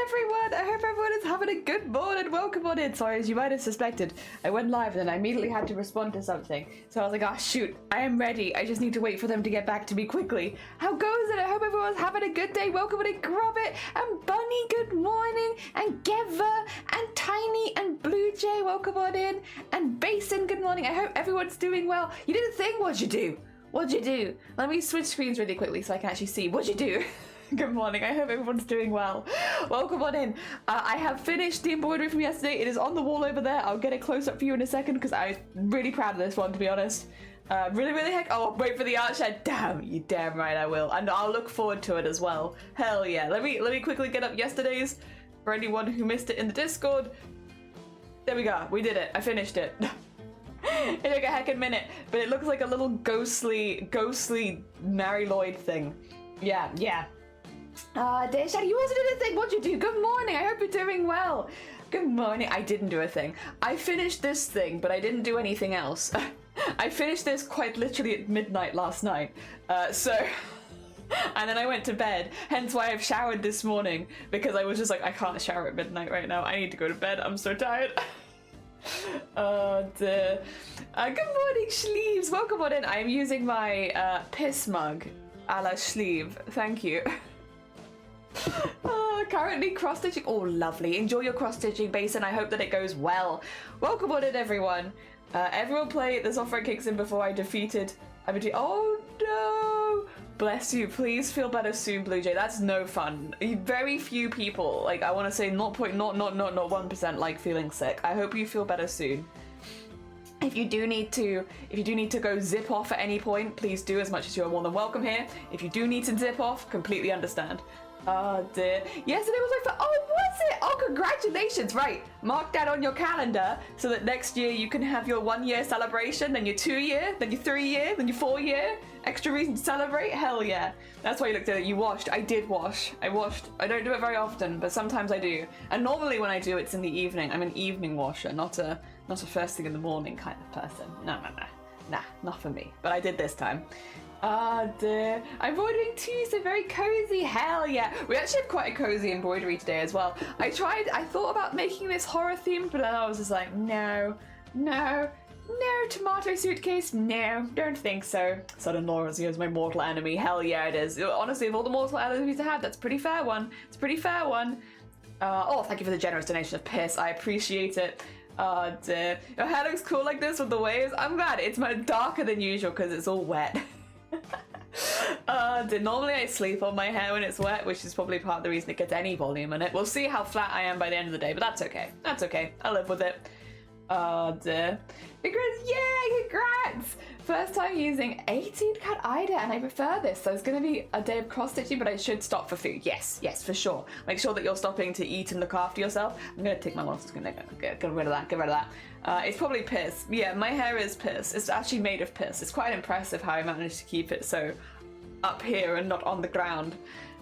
everyone! I hope everyone is having a good morning. Welcome on in. Sorry, as you might have suspected, I went live and then I immediately had to respond to something. So I was like, oh shoot, I am ready. I just need to wait for them to get back to me quickly. How goes it? I hope everyone's having a good day. Welcome on in, Grobbit and Bunny, good morning. And Geva and Tiny and Blue Jay, welcome on in. And Basin, good morning. I hope everyone's doing well. You did a thing, what'd you do? What'd you do? Let me switch screens really quickly so I can actually see. What'd you do? Good morning, I hope everyone's doing well. Welcome on in. I have finished the embroidery from yesterday. It is on the wall over there. I'll get it close up for you in a second because I'm really proud of this one, to be honest. Really heck. Oh, wait for the art shed. Damn, you damn right I will. And I'll look forward to it as well. Hell yeah. Let me quickly get up yesterday's for anyone who missed it in the Discord. There we go. We did it. I finished it. It took a heckin' minute, but it looks like a little ghostly Mary Lloyd thing. Yeah. Deshad, you also did a thing. What'd you do? Good morning. I hope you're doing well. Good morning. I didn't do a thing. I finished this thing, but I didn't do anything else. I finished this quite literally at midnight last night. And then I went to bed, hence why I've showered this morning, because I was just like, I can't shower at midnight right now. I need to go to bed. I'm so tired. Good morning, Sleeves. Welcome on in. I am using my piss mug a la Sleeve. Thank you. Currently cross-stitching. Oh, lovely. Enjoy your cross-stitching, Basin. I hope that it goes well. Welcome on in, everyone. Everyone play The Software Kicks In before I defeated... Oh, no. Bless you. Please feel better soon, Blue Jay. That's no fun. Very few people, like, I want to say 0.001% like feeling sick. I hope you feel better soon. If you do need to go zip off at any point, please do, as much as you're more than welcome here. If you do need to zip off, completely understand. Oh dear. Yesterday was my oh, was it? Oh, congratulations. Right. Mark that on your calendar so that next year you can have your 1 year celebration, then your 2 year, then your 3 year, then your 4 year. Extra reason to celebrate? Hell yeah. That's why you looked at it. You washed. I did wash. I washed. I don't do it very often, but sometimes I do. And normally when I do, it's in the evening. I'm an evening washer, not a first thing in the morning kind of person. Nah, not for me. But I did this time. Ah, dear. I'm embroidering too, so very cozy. Hell yeah. We actually have quite a cozy embroidery today as well. I thought about making this horror themed, but then I was just like, no, tomato suitcase, no, don't think so. Son-in-law is my mortal enemy. Hell yeah, it is. Honestly, of all the mortal enemies to have, that's a pretty fair one. It's a pretty fair one. Oh, thank you for the generous donation of piss. I appreciate it. Oh dear. Your hair looks cool like this with the waves. I'm glad. It's much darker than usual because it's all wet. Normally I sleep on my hair when it's wet, which is probably part of the reason it gets any volume in it. We'll see how flat I am by the end of the day, but that's okay. That's okay. I'll live with it. Oh dear. Congrats! Yay! Congrats! First time using 18 cut Ida, and I prefer this. So it's going to be a day of cross stitching, but I should stop for food. Yes, for sure. Make sure that you're stopping to eat and look after yourself. I'm going to take my monsters. Get rid of that. Get rid of that. It's probably piss. Yeah, my hair is piss. It's actually made of piss. It's quite impressive how I managed to keep it so up here and not on the ground.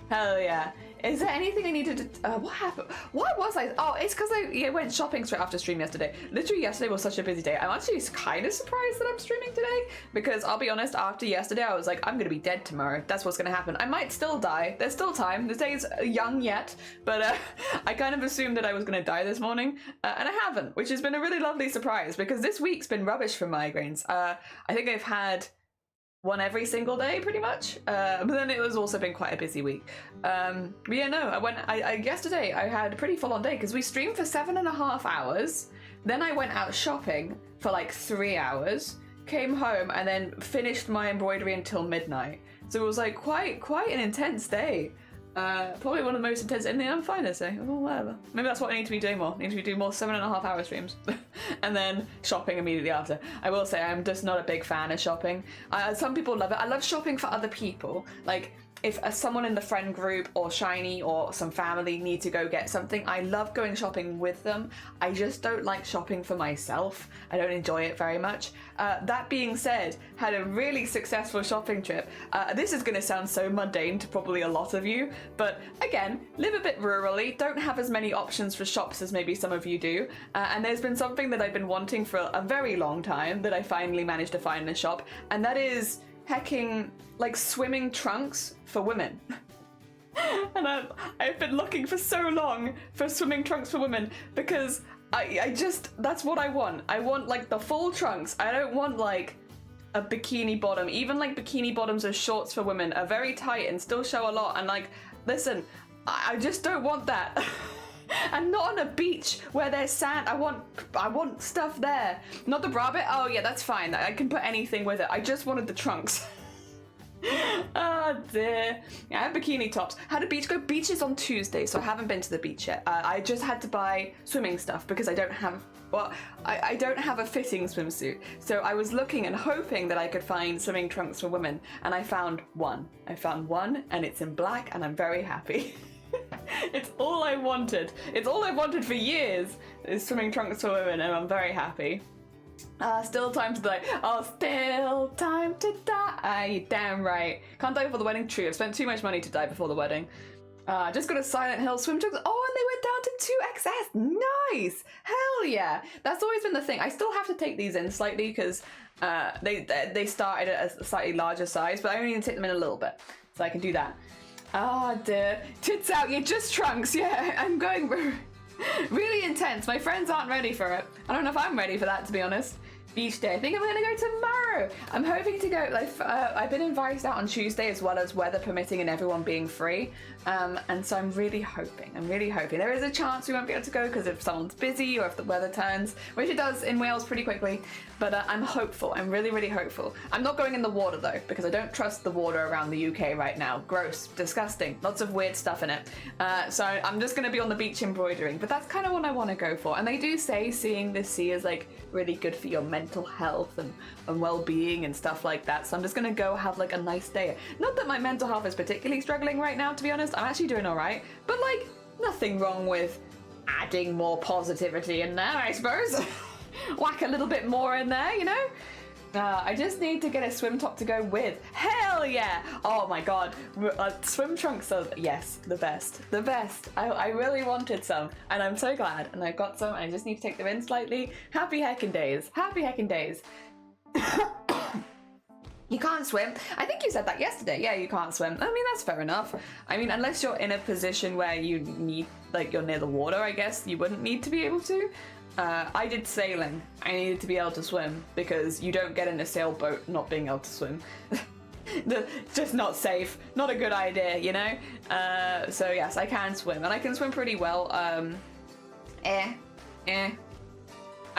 Hell yeah. Is there anything I needed to... what happened? Why was I... Oh, it's because I went shopping straight after stream yesterday. Literally yesterday was such a busy day. I'm actually kind of surprised that I'm streaming today because I'll be honest, after yesterday I was like, I'm going to be dead tomorrow. That's what's going to happen. I might still die. There's still time. This day's young yet, but I kind of assumed that I was going to die this morning and I haven't, which has been a really lovely surprise because this week's been rubbish for migraines. I think I've had one every single day pretty much, but then it was also been quite a busy week. But yeah, no, yesterday I had a pretty full-on day because we streamed for 7.5 hours, then I went out shopping for like 3 hours, came home and then finished my embroidery until midnight. So it was like quite an intense day. Probably one of the most intense, and I'm fine this day. Oh, whatever. Maybe that's what I need to be doing more. I need to be doing more 7.5 hour streams. And then shopping immediately after. I will say I'm just not a big fan of shopping. Some people love it. I love shopping for other people. Like, if someone in the friend group or Shiny or some family need to go get something, I love going shopping with them. I just don't like shopping for myself. I don't enjoy it very much. That being said, had a really successful shopping trip. This is going to sound so mundane to probably a lot of you, but again, live a bit rurally, don't have as many options for shops as maybe some of you do. And there's been something that I've been wanting for a very long time that I finally managed to find in a shop, and that is hecking like swimming trunks for women. And I've been looking for so long for swimming trunks for women because I just, that's what I want. I want like the full trunks. I don't want like a bikini bottom. Even like bikini bottoms as shorts for women are very tight and still show a lot. And like, listen, I just don't want that. And not on a beach where there's sand. I want stuff there. Not the bra bit. Oh yeah, that's fine. I can put anything with it. I just wanted the trunks. Oh dear. Yeah, I have bikini tops. How did beach go? Beach is on Tuesday, so I haven't been to the beach yet. I just had to buy swimming stuff because I don't have, well, I don't have a fitting swimsuit. So I was looking and hoping that I could find swimming trunks for women, and I found one. I found one, and it's in black, and I'm very happy. It's all I wanted. It's all I've wanted for years is swimming trunks for women, and I'm very happy. Still time to die. Oh, still time to die. You damn right. Can't die before the wedding. True. I've spent too much money to die before the wedding. Just got a Silent Hill swim trunks. Oh, and they went down to 2XS. Nice. Hell yeah. That's always been the thing. I still have to take these in slightly because they started at a slightly larger size, but I only need to take them in a little bit, so I can do that. Ah, dear. Tits out. You're just trunks. Yeah, I'm going really intense. My friends aren't ready for it. I don't know if I'm ready for that, to be honest. Beach day. I think I'm gonna go tomorrow. I'm hoping to go, like, I've been invited out on Tuesday as well as weather permitting and everyone being free. And so I'm really hoping. There is a chance we won't be able to go because if someone's busy or if the weather turns, which it does in Wales pretty quickly. But I'm hopeful. I'm really, really hopeful. I'm not going in the water though because I don't trust the water around the UK right now. Gross, disgusting, lots of weird stuff in it. So I'm just gonna be on the beach embroidering. But that's kind of what I want to go for. And they do say seeing the sea is like really good for your mental health and well-being and stuff like that. So I'm just gonna go have like a nice day. Not that my mental health is particularly struggling right now, to be honest. I'm actually doing all right, but like nothing wrong with adding more positivity in there, I suppose. Whack a little bit more in there, you know? I just need to get a swim top to go with. Hell yeah! Oh my god, swim trunks are, yes, the best. I really wanted some, and I'm so glad, and I got some, and I just need to take them in slightly. Happy heckin' days. You can't swim. I think you said that yesterday. Yeah, you can't swim. I mean, that's fair enough. I mean, unless you're in a position where you need, like, you're near the water, I guess you wouldn't need to be able to. I did sailing. I needed to be able to swim because you don't get in a sailboat not being able to swim. Just not safe. Not a good idea, you know? So yes, I can swim, and I can swim pretty well. I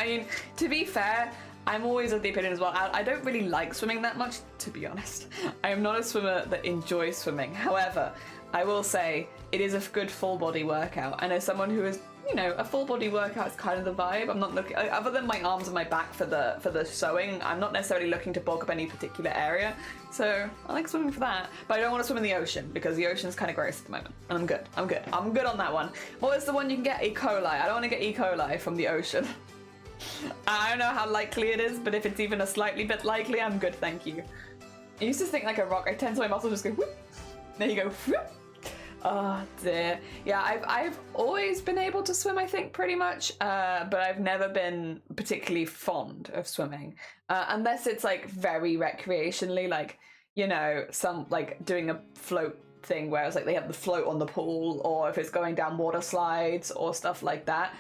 mean, to be fair, I'm always of the opinion as well. I don't really like swimming that much, to be honest. I am not a swimmer that enjoys swimming. However, I will say it is a good full body workout. And as someone who is, you know, a full body workout is kind of the vibe. I'm not looking, other than my arms and my back for the sewing, I'm not necessarily looking to bulk up any particular area. So I like swimming for that. But I don't want to swim in the ocean because the ocean's kind of gross at the moment. And I'm good on that one. What is the one you can get? E. coli. I don't want to get E. coli from the ocean. I don't know how likely it is, but if it's even a slightly bit likely, I'm good, thank you. I used to think like a rock. I tend to my muscles just go whoop. There you go. Whoop. Oh dear. Yeah, I've always been able to swim, I think, pretty much, but I've never been particularly fond of swimming, unless it's like very recreationally, like, you know, some like doing a float thing where it's like they have the float on the pool, or if it's going down water slides or stuff like that.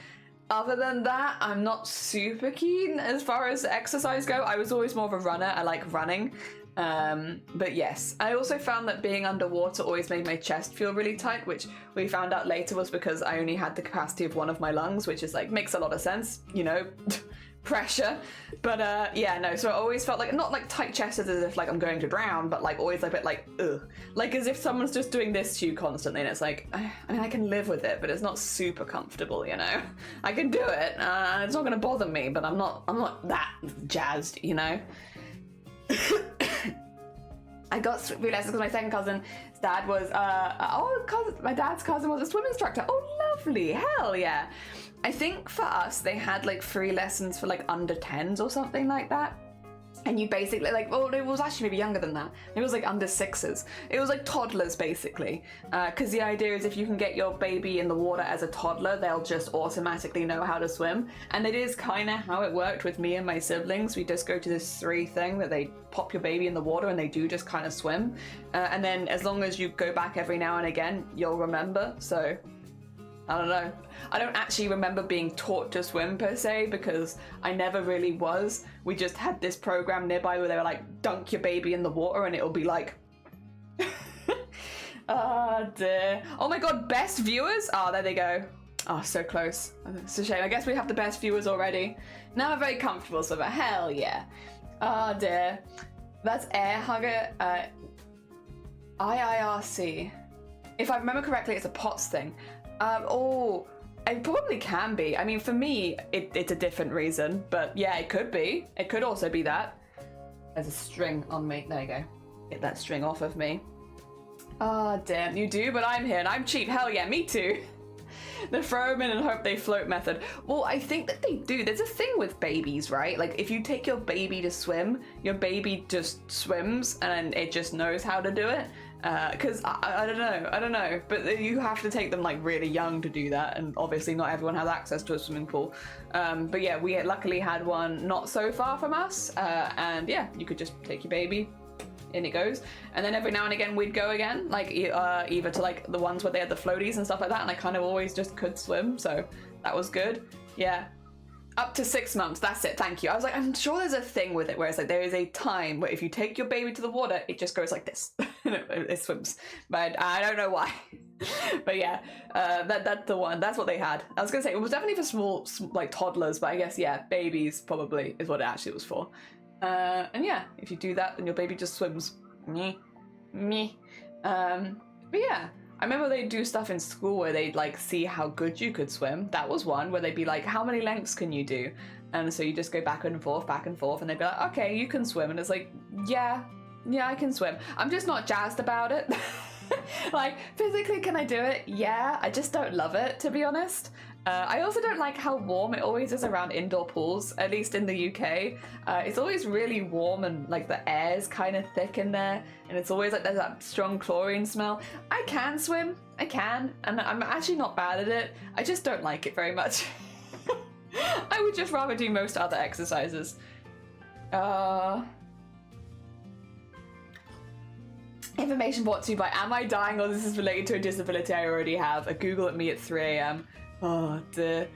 Other than that, I'm not super keen as far as exercise go. I was always more of a runner. I like running. But yes, I also found that being underwater always made my chest feel really tight, which we found out later was because I only had the capacity of one of my lungs, which is like, makes a lot of sense, you know, pressure. But yeah, no, so I always felt like, not like tight chested as if like I'm going to drown, but like always a bit like, ugh. Like as if someone's just doing this to you constantly, and it's like, I mean, I can live with it, but it's not super comfortable, you know? I can do it, it's not gonna bother me, but I'm not that jazzed, you know? I got realised because my second cousin's dad was, my dad's cousin was a swim instructor. Oh, lovely, hell yeah. I think for us, they had like free lessons for like under 10s or something like that. And you basically, like, well, it was actually maybe younger than that. It was like under 6s. It was like toddlers, basically. Because the idea is if you can get your baby in the water as a toddler, they'll just automatically know how to swim. And it is kind of how it worked with me and my siblings. We just go to this 3 thing that they pop your baby in the water and they do just kind of swim. And then as long as you go back every now and again, you'll remember. So I don't know. I don't actually remember being taught to swim per se because I never really was. We just had this program nearby where they were like, dunk your baby in the water and it'll be like... Oh dear. Oh my god, best viewers? Oh, there they go. Oh, so close. It's a shame. I guess we have the best viewers already. Now I'm very comfortable, so hell yeah. Oh dear. That's Air Hugger. IIRC. If I remember correctly, it's a POTS thing. Oh, it probably can be. I mean, for me, it's a different reason, but yeah, it could be. It could also be that. There's a string on me. There you go. Get that string off of me. Ah, damn, you do, but I'm here and I'm cheap. Hell yeah, me too. The throw them in and hope they float method. Well, I think that they do. There's a thing with babies, right? Like, if you take your baby to swim, your baby just swims and it just knows how to do it. Because I don't know, but you have to take them like really young to do that, and obviously not everyone has access to a swimming pool. But yeah, we luckily had one not so far from us, and yeah, you could just take your baby, in it goes. And then every now and again we'd go again, like either to like the ones where they had the floaties and stuff like that, and I kind of always just could swim, so that was good. Yeah. Up to 6 months, that's it, thank you. I was like, I'm sure there's a thing with it where it's like there is a time where if you take your baby to the water, it just goes like this. It swims. But I don't know why. But yeah, that's the one. That's what they had. I was gonna say, it was definitely for small, like toddlers, but I guess, yeah, babies probably is what it actually was for. And yeah, if you do that, then your baby just swims. Meh. But yeah. I remember they'd do stuff in school where they'd like see how good you could swim. That was one where they'd be like, how many lengths can you do? And so you just go back and forth, and they'd be like, okay, you can swim. And it's like, yeah, I can swim. I'm just not jazzed about it. Like, physically, can I do it? Yeah, I just don't love it, to be honest. I also don't like how warm it always is around indoor pools, at least in the UK. It's always really warm and like the air's kind of thick in there, and it's always like there's that strong chlorine smell. I can swim, I can, and I'm actually not bad at it. I just don't like it very much. I would just rather do most other exercises. Information brought to you by Am I Dying or This Is Related to a Disability I Already Have? A Google at me at 3 a.m. Oh dear.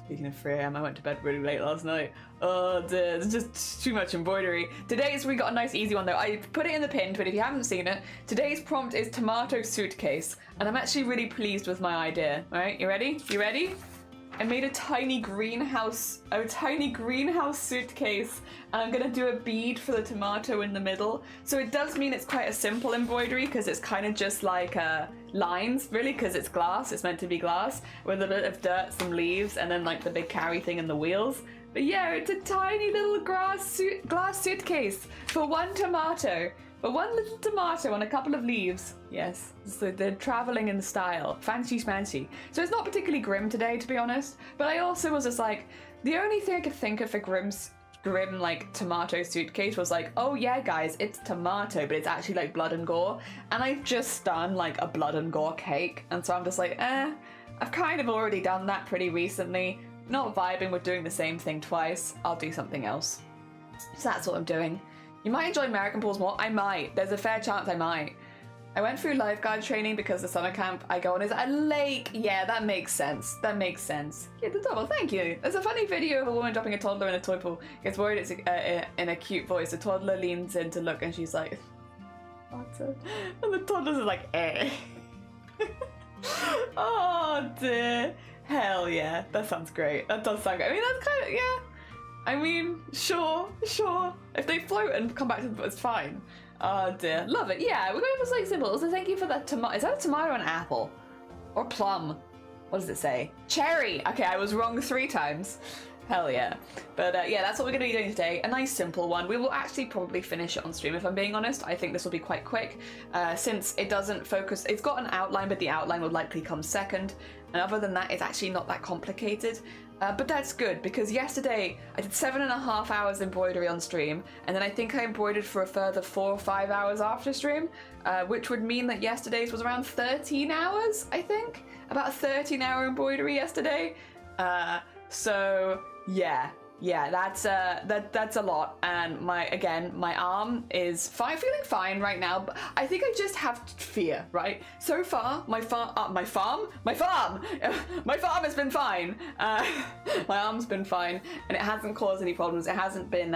Speaking of 3 a.m, I went to bed really late last night. Oh dear, it's just too much embroidery. Today's, we got a nice easy one though. I put it in the pinned, but if you haven't seen it, today's prompt is tomato suitcase. And I'm actually really pleased with my idea. All right, you ready? You ready? I made a tiny greenhouse suitcase, and I'm gonna do a bead for the tomato in the middle. So it does mean it's quite a simple embroidery because it's kind of just like lines, really, because it's glass. It's meant to be glass with a bit of dirt, some leaves, and then like the big carry thing and the wheels. But yeah, it's a tiny little glass suitcase for one tomato. But one little tomato and a couple of leaves. Yes, so they're traveling in style. Fancy schmancy. So it's not particularly grim today, to be honest. But I also was just like, the only thing I could think of for grim like tomato suitcase was like, oh yeah guys, it's tomato, but it's actually like blood and gore. And I've just done like a blood and gore cake. And so I'm just like, I've kind of already done that pretty recently. Not vibing with doing the same thing twice. I'll do something else. So that's what I'm doing. You might enjoy American pools more. I might. There's a fair chance I might. I went through lifeguard training because the summer camp I go on is at a lake. Yeah, that makes sense. That makes sense. Yeah, the double. Thank you. There's a funny video of a woman dropping a toddler in a toy pool. Gets worried it's in a cute voice. The toddler leans in to look and she's like, "What's it?" And the toddler's like, "Eh." Oh dear. Hell yeah. That sounds great. That does sound great. I mean, that's kind of, yeah. I mean, sure. If they float and come back to the, it's fine. Oh dear, love it. Yeah, we're going for something simple. So thank you for that tomato. Is that a tomato or an apple? Or plum? What does it say? Cherry. Okay, I was wrong 3 times. Hell yeah. But yeah, that's what we're going to be doing today. A nice simple one. We will actually probably finish it on stream if I'm being honest. I think this will be quite quick since it doesn't focus. It's got an outline, but the outline will likely come second. And other than that, it's actually not that complicated. But that's good, because yesterday I did 7.5 hours embroidery on stream, and then I think I embroidered for a further 4 or 5 hours after stream, which would mean that yesterday's was around 13 hours, I think? About a 13-hour embroidery yesterday. So yeah, that's a lot. And my arm is feeling fine right now. But I think I just have fear, right? So far, my farm has been fine. My arm's been fine, and it hasn't caused any problems. It hasn't been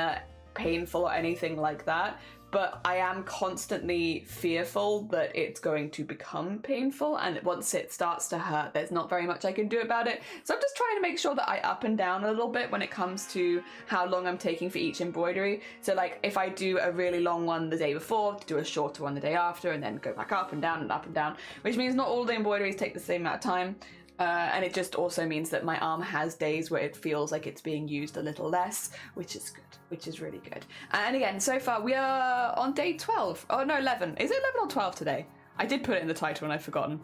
painful or anything like that. But I am constantly fearful that it's going to become painful, and once it starts to hurt, there's not very much I can do about it. So I'm just trying to make sure that I up and down a little bit when it comes to how long I'm taking for each embroidery. So like if I do a really long one the day before, do a shorter one the day after, and then go back up and down, which means not all the embroideries take the same amount of time. And it just also means that my arm has days where it feels like it's being used a little less, which is good, which is really good. And again, so far we are on day 12. Oh no, 11. Is it 11 or 12 today? I did put it in the title and I've forgotten.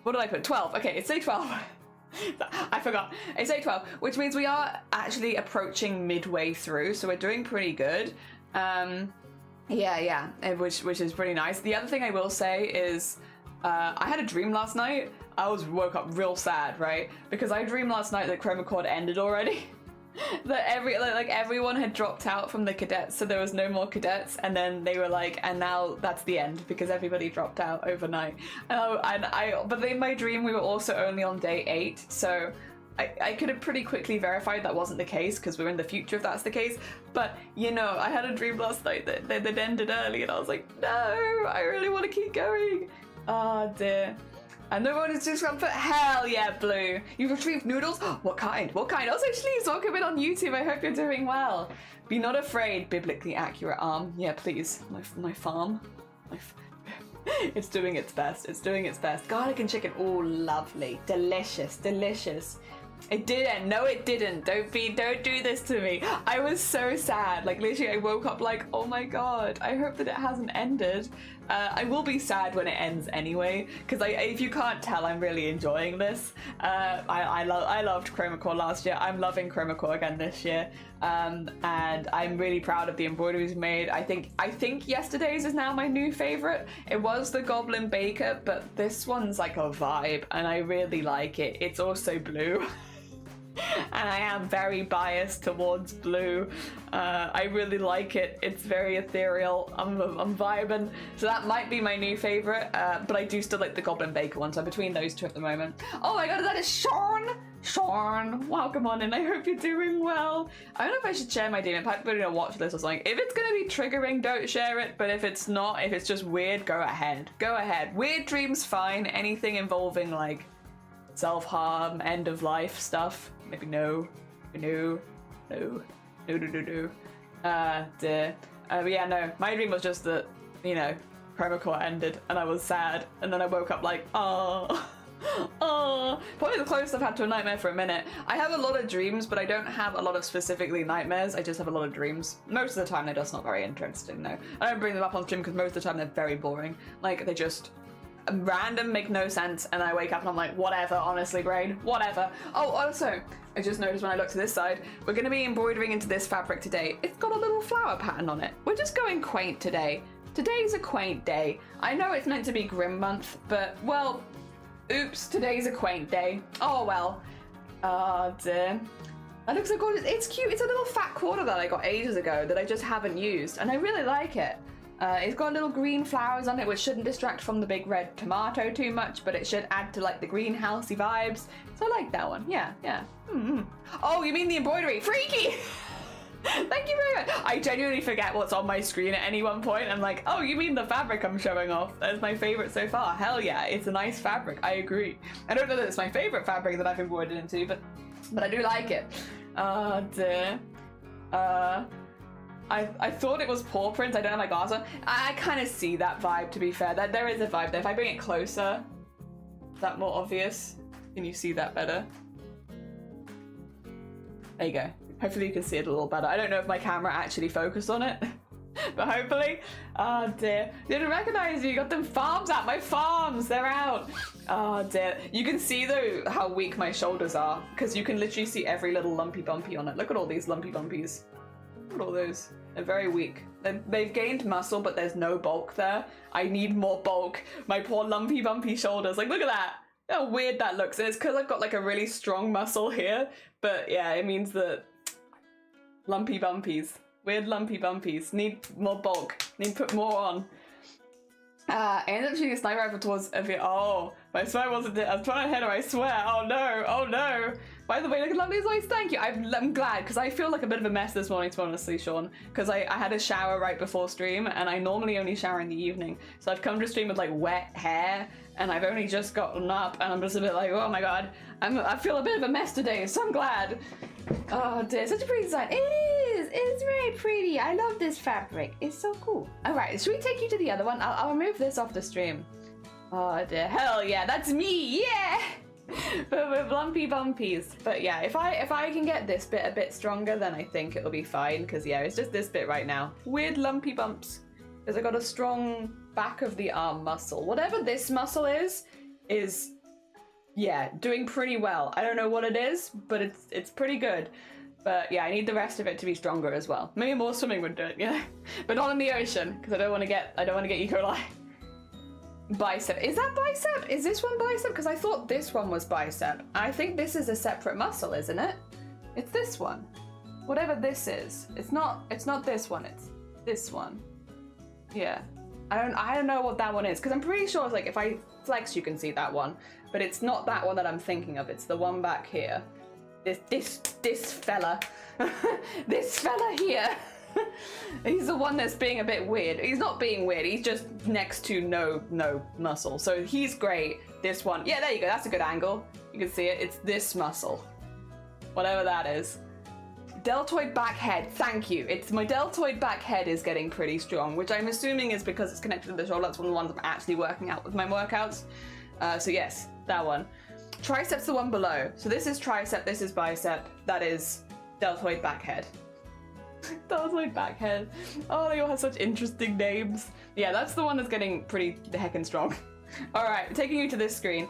What did I put? 12. Okay, it's day 12. I forgot. It's day 12, which means we are actually approaching midway through, so we're doing pretty good. Yeah, which is pretty nice. The other thing I will say is I had a dream last night. I woke up real sad, right? Because I dreamed last night that Chroma Core ended already. That everyone had dropped out from the cadets, so there was no more cadets, and then they were like, and now that's the end because everybody dropped out overnight. But in my dream we were also only on day 8, so I could have pretty quickly verified that wasn't the case because we're in the future if that's the case. But you know, I had a dream last night that ended early, and I was like, no, I really want to keep going. Oh dear. And no one is just gonna put, hell yeah, Blue. You've retrieved noodles? What kind? What kind? Also, Sleeves, welcome in on YouTube. I hope you're doing well. Be not afraid, biblically accurate arm. Yeah, please. My farm. It's doing its best. It's doing its best. Garlic and chicken. Oh, lovely. Delicious. Delicious. It didn't. No, it didn't. Don't do this to me. I was so sad. Like, literally, I woke up like, oh my god, I hope that it hasn't ended. I will be sad when it ends anyway, because if you can't tell, I'm really enjoying this. I loved Chroma Core last year. I'm loving Chroma Core again this year. And I'm really proud of the embroideries made. I think yesterday's is now my new favorite. It was the Goblin Baker, but this one's like a vibe, and I really like it. It's also blue. And I am very biased towards blue. I really like it. It's very ethereal. I'm vibing. So that might be my new favorite, but I do still like the Goblin Baker one, so I'm between those two at the moment. Oh my god, that is Sean! Sean, welcome on in. I hope you're doing well. I don't know if I should share my demon pack, put it in a watch list or something. If it's gonna be triggering, don't share it, but if it's not, if it's just weird, go ahead. Go ahead. Weird dreams, fine. Anything involving like self-harm, end of life stuff, maybe no. But yeah, no, my dream was just that, you know, Chroma Core ended and I was sad, and then I woke up like, oh, probably the closest I've had to a nightmare for a minute. I have a lot of dreams, but I don't have a lot of specifically nightmares. I just have a lot of dreams. Most of the time they're just not very interesting, though. I don't bring them up on stream because most of the time they're very boring. Like, they just random, make no sense, and I wake up and I'm like, whatever, honestly, brain, whatever. Oh, also, I just noticed when I look to this side, we're going to be embroidering into this fabric today. It's got a little flower pattern on it. We're just going quaint today. Today's a quaint day. I know it's meant to be Grim Month, but, well, oops, today's a quaint day. Oh, well. Oh, dear. That looks so gorgeous. It's cute. It's a little fat quarter that I got ages ago that I just haven't used, and I really like it. It's got little green flowers on it, which shouldn't distract from the big red tomato too much, but it should add to like the greenhousey vibes. So I like that one. Yeah. Mm-hmm. Oh, you mean the embroidery? Freaky! Thank you very much. I genuinely forget what's on my screen at any one point. I'm like, oh, you mean the fabric I'm showing off? That's my favorite so far. Hell yeah, it's a nice fabric. I agree. I don't know that it's my favorite fabric that I've embroidered into, but I do like it. Oh dear. I thought it was paw prints. I don't have my glass on. I kind of see that vibe, to be fair. There is a vibe there. If I bring it closer, is that more obvious? Can you see that better? There you go. Hopefully you can see it a little better. I don't know if my camera actually focused on it. But hopefully, oh dear, didn't recognize you. You got them farms out. My farms, they're out. Oh dear. You can see though how weak my shoulders are because you can literally see every little lumpy bumpy on it. Look at all these lumpy bumpies. Look at all those. They're very weak. They've gained muscle, but there's no bulk there. I need more bulk. My poor lumpy bumpy shoulders. Like, look at that. How weird that looks. And it's because I've got like a really strong muscle here. But yeah, it means that lumpy bumpies. Weird lumpy bumpies. Need more bulk. Need to put more on. I ended up shooting a sniper rifle towards a bit. Oh, my swear wasn't it. I was trying to hit her, I swear. Oh no, oh no. By the way, look at lovely voice. Thank you. I'm glad because I feel like a bit of a mess this morning, to be honestly, Sean. Because I had a shower right before stream and I normally only shower in the evening. So I've come to stream with like wet hair and I've only just gotten up and I'm just a bit like, oh my god. I feel a bit of a mess today, so I'm glad. Oh dear, such a pretty design. It is! It's very pretty. I love this fabric. It's so cool. Alright, should we take you to the other one? I'll remove this off the stream. Oh dear, hell yeah, that's me, yeah! But with lumpy bumpies. But yeah, if I can get this bit a bit stronger, then I think it'll be fine. Because yeah, it's just this bit right now. Weird lumpy bumps. Because I got a strong back of the arm muscle. Whatever this muscle is yeah, doing pretty well. I don't know what it is, but it's pretty good. But yeah, I need the rest of it to be stronger as well. Maybe more swimming would do it, yeah. But not in the ocean, because I don't want to get E. coli. Bicep. Is that bicep? Is this one bicep? Because I thought this one was bicep. I think this is a separate muscle, isn't it? It's this one. Whatever this is. It's not this one, it's this one. Yeah. I don't know what that one is, because I'm pretty sure it's like if I flex you can see that one. But it's not that one that I'm thinking of, it's the one back here. This fella. This fella here. He's the one that's being a bit weird. He's not being weird, he's just next to no muscle. So he's great. This one, yeah, there you go, that's a good angle. You can see it, it's this muscle. Whatever that is. Deltoid back head, thank you. It's my deltoid back head is getting pretty strong, which I'm assuming is because it's connected to the shoulder. That's one of the ones I'm actually working out with my workouts. So yes, that one. Triceps the one below. So this is tricep, this is bicep, that is deltoid back head. Deltoid back head. Oh, they all have such interesting names. Yeah, that's the one that's getting pretty heckin' strong. Alright, taking you to this screen.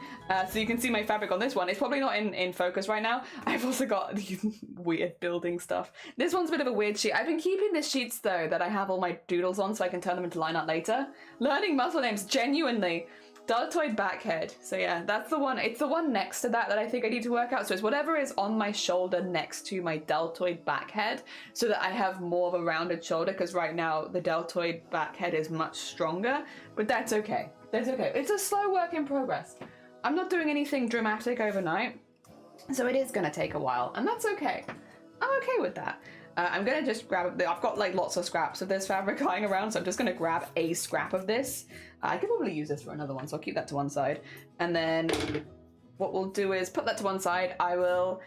So you can see my fabric on this one. It's probably not in focus right now. I've also got these weird building stuff. This one's a bit of a weird sheet. I've been keeping the sheets though that I have all my doodles on so I can turn them into line art later. Learning muscle names, genuinely. Deltoid back head. So yeah, that's the one. It's the one next to that I think I need to work out. So it's whatever is on my shoulder next to my deltoid back head so that I have more of a rounded shoulder, because right now the deltoid back head is much stronger, but that's okay. That's okay. It's a slow work in progress. I'm not doing anything dramatic overnight, so it is gonna take a while, and that's okay. I'm okay with that. I'm gonna just grab, I've got like lots of scraps of this fabric lying around, so I'm just gonna grab a scrap of this. I could probably use this for another one, so I'll keep that to one side. And then what we'll do is put that to one side. I will,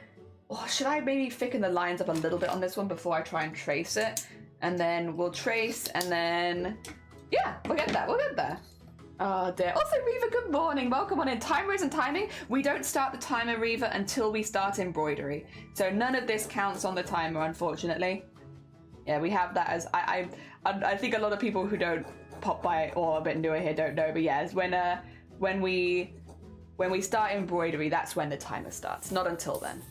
should I maybe thicken the lines up a little bit on this one before I try and trace it? And then we'll trace, and then, yeah, we'll get there, we'll get there. Oh dear. Also, Reva, good morning. Welcome on in. Timer isn't timing. We don't start the timer, Reva, until we start embroidery. So none of this counts on the timer, unfortunately. Yeah, we have that as... I think a lot of people who don't pop by or a bit newer here don't know, but yeah, when we start embroidery, that's when the timer starts. Not until then.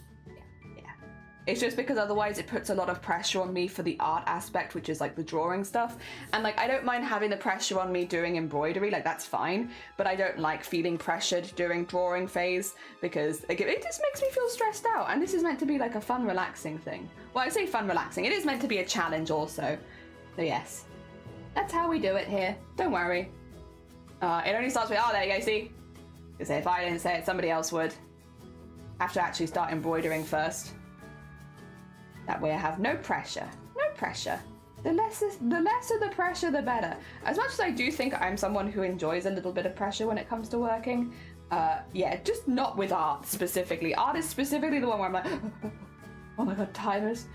It's just because otherwise it puts a lot of pressure on me for the art aspect, which is like the drawing stuff. And like, I don't mind having the pressure on me doing embroidery, like that's fine. But I don't like feeling pressured during drawing phase because like, it just makes me feel stressed out. And this is meant to be like a fun, relaxing thing. Well, I say fun, relaxing. It is meant to be a challenge also. So yes, that's how we do it here. Don't worry. It only starts with, oh, there you go, see? Because if I didn't say it, somebody else would. Have to actually start embroidering first. That way I have no pressure. No pressure. The lesser the pressure, the better. As much as I do think I'm someone who enjoys a little bit of pressure when it comes to working, yeah, just not with art specifically. Art is specifically the one where I'm like, oh my god, timers.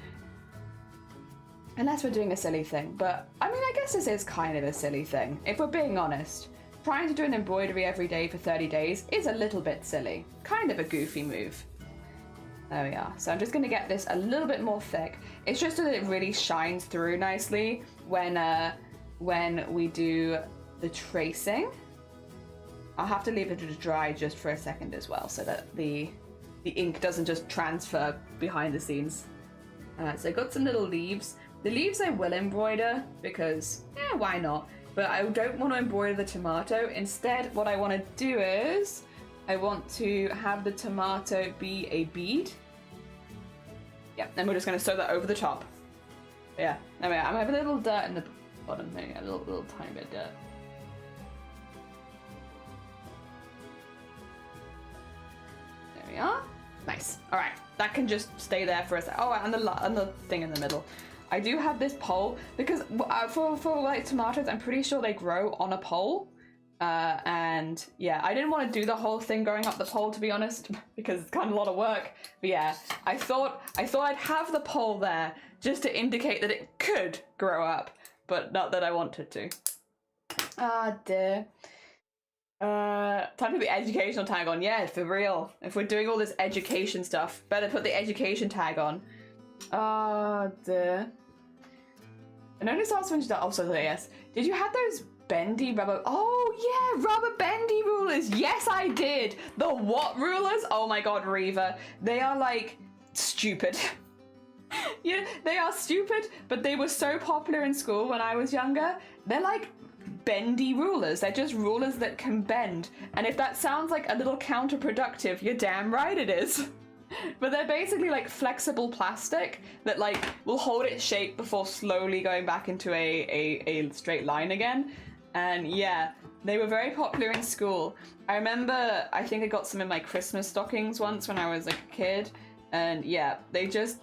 Unless we're doing a silly thing. But, I mean, I guess this is kind of a silly thing. If we're being honest, trying to do an embroidery every day for 30 days is a little bit silly. Kind of a goofy move. There we are. So I'm just going to get this a little bit more thick. It's just that it really shines through nicely when we do the tracing. I'll have to leave it to dry just for a second as well, so that the ink doesn't just transfer behind the scenes. So I got some little leaves. The leaves I will embroider because, why not? But I don't want to embroider the tomato. Instead, what I want to do is I want to have the tomato be a bead. Yeah, and we're just going to sew that over the top. Yeah, anyway, I'm having a little dirt in the bottom thing, a little tiny bit of dirt. There we are. Nice. All right, that can just stay there for a sec. Oh, and the thing in the middle. I do have this pole because for like tomatoes, I'm pretty sure they grow on a pole. And yeah, I didn't want to do the whole thing going up the pole, to be honest, because it's kind of a lot of work. But yeah, I thought I'd have the pole there just to indicate that it could grow up, but not that I wanted to. Ah, dear. Time to put the educational tag on. Yeah, for real. If we're doing all this education stuff, better put the education tag on. Ah, dear. I noticed I was finished that. Oh, so yes. Did you have those bendy rubber? Oh yeah, rubber bendy rulers. Yes, I did. The what rulers? Oh my god, Reva. They are like stupid. Yeah, they are stupid, but they were so popular in school when I was younger. They're like bendy rulers. They're just rulers that can bend. And if that sounds like a little counterproductive, you're damn right it is. But they're basically like flexible plastic that like will hold its shape before slowly going back into a straight line again. And yeah, they were very popular in school. I remember, I think I got some in my Christmas stockings once when I was like a kid. And yeah, they're just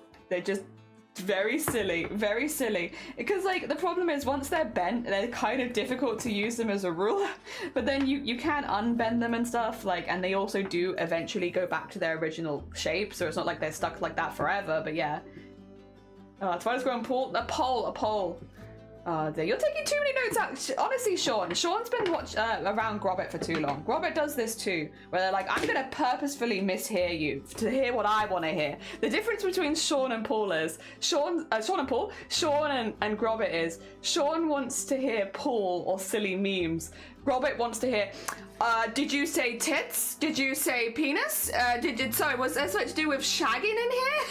very silly, very silly. Because like the problem is once they're bent, they're kind of difficult to use them as a ruler. But then you can unbend them and stuff, like, and they also do eventually go back to their original shape. So it's not like they're stuck like that forever, but yeah. That's why I was going a pole. You're taking too many notes out. Honestly, Sean's been around Grobbit for too long. Grobbit does this too, where they're like, I'm gonna purposefully mishear you to hear what I want to hear. The difference between Sean and Paul is Sean and Grobbit is Sean wants to hear Paul or silly memes. Grobbit wants to hear, did you say tits? Did you say penis? Sorry, was there something to do with shagging in here?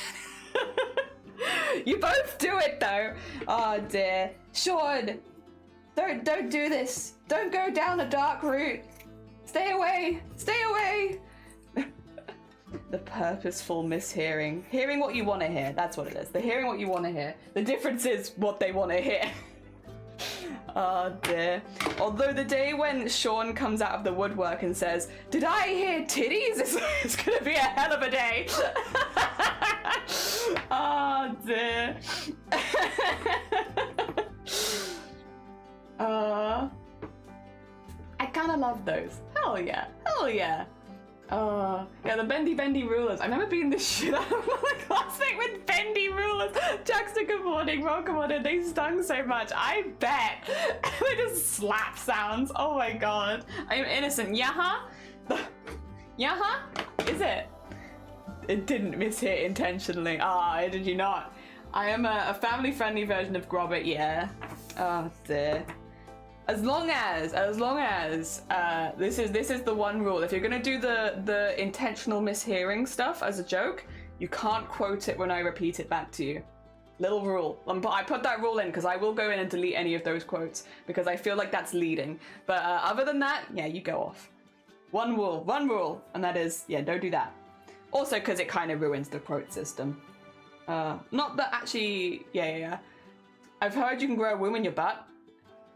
You both do it though. Oh dear. Sean, don't do this. Don't go down a dark route. Stay away. Stay away. The purposeful mishearing. Hearing what you want to hear. That's what it is. The hearing what you want to hear. The difference is what they want to hear. Oh dear. Although the day when Sean comes out of the woodwork and says, did I hear titties? It's gonna be a hell of a day. Oh dear. I kinda love those. Hell yeah. Hell yeah. Yeah, the bendy rulers. I remember being the shit out of my classmate with bendy rulers. Jackson, good morning. Welcome on in. They stung so much. I bet. They just slap sounds. Oh my god. I'm innocent. Yaha? Yaha? Is it? It didn't mishear intentionally. Did you not? I am a family-friendly version of Grobbit, yeah. Oh dear. As long as this is the one rule. If you're gonna do the intentional mishearing stuff as a joke, you can't quote it when I repeat it back to you. Little rule. I put that rule in because I will go in and delete any of those quotes because I feel like that's leading. But other than that, yeah, you go off. One rule, and that is, yeah, don't do that. Also because it kind of ruins the quote system. Not that actually, yeah. I've heard you can grow a womb in your butt.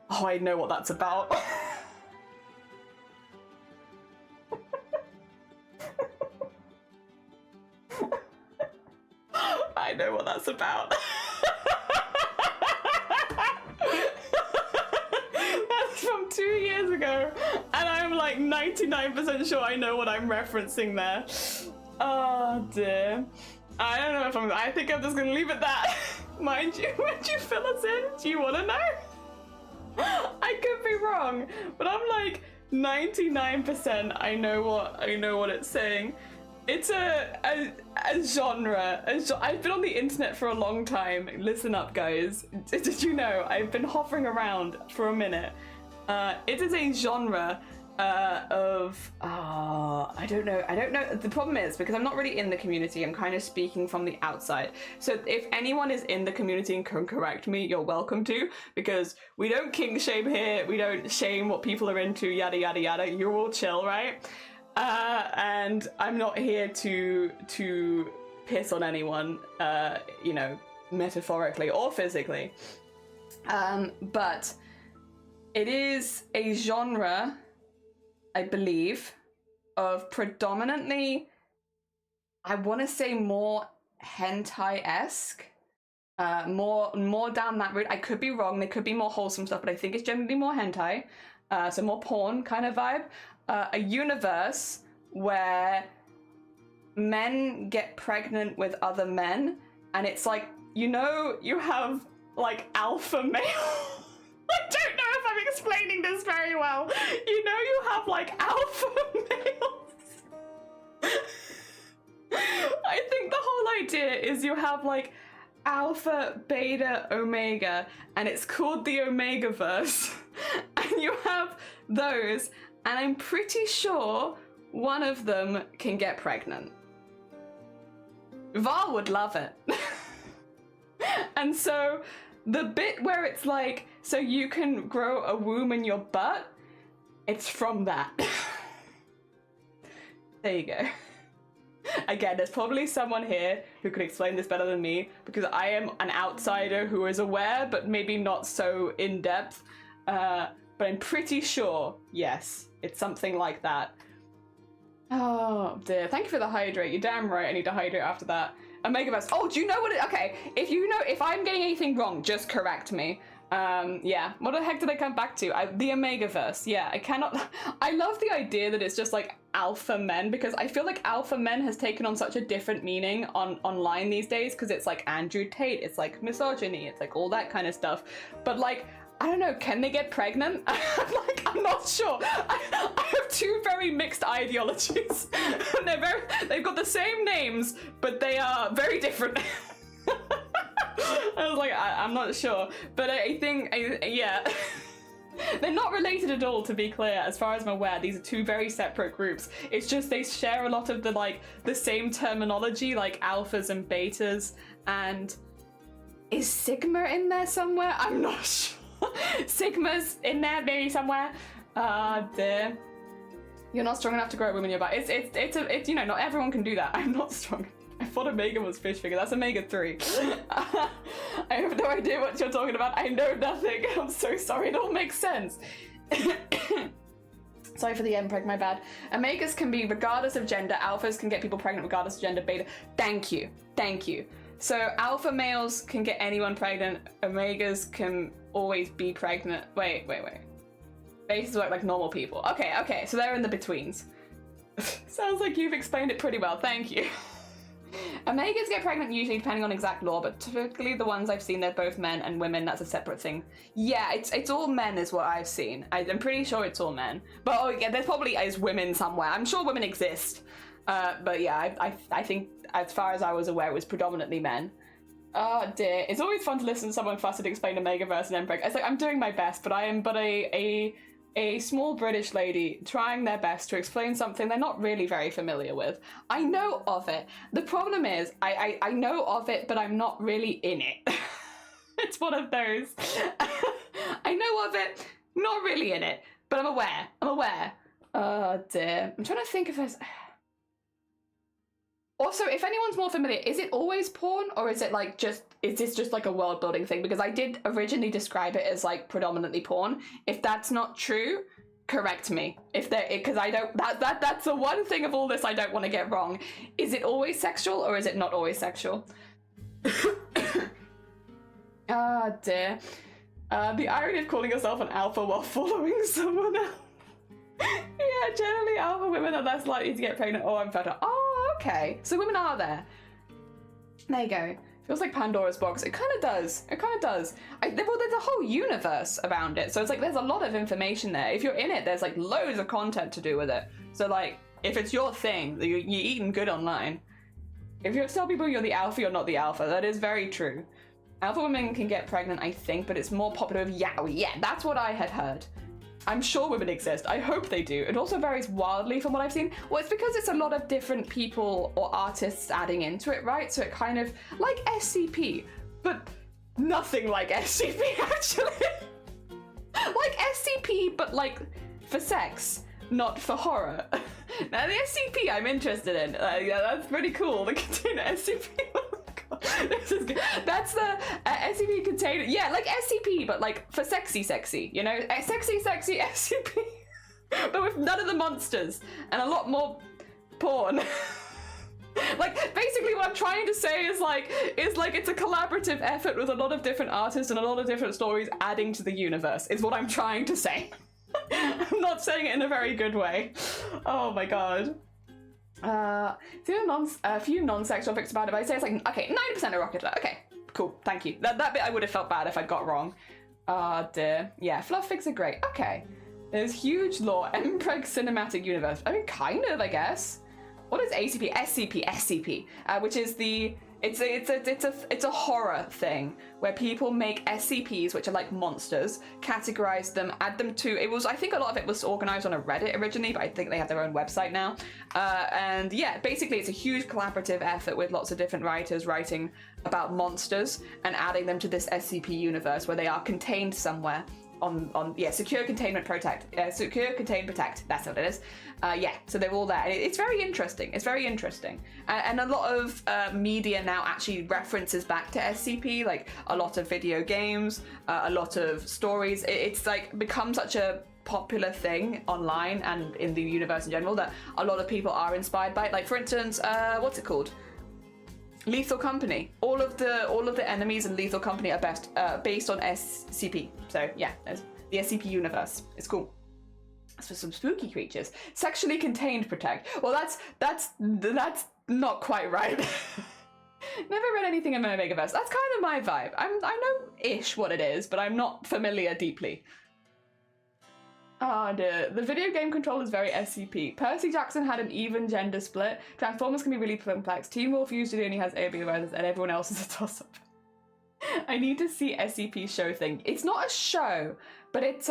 Oh, I know what that's about. I know what that's about. That's from 2 years ago, and I'm like 99% sure I know what I'm referencing there. Oh dear. I don't know if I think I'm just gonna leave it that. Mind you, would you fill us in? Do you want to know? I could be wrong, but I'm like 99% I know what it's saying. It's a genre. I've been on the internet for a long time. Listen up, guys. Did you know I've been hovering around for a minute? It is a genre of I don't know. The problem is because I'm not really in the community, I'm kind of speaking from the outside. So if anyone is in the community and can correct me, you're welcome to, because we don't kink shame here, we don't shame what people are into, yada yada yada. You're all chill, right? And I'm not here to piss on anyone, you know, metaphorically or physically. But it is a genre, I believe, of predominantly, I want to say more hentai-esque, more down that route. I could be wrong, there could be more wholesome stuff, but I think it's generally more hentai, so more porn kind of vibe. A universe where men get pregnant with other men, and it's like, you know, you have like alpha male. I don't know if I'm explaining this very well. You know, you have like alpha males. I think the whole idea is you have like alpha, beta, omega, and it's called the Omegaverse. And you have those, and I'm pretty sure one of them can get pregnant. Val would love it. And so the bit where it's like, so you can grow a womb in your butt, it's from that. There you go. Again, there's probably someone here who could explain this better than me, because I am an outsider who is aware, but maybe not so in depth. But I'm pretty sure, yes, it's something like that. Oh dear, thank you for the hydrate. You're damn right I need to hydrate after that. Omegaverse. Oh, do you know what it, okay, if I'm getting anything wrong, just correct me. Yeah, what the heck did I come back to? The Omegaverse, yeah, I love the idea that it's just like alpha men, because I feel like alpha men has taken on such a different meaning online these days, because it's like Andrew Tate, it's like misogyny, it's like all that kind of stuff. But like, I don't know, can they get pregnant? I'm not sure. I have two very mixed ideologies. They've got the same names, but they are very different. I was like, I'm not sure. But I think, yeah. They're not related at all, to be clear, as far as I'm aware. These are two very separate groups. It's just they share a lot of the same terminology, like alphas and betas. And is Sigma in there somewhere? I'm not sure. Sigma's in there maybe somewhere. Dear. You're not strong enough to grow a woman in your butt. It's you know, not everyone can do that. I'm not strong. I thought Omega was fish figure. That's Omega 3. I have no idea what you're talking about. I know nothing. I'm so sorry. It all makes sense. Sorry for the mpreg, my bad. Omegas can be regardless of gender. Alphas can get people pregnant regardless of gender. Beta. Thank you. Thank you. So alpha males can get anyone pregnant. Omegas can always be pregnant. Wait. Betas work like normal people. Okay, so they're in the betweens. Sounds like you've explained it pretty well, thank you. Omegas get pregnant usually depending on exact law, but typically the ones I've seen, they're both men and women. That's a separate thing. Yeah, it's all men is what I've seen. I'm pretty sure it's all men. But oh yeah, there's probably is women somewhere. I'm sure women exist. But yeah, I think as far as I was aware, it was predominantly men. Oh dear, it's always fun to listen to someone fussy explain Omegaverse and Mpreg. It's like, I'm doing my best, but I am but a small British lady trying their best to explain something they're not really very familiar with. I know of it. The problem is, I know of it, but I'm not really in it. It's one of those. I know of it, not really in it, but I'm aware. Oh dear. I'm trying to think if there's... Also, if anyone's more familiar, is it always porn, or is it like is this just like a world building thing? Because I did originally describe it as like predominantly porn. If that's not true, correct me. Because I don't, that's the one thing of all this I don't want to get wrong. Is it always sexual, or is it not always sexual? Ah, dear. The irony of calling yourself an alpha while following someone else. Yeah, generally alpha women are less likely to get pregnant. Oh, I'm fertile. Oh, okay. So women are there. There you go. Feels like Pandora's box. It kind of does. Well, there's a whole universe around it. So it's like there's a lot of information there. If you're in it, there's like loads of content to do with it. So like, if it's your thing, you're eating good online. If you tell people you're the alpha, you're not the alpha. That is very true. Alpha women can get pregnant, I think, but it's more popular with yaoi. Yeah, that's what I had heard. I'm sure women exist. I hope they do. It also varies wildly from what I've seen. Well, it's because it's a lot of different people or artists adding into it, right? So it kind of, like SCP, but nothing like SCP, actually. Like SCP, but like for sex, not for horror. Now the SCP I'm interested in. Yeah, that's pretty cool. The container SCP. This is good. That's the SCP container. Yeah, like SCP, but like for sexy, you know? Sexy SCP. But with none of the monsters and a lot more porn. Like, basically what I'm trying to say is like it's a collaborative effort with a lot of different artists and a lot of different stories adding to the universe, is what I'm trying to say. I'm not saying it in a very good way. Oh my god. A few non-sexual fics about it, but I'd say it's like, okay, 90% erotica. Okay, cool, thank you. That bit I would have felt bad if I'd got wrong. Dear. Yeah, fluff fics are great. Okay. There's huge lore, Mpreg cinematic universe. I mean, kind of, I guess. What is ACP? SCP, which is it's a horror thing where people make SCPs, which are like monsters, categorize them, add them to, I think a lot of it was organized on a Reddit originally, but I think they have their own website now. And yeah, basically it's a huge collaborative effort with lots of different writers writing about monsters and adding them to this SCP universe where they are contained somewhere secure, contain, protect. Secure, contain, protect. That's what it is. Yeah, so they're all there. And it's very interesting. It's very interesting. And a lot of media now actually references back to SCP, like a lot of video games, a lot of stories. It's like become such a popular thing online and in the universe in general that a lot of people are inspired by it. Like, for instance, what's it called? Lethal Company. All of the enemies in Lethal Company are based on SCP. So yeah, there's the SCP universe. It's cool. That's for some spooky creatures. Sexually contained protect. Well, that's not quite right. Never read anything in my Megaverse. That's kind of my vibe. I know-ish what it is, but I'm not familiar deeply. Oh dear. The video game control is very SCP. Percy Jackson had an even gender split. Transformers can be really complex. Teen Wolf usually only has A, B, and everyone else is a toss-up. I need to see SCP show thing. It's not a show, but it's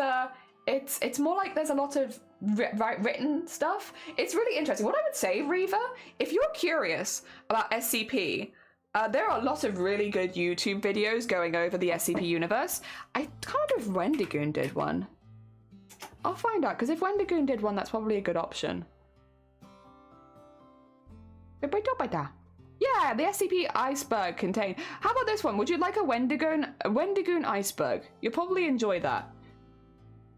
more like there's a lot of written stuff. It's really interesting. What I would say, Reva, if you're curious about SCP, there are a lot of really good YouTube videos going over the SCP universe. I can't remember if Wendigoon did one. I'll find out, because if Wendigoon did one, that's probably a good option. Yeah, the SCP iceberg contained. How about this one? Would you like a Wendigoon iceberg? You'll probably enjoy that.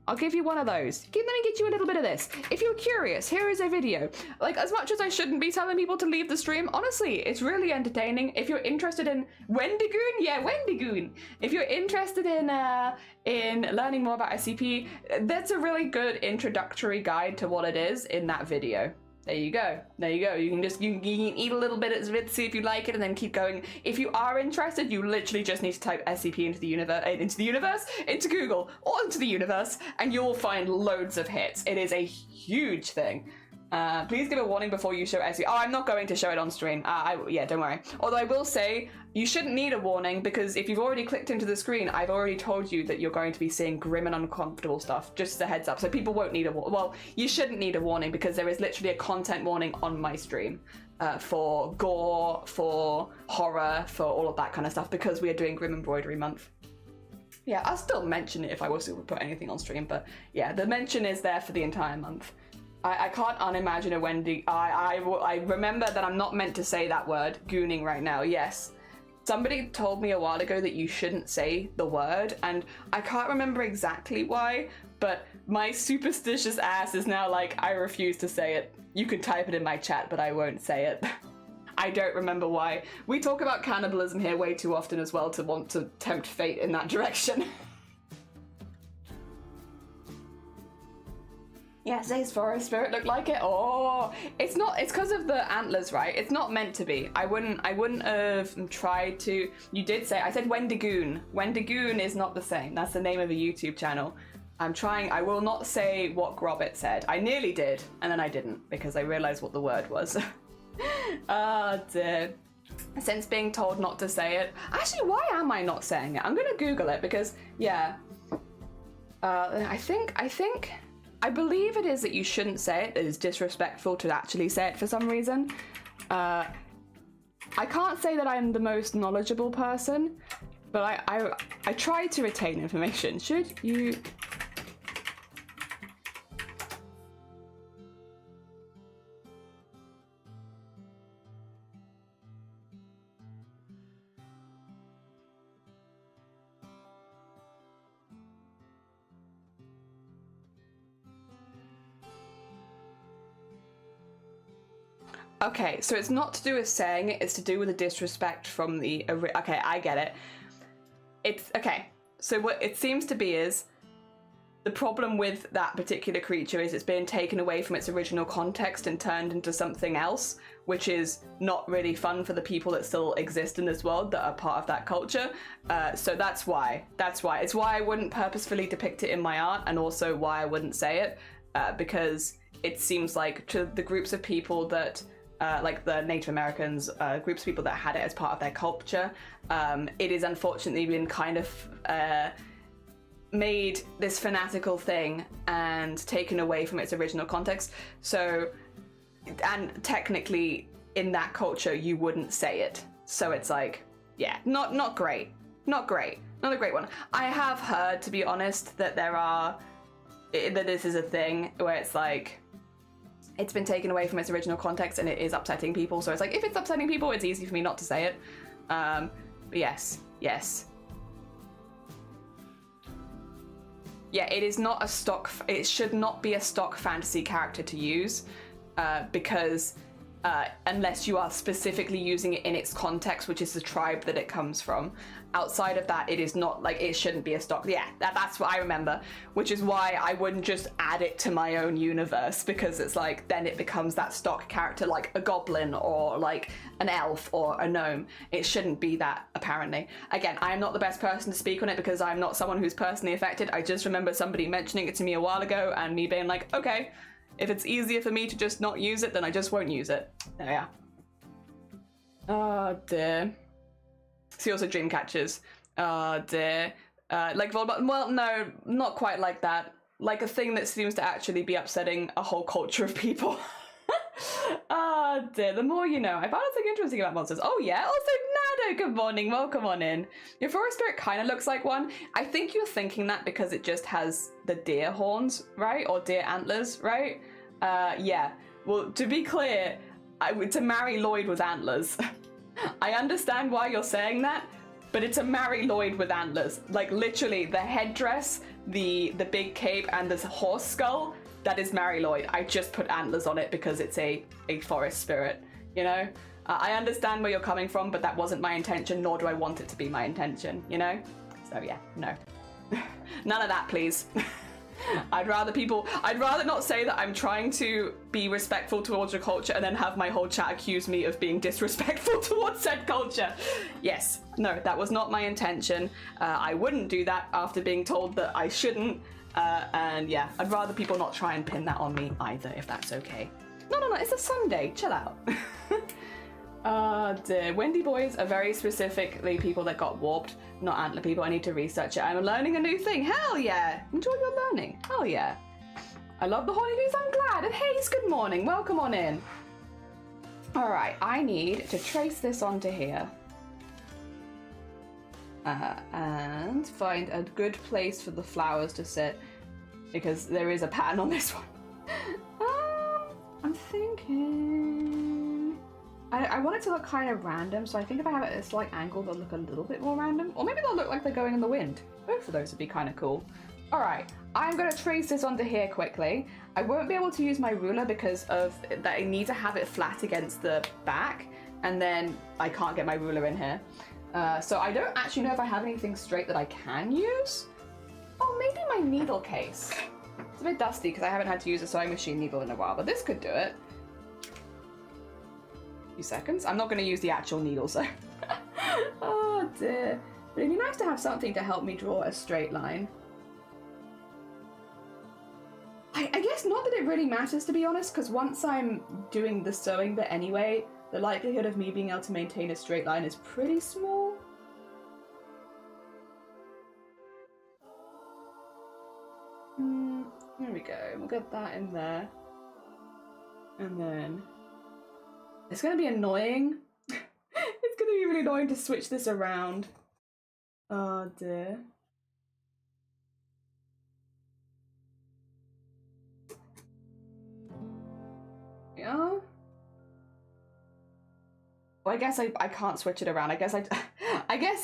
I'll give you one of those. Let me get you a little bit of this. If you're curious, here is a video. Like, as much as I shouldn't be telling people to leave the stream, honestly, it's really entertaining. If you're interested in Wendigoon, yeah, Wendigoon. If you're interested in learning more about SCP, that's a really good introductory guide to what it is in that video. There you go. There you go. You can eat a little bit of it, see if you like it, and then keep going. If you are interested, you literally just need to type SCP into Google, or into the universe, and you'll find loads of hits. It is a huge thing. Please give a warning before you show SCP. Oh, I'm not going to show it on stream. Yeah, don't worry. Although I will say, you shouldn't need a warning, because if you've already clicked into the screen, I've already told you that you're going to be seeing grim and uncomfortable stuff, just as a heads up. So people won't need a warning. Well, you shouldn't need a warning, because there is literally a content warning on my stream for gore, for horror, for all of that kind of stuff, because we are doing Grim Embroidery Month. Yeah, I'll still mention it if I was to put anything on stream, but yeah, the mention is there for the entire month. I can't unimagine a Wendy. I remember that I'm not meant to say that word, gooning, right now. Yes. Somebody told me a while ago that you shouldn't say the word, and I can't remember exactly why, but my superstitious ass is now like, I refuse to say it. You can type it in my chat, but I won't say it. I don't remember why. We talk about cannibalism here way too often as well to want to tempt fate in that direction. Yes, Ace Forest Spirit looked like it. Oh, it's because of the antlers, right? It's not meant to be. I wouldn't have tried to. You did say, I said Wendigoon. Wendigoon is not the same. That's the name of a YouTube channel. I'm trying. I will not say what Grobbit said. I nearly did, and then I didn't because I realized what the word was. Dear. Since being told not to say it. Actually, why am I not saying it? I'm gonna Google it because, yeah. I believe it is that you shouldn't say it. It is disrespectful to actually say it for some reason. I can't say that I'm the most knowledgeable person, but I try to retain information. Should you... Okay, so it's not to do with saying it, it's to do with the disrespect from the... Okay, I get it. It's... Okay, so what it seems to be is the problem with that particular creature is it's been taken away from its original context and turned into something else, which is not really fun for the people that still exist in this world that are part of that culture. So that's why. That's why. It's why I wouldn't purposefully depict it in my art, and also why I wouldn't say it, because it seems like to the groups of people that... like the Native Americans, groups of people that had it as part of their culture, it is unfortunately been kind of made this fanatical thing and taken away from its original context. So, and technically in that culture you wouldn't say it. So it's like, yeah, not great. Not great. Not a great one. I have heard, to be honest, that that this is a thing where it's like, it's been taken away from its original context and it is upsetting people. So it's like, if it's upsetting people, it's easy for me not to say it. But yes. Yeah, it is not a stock, it should not be a stock fantasy character to use, because unless you are specifically using it in its context, which is the tribe that it comes from. Outside of that, it is not, like, it shouldn't be a stock. Yeah, that's what I remember, which is why I wouldn't just add it to my own universe, because it's like, then it becomes that stock character, like a goblin or like an elf or a gnome. It shouldn't be that, apparently. Again, I am not the best person to speak on it because I'm not someone who's personally affected. I just remember somebody mentioning it to me a while ago and me being like, okay, if it's easier for me to just not use it, then I just won't use it. There we are. Oh dear. See also dream catchers. Oh dear. Like Voldemort, well, no, not quite like that. Like a thing that seems to actually be upsetting a whole culture of people. Oh dear, the more you know. I found something interesting about monsters. Oh yeah, also Nado, good morning, welcome on in. Your forest spirit kind of looks like one. I think you're thinking that because it just has the deer horns, right? Or deer antlers, right? Yeah, well, to be clear, to marry Lloyd with antlers. I understand why you're saying that, but it's a Mary Lloyd with antlers. Like literally the headdress, the big cape and this horse skull, that is Mary Lloyd. I just put antlers on it because it's a forest spirit, you know? I understand where you're coming from, but that wasn't my intention, nor do I want it to be my intention, you know? So yeah, no. None of that, please. I'd rather not say that I'm trying to be respectful towards your culture and then have my whole chat accuse me of being disrespectful towards said culture. Yes, no, that was not my intention. I wouldn't do that after being told that I shouldn't. And yeah, I'd rather people not try and pin that on me either, if that's okay. No, it's a Sunday, chill out. Dear. Wendy boys are very specifically people that got warped, not antler people. I need to research it. I'm learning a new thing. Hell yeah. Enjoy your learning. Hell yeah. I love the honeydews. I'm glad. And Hayes, good morning. Welcome on in. All right. I need to trace this onto here. And find a good place for the flowers to sit, because there is a pattern on this one. I'm thinking... I want it to look kind of random, so I think if I have it at a slight angle, they'll look a little bit more random. Or maybe they'll look like they're going in the wind. Both of those would be kind of cool. All right, I'm going to trace this onto here quickly. I won't be able to use my ruler because of that. I need to have it flat against the back, and then I can't get my ruler in here. So I don't actually know if I have anything straight that I can use. Oh, maybe my needle case. It's a bit dusty because I haven't had to use a sewing machine needle in a while, but this could do it. Few seconds. I'm not going to use the actual needle, so. Oh dear. But it'd be nice to have something to help me draw a straight line. guess not that it really matters, to be honest, because once I'm doing the sewing bit anyway, the likelihood of me being able to maintain a straight line is pretty small. There we go. We'll get that in there. And then... It's going to be annoying. It's going to be really annoying to switch this around. Oh dear. Yeah. Well, I guess I can't switch it around. I guess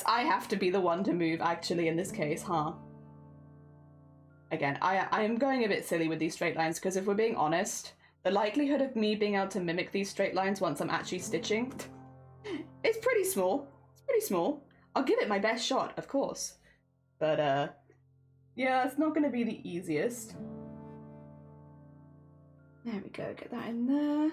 I have to be the one to move actually in this case, huh? Again, I am going a bit silly with these straight lines because if we're being honest, the likelihood of me being able to mimic these straight lines once I'm actually stitching is pretty small. It's pretty small. I'll give it my best shot, of course. But, yeah, it's not going to be the easiest. There we go, get that in there.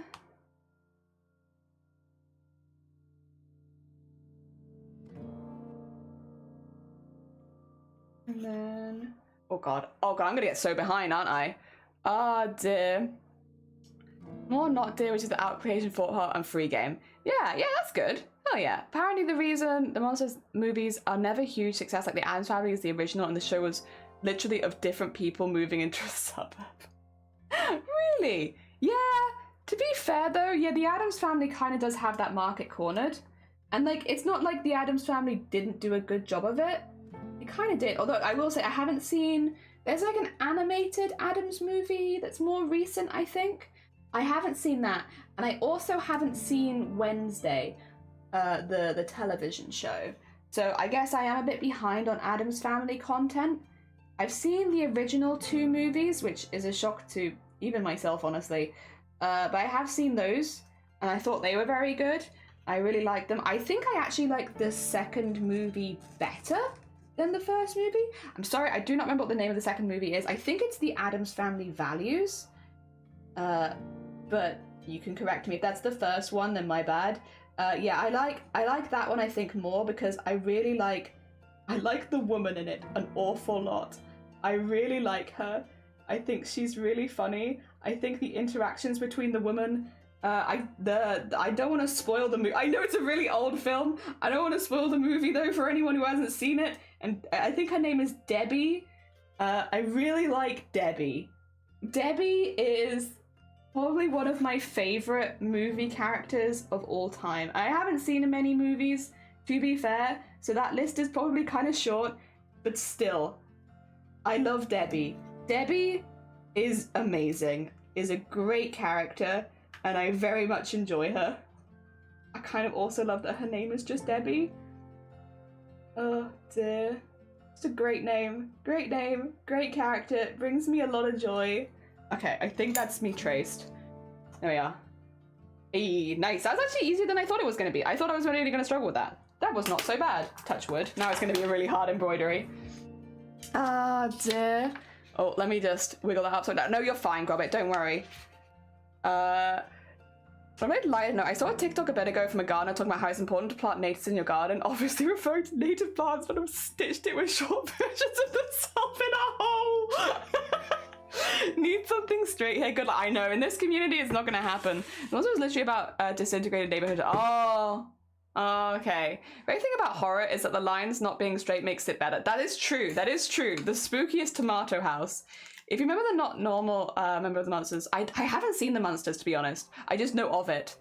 And then... Oh god, I'm gonna get so behind, aren't I? Ah, dear. More not dear, which is the application for heart and free game. Yeah, that's good. Oh yeah. Apparently the reason the Monsters movies are never huge success like the Addams Family is the original and the show was literally of different people moving into a suburb. Really? Yeah, to be fair though, yeah, the Addams Family kind of does have that market cornered. And like, it's not like the Addams Family didn't do a good job of it. It kind of did, although I will say I haven't seen... There's like an animated Addams movie that's more recent, I think. I haven't seen that, and I also haven't seen Wednesday, the television show. So I guess I am a bit behind on Addams Family content. I've seen the original 2 movies, which is a shock to even myself, honestly. But I have seen those, and I thought they were very good. I really liked them. I think I actually like the second movie better than the first movie. I'm sorry, I do not remember what the name of the second movie is. I think it's The Addams Family Values. But you can correct me if that's the first one, then my bad. Yeah, I like that one I think more because I like the woman in it an awful lot. I really like her. I think she's really funny. I think the interactions between the woman, I don't want to spoil the movie. I know it's a really old film. I don't want to spoil the movie though for anyone who hasn't seen it. And I think her name is Debbie. I really like Debbie. Debbie is probably one of my favorite movie characters of all time. I haven't seen many movies, to be fair, so that list is probably kind of short, but still, I love Debbie. Debbie is amazing, is a great character, and I very much enjoy her. I kind of also love that her name is just Debbie. Oh dear. It's a great name, great character, it brings me a lot of joy. Okay, I think that's me traced. There we are. Hey, nice. That's actually easier than I thought it was going to be. I thought I was really going to struggle with that. That was not so bad. Touch wood. Now it's going to be a really hard embroidery. Ah, dear. Oh, let me just wiggle that upside down. No, you're fine, Gobbit. Don't worry. From a lighter note, I saw a TikTok a bit ago from a gardener talking about how it's important to plant natives in your garden, obviously referring to native plants, but I've stitched it with short versions of themselves in a hole. Need something straight here. Good luck. I know, in this community it's not going to happen. It also was literally about disintegrated neighborhood. Oh, okay. Great thing about horror is that the lines not being straight makes it better. That is true. That is true. The spookiest tomato house. If you remember the Not Normal Member of the Monsters, I haven't seen the Monsters, to be honest. I just know of it.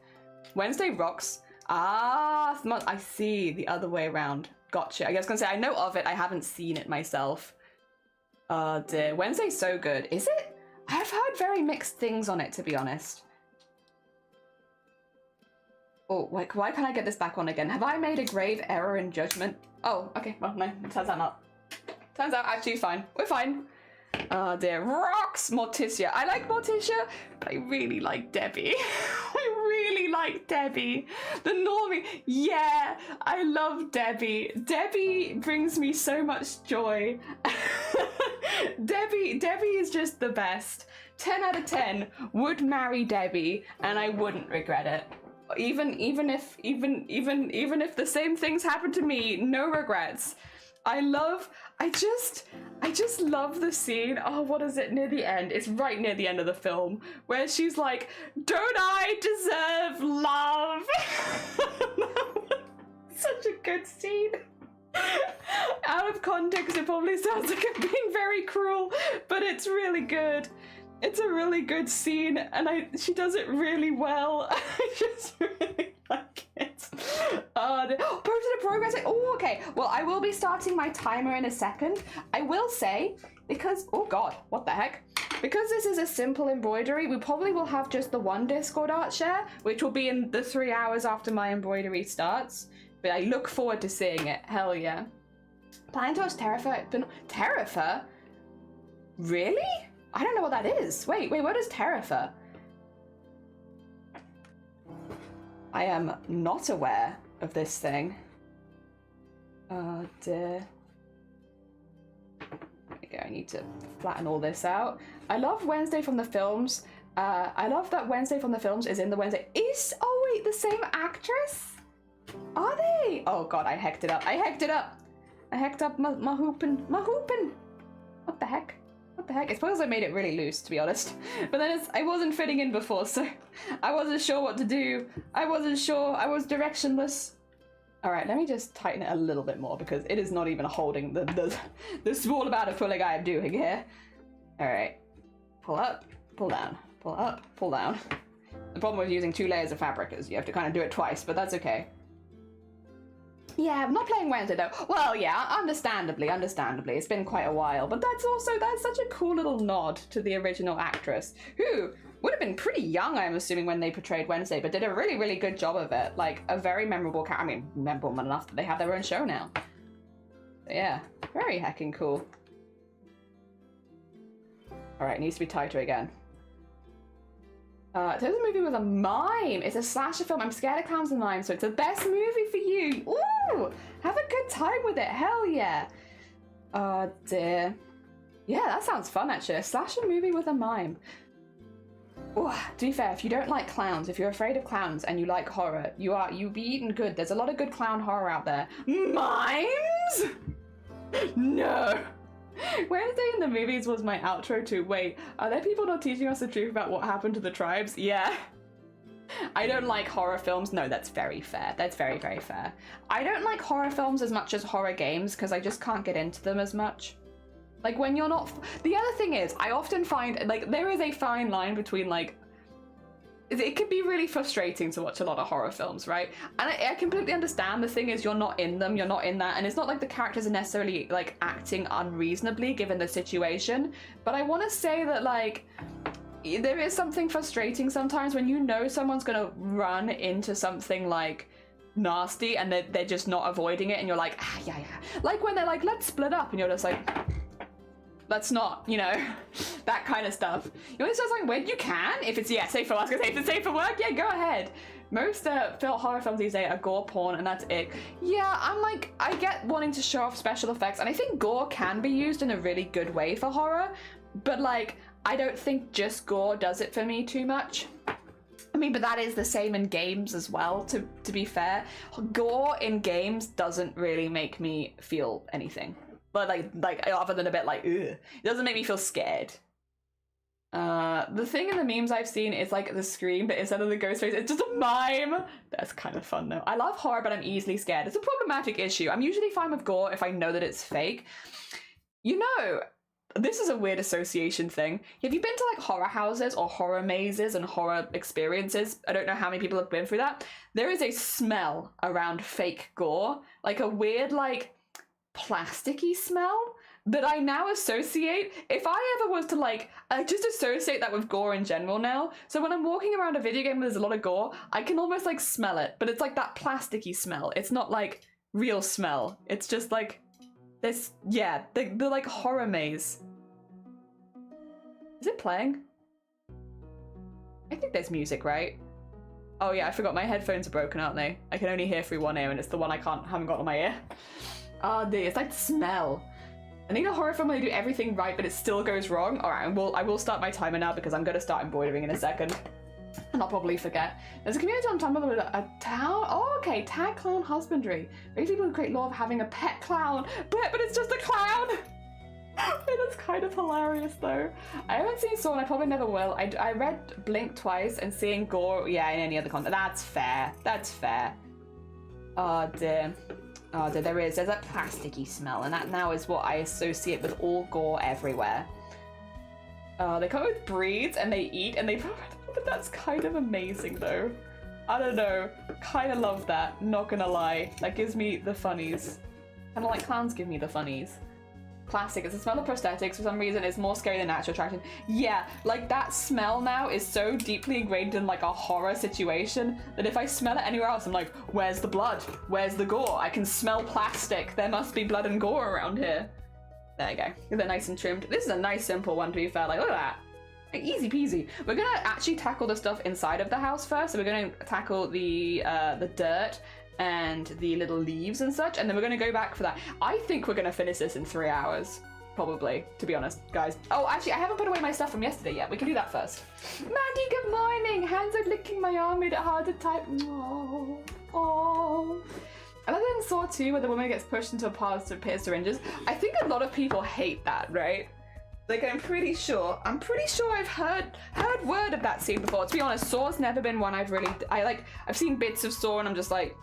Wednesday rocks. Ah, I see. The other way around. Gotcha. I was going to say, I know of it. I haven't seen it myself. Oh dear. Wednesday's so good. Is it? I've heard very mixed things on it, to be honest. Oh, like, why can't I get this back on again? Have I made a grave error in judgment? Oh, okay. Well, no. Turns out not. Turns out actually fine. We're fine. Oh dear. Rocks! Morticia. I like Morticia, but I really like Debbie. I really like Debbie. The normie. Yeah, I love Debbie. Debbie brings me so much joy. Debbie is just the best. 10 out of 10. Would marry Debbie, and I wouldn't regret it. Even if the same things happened to me, no regrets. I just love the scene. Oh, what is it, near the end? It's right near the end of the film where she's like, don't I deserve love? Such a good scene. Out of context, it probably sounds like I'm being very cruel, but it's really good. It's a really good scene, and she does it really well. I just really like it. Posted a progress. Oh, okay. Well, I will be starting my timer in a second. I will say, because, oh god, what the heck? Because this is a simple embroidery, we probably will have just the one Discord art share, which will be in the 3 hours after my embroidery starts. But I look forward to seeing it. Hell yeah. Planning to watch Terrafer? Really? I don't know what that is. Wait, what is Terrafer? I am not aware of this thing. Oh dear. There we go, I need to flatten all this out. I love Wednesday from the films. I love that Wednesday from the films is in the Wednesday. Oh wait, the same actress? Are they? Oh god, I hecked it up. I hecked up my hoopin'. What the heck? What the heck? It's because I made it really loose, to be honest. But then I wasn't fitting in before, so I wasn't sure what to do. I wasn't sure. I was directionless. All right, let me just tighten it a little bit more because it is not even holding the small amount of pulling I am doing here. All right, pull up, pull down, pull up, pull down. The problem with using 2 layers of fabric is you have to kind of do it twice, but that's okay. Yeah, I'm not playing Wednesday though. Well, yeah, understandably. It's been quite a while, but that's such a cool little nod to the original actress, who would have been pretty young, I'm assuming, when they portrayed Wednesday, but did a really, really good job of it. Like, a very memorable character. I mean, memorable enough that they have their own show now. So, yeah, very heckin' cool. All right, needs to be tighter again. There's a movie with a mime. It's a slasher film. I'm scared of clowns and mimes, so it's the best movie for you. Ooh, have a good time with it. Hell yeah. Oh dear. Yeah, that sounds fun actually. A slasher movie with a mime. Ooh, to be fair, if you don't like clowns, if you're afraid of clowns and you like horror, you'll be eating good. There's a lot of good clown horror out there. Mimes? No. Wednesday in the movies was my outro too. Wait, are there people not teaching us the truth about what happened to the tribes? Yeah. I don't like horror films. No, that's very fair. That's very, very fair. I don't like horror films as much as horror games because I just can't get into them as much. Like when you're not... The other thing is, I often find, like, there is a fine line between, like, it can be really frustrating to watch a lot of horror films, right? And I completely understand. The thing is, you're not in them, you're not in that, and it's not like the characters are necessarily, like, acting unreasonably given the situation. But I want to say that, like, there is something frustrating sometimes when you know someone's gonna run into something, like, nasty, and they're just not avoiding it, and you're like, ah, yeah. Like when they're like, let's split up, and you're just like... Let's not, you know, that kind of stuff. You always start saying, when you can, if it's, yeah, safe for work, if it's safe for work, yeah, go ahead. Most horror films these days are gore porn, and that's it. Yeah, I'm like, I get wanting to show off special effects, and I think gore can be used in a really good way for horror, but like, I don't think just gore does it for me too much. I mean, but that is the same in games as well, to be fair. Gore in games doesn't really make me feel anything. But like other than a bit like, ugh. It doesn't make me feel scared. The thing in the memes I've seen is like the scream, but instead of the ghost face, it's just a mime. That's kind of fun though. I love horror, but I'm easily scared. It's a problematic issue. I'm usually fine with gore if I know that it's fake. You know, this is a weird association thing. Have you been to like horror houses or horror mazes and horror experiences? I don't know how many people have been through that. There is a smell around fake gore, like a weird like plasticky smell that I now associate. If I ever was to like, I just associate that with gore in general now. So when I'm walking around a video game where there's a lot of gore, I can almost like smell it, but it's like that plasticky smell. It's not like real smell. It's just like this, yeah, the like horror maze. Is it playing? I think there's music, right? Oh yeah, I forgot my headphones are broken, aren't they? I can only hear through one ear and it's the one I haven't got on my ear. It's like smell. I need a horror film where they do everything right, but it still goes wrong. All right, I will start my timer now because I'm going to start embroidering in a second. And and I'll probably forget. There's a community on Tumblr with a town. Oh, okay, tag clown husbandry. Maybe people who create law of having a pet clown, but it's just a clown. Wait, that's kind of hilarious though. I haven't seen Saw and I probably never will. I read Blink twice and seeing gore, yeah, in any other content. That's fair. That's fair. Oh dear. Oh dear, there's that plasticky smell, and that now is what I associate with all gore everywhere. They come with breeds and they eat and they but that's kind of amazing though. I don't know. Kind of love that, not gonna lie. That gives me the funnies. Kind of like clowns give me the funnies. Classic. It's the smell of prosthetics. For some reason, it's more scary than natural attraction. Yeah, like that smell now is so deeply ingrained in like a horror situation that if I smell it anywhere else, I'm like, where's the blood? Where's the gore? I can smell plastic. There must be blood and gore around here. There you go. They're nice and trimmed. This is a nice simple one, to be fair. Like, look at that. Like, easy peasy. We're gonna actually tackle the stuff inside of the house first. So we're gonna tackle the dirt and the little leaves and such, and then we're gonna go back for that. I think we're gonna finish this in 3 hours, probably, to be honest, guys. Oh, actually, I haven't put away my stuff from yesterday yet. We can do that first. Maggie, good morning. Hands are licking my arm, made it hard to type. Oh, oh. Other than Saw 2, where the woman gets pushed into a past of pit syringes, I think a lot of people hate that, right? Like, I'm pretty sure I've heard word of that scene before. To be honest, Saw's never been one I've seen bits of Saw and I'm just like,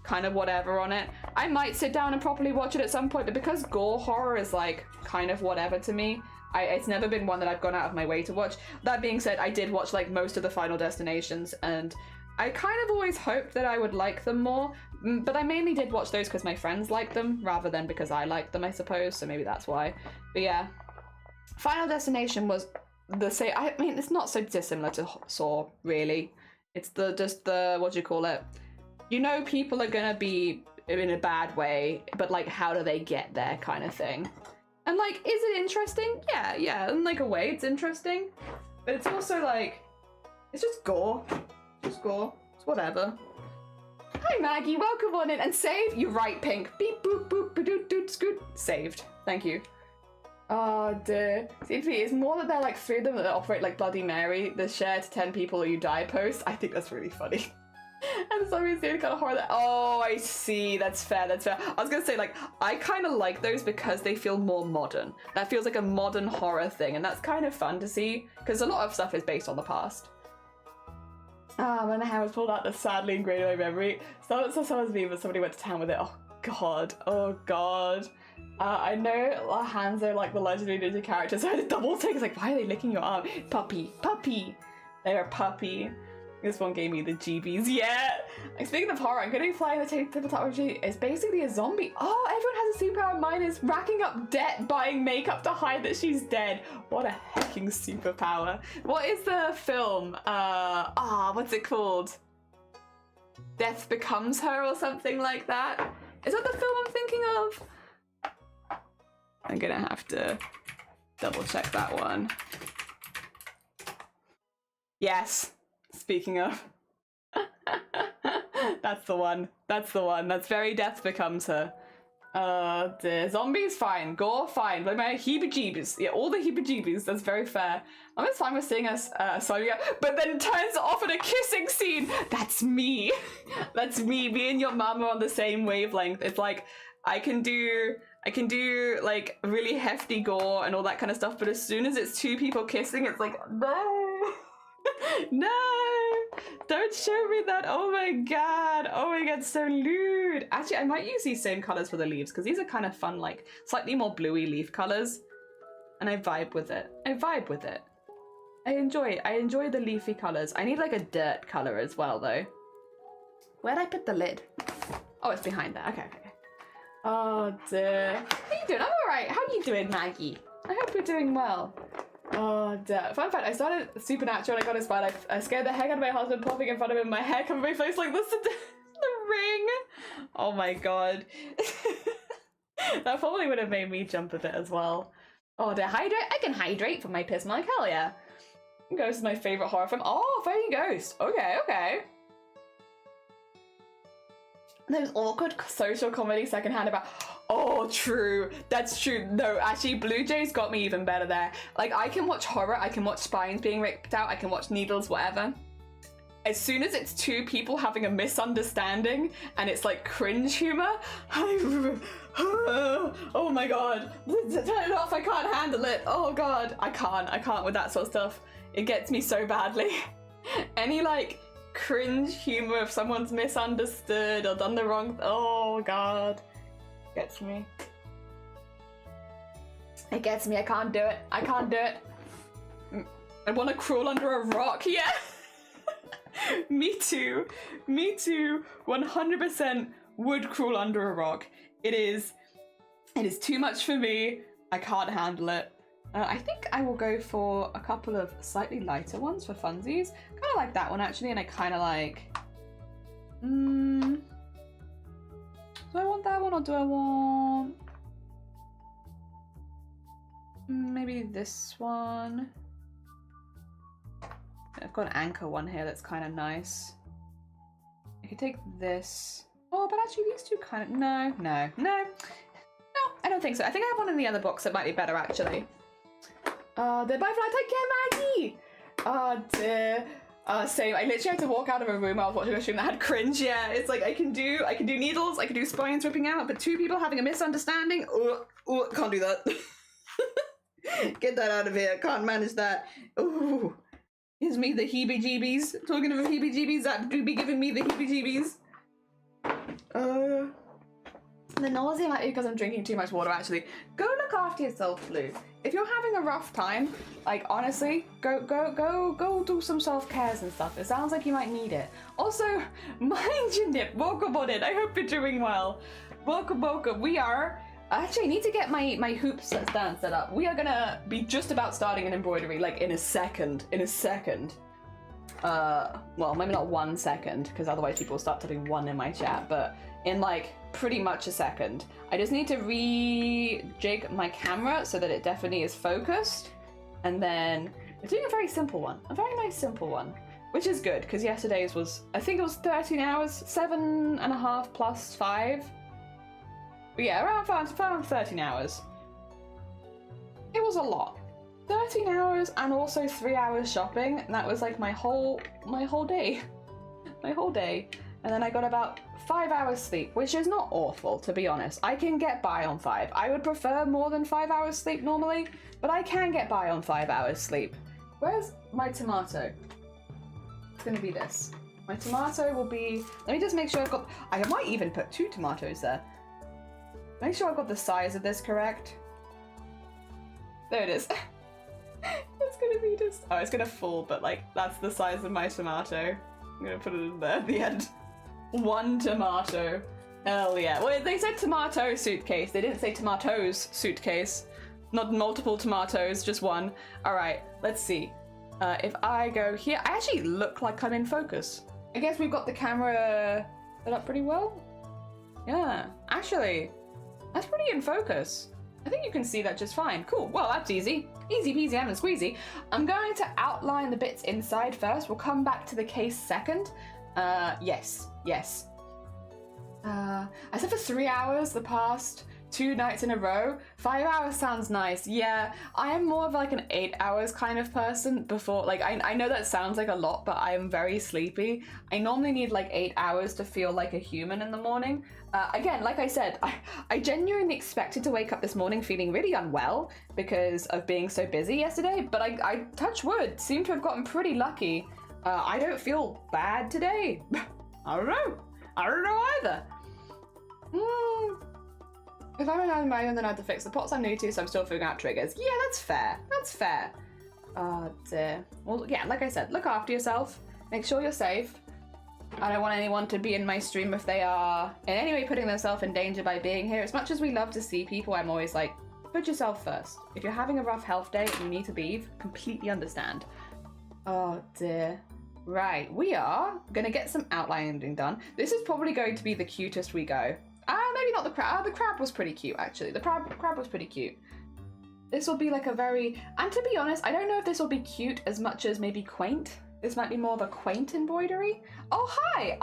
kind of whatever on it. I might sit down and properly watch it at some point, but because gore horror is like kind of whatever to me, it's never been one that I've gone out of my way to watch. That being said, I did watch like most of the Final Destinations, and I kind of always hoped that I would like them more, but I mainly did watch those because my friends liked them rather than because I liked them, I suppose, so maybe that's why. But yeah, Final Destination was the same. I mean, it's not so dissimilar to Saw, really. It's just the what do you call it? You know, people are gonna be in a bad way, but like, how do they get there kind of thing? And like, is it interesting? Yeah, in like a way it's interesting, but it's also like, it's just gore. It's whatever. Hi Maggie, welcome on in and save. You're right, Pink. Beep boop boop ba doot doot scoot. Saved. Thank you. Oh dear. See, it's more that they're like 3 of them that operate like Bloody Mary, the share to 10 people or you die post. I think that's really funny. And some reason the kind of horror that, oh, I see, that's fair. I was gonna say, like, I kind of like those because they feel more modern. That feels like a modern horror thing, and that's kind of fun to see, because a lot of stuff is based on the past. When the hair was pulled out, that's sadly ingrained in my memory. Someone's meme, but somebody went to town with it. Oh god. I know our hands are like the legendary ninja characters, so I had a double take. It's like, why are they licking your arm? Puppy. They're a puppy. This one gave me the GBs. Yeah! Like, speaking of horror, I'm going to be flying the tabletop RPG. It's basically a zombie. Oh, everyone has a superpower. Mine is racking up debt, buying makeup to hide that she's dead. What a hecking superpower. What is the film? What's it called? Death Becomes Her or something like that? Is that the film I'm thinking of? I'm going to have to double check that one. Yes. Speaking of, that's the one. That's very Death Becomes Her. Dear. Zombies, fine. Gore, fine. But my heebie-jeebies. Yeah, all the heebie-jeebies. That's very fair. I'm just fine with seeing us, Sonia, but then turns off in a kissing scene. That's me. That's me. Me and your mum are on the same wavelength. It's like, I can do like really hefty gore and all that kind of stuff, but as soon as it's 2 people kissing, it's like, no. No, don't show me that. Oh my god, so lewd. Actually, I might use these same colors for the leaves because these are kind of fun, like slightly more bluey leaf colors, and I vibe with it. I enjoy the leafy colors. I need like a dirt color as well though. Where'd I put the lid? Oh, it's behind there. Okay. Oh dear. How you doing? I'm alright. How you doing, Maggie? I hope you're doing well. Oh dear. Fun fact, I started Supernatural and I got inspired. I scared the heck out of my husband, popping in front of him, my hair covered my face like this. The ring. Oh my god. That probably would have made me jump a bit as well. Oh dear. Hydrate? I can hydrate for my piss, like hell yeah. Ghost is my favourite horror film. Oh, Fairy Ghost. Okay. Those awkward social comedy secondhand about, oh, true, that's true. No, actually, Blue Jays got me even better there. Like, I can watch horror, I can watch spines being ripped out, I can watch needles, whatever. as soon as it's two people having a misunderstanding and it's like cringe humor, oh my god, turn it off, I can't handle it. Oh god, I can't with that sort of stuff. It gets me so badly. Any like cringe humor if someone's misunderstood or done the wrong, oh god, gets me. It gets me, I can't do it. I can't do it. I want to crawl under a rock, yeah. Me too. Me too. 100% would crawl under a rock. It is too much for me. I can't handle it. I think I will go for a couple of slightly lighter ones for funsies. Kind of like that one actually, and I kind of like... do I want that one or do I want... maybe this one? I've got an anchor one here that's kind of nice. I could take this. Oh, but actually these two kind of... No, I don't think so. I think I have one in the other box that might be better actually. The butterfly, take care, Maggie! Oh dear. Same. I literally had to walk out of a room while I was watching a stream that had cringe. Yeah, it's like I can do needles, I can do spines ripping out, but two people having a misunderstanding, can't do that. Get that out of here. Can't manage that. Ooh, gives me the heebie-jeebies. Talking of heebie-jeebies, that do be giving me the heebie-jeebies. The nausea might be because I'm drinking too much water, actually. Go look after yourself, Blue. If you're having a rough time, like, honestly, go do some self-cares and stuff. It sounds like you might need it. Also, mind your nip. Welcome on it. I hope you're doing well. Welcome. We are... Actually, I need to get my hoop stand set up. We are gonna be just about starting an embroidery, like, in a second. Well, maybe not 1 second, because otherwise people will start typing 1 in my chat, but in, like, pretty much a second. I just need to rejig my camera so that it definitely is focused, and then we're doing a very simple one, a very nice simple one, which is good, because yesterday's was, I think it was 13 hours, 7.5 plus 5. But yeah, around 13 hours. It was a lot. 13 hours and also 3 hours shopping, and that was like my whole day. My whole day. And then I got about 5 hours sleep, which is not awful, to be honest. I can get by on 5. I would prefer more than 5 hours sleep normally, but I can get by on 5 hours sleep. Where's my tomato? It's gonna be this. My tomato will be, let me just make sure I might even put 2 tomatoes there. Make sure I've got the size of this correct. There it is. It's gonna be just, oh, it's gonna fall, but like, that's the size of my tomato. I'm gonna put it in there at the end. 1 tomato. Hell yeah. Well, they said tomato suitcase. They didn't say tomatoes suitcase. Not multiple tomatoes, just 1. All right, let's see. If I go here, I actually look like I'm in focus. I guess we've got the camera set up pretty well. Yeah, actually, that's pretty in focus. I think you can see that just fine. Cool, well, that's easy. Easy peasy lemon squeezy. I'm going to outline the bits inside first. We'll come back to the case second. Yes. I said for 3 hours the past 2 nights in a row. 5 hours sounds nice. Yeah, I am more of like an 8 hours kind of person before, like, I know that sounds like a lot, but I am very sleepy. I normally need like 8 hours to feel like a human in the morning. Again, like I said, I genuinely expected to wake up this morning feeling really unwell because of being so busy yesterday, but I touch wood, seem to have gotten pretty lucky. I don't feel bad today. I don't know either. If I'm an my own, then I have to fix the pots I'm new to, so I'm still figuring out triggers. Yeah, that's fair. Dear. Well, yeah, like I said, look after yourself. Make sure you're safe. I don't want anyone to be in my stream if they are in any way putting themselves in danger by being here. As much as we love to see people, I'm always like, put yourself first. If you're having a rough health day and you need to leave, completely understand. Oh dear. Right, we are gonna get some outlining done. This is probably going to be the cutest we go. Maybe not the crab. The crab was pretty cute, actually. The crab was pretty cute. This will be like a very... And to be honest, I don't know if this will be cute as much as maybe quaint. This might be more of a quaint embroidery. Oh, hi!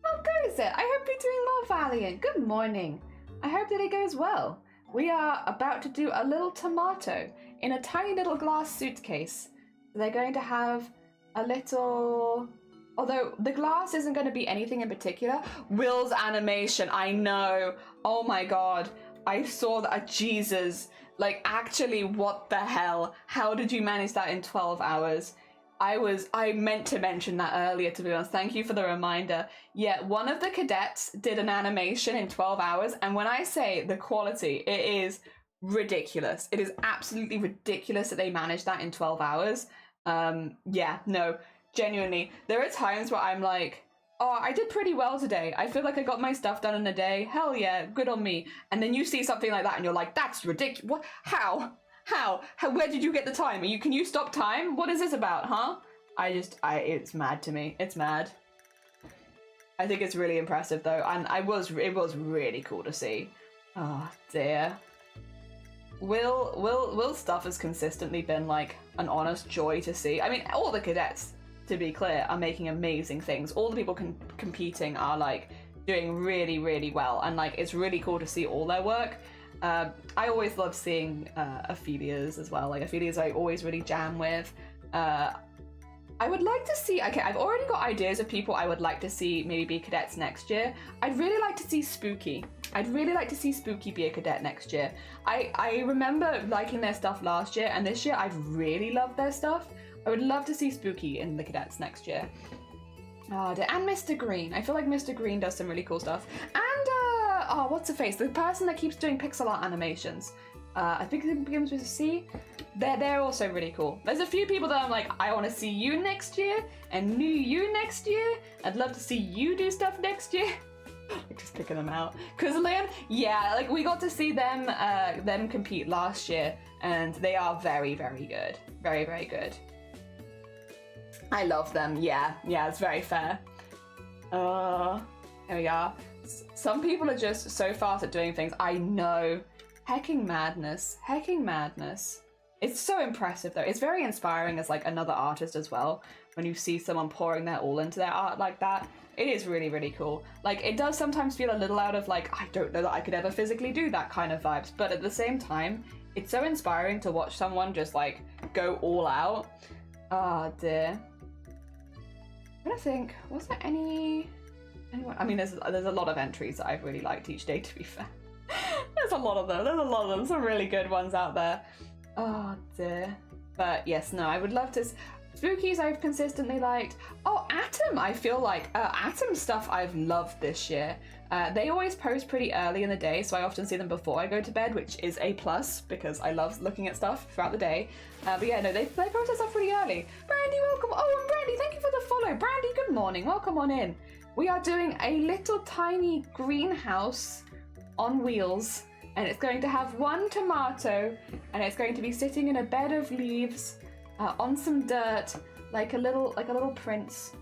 How goes it? I hope you're doing well, Valiant. Good morning. I hope that it goes well. We are about to do a little tomato in a tiny little glass suitcase. They're going to have a little... Although the glass isn't going to be anything in particular. Will's animation, I know. Oh my god. I saw that. Jesus. Like, actually, what the hell? How did you manage that in 12 hours? I meant to mention that earlier, to be honest. Thank you for the reminder. Yeah, one of the cadets did an animation in 12 hours. And when I say the quality, it is ridiculous. It is absolutely ridiculous that they managed that in 12 hours. Yeah, no. Genuinely, there are times where I'm like, oh, I did pretty well today. I feel like I got my stuff done in a day. Hell yeah, good on me. And then you see something like that and you're like, that's ridiculous. What? How? Where did you get the time? Can you stop time? What is this about, huh? It's mad to me. It's mad. I think it's really impressive though. And it was really cool to see. Oh dear. Will's stuff has consistently been like an honest joy to see. I mean, all the cadets, to be clear, are making amazing things. All the people competing are like doing really, really well, and like it's really cool to see all their work. I always love seeing Ophelia's as well. Like Ophelia's I always really jam with. I would like to see, okay, I've already got ideas of people I would like to see maybe be cadets next year. I'd really like to see Spooky. I'd really like to see Spooky be a cadet next year. I remember liking their stuff last year, and this year I've really loved their stuff. I would love to see Spooky in the cadets next year. And Mr. Green. I feel like Mr. Green does some really cool stuff. And, what's her face? The person that keeps doing pixel art animations. I think it begins with a C. They're also really cool. There's a few people that I'm like, I want to see you next year, and you next year. I'd love to see you do stuff next year. Just picking them out. Cause Leon, yeah, like we got to see them compete last year, and they are very, very good. Very, very good. I love them. Yeah, it's very fair. There we are. Some people are just so fast at doing things. I know. Hecking madness. It's so impressive though. It's very inspiring as like another artist as well. When you see someone pouring their all into their art like that, it is really, really cool. Like it does sometimes feel a little out of like, I don't know that I could ever physically do that kind of vibes. But at the same time, it's so inspiring to watch someone just like go all out. Oh dear. I'm trying to think, was there anyone? I mean, there's a lot of entries that I've really liked each day, to be fair. There's a lot of them. Some really good ones out there. Oh dear. But yes, no, I would love to. Spookies I've consistently liked. Oh, Atom, I feel like Atom stuff I've loved this year. They always post pretty early in the day, so I often see them before I go to bed, which is a plus because I love looking at stuff throughout the day. But yeah, no, they post their stuff pretty early. Brandy, welcome. Oh, and Brandy, thank you for the follow. Brandy, good morning. Welcome on in. We are doing a little tiny greenhouse on wheels, and it's going to have one tomato, and it's going to be sitting in a bed of leaves on some dirt, like a little prince,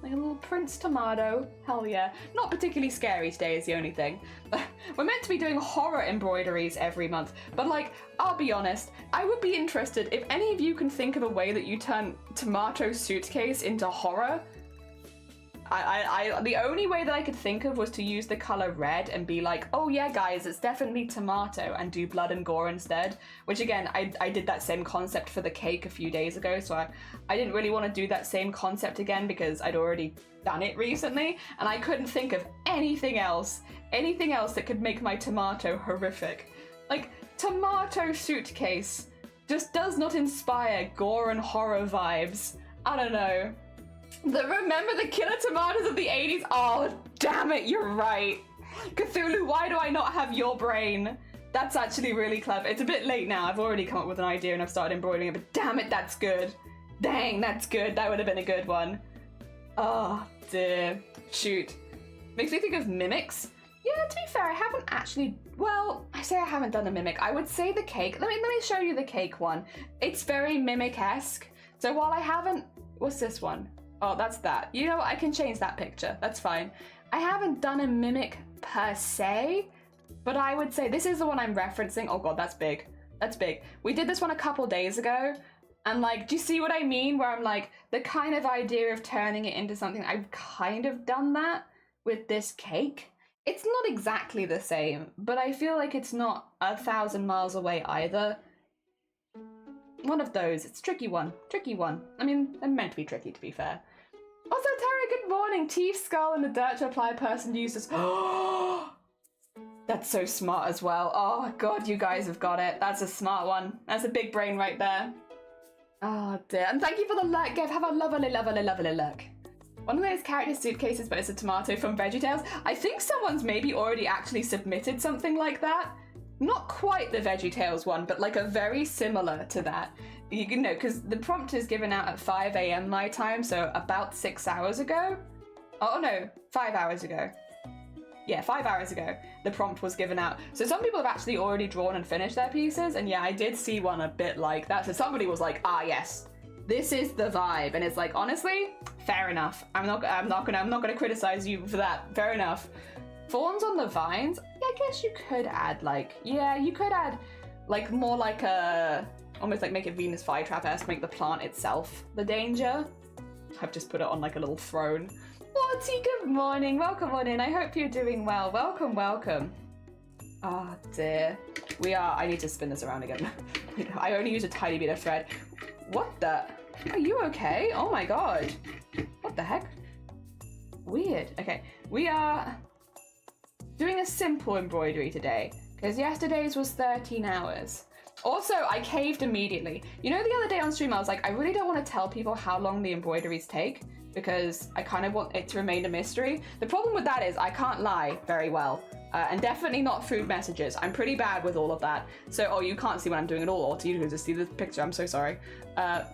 tomato. Hell yeah! Not particularly scary today is the only thing. We're meant to be doing horror embroideries every month, but like, I'll be honest, I would be interested if any of you can think of a way that you turn tomato suitcase into horror. The only way that I could think of was to use the color red and be like, oh yeah guys, it's definitely tomato, and do blood and gore instead. Which again, I did that same concept for the cake a few days ago, so I didn't really want to do that same concept again because I'd already done it recently, and I couldn't think of anything else that could make my tomato horrific. Like, tomato suitcase just does not inspire gore and horror vibes. I don't know. Remember the killer tomatoes of the 80s? Oh, damn it, you're right. Cthulhu, why do I not have your brain? That's actually really clever. It's a bit late now. I've already come up with an idea and I've started embroidering it, but damn it, that's good. Dang, that's good. That would have been a good one. Oh, dear. Shoot. Makes me think of mimics. Yeah, to be fair, I haven't actually... Well, I say I haven't done a mimic. I would say the cake. Let me show you the cake one. It's very mimic-esque. So while I haven't... What's this one? Oh, that's that. You know what? I can change that picture. That's fine. I haven't done a mimic per se, but I would say this is the one I'm referencing. Oh god, that's big. That's big. We did this one a couple days ago, and like, do you see what I mean? Where I'm like, the kind of idea of turning it into something, I've kind of done that with this cake. It's not exactly the same, but I feel like it's not 1,000 miles away either. One of those. It's a tricky one. Tricky one. I mean, they're meant to be tricky, to be fair. Also, Tara, good morning. Teeth, skull, and the dirt to apply person uses. That's so smart as well. Oh, God, you guys have got it. That's a smart one. That's a big brain right there. Oh, dear. And thank you for the lurk, Gav. Have a lovely, lovely, lovely lurk. One of those character suitcases, but it's a tomato from VeggieTales. I think someone's maybe already actually submitted something like that. Not quite the VeggieTales one, but like a very similar to that. You know, because the prompt is given out at 5 a.m. my time, so about 6 hours ago. Oh no, 5 hours ago. Yeah, 5 hours ago, the prompt was given out. So some people have actually already drawn and finished their pieces, and yeah, I did see one a bit like that. So somebody was like, ah, yes, this is the vibe, and it's like, honestly, fair enough. I'm not gonna criticize you for that. Fair enough. Thorns on the vines. Yeah, I guess you could add like, yeah, you could add like more like a, almost like make it Venus flytrap-esque, make the plant itself the danger. I've just put it on like a little throne. Morty, good morning. Welcome on in. I hope you're doing well. Welcome, welcome. Oh dear. We are, I need to spin this around again. I only use a tiny bit of thread. What the? Are you okay? Oh my God. What the heck? Weird. Okay, we are doing a simple embroidery today because yesterday's was 13 hours. Also, I caved immediately. You know, the other day on stream, I was like, I really don't want to tell people how long the embroideries take because I kind of want it to remain a mystery. The problem with that is I can't lie very well. And definitely not food messages. I'm pretty bad with all of that. So, oh, you can't see what I'm doing at all, or you can just see the picture. I'm so sorry. So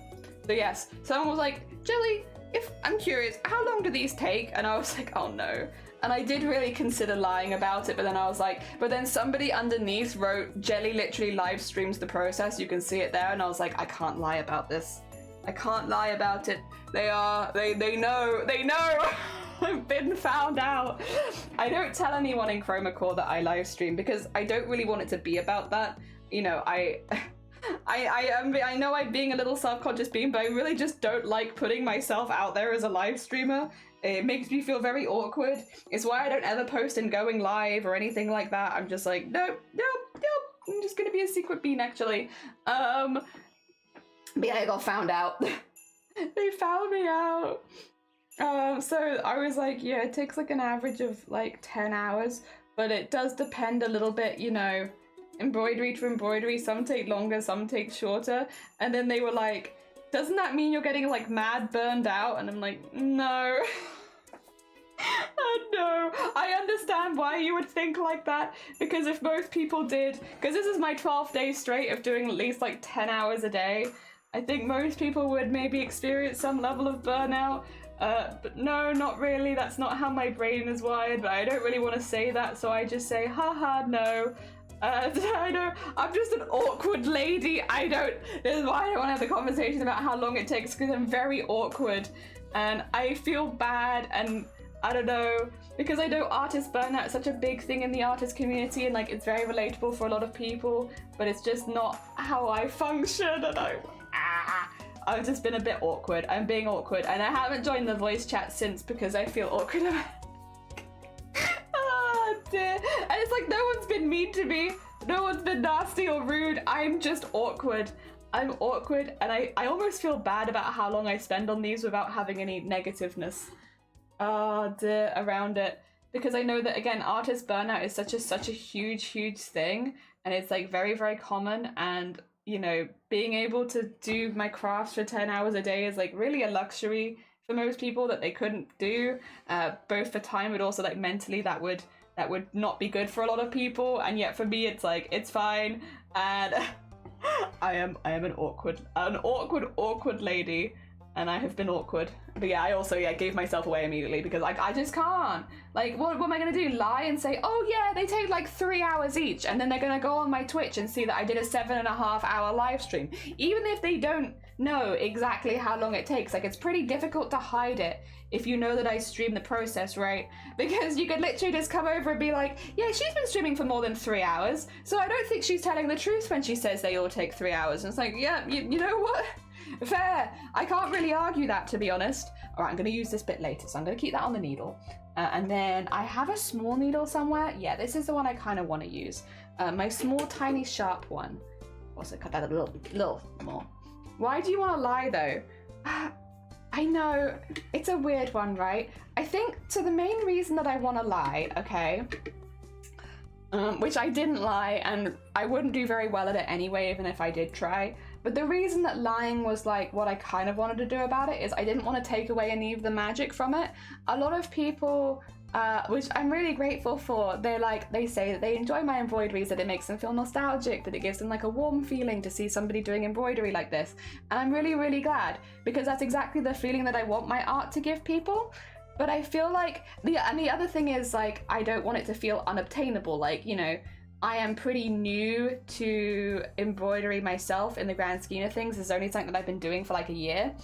yes, someone was like, Jelly, if I'm curious, how long do these take? And I was like, oh no. And I did really consider lying about it, but then I was like, but then somebody underneath wrote, Jelly literally live streams the process. You can see it there. And I was like, I can't lie about this. I can't lie about it. They know. I've been found out. I don't tell anyone in Chroma Core that I live stream because I don't really want it to be about that. You know, I know I'm being a little self-conscious being, but I really just don't like putting myself out there as a live streamer. It makes me feel very awkward. It's why I don't ever post in going live or anything like that. I'm just like, nope. I'm just gonna be a secret bean, actually. But yeah, I got found out. They found me out. So I was like, yeah, it takes like an average of like 10 hours, but it does depend a little bit, you know, embroidery to embroidery. Some take longer, some take shorter. And then they were like, doesn't that mean you're getting like mad burned out? And I'm like, no. No, I understand why you would think like that, because if most people did, because this is my 12th day straight of doing at least like 10 hours a day, I think most people would maybe experience some level of burnout. But no, not really. That's not how my brain is wired, but I don't really want to say that, so I just say, haha, no. I know, I'm just an awkward lady. This is why I don't want to have the conversation about how long it takes, because I'm very awkward and I feel bad, and I don't know, because I know artist burnout is such a big thing in the artist community, and like it's very relatable for a lot of people, but it's just not how I function, and I've just been a bit awkward. I'm being awkward, and I haven't joined the voice chat since because I feel awkward about it. Oh dear. And it's like no one's been mean to me, no one's been nasty or rude, I'm just awkward. I'm awkward, and I almost feel bad about how long I spend on these without having any negativeness around it, because I know that, again, artist burnout is such a huge thing, and it's like very, very common, and you know, being able to do my crafts for 10 hours a day is like really a luxury for most people that they couldn't do, both for time but also like mentally that would not be good for a lot of people, and yet for me it's like it's fine. And I am an awkward lady, and I have been awkward. But yeah, I also gave myself away immediately because I just can't. Like, what am I gonna do? Lie and say, oh yeah, they take like 3 hours each, and then they're gonna go on my Twitch and see that I did a 7.5 hour live stream. Even if they don't know exactly how long it takes, like it's pretty difficult to hide it if you know that I stream the process, right? Because you could literally just come over and be like, yeah, she's been streaming for more than 3 hours, so I don't think she's telling the truth when she says they all take 3 hours. And it's like, yeah, you know what? Fair. I can't really argue that, to be honest. All right, I'm going to use this bit later, so I'm going to keep that on the needle. And then I have a small needle somewhere. Yeah, this is the one I kind of want to use. My small, tiny, sharp one. Also cut that a little more. Why do you want to lie though? I know, it's a weird one, right? I think, so the main reason that I want to lie, okay, which I didn't lie, and I wouldn't do very well at it anyway, even if I did try, but the reason that lying was like what I kind of wanted to do about it is I didn't want to take away any of the magic from it. A lot of people, which I'm really grateful for, they say that they enjoy my embroideries, that it makes them feel nostalgic, that it gives them like a warm feeling to see somebody doing embroidery like this. And I'm really, really glad, because that's exactly the feeling that I want my art to give people. But I feel like, the other thing is, like, I don't want it to feel unobtainable. Like, you know, I am pretty new to embroidery myself in the grand scheme of things. It's only something that I've been doing for like a year.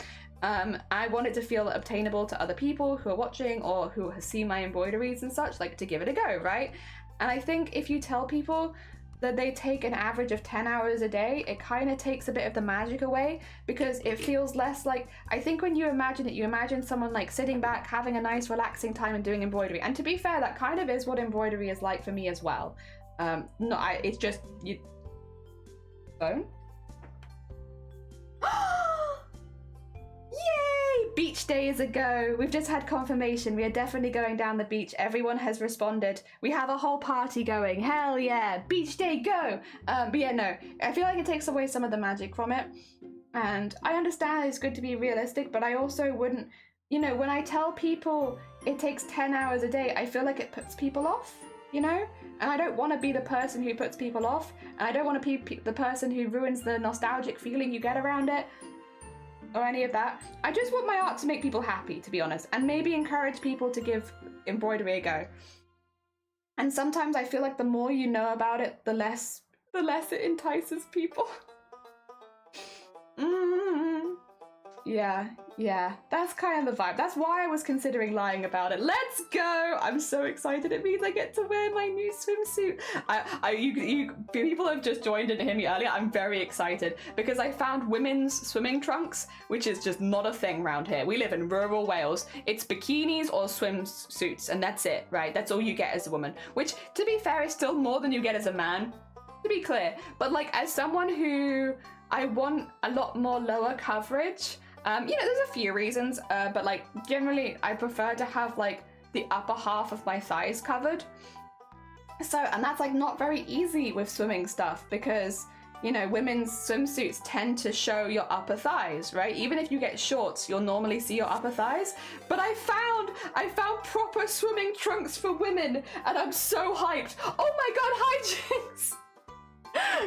I want it to feel obtainable to other people who are watching or who have seen my embroideries and such, like to give it a go, right? And I think if you tell people that they take an average of 10 hours a day, it kind of takes a bit of the magic away, because it feels less like, I think when you imagine it, you imagine someone like sitting back, having a nice relaxing time and doing embroidery. And to be fair, that kind of is what embroidery is like for me as well. It's just, you... Phone? Yay! Beach day is a go. We've just had confirmation. We are definitely going down the beach. Everyone has responded. We have a whole party going. Hell yeah! Beach day, go! But yeah, no. I feel like it takes away some of the magic from it. And I understand it's good to be realistic, but I also wouldn't... You know, when I tell people it takes 10 hours a day, I feel like it puts people off, you know? And I don't want to be the person who puts people off. And I don't want to be the person who ruins the nostalgic feeling you get around it, or any of that. I just want my art to make people happy, to be honest, and maybe encourage people to give embroidery a go. And sometimes I feel like the more you know about it, the less it entices people. Yeah, that's kind of the vibe. That's why I was considering lying about it. Let's go! I'm so excited. It means I get to wear my new swimsuit. You people have just joined and hear me earlier. I'm very excited because I found women's swimming trunks, which is just not a thing around here. We live in rural Wales. It's bikinis or swimsuits, and that's it, right? That's all you get as a woman, which, to be fair, is still more than you get as a man, to be clear. But like, as someone who, I want a lot more lower coverage. You know, there's a few reasons, but like generally I prefer to have like the upper half of my thighs covered. So, and that's like not very easy with swimming stuff because, you know, women's swimsuits tend to show your upper thighs, right? Even if you get shorts, you'll normally see your upper thighs. But I found proper swimming trunks for women, and I'm so hyped. Oh my god, hi Jinx!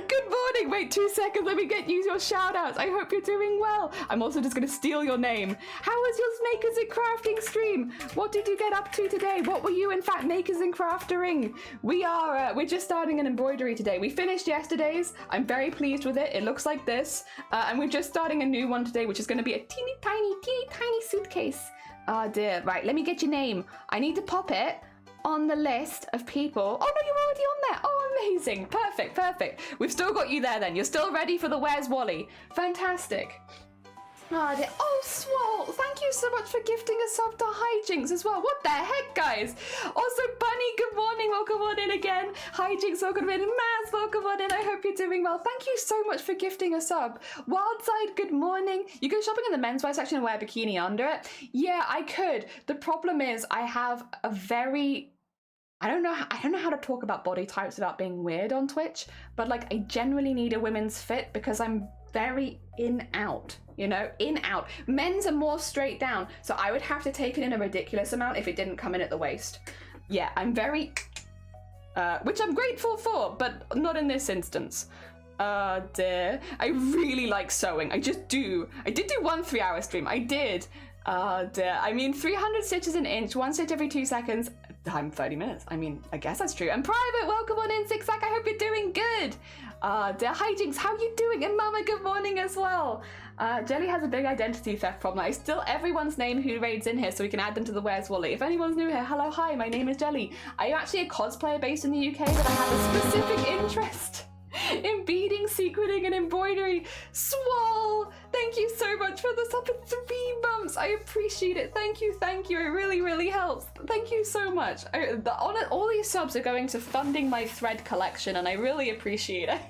Good morning. Wait 2 seconds. Let me use your shout outs. I hope you're doing well. I'm also just going to steal your name. How was your Makers and Crafting stream? What did you get up to today? What were you in fact Makers and Craftering? We're just starting an embroidery today. We finished yesterday's. I'm very pleased with it. It looks like this. And we're just starting a new one today, which is going to be a teeny tiny suitcase. Oh dear. Right. Let me get your name. I need to pop it on the list of people. Oh no, you're already on there. Oh, amazing. Perfect. We've still got you there then. You're still ready for the Where's Wally. Fantastic. Oh, dear. Oh, Swole, thank you so much for gifting a sub to Hijinks as well. What the heck, guys? Also, Bunny, good morning. Welcome on in again. Hijinks, welcome in. Maz, welcome on in. I hope you're doing well. Thank you so much for gifting a sub. Wildside, good morning. You go shopping in the menswear section and wear a bikini under it? Yeah, I could. The problem is I have a very... I don't know how to talk about body types without being weird on Twitch, but like I generally need a women's fit because I'm very in-out, you know, in-out. Men's are more straight down, so I would have to take it in a ridiculous amount if it didn't come in at the waist. Yeah, I'm very, which I'm grateful for, but not in this instance. Dear. I really like sewing. I just do. I did do one 3-hour stream. I did. Dear. I mean, 300 stitches an inch, 1 stitch every 2 seconds. Time 30 minutes. I mean, I guess that's true. And Private, welcome on in. Zigzag, I hope you're doing good. Dear Hijinks, how you doing? And Mama, good morning as well. Jelly has a big identity theft problem. I steal everyone's name who raids in here so we can add them to the Where's Wally. If anyone's new here, hello, hi, my name is Jelly. I'm actually a cosplayer based in the UK, but I have a specific interest in beading, sequinning, and embroidery. Swole, thank you so much for the sub for 3 months. I appreciate it. Thank you. It really helps. Thank you so much. All these subs are going to funding my thread collection, and I really appreciate it.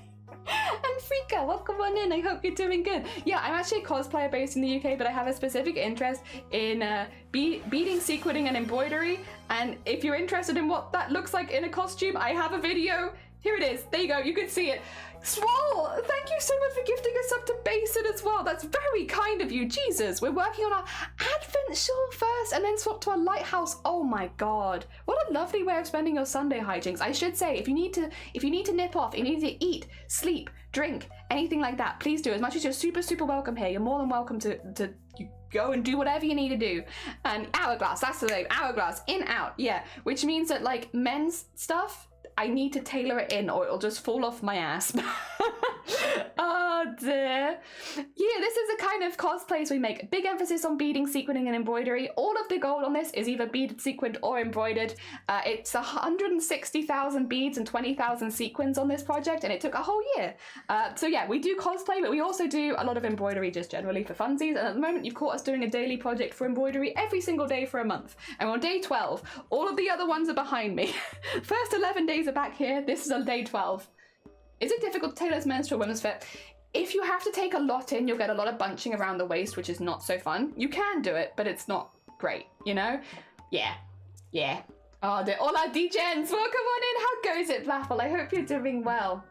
And Frika, welcome on in. I hope you're doing good. Yeah, I'm actually a cosplayer based in the UK, but I have a specific interest in beading, sequinning, and embroidery. And if you're interested in what that looks like in a costume, I have a video. Here it is. There you go. You can see it. Swole, thank you so much for gifting us up to Basin as well. That's very kind of you. Jesus, we're working on our Advent shawl first and then swap to our lighthouse. Oh my God. What a lovely way of spending your Sunday hijinks. I should say, if you need to nip off, you need to eat, sleep, drink, anything like that, please do. As much as you're super, super welcome here, you're more than welcome to go and do whatever you need to do. And hourglass, that's the name. Hourglass, in, out. Yeah, which means that like men's stuff, I need to tailor it in or it'll just fall off my ass. Oh dear. Yeah, this is the kind of cosplays we make. Big emphasis on beading, sequinning, and embroidery. All of the gold on this is either beaded, sequined, or embroidered. It's 160,000 beads and 20,000 sequins on this project, and it took a whole year. So yeah, we do cosplay, but we also do a lot of embroidery just generally for funsies. And at the moment, you've caught us doing a daily project for embroidery every single day for a month. And we're on day 12. All of the other ones are behind me. First 11 days are back here. This is on day 12. Is it difficult to tailor this men's to a women's fit? If you have to take a lot in, you'll get a lot of bunching around the waist, which is not so fun. You can do it, but it's not great, you know? Yeah. Oh, hola, D-Gens, welcome on in. How goes it, Blaffle? I hope you're doing well.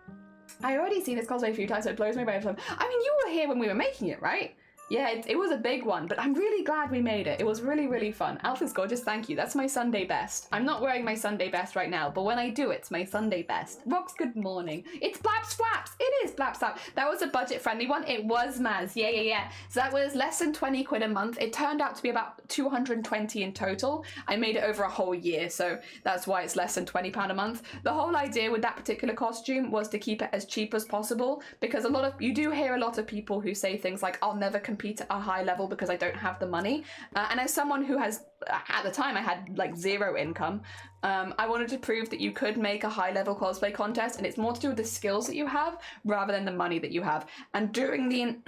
I already seen this cosplay a few times, so it blows me away every time. I mean, you were here when we were making it, right? Yeah, it was a big one, but I'm really glad we made it. It was really, really fun. Alpha's gorgeous, thank you. That's my Sunday best. I'm not wearing my Sunday best right now, but when I do, it's my Sunday best. Rox, good morning. It's Blaps Flaps. It is Blaps Flaps. That was a budget-friendly one. It was, Maz. Yeah. So that was less than 20 quid a month. It turned out to be about 220 in total. I made it over a whole year, so that's why it's less than £20 a month. The whole idea with that particular costume was to keep it as cheap as possible, because you do hear a lot of people who say things like, I'll never compete at a high level because I don't have the money. And as someone who has, at the time I had like zero income, I wanted to prove that you could make a high level cosplay contest, and it's more to do with the skills that you have rather than the money that you have. And during the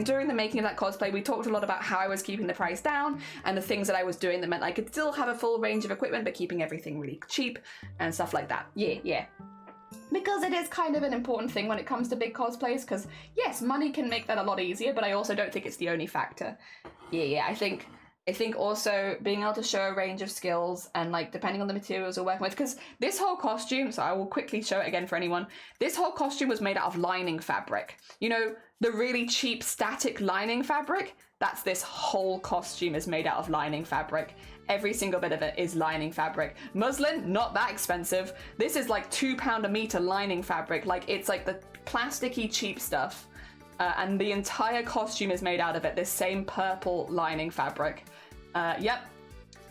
during the making of that cosplay, we talked a lot about how I was keeping the price down and the things that I was doing that meant I could still have a full range of equipment but keeping everything really cheap and stuff like that. Yeah. Because it is kind of an important thing when it comes to big cosplays, because yes, money can make that a lot easier, but I also don't think it's the only factor. Yeah, I think also being able to show a range of skills and like depending on the materials you're working with, because this whole costume, so I will quickly show it again for anyone, this whole costume was made out of lining fabric. You know, the really cheap static lining fabric? That's this whole costume is made out of lining fabric. Every single bit of it is lining fabric. Muslin, not that expensive. This is like £2 a meter lining fabric. Like it's like the plasticky cheap stuff. And the entire costume is made out of it, this same purple lining fabric. Yep.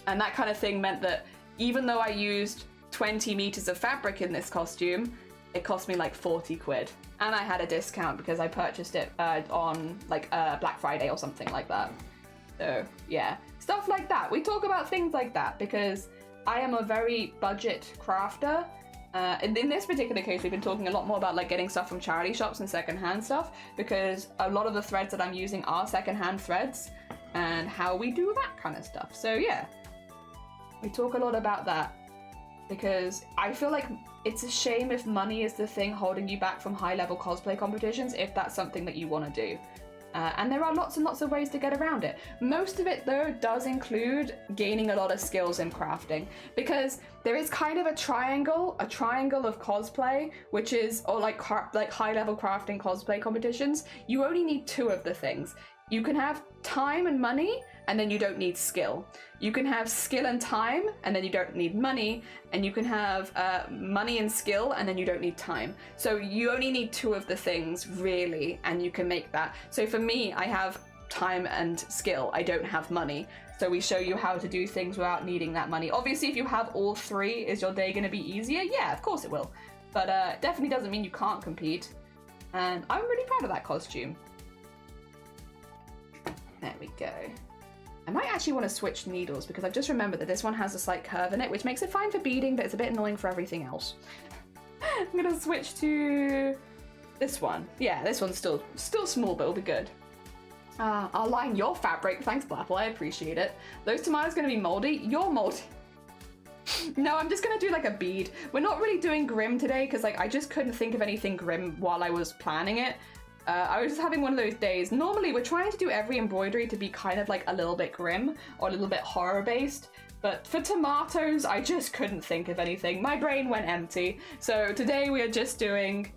And that kind of thing meant that even though I used 20 meters of fabric in this costume, it cost me like 40 quid. And I had a discount because I purchased it on like Black Friday or something like that. So yeah, stuff like that. We talk about things like that because I am a very budget crafter. And in this particular case, we've been talking a lot more about like getting stuff from charity shops and secondhand stuff, because a lot of the threads that I'm using are secondhand threads and how we do that kind of stuff. So yeah, we talk a lot about that because I feel like it's a shame if money is the thing holding you back from high level cosplay competitions, if that's something that you want to do. And there are lots and lots of ways to get around it. Most of it, though, does include gaining a lot of skills in crafting, because there is kind of a triangle of cosplay, which is, or like high-level crafting cosplay competitions. You only need two of the things. You can have time and money, and then you don't need skill. You can have skill and time, and then you don't need money, and you can have money and skill, and then you don't need time. So you only need two of the things, really, and you can make that. So for me, I have time and skill. I don't have money. So we show you how to do things without needing that money. Obviously, if you have all three, is your day going to be easier? Yeah, of course it will. But it definitely doesn't mean you can't compete. And I'm really proud of that costume. There we go. I might actually want to switch needles because I've just remembered that this one has a slight curve in it, which makes it fine for beading, but it's a bit annoying for everything else. I'm going to switch to this one. Yeah, this one's still small, but it'll be good. I'll line your fabric. Thanks, Blapple. I appreciate it. Those tomatoes going to be moldy. You're moldy. No, I'm just gonna do like a bead. We're not really doing grim today because like I just couldn't think of anything grim while I was planning it. I was just having one of those days. Normally we're trying to do every embroidery to be kind of like a little bit grim or a little bit horror based. But for tomatoes, I just couldn't think of anything. My brain went empty. So today we are just doing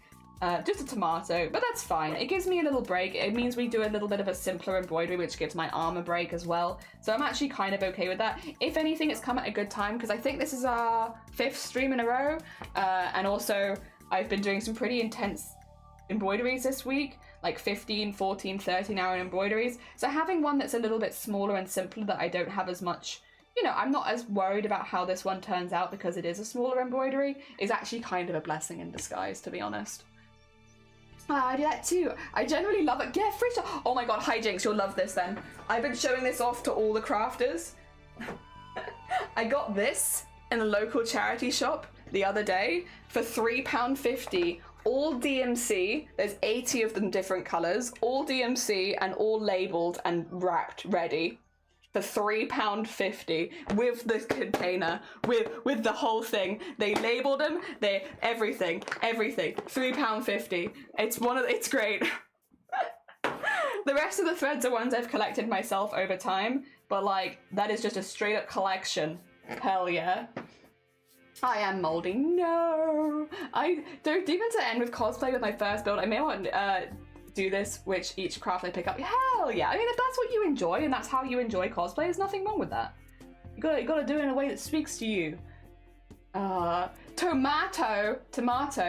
just a tomato, but that's fine. It gives me a little break. It means we do a little bit of a simpler embroidery, which gives my arm a break as well. So I'm actually kind of okay with that. If anything, it's come at a good time because I think this is our 5th stream in a row. And also I've been doing some pretty intense embroideries this week, like 15, 14, 13 hour embroideries. So having one that's a little bit smaller and simpler that I don't have as much, you know, I'm not as worried about how this one turns out because it is a smaller embroidery, is actually kind of a blessing in disguise, to be honest. I do that too. I generally love it. Yeah, free shop. Oh my god, hijinks, you'll love this then. I've been showing this off to all the crafters. I got this in a local charity shop the other day for £3.50. All DMC, there's 80 of them different colours, all DMC and all labelled and wrapped ready for £3.50 with the container, with the whole thing. They labelled them, they everything, £3.50. It's great. The rest of the threads are ones I've collected myself over time, but like that is just a straight up collection. Hell yeah. I am molding. No, I don't even to end with cosplay with my first build. I may want do this, which each craft I pick up. Hell yeah! I mean, if that's what you enjoy and that's how you enjoy cosplay, there's nothing wrong with that. You gotta do it in a way that speaks to you. Tomato.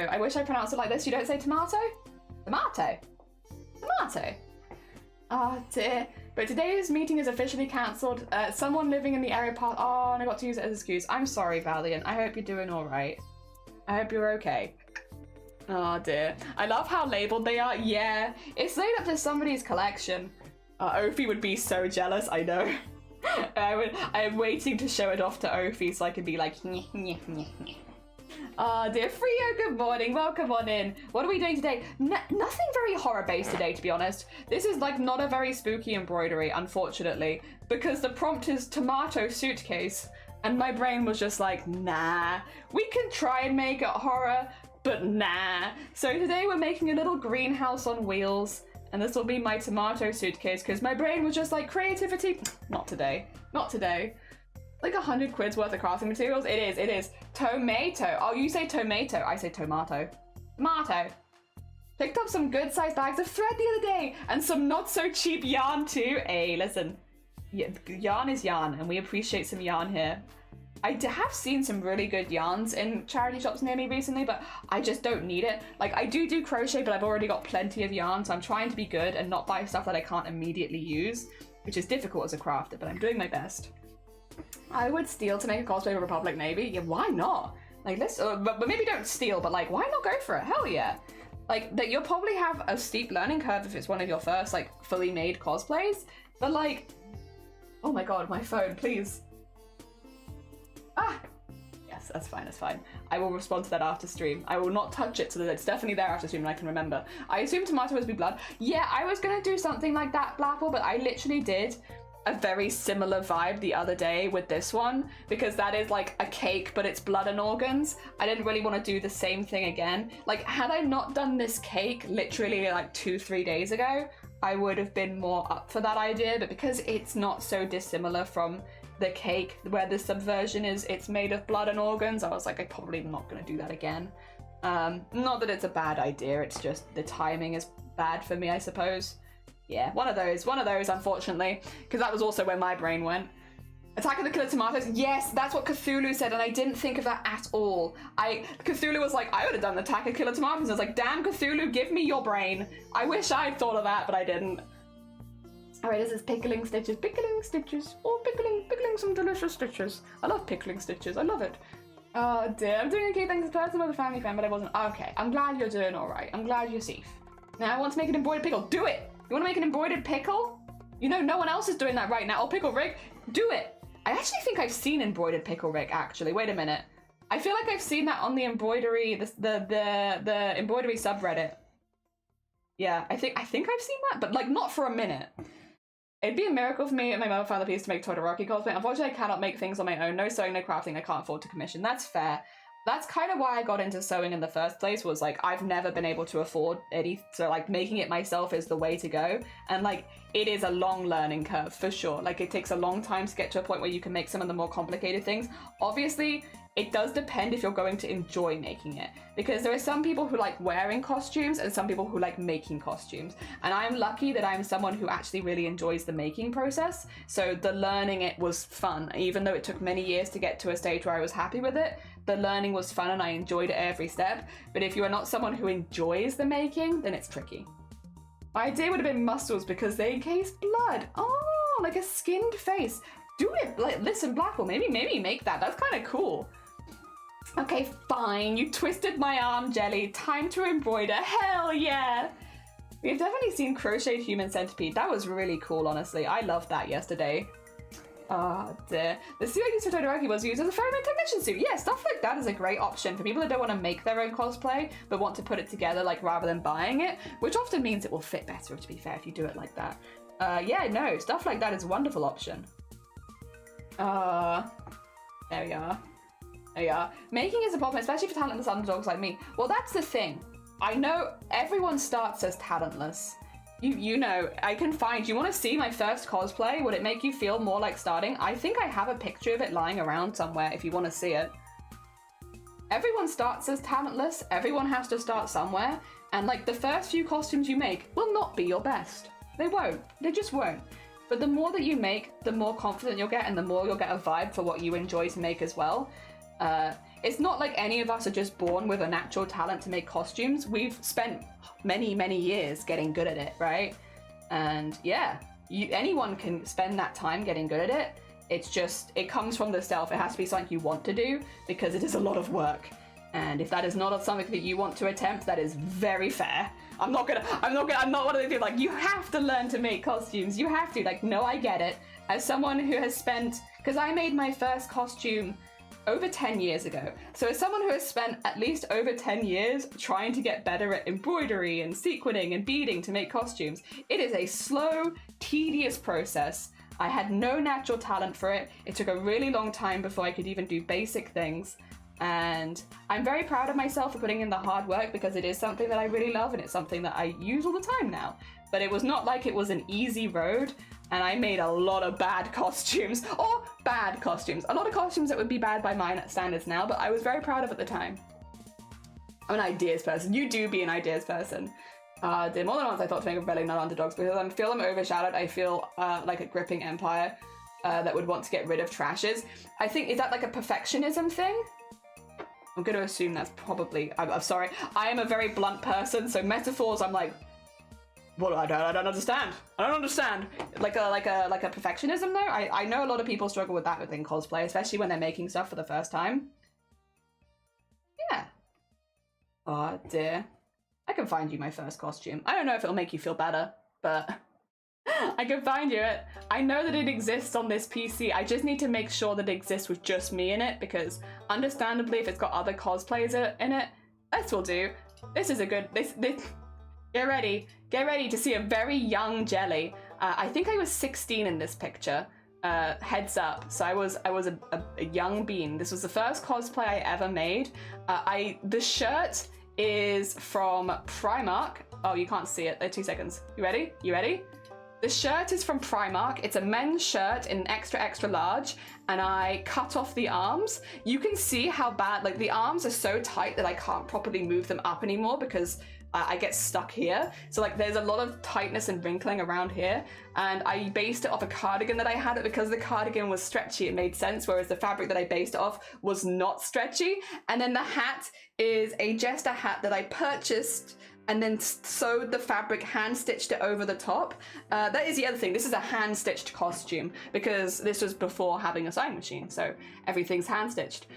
I wish I pronounced it like this. You don't say tomato? Tomato. Oh dear. But today's meeting is officially cancelled. Someone living in the area passed. Oh, and I got to use it as an excuse. I'm sorry, Valiant. I hope you're doing all right. I hope you're okay. Oh dear. I love how labelled they are. Yeah, it's laid up to somebody's collection. Ophi would be so jealous. I know. I'm waiting to show it off to Ophi so I can be like. Oh dear, Frio, good morning, welcome on in. What are we doing today? Nothing very horror based today, to be honest. This is like not a very spooky embroidery, unfortunately, because the prompt is tomato suitcase, and my brain was just like, nah, we can try and make it horror, but nah. So today we're making a little greenhouse on wheels, and this will be my tomato suitcase, because my brain was just like, creativity, not today. Like 100 quid's worth of crafting materials. It is. Tomato. Oh, you say tomato. I say tomato. Tomato. Picked up some good sized bags of thread the other day and some not so cheap yarn too. Hey, listen. Yarn is yarn and we appreciate some yarn here. I have seen some really good yarns in charity shops near me recently, but I just don't need it. Like, I do crochet, but I've already got plenty of yarn, so I'm trying to be good and not buy stuff that I can't immediately use, which is difficult as a crafter, but I'm doing my best. I would steal to make a cosplay of Republic Navy. Yeah, why not? Like, let's, but maybe don't steal, but like, why not go for it? Hell yeah. Like, that you'll probably have a steep learning curve if it's one of your first, like, fully made cosplays. But like, oh my god, my phone, please. Ah! Yes, that's fine. I will respond to that after stream. I will not touch it so that it's definitely there after stream and I can remember. I assume tomato must be blood. Yeah, I was gonna do something like that, Blapple, but I literally did a very similar vibe the other day with this one, because that is like a cake but it's blood and organs. I didn't really want to do the same thing again. Like, had I not done this cake literally like 2-3 days ago, I would have been more up for that idea, but because it's not so dissimilar from the cake where the subversion is it's made of blood and organs, I was like, I'm probably not going to do that again. Not that it's a bad idea, it's just the timing is bad for me, I suppose. Yeah, one of those, unfortunately, because that was also where my brain went. Attack of the Killer Tomatoes. Yes, that's what Cthulhu said, and I didn't think of that at all. Cthulhu was like, I would have done the Attack of Killer Tomatoes. I was like, damn, Cthulhu, give me your brain. I wish I'd thought of that, but I didn't. All right, this is pickling stitches. Oh, pickling some delicious stitches. I love pickling stitches. I love it. Oh dear, I'm doing okay. Thanks, person with a family friend, but I wasn't. Okay, I'm glad you're doing all right. I'm glad you're safe. Now I want to make an embroidered pickle. Do it. You want to make an embroidered pickle? You know, no one else is doing that right now. Oh, Pickle Rick, do it. I actually think I've seen embroidered Pickle Rick, actually. Wait a minute. I feel like I've seen that on the embroidery, the embroidery subreddit. Yeah, I think I've seen that, but like not for a minute. It'd be a miracle for me if my mother found the piece to make Todoroki cosplay. Unfortunately, I cannot make things on my own. No sewing, no crafting. I can't afford to commission. That's fair. That's kind of why I got into sewing in the first place, was like, I've never been able to afford any, so like making it myself is the way to go. And like, it is a long learning curve for sure. Like, it takes a long time to get to a point where you can make some of the more complicated things. Obviously, it does depend if you're going to enjoy making it, because there are some people who like wearing costumes and some people who like making costumes. And I'm lucky that I'm someone who actually really enjoys the making process. So the learning it was fun, even though it took many years to get to a stage where I was happy with it. The learning was fun and I enjoyed it every step. But if you are not someone who enjoys the making, then it's tricky. My idea would have been muscles because they encase blood. Oh, like a skinned face. Do it, like, listen, Blackwell, maybe make that. That's kind of cool. Okay, fine. You twisted my arm, Jelly. Time to embroider. Hell yeah. We've definitely seen crocheted human centipede. That was really cool, honestly. I loved that yesterday. Oh dear. The suit I used for Todoroki was used as a ferryman technician suit. Yeah, stuff like that is a great option for people that don't want to make their own cosplay, but want to put it together, like, rather than buying it, which often means it will fit better, to be fair, if you do it like that. Yeah, no, stuff like that is a wonderful option. There we are. There we are. Making is a problem, especially for talentless underdogs like me. Well, that's the thing. I know everyone starts as talentless. You know, I can find, you want to see my first cosplay? Would it make you feel more like starting? I think I have a picture of it lying around somewhere if you want to see it. Everyone starts as talentless, everyone has to start somewhere, and like the first few costumes you make will not be your best. They won't, they just won't. But the more that you make, the more confident you'll get and the more you'll get a vibe for what you enjoy to make as well. It's not like any of us are just born with a natural talent to make costumes. We've spent many, many years getting good at it, right? And yeah, anyone can spend that time getting good at it. It's just, it comes from the self. It has to be something you want to do because it is a lot of work. And if that is not something that you want to attempt, that is very fair. I'm not one of the people like, you have to learn to make costumes. You have to, like, no, I get it. As someone who has spent, because I made my first costume over 10 years ago. So as someone who has spent at least over 10 years trying to get better at embroidery and sequinning and beading to make costumes, it is a slow, tedious process. I had no natural talent for it. It took a really long time before I could even do basic things. And I'm very proud of myself for putting in the hard work because it is something that I really love and it's something that I use all the time now. But it was not like it was an easy road. And I made a lot of bad costumes, or bad costumes. A lot of costumes that would be bad by my standards now, but I was very proud of at the time. I'm an ideas person. You do be an ideas person. Did more than once I thought to make a rebellion, not underdogs, because I feel them overshadowed. I feel like a gripping empire that would want to get rid of trashes. I think, is that like a perfectionism thing? I'm going to assume that's probably, I'm sorry. I am a very blunt person, so metaphors, I'm like, well, I don't understand. I don't understand. Like a perfectionism though. I know a lot of people struggle with that within cosplay, especially when they're making stuff for the first time. Yeah. Oh dear. I can find you my first costume. I don't know if it'll make you feel better, but I can find you it. I know that it exists on this PC. I just need to make sure that it exists with just me in it, because understandably, if it's got other cosplayers in it, this will do. This is a good, this. Get ready to see a very young Jelly. I think I was 16 in this picture, heads up. So I was a young bean. This was the first cosplay I ever made. The shirt is from Primark. Oh, you can't see it, 2 seconds. You ready? The shirt is from Primark. It's a men's shirt in extra large, and I cut off the arms. You can see how bad, like the arms are so tight that I can't properly move them up anymore because I get stuck here. So like there's a lot of tightness and wrinkling around here, and I based it off a cardigan that I had. It because the cardigan was stretchy, it made sense, whereas the fabric that I based it off was not stretchy. And then the hat is a jester hat that I purchased and then sewed the fabric, hand stitched it over the top. That is the other thing. This is a hand stitched costume because this was before having a sewing machine, so everything's hand stitched.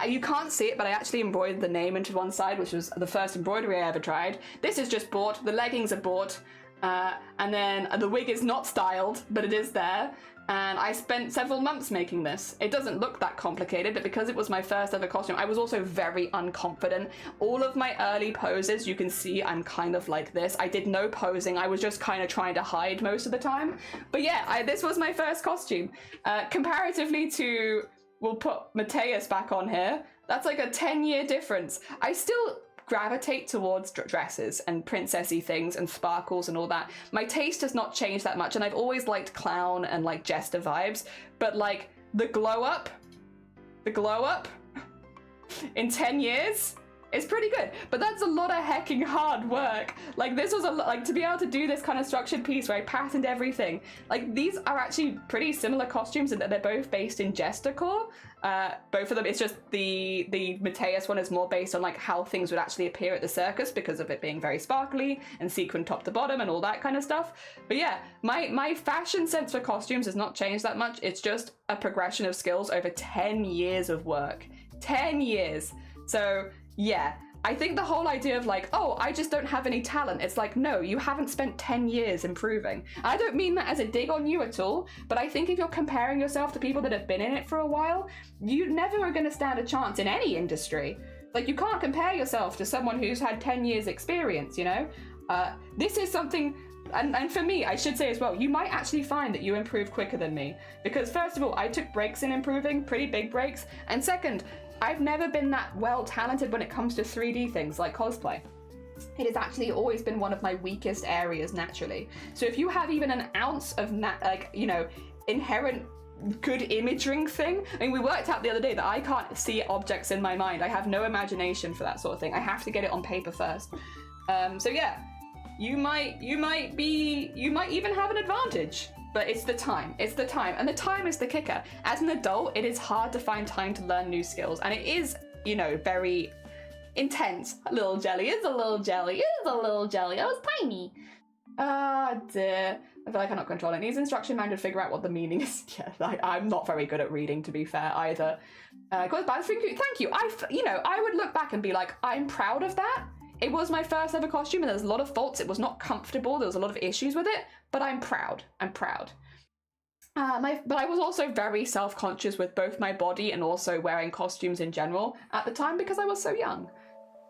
You can't see it, but I actually embroidered the name into one side, which was the first embroidery I ever tried. This is just bought. The leggings are bought. And then the wig is not styled, but it is there. And I spent several months making this. It doesn't look that complicated, but because it was my first ever costume, I was also very unconfident. All of my early poses, you can see I'm kind of like this. I did no posing. I was just kind of trying to hide most of the time. But yeah, this was my first costume. Comparatively to, we'll put Mateus back on here. That's like a 10-year difference. I still gravitate towards dresses and princessy things and sparkles and all that. My taste has not changed that much, and I've always liked clown and like jester vibes, but like the glow up in 10 years is pretty good. But that's a lot of hecking hard work. Like this was like to be able to do this kind of structured piece where I patterned everything. Like these are actually pretty similar costumes in that they're both based in jester core. Both of them, it's just the Mateus one is more based on like how things would actually appear at the circus because of it being very sparkly and sequined top to bottom and all that kind of stuff. But yeah, my fashion sense for costumes has not changed that much. It's just a progression of skills over 10 years of work. 10 years. So yeah, I think the whole idea of like, oh, I just don't have any talent. It's like, no, you haven't spent 10 years improving. I don't mean that as a dig on you at all, but I think if you're comparing yourself to people that have been in it for a while, you never are going to stand a chance in any industry. Like you can't compare yourself to someone who's had 10 years experience, you know? This is something, and for me, I should say as well, you might actually find that you improve quicker than me. Because first of all, I took breaks in improving, pretty big breaks. And second, I've never been that well talented when it comes to 3D things like cosplay. It has actually always been one of my weakest areas naturally. So if you have even an ounce of inherent good imaging thing, I mean, we worked out the other day that I can't see objects in my mind. I have no imagination for that sort of thing. I have to get it on paper first. So yeah, you might even have an advantage. But it's the time, and the time is the kicker. As an adult, it is hard to find time to learn new skills, and it is, you know, very intense. A little jelly, it's a little jelly, it's a little jelly, oh, it's tiny. Ah, dear. I feel like I'm not controlling. It needs instruction manual to figure out what the meaning is. Yeah, I'm not very good at reading, to be fair, either. Thank you. I would look back and be like, I'm proud of that. It was my first ever costume and there's a lot of faults. It was not comfortable. There was a lot of issues with it, but I'm proud. I'm proud. But I was also very self-conscious with both my body and also wearing costumes in general at the time because I was so young.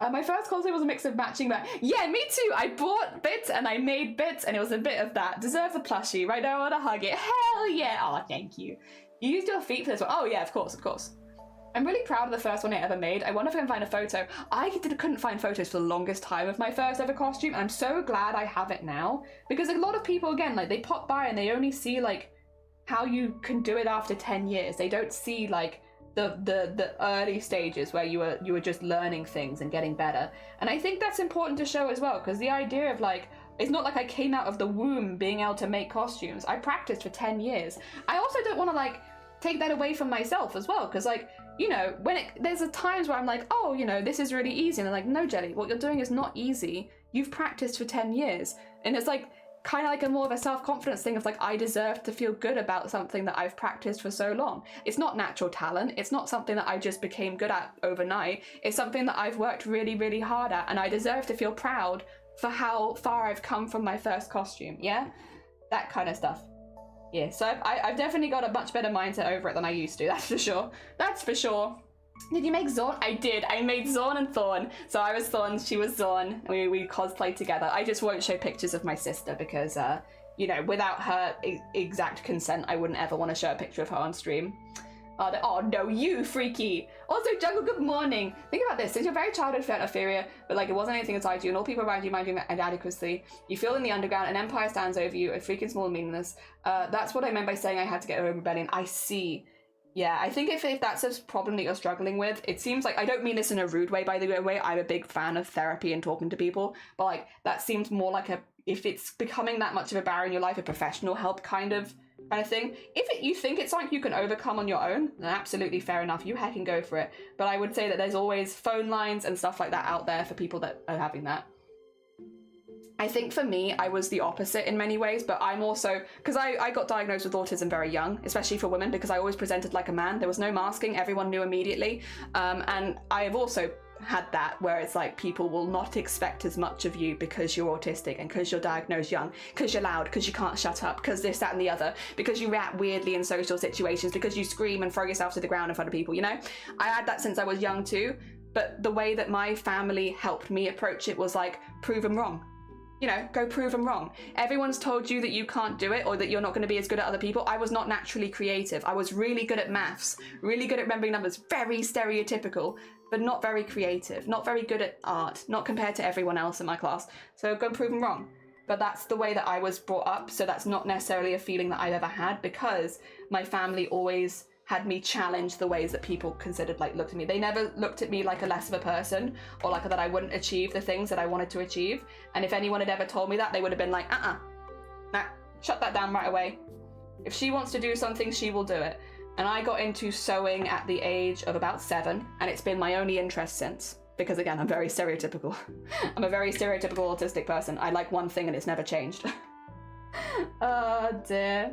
My first cosplay was a mix of matching that. Yeah, me too. I bought bits and I made bits and it was a bit of that. Deserve the plushie. Right now I want to hug it. Hell yeah. Oh, thank you. You used your feet for this one. Oh yeah, of course, of course. I'm really proud of the first one I ever made. I wonder if I can find a photo. I couldn't find photos for the longest time of my first ever costume, and I'm so glad I have it now. Because a lot of people, again, like, they pop by and they only see, like, how you can do it after 10 years. They don't see, like, the early stages where you were just learning things and getting better. And I think that's important to show as well, because the idea of, like, it's not like I came out of the womb being able to make costumes. I practiced for 10 years. I also don't want to, like, take that away from myself as well, because, like, you know, there's times where I'm like, oh, you know, this is really easy. And they're like, no, Jelly, what you're doing is not easy. You've practiced for 10 years. And it's like, kind of like a more of a self-confidence thing of like, I deserve to feel good about something that I've practiced for so long. It's not natural talent. It's not something that I just became good at overnight. It's something that I've worked really, really hard at. And I deserve to feel proud for how far I've come from my first costume. Yeah? That kind of stuff. Yeah, so I've definitely got a much better mindset over it than I used to, that's for sure. That's for sure. Did you make Zorn? I did. I made Zorn and Thorn. So I was Thorn, she was Zorn, and we cosplayed together. I just won't show pictures of my sister because, you know, without her exact consent, I wouldn't ever want to show a picture of her on stream. Oh no, you freaky. Also, Jungle, good morning. Think about this. Since your very childhood felt inferior, but like it wasn't anything inside you, and all people around you mind you inadequacy, you feel in the underground, an empire stands over you, a freaking small meaningless. That's what I meant by saying I had to get over rebellion. I see. Yeah, I think if that's a problem that you're struggling with, it seems like, I don't mean this in a rude way, by the way, I'm a big fan of therapy and talking to people, but like, that seems more like if it's becoming that much of a barrier in your life, a professional help kind of thing. If you think it's something you can overcome on your own, then absolutely fair enough, you heck and go for it. But I would say that there's always phone lines and stuff like that out there for people that are having that. I think for me, I was the opposite in many ways, but I'm also, because I got diagnosed with autism very young, especially for women, because I always presented like a man. There was no masking, everyone knew immediately. And I have also had that, where it's like people will not expect as much of you because you're autistic and because you're diagnosed young, because you're loud, because you can't shut up, because this, that, and the other, because you react weirdly in social situations, because you scream and throw yourself to the ground in front of people, you know? I had that since I was young too, but the way that my family helped me approach it was like, prove them wrong. You know, go prove them wrong. Everyone's told you that you can't do it or that you're not going to be as good at other people. I was not naturally creative. I was really good at maths, really good at remembering numbers, very stereotypical, but not very creative, not very good at art, not compared to everyone else in my class. So go prove them wrong. But that's the way that I was brought up, so that's not necessarily a feeling that I've ever had, because my family always had me challenge the ways that people considered, like, looked at me. They never looked at me like a less of a person, or like that I wouldn't achieve the things that I wanted to achieve. And if anyone had ever told me that, they would have been like, nah, shut that down right away. If she wants to do something, she will do it. And I got into sewing at the age of about 7, and it's been my only interest since. Because again, I'm very stereotypical. I'm a very stereotypical autistic person. I like one thing and it's never changed. Oh dear.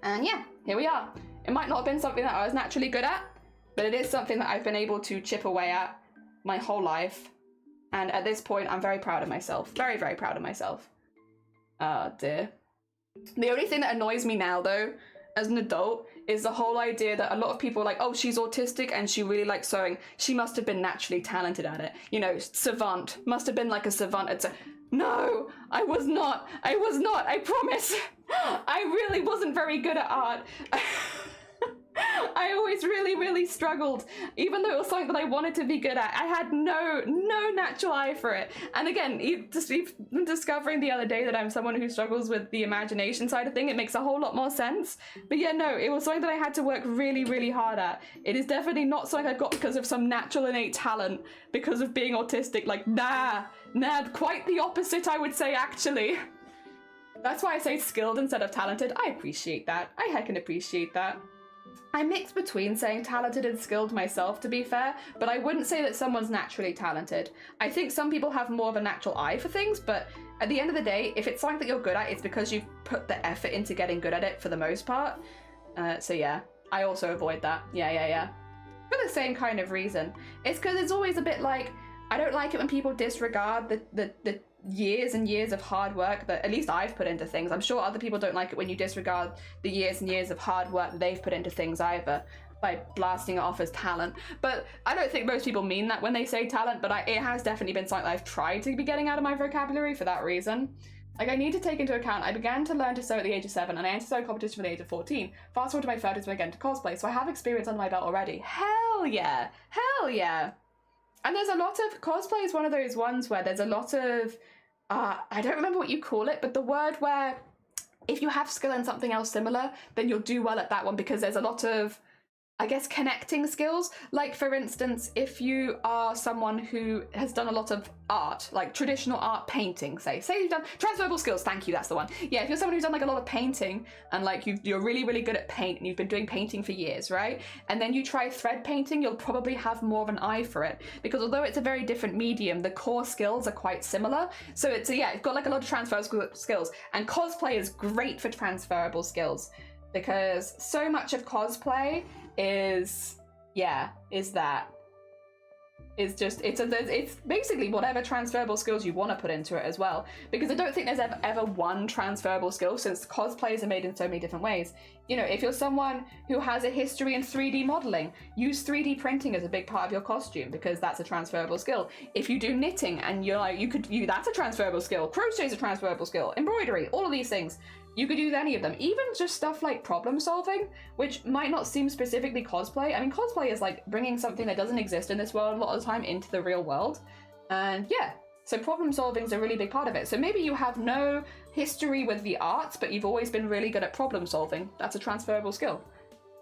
And yeah, here we are. It might not have been something that I was naturally good at, but it is something that I've been able to chip away at my whole life. And at this point, I'm very proud of myself. Very, very proud of myself. Oh dear. The only thing that annoys me now though, as an adult, is the whole idea that a lot of people are like, oh, she's autistic and she really likes sewing. She must have been naturally talented at it. You know, savant. Must have been like a savant at No, I was not, I promise. I really wasn't very good at art. I always really, really struggled, even though it was something that I wanted to be good at. I had no natural eye for it. And again, just discovering the other day that I'm someone who struggles with the imagination side of thing, it makes a whole lot more sense. But yeah, no, it was something that I had to work really, really hard at. It is definitely not something I got because of some natural innate talent, because of being autistic. Like, nah, quite the opposite, I would say, actually. That's why I say skilled instead of talented. I appreciate that. I heckin' appreciate that. I mix between saying talented and skilled myself, to be fair, but I wouldn't say that someone's naturally talented. I think some people have more of a natural eye for things, but at the end of the day, if it's something that you're good at, it's because you've put the effort into getting good at it for the most part. So yeah, I also avoid that. Yeah. For the same kind of reason. It's because it's always a bit like, I don't like it when people disregard the years and years of hard work that at least I've put into things. I'm sure other people don't like it when you disregard the years and years of hard work that they've put into things either, by blasting it off as talent. But I don't think most people mean that when they say talent, but it has definitely been something I've tried to be getting out of my vocabulary for that reason. Like, I need to take into account, I began to learn to sew at the age of 7, and I entered sewing competition from the age of 14. Fast forward to my 30s when I get into cosplay, so I have experience under my belt already. Hell yeah! Hell yeah! And there's a lot of, cosplay is one of those ones where there's a lot of, I don't remember what you call it, but the word where if you have skill in something else similar, then you'll do well at that one, because there's a lot of, I guess, connecting skills. Like, for instance, if you are someone who has done a lot of art, like traditional art, painting, say you've done transferable skills, thank you, that's the one. Yeah, if you're someone who's done like a lot of painting and like you're really, really good at paint and you've been doing painting for years, right? And then you try thread painting, you'll probably have more of an eye for it, because although it's a very different medium, the core skills are quite similar. So it's, yeah, you've got like a lot of transferable skills, and cosplay is great for transferable skills, because so much of cosplay is it's basically whatever transferable skills you want to put into it as well, because I don't think there's ever one transferable skill, since cosplays are made in so many different ways. You know, if you're someone who has a history in 3D modeling, use 3D printing as a big part of your costume, because that's a transferable skill. If you do knitting and you're like, that's a transferable skill. Crochet is a transferable skill. Embroidery, all of these things. You could use any of them, even just stuff like problem solving, which might not seem specifically cosplay. I mean, cosplay is like bringing something that doesn't exist in this world a lot of the time into the real world. And yeah, so problem solving is a really big part of it. So maybe you have no history with the arts, but you've always been really good at problem solving. That's a transferable skill.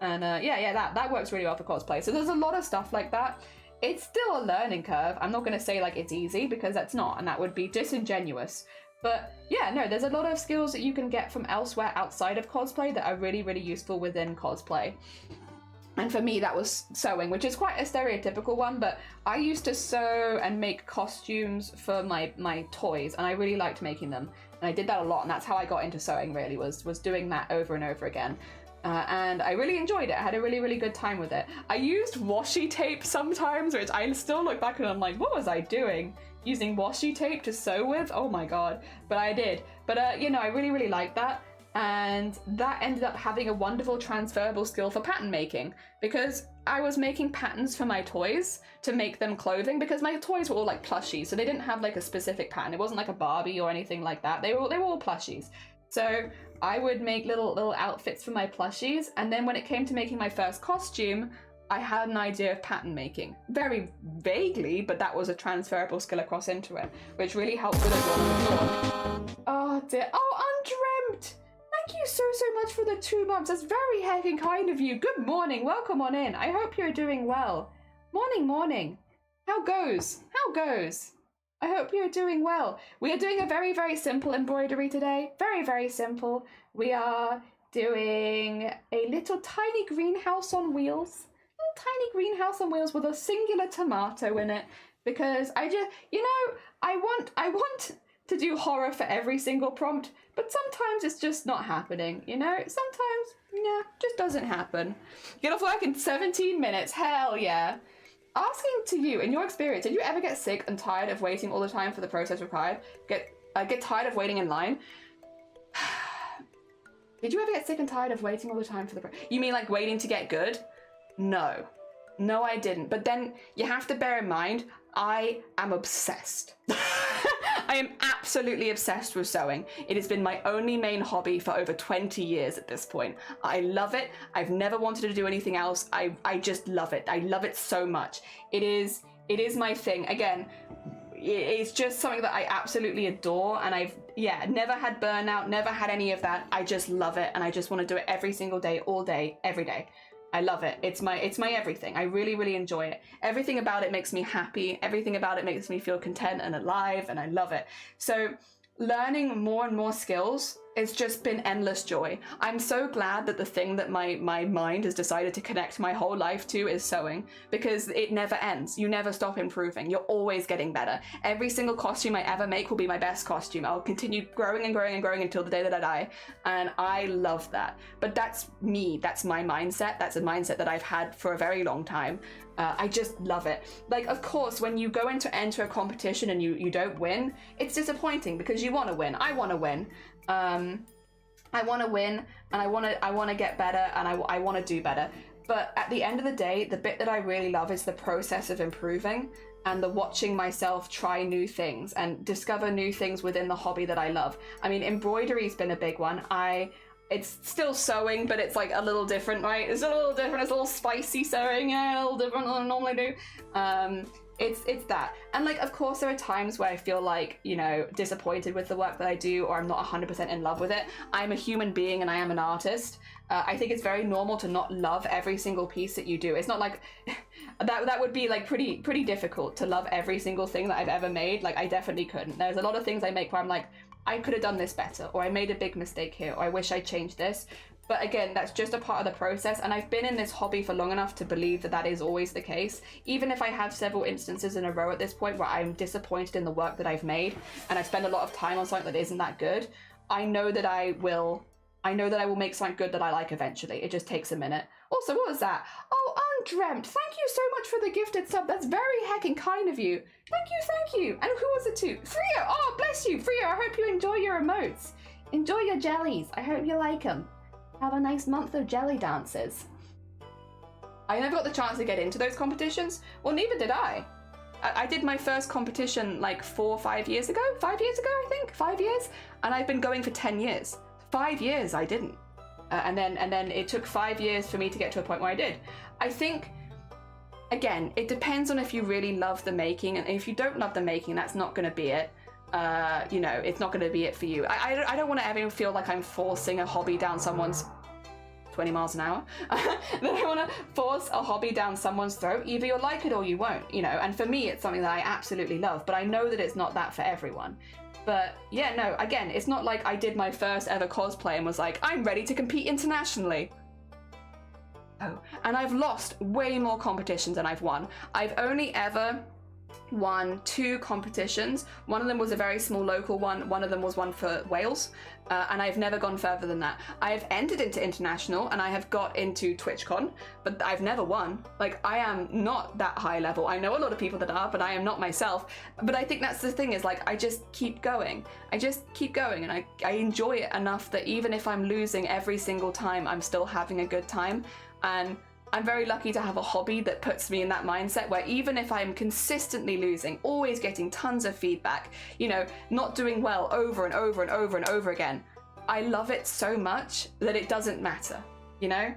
And that works really well for cosplay. So there's a lot of stuff like that. It's still a learning curve. I'm not gonna say like it's easy, because that's not, and that would be disingenuous. But yeah, no, there's a lot of skills that you can get from elsewhere outside of cosplay that are really, really useful within cosplay. And for me, that was sewing, which is quite a stereotypical one, but I used to sew and make costumes for my toys, and I really liked making them. And I did that a lot, and that's how I got into sewing, really, was doing that over and over again. and I really enjoyed it. I had a really, really good time with it. I used washi tape sometimes, which I still look back and I'm like, what was I doing? Using washi tape to sew with? Oh my god. But I did. But you know, I really, really liked that. And that ended up having a wonderful transferable skill for pattern making, because I was making patterns for my toys to make them clothing, because my toys were all like plushies, so they didn't have like a specific pattern. It wasn't like a Barbie or anything like that. They were all plushies. So I would make little outfits for my plushies, and then when it came to making my first costume, I had an idea of pattern making. Very vaguely, but that was a transferable skill across into it, which really helped with it on the floor. Oh dear. Oh, Undreamt! Thank you so much for the 2 months. That's very heckin' kind of you. Good morning. Welcome on in. I hope you're doing well. Morning. How goes? I hope you're doing well. We are doing a very, very simple embroidery today. Very, very simple. We are doing a little tiny greenhouse on wheels. With a singular tomato in it, because I just, you know, I want to do horror for every single prompt, but sometimes it's just not happening, you know? Sometimes, yeah, just doesn't happen. Get off work in 17 minutes, hell yeah. Asking to you, in your experience, did you ever get sick and tired of waiting all the time for the process required? Get tired of waiting in line? Did you ever get sick and tired of waiting all the time for the You mean like waiting to get good? No, I didn't. But then you have to bear in mind, I am obsessed. I am absolutely obsessed with sewing. It has been my only main hobby for over 20 years at this point. I love it. I've never wanted to do anything else. I just love it. I love it so much. It is my thing. Again, it's just something that I absolutely adore, and I've never had burnout, never had any of that. I just love it, and I just want to do it every single day, all day, every day. I love it. It's my everything. I really, really enjoy it. Everything about it makes me happy. Everything about it makes me feel content and alive, and I love it. So learning more and more skills, it's just been endless joy. I'm so glad that the thing that my mind has decided to connect my whole life to is sewing, because it never ends. You never stop improving. You're always getting better. Every single costume I ever make will be my best costume. I'll continue growing and growing and growing until the day that I die, and I love that. But that's me. That's my mindset. That's a mindset that I've had for a very long time. I just love it. Like, of course, when you go into enter a competition and you don't win, it's disappointing, because you want to win. I want to win. I want to win, and I want to get better, and I want to do better. But at the end of the day, the bit that I really love is the process of improving, and the watching myself try new things and discover new things within the hobby that I love. I mean, embroidery's been a big one. It's still sewing, but it's like a little different, right? It's a little different. It's a little spicy sewing, yeah, a little different than I normally do. It's that. And like, of course, there are times where I feel like, you know, disappointed with the work that I do, or I'm not 100% in love with it. I'm a human being and I am an artist. I think it's very normal to not love every single piece that you do. It's not like that would be like pretty difficult to love every single thing that I've ever made. Like, I definitely couldn't. There's a lot of things I make where I'm like, I could have done this better, or I made a big mistake here, or I wish I changed this. But again, that's just a part of the process, and I've been in this hobby for long enough to believe that that is always the case. Even if I have several instances in a row at this point where I'm disappointed in the work that I've made, and I spend a lot of time on something that isn't that good, I know that I will make something good that I like eventually. It just takes a minute. Also, what was that? Oh, Undreamt, thank you so much for the gifted sub. That's very heckin' kind of you. Thank you. And who was it to? Frio. Oh, bless you, Frio. I hope you enjoy your emotes. Enjoy your jellies. I hope you like them. Have a nice month of jelly dances. I never got the chance to get into those competitions. Well, neither did I. I did my first competition like 4 or 5 years ago. 5 years ago, I think. 5 years. And I've been going for 10 years. 5 years I didn't. And then it took 5 years for me to get to a point where I did. I think, again, it depends on if you really love the making, and if you don't love the making, that's not going to be it. You know, it's not going to be it for you. I don't want to ever feel like I'm forcing a hobby down someone's 20 miles an hour. That I want to force a hobby down someone's throat. Either you'll like it or you won't, you know. And for me, it's something that I absolutely love, but I know that it's not that for everyone. But yeah, no, again, it's not like I did my first ever cosplay and was like, I'm ready to compete internationally. Oh, and I've lost way more competitions than I've won. I've only ever won 2 competitions. One of them was a very small local one of them was one for Wales, and I've never gone further than that. I've entered into international and I have got into TwitchCon, but I've never won. Like, I am not that high level. I know a lot of people that are, but I am not myself. But I think that's the thing, is like, I just keep going. And I enjoy it enough that even if I'm losing every single time, I'm still having a good time. And I'm very lucky to have a hobby that puts me in that mindset where even if I'm consistently losing, always getting tons of feedback, you know, not doing well over and over and over and over again, I love it so much that it doesn't matter, you know?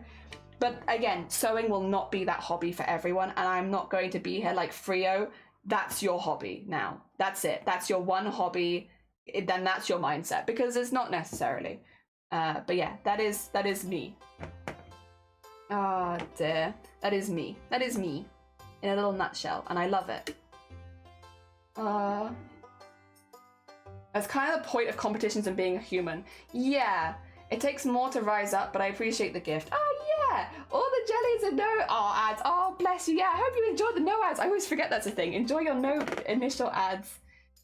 But again, sewing will not be that hobby for everyone, and I'm not going to be here like, Frio, that's your hobby now. That's it. That's your one hobby. Then that's your mindset, because it's not necessarily. But yeah, that is me. Oh dear, that is me in a little nutshell, and I love it. That's kind of the point of competitions and being a human. Yeah, it takes more to rise up, but I appreciate the gift. Oh yeah, all the jellies and no ads. Oh bless you. Yeah, I hope you enjoyed the no ads. I always forget that's a thing. Enjoy your no initial ads.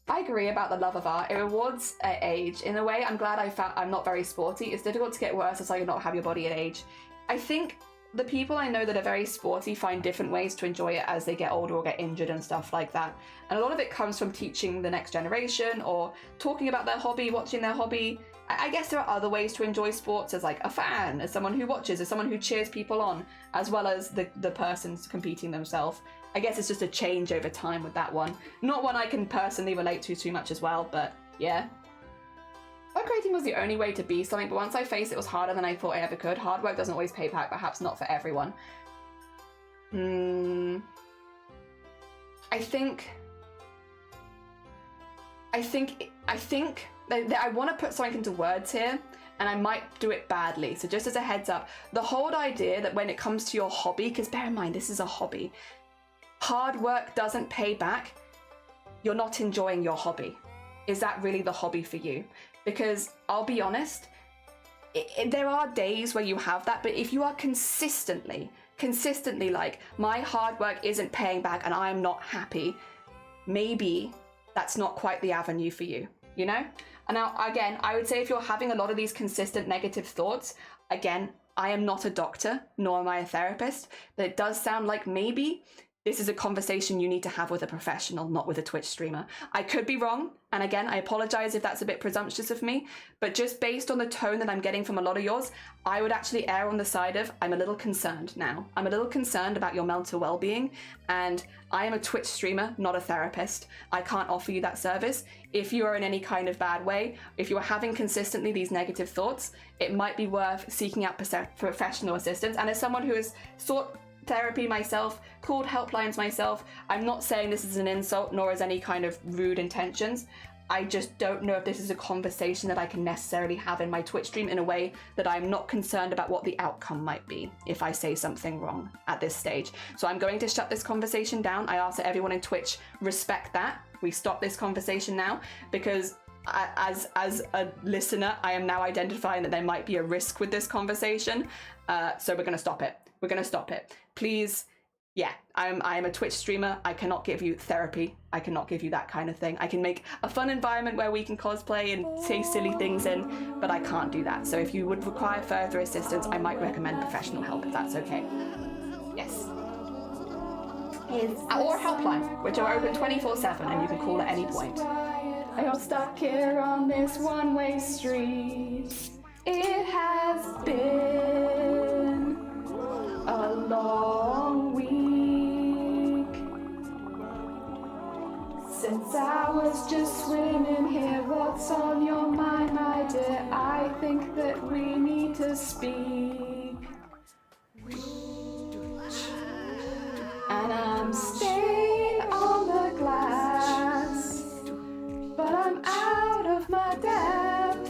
I agree about the love of art. It rewards age. In a way, I'm glad I'm not very sporty. It's difficult to get worse as you not have your body at age. I think the people I know that are very sporty find different ways to enjoy it as they get older or get injured and stuff like that. And a lot of it comes from teaching the next generation or talking about their hobby, watching their hobby. I guess there are other ways to enjoy sports, as like a fan, as someone who watches, as someone who cheers people on, as well as the persons competing themselves. I guess it's just a change over time with that one. Not one I can personally relate to too much as well, but yeah. Art creating was the only way to be something, but once I faced it was harder than I thought I ever could. Hard work doesn't always pay back, perhaps not for everyone. I think that I want to put something into words here, and I might do it badly. So just as a heads up, the whole idea that when it comes to your hobby, because bear in mind, this is a hobby, hard work doesn't pay back, you're not enjoying your hobby. Is that really the hobby for you? Because I'll be honest, there are days where you have that, but if you are consistently like, my hard work isn't paying back and I'm not happy, maybe that's not quite the avenue for you, you know? And now, again, I would say if you're having a lot of these consistent negative thoughts, again, I am not a doctor, nor am I a therapist, but it does sound like maybe this is a conversation you need to have with a professional, not with a Twitch streamer. I could be wrong, and again, I apologize if that's a bit presumptuous of me, but just based on the tone that I'm getting from a lot of yours, I would actually err on the side of, I'm a little concerned now. I'm a little concerned about your mental well-being, and I am a Twitch streamer, not a therapist. I can't offer you that service. If you are in any kind of bad way, if you are having consistently these negative thoughts, it might be worth seeking out professional assistance. And as someone who has sought therapy myself, called helplines myself, I'm not saying this is an insult nor as any kind of rude intentions. I just don't know if this is a conversation that I can necessarily have in my Twitch stream in a way that I'm not concerned about what the outcome might be if I say something wrong at this stage. So I'm going to shut this conversation down. I ask that everyone in Twitch respect that. We stop this conversation now, because as a listener, I am now identifying that there might be a risk with this conversation. So we're going to stop it. We're going to stop it. Please, yeah, I am a Twitch streamer. I cannot give you therapy. I cannot give you that kind of thing. I can make a fun environment where we can cosplay and say silly things in, but I can't do that. So if you would require further assistance, I might recommend professional help if that's okay. Yes. Or helpline, which are open 24/7 and you can call at any point. I'm stuck here on this one-way street. It has been a long week since I was just swimming here. What's on your mind, my dear? I think that we need to speak. And I'm staying on the glass, but I'm out of my depth.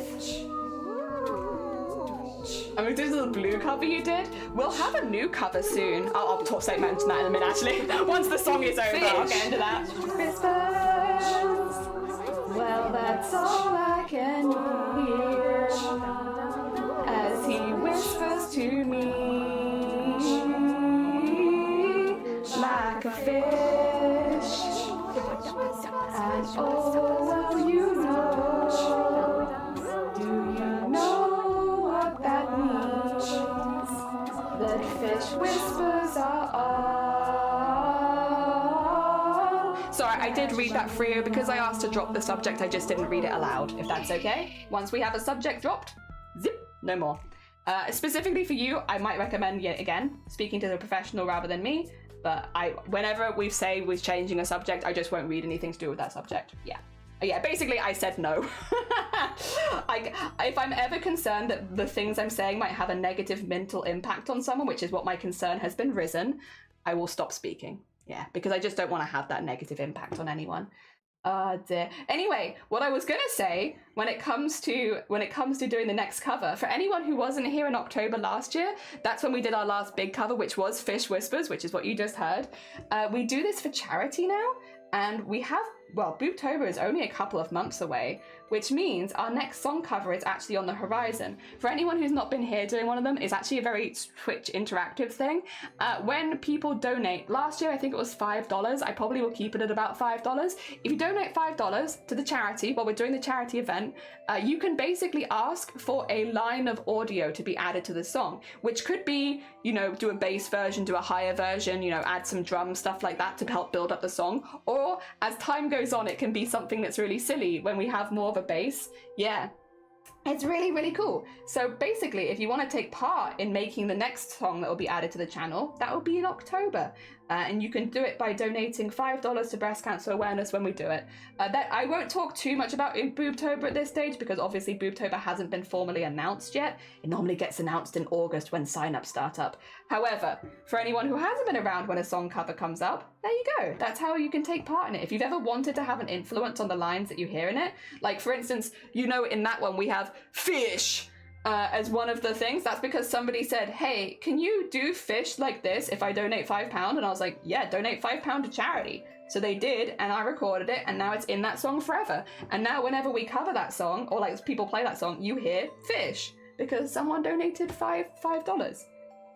I'm going to do the blue cover you did. We'll have a new cover soon. I'll mention that in a minute, actually. Once the song is over, I'll get into that. Whispers, well, that's all I can hear as he whispers to me like a fish that fish whispers are on. Sorry, I did read that for you because I asked to drop the subject, I just didn't read it aloud, if that's okay. Once we have a subject dropped, zip, no more. Specifically for you, I might recommend, yet again, speaking to the professional rather than me, but whenever we say we're changing a subject, I just won't read anything to do with that subject. Yeah, basically I said no. If I'm ever concerned that the things I'm saying might have a negative mental impact on someone, which is what my concern has been risen, I will stop speaking. Yeah, because I just don't want to have that negative impact on anyone. Dear. Anyway, what I was gonna say when it comes to doing the next cover, for anyone who wasn't here in October last year, that's when we did our last big cover, which was Fish Whispers, which is what you just heard. We do this for charity now, and we have, well, Booptober is only a couple of months away, which means our next song cover is actually on the horizon. For anyone who's not been here doing one of them, it's actually a very Twitch interactive thing. When people donate, last year I think it was $5, I probably will keep it at about $5. If you donate $5 to the charity, while we're doing the charity event, you can basically ask for a line of audio to be added to the song, which could be, you know, do a bass version, do a higher version, you know, add some drum stuff like that to help build up the song, or as time goes on, it can be something that's really silly when we have more of a bass. Yeah, it's really, really cool. So basically, if you want to take part in making the next song that will be added to the channel, that will be in October. And you can do it by donating $5 to breast cancer awareness when we do it. That I won't talk too much about in Booptober at this stage, because obviously Booptober hasn't been formally announced yet. It normally gets announced in August when sign-ups start up. However, for anyone who hasn't been around when a song cover comes up, there you go. That's how you can take part in it. If you've ever wanted to have an influence on the lines that you hear in it, like for instance, you know, in that one we have fish as one of the things. That's because somebody said, hey, can you do fish like this if I donate £5? And I was like, yeah, donate £5 to charity. So they did, and I recorded it, and now it's in that song forever. And now whenever we cover that song, or like people play that song, you hear fish, because someone donated $5.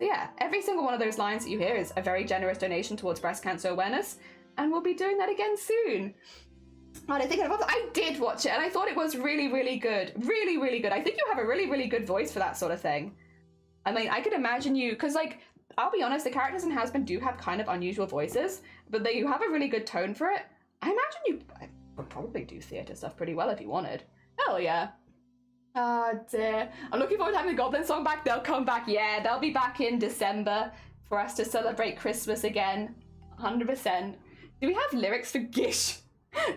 Yeah, every single one of those lines that you hear is a very generous donation towards breast cancer awareness, and we'll be doing that again soon. And I did watch it, and I thought it was really, really good. Really, really good. I think you have a really, really good voice for that sort of thing. I mean, I could imagine you, because like, I'll be honest, the characters in Has Been do have kind of unusual voices, but you have a really good tone for it. I imagine you would probably do theatre stuff pretty well if you wanted. Hell yeah. Oh dear. I'm looking forward to having the Goblin song back. They'll come back. Yeah, they'll be back in December for us to celebrate Christmas again. 100%. Do we have lyrics for Gish?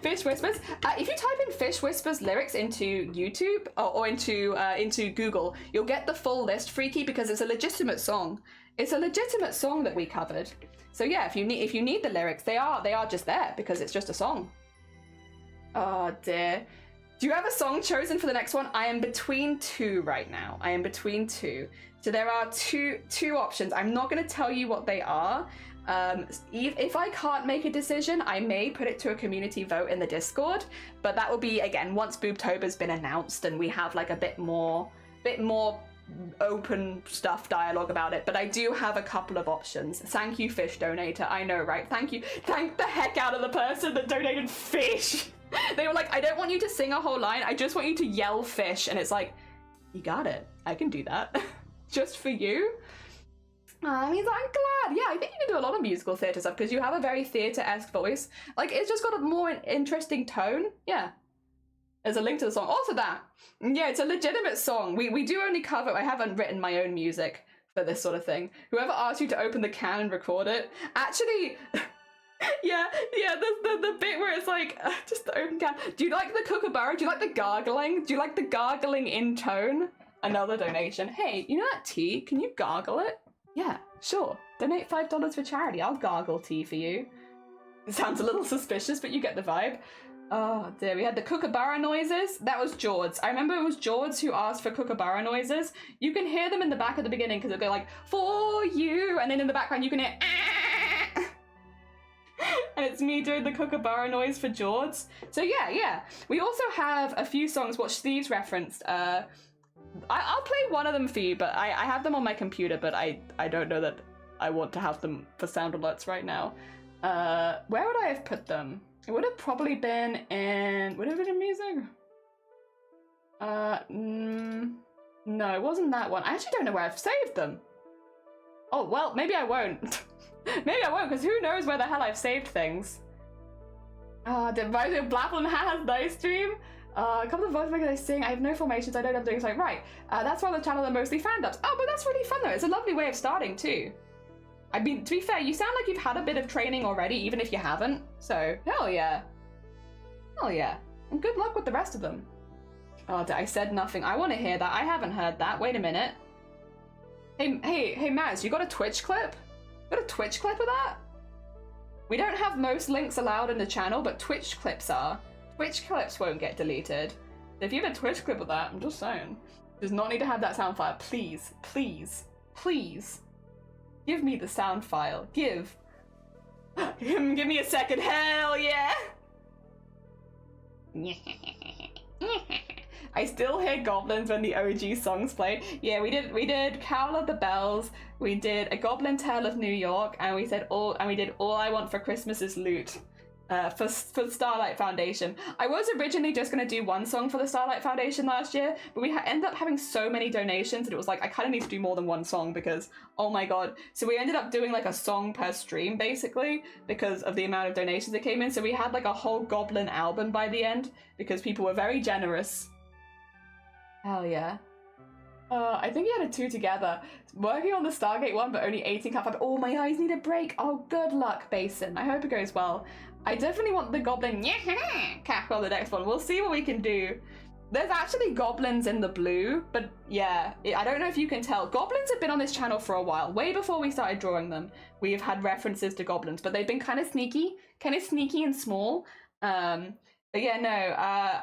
Fish Whispers? If you type in Fish Whispers lyrics into YouTube or into Google, you'll get the full list, Freaky, because it's a legitimate song. It's a legitimate song that we covered. So yeah, if you need the lyrics, they are just there because it's just a song. Oh dear. Do you have a song chosen for the next one? I am between two right now. I am between two. So there are two options. I'm not going to tell you what they are. If I can't make a decision, I may put it to a community vote in the Discord, but that will be, again, once Booptober's been announced and we have like a bit more open stuff dialogue about it. But I do have a couple of options. Thank you, Fish Donator. I know, right? Thank you. Thank the heck out of the person that donated fish. They were like, I don't want you to sing a whole line. I just want you to yell fish. And it's like, you got it. I can do that. Just for you. I mean, I'm glad. Yeah, I think you can do a lot of musical theatre stuff because you have a very theatre-esque voice. Like, it's just got a more interesting tone. Yeah. There's a link to the song. Also that. Yeah, it's a legitimate song. We do only cover... I haven't written my own music for this sort of thing. Whoever asked you to open the can and record it... Actually... yeah, the bit where it's like, just the open can. Do you like the kookaburra? Do you like the gargling? Do you like the gargling in tone? Another donation. Hey, you know that tea? Can you gargle it? Yeah, sure. Donate $5 for charity. I'll gargle tea for you. It sounds a little suspicious, but you get the vibe. Oh dear, we had the kookaburra noises. That was George. I remember it was George who asked for kookaburra noises. You can hear them in the back at the beginning because it'll go like, for you, and then in the background you can hear, ah! And it's me doing the kookaburra noise for George. So yeah. We also have a few songs what Steve's referenced. I'll play one of them for you, but I have them on my computer, but I don't know that I want to have them for sound alerts right now. Where would I have put them? It would have probably been in... Would it have been in music? No, it wasn't that one. I actually don't know where I've saved them. Oh, well, maybe I won't. Maybe I won't, because who knows where the hell I've saved things. Did Blapple has nice stream? A couple of voice makers I sing. I have no formations. I don't know what I'm doing. It's like, right. That's why the channel are mostly fan dubs. Oh, but that's really fun, though. It's a lovely way of starting, too. I mean, to be fair, you sound like you've had a bit of training already, even if you haven't. So, hell yeah. Hell yeah. And good luck with the rest of them. Oh, I said nothing. I want to hear that. I haven't heard that. Wait a minute. Hey, Maz, you got a Twitch clip? Got a Twitch clip of that? We don't have most links allowed in the channel, but Twitch clips are. Twitch clips won't get deleted. If you have a Twitch clip of that, I'm just saying. Does not need to have that sound file. Please, please, please. Give me the sound file. Give me a second. Hell yeah! I still hear goblins when the OG songs play. Yeah, we did Carol of the Bells, we did A Goblin Tale of New York, and we did All I Want for Christmas is Loot for Starlight Foundation. I was originally just gonna do one song for the Starlight Foundation last year, but we ended up having so many donations that it was like I kind of need to do more than one song because oh my god. So we ended up doing like a song per stream basically because of the amount of donations that came in. So we had like a whole goblin album by the end because people were very generous. Hell yeah. I think he had a 2 together. Working on the Stargate one, but only 18 cap. Oh, my eyes need a break. Oh, good luck, Basin. I hope it goes well. I definitely want the goblin cap on the next one. We'll see what we can do. There's actually goblins in the blue, but yeah, I don't know if you can tell. Goblins have been on this channel for a while. Way before we started drawing them, we've had references to goblins, but they've been kind of sneaky and small. But yeah, no,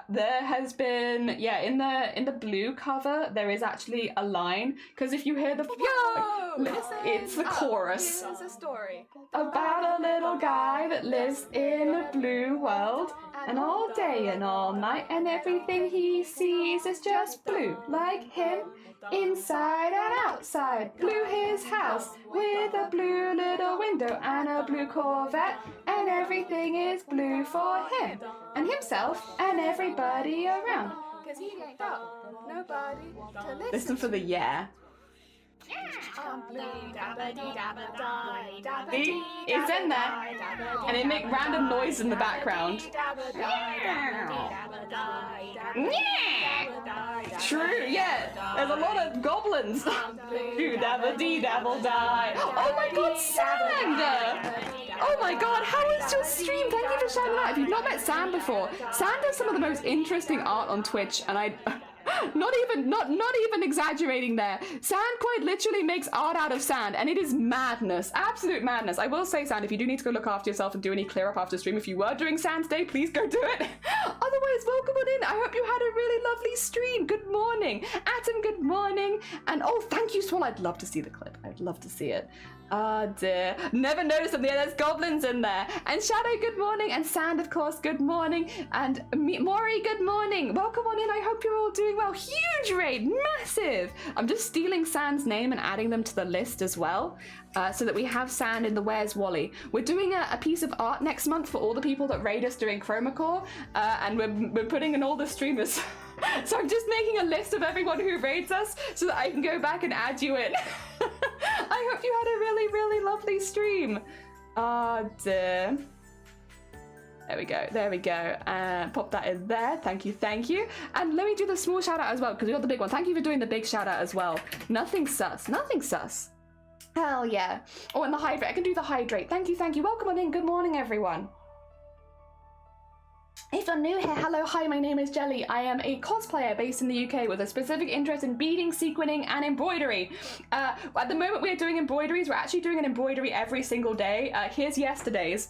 there has been, yeah, in the blue cover, there is actually a line, because if you hear the, it's the chorus. Here's a story About a little guy that lives in a blue world, and all day and all night, and everything he sees is just blue, like him, inside and outside. Blue his house, with a blue little window and a blue Corvette, and everything is blue for him, and himself, and everybody around. Cause he ain't got nobody to Listen for the yeah. See? It's in there. And it make random noise in the background. True, yeah. There's a lot of goblins. Do dabba dee dabble die. Oh my god, Sand! Oh my god, how is your stream? Thank you for shouting out. If you've not met Sand before, Sand does some of the most interesting art on Twitch, and I not even exaggerating there. Sand quite literally makes art out of sand, and it is madness, absolute madness. I will say, Sand, if you do need to go look after yourself and do any clear up after stream, if you were doing Sand's Day, please go do it. Otherwise, welcome on in. I hope you had a really lovely stream. Good morning, Atom. Good morning, and oh, thank you, Swall. I'd love to see the clip. I'd love to see it. Ah dear, never noticed them. Yeah, there's goblins in there. And Shadow, good morning. And Sand, of course, good morning. And Maury, good morning. Welcome on in. I hope you're all doing well. Huge raid, massive. I'm just stealing Sand's name and adding them to the list as well, so that we have Sand in the Where's Wally. We're doing a piece of art next month for all the people that raid us during Chromacore, and we're putting in all the streamers. So I'm just making a list of everyone who raids us so that I can go back and add you in. I hope you had a really, really lovely stream. Dear. There we go, there we go. Pop that in there, thank you, thank you. And let me do the small shout out as well, because we got the big one. Thank you for doing the big shout out as well. Nothing sus, nothing sus. Hell yeah. Oh, and the hydrate, I can do the hydrate. Thank you, thank you. Welcome on in, good morning everyone. If you're new here, hello, hi, my name is Jelly. I am a cosplayer based in the UK with a specific interest in beading, sequinning, and embroidery. At the moment we are doing embroideries. We're actually doing an embroidery every single day. Here's yesterday's.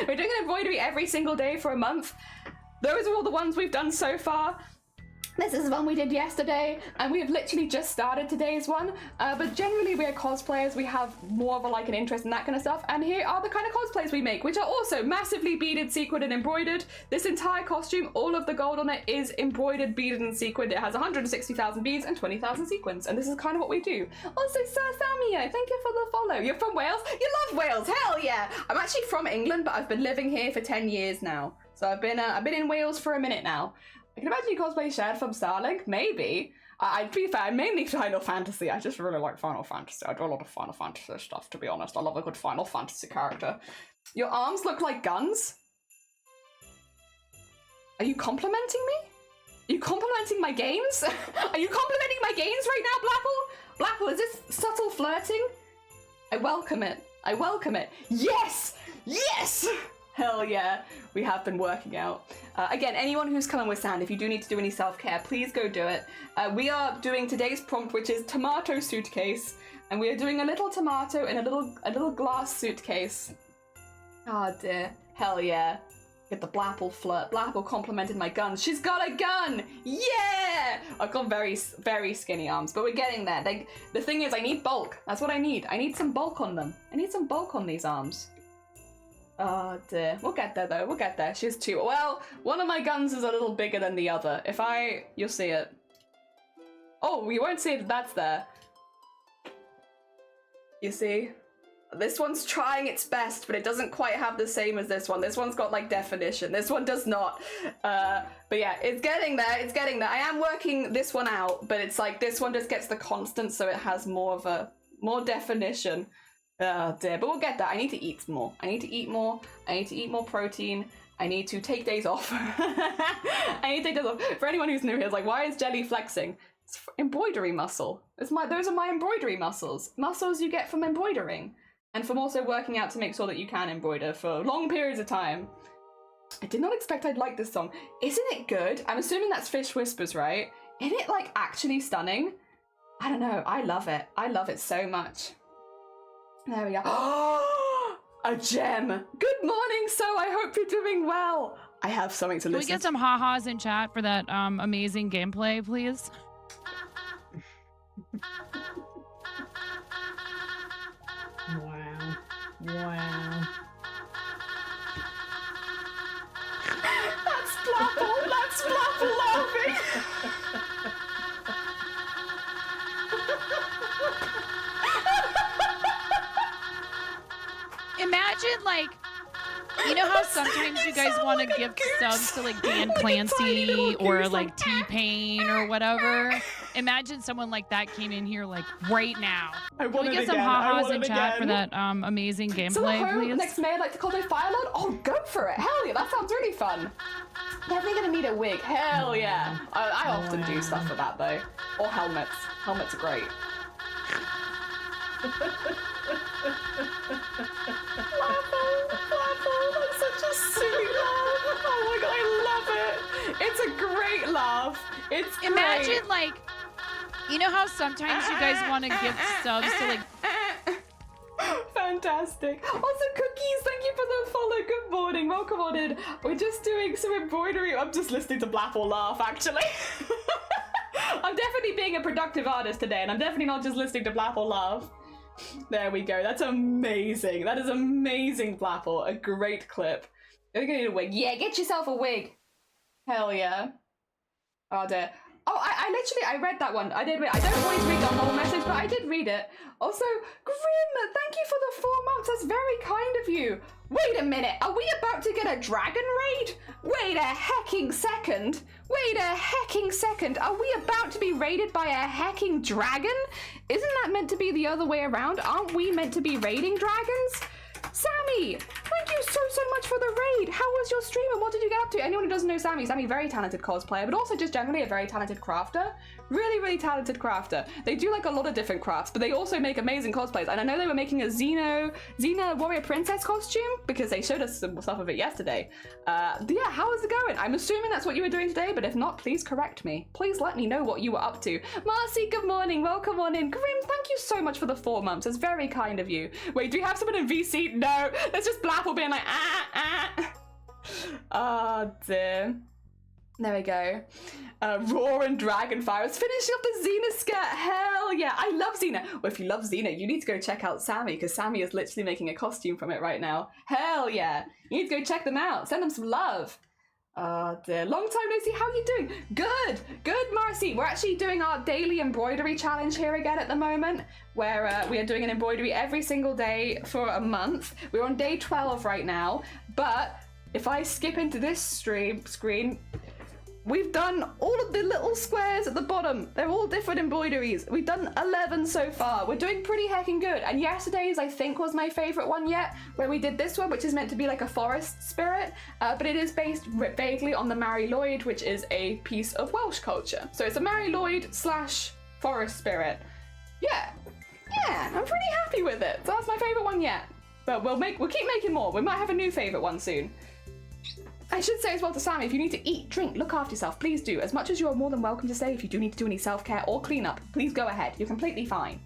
We're doing an embroidery every single day for a month. Those are all the ones we've done so far. This is the one we did yesterday, and we've literally just started today's one. But generally we are cosplayers. We have more of an interest in that kind of stuff. And here are the kind of cosplays we make, which are also massively beaded, sequined, and embroidered. This entire costume, all of the gold on it is embroidered, beaded, and sequined. It has 160,000 beads and 20,000 sequins. And this is kind of what we do. Also, Sir Samio, thank you for the follow. You're from Wales? You love Wales, hell yeah! I'm actually from England, but I've been living here for 10 years now. So I've been in Wales for a minute now. I can imagine you cosplay Shared from Starlink, maybe. To be fair, mainly Final Fantasy. I just really like Final Fantasy. I do a lot of Final Fantasy stuff, to be honest. I love a good Final Fantasy character. Your arms look like guns? Are you complimenting me? Are you complimenting my games? Are you complimenting my games right now, Blapple? Blapple, is this subtle flirting? I welcome it. I welcome it. Yes! Yes! Hell yeah, we have been working out. Again, anyone who's coming with sand, if you do need to do any self-care, please go do it. We are doing today's prompt, which is tomato suitcase, and we are doing a little tomato in a little glass suitcase. Oh dear, hell yeah. Get the Blapple flirt. Blapple complimented my guns. She's got a gun! Yeah! I've got very, very skinny arms, but we're getting there. The thing is, I need bulk. That's what I need. I need some bulk on them. I need some bulk on these arms. Oh dear. We'll get there though. We'll get there. She has two. Well, one of my guns is a little bigger than the other. You'll see it. Oh, you won't see it if that's there. You see? This one's trying its best, but it doesn't quite have the same as this one. This one's got like definition. This one does not. But yeah, it's getting there. It's getting there. I am working this one out, but it's like this one just gets the constant, so it has more definition. Oh dear, but we'll get that. I need to eat more. I need to eat more. I need to eat more protein. I need to take days off. I need to take days off. For anyone who's new here, it's like, why is Jelly flexing? It's embroidery muscle. Those are my embroidery muscles. Muscles you get from embroidering. And from also working out to make sure that you can embroider for long periods of time. I did not expect I'd like this song. Isn't it good? I'm assuming that's Fish Whispers, right? Isn't it like actually stunning? I don't know. I love it. I love it so much. There we go. A gem. Good morning, so I hope you're doing well. I have something to listen to. Can we get some ha-has in chat for that amazing gameplay, please? Wow. Wow. That's Blapple. That's Blapple laughing. Imagine, like, you know how sometimes you guys want to give subs to, like, Dan Clancy or, like, T-Pain or whatever? Imagine someone like that came in here, like, right now. Can we get some ha-has in chat for that amazing gameplay, please? Next May I'd like to call their fire load. Oh, go for it. Hell yeah, that sounds really fun. Definitely gonna need a wig. Hell yeah. I often do stuff for that, though. Or helmets. Helmets are great. Blapple, that's such a silly laugh. Oh my god, I love it. It's a great laugh. It's great. Imagine, like, you know how sometimes you guys want to give subs to, like... Fantastic. Also, Cookies, thank you for the follow. Good morning. Welcome on in. We're just doing some embroidery. I'm just listening to Blapple laugh, actually. I'm definitely being a productive artist today, and I'm definitely not just listening to Blapple laugh. There we go. That's amazing. That is amazing, Blapple. A great clip. I think I need a wig. Yeah, get yourself a wig. Hell yeah. Oh dear. Oh, I read that one. I did read. I don't always read the whole message, but I did read it. Also, Grim, thank you for the 4 months. That's very kind of you. Wait a minute. Are we about to get a dragon raid? Wait a hecking second. Wait a hecking second. Are we about to be raided by a hecking dragon? Isn't that meant to be the other way around? Aren't we meant to be raiding dragons? Sammy, thank you so much for the raid. How was your stream and what did you get up to? Anyone who doesn't know Sammy, very talented cosplayer, but also just generally a very talented crafter. Really talented crafter. They do like a lot of different crafts, but they also make amazing cosplays. And I know they were making a Xena Warrior Princess costume because they showed us some stuff of it yesterday. Yeah, how is it going? I'm assuming that's what you were doing today, but if not, please correct me. Please let me know what you were up to. Marcy, good morning. Welcome on in. Grim, thank you so much for the 4 months. It's very kind of you. Wait, do we have someone in VC? No, that's just Blapple being like, Oh dear. There we go. Roar and Dragonfire is finishing up the Xena skirt. Hell yeah, I love Xena. Well, if you love Xena, you need to go check out Sammy because Sammy is literally making a costume from it right now. Hell yeah, you need to go check them out. Send them some love. Oh dear, long time no see. How are you doing? Good, Marcy. We're actually doing our daily embroidery challenge here again at the moment, where we are doing an embroidery every single day for a month. We're on day 12 right now, but if I skip into this screen, We've done all of the little squares at the bottom. They're all different embroideries. We've done 11 so far. We're doing pretty heckin' good. And yesterday's, I think, was my favorite one yet, where we did this one, which is meant to be like a forest spirit, but it is based vaguely on the Mary Lloyd, which is a piece of Welsh culture. So it's a Mary Lloyd / forest spirit. Yeah, I'm pretty happy with it. So that's my favorite one yet. But we'll keep making more. We might have a new favorite one soon. I should say as well to Sammy, if you need to eat, drink, look after yourself, please do. As much as you are more than welcome to say, if you do need to do any self-care or cleanup, please go ahead. You're completely fine.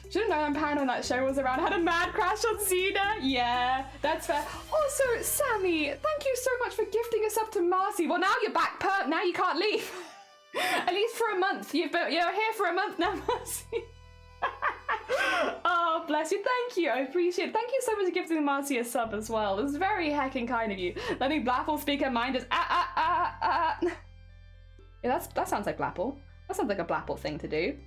Should've known Pan when that show was around. I had a mad crash on Xena. Yeah, that's fair. Also, Sammy, thank you so much for gifting us up to Marcy. Well, now you're back perp. Now you can't leave. At least for a month. You're here for a month now, Marcy. Oh, bless you. Thank you. I appreciate it. Thank you so much for gifting Marcy a sub as well. It was very heckin' kind of you. Letting Blapple speak her mind is Yeah, that sounds like Blapple. That sounds like a Blapple thing to do.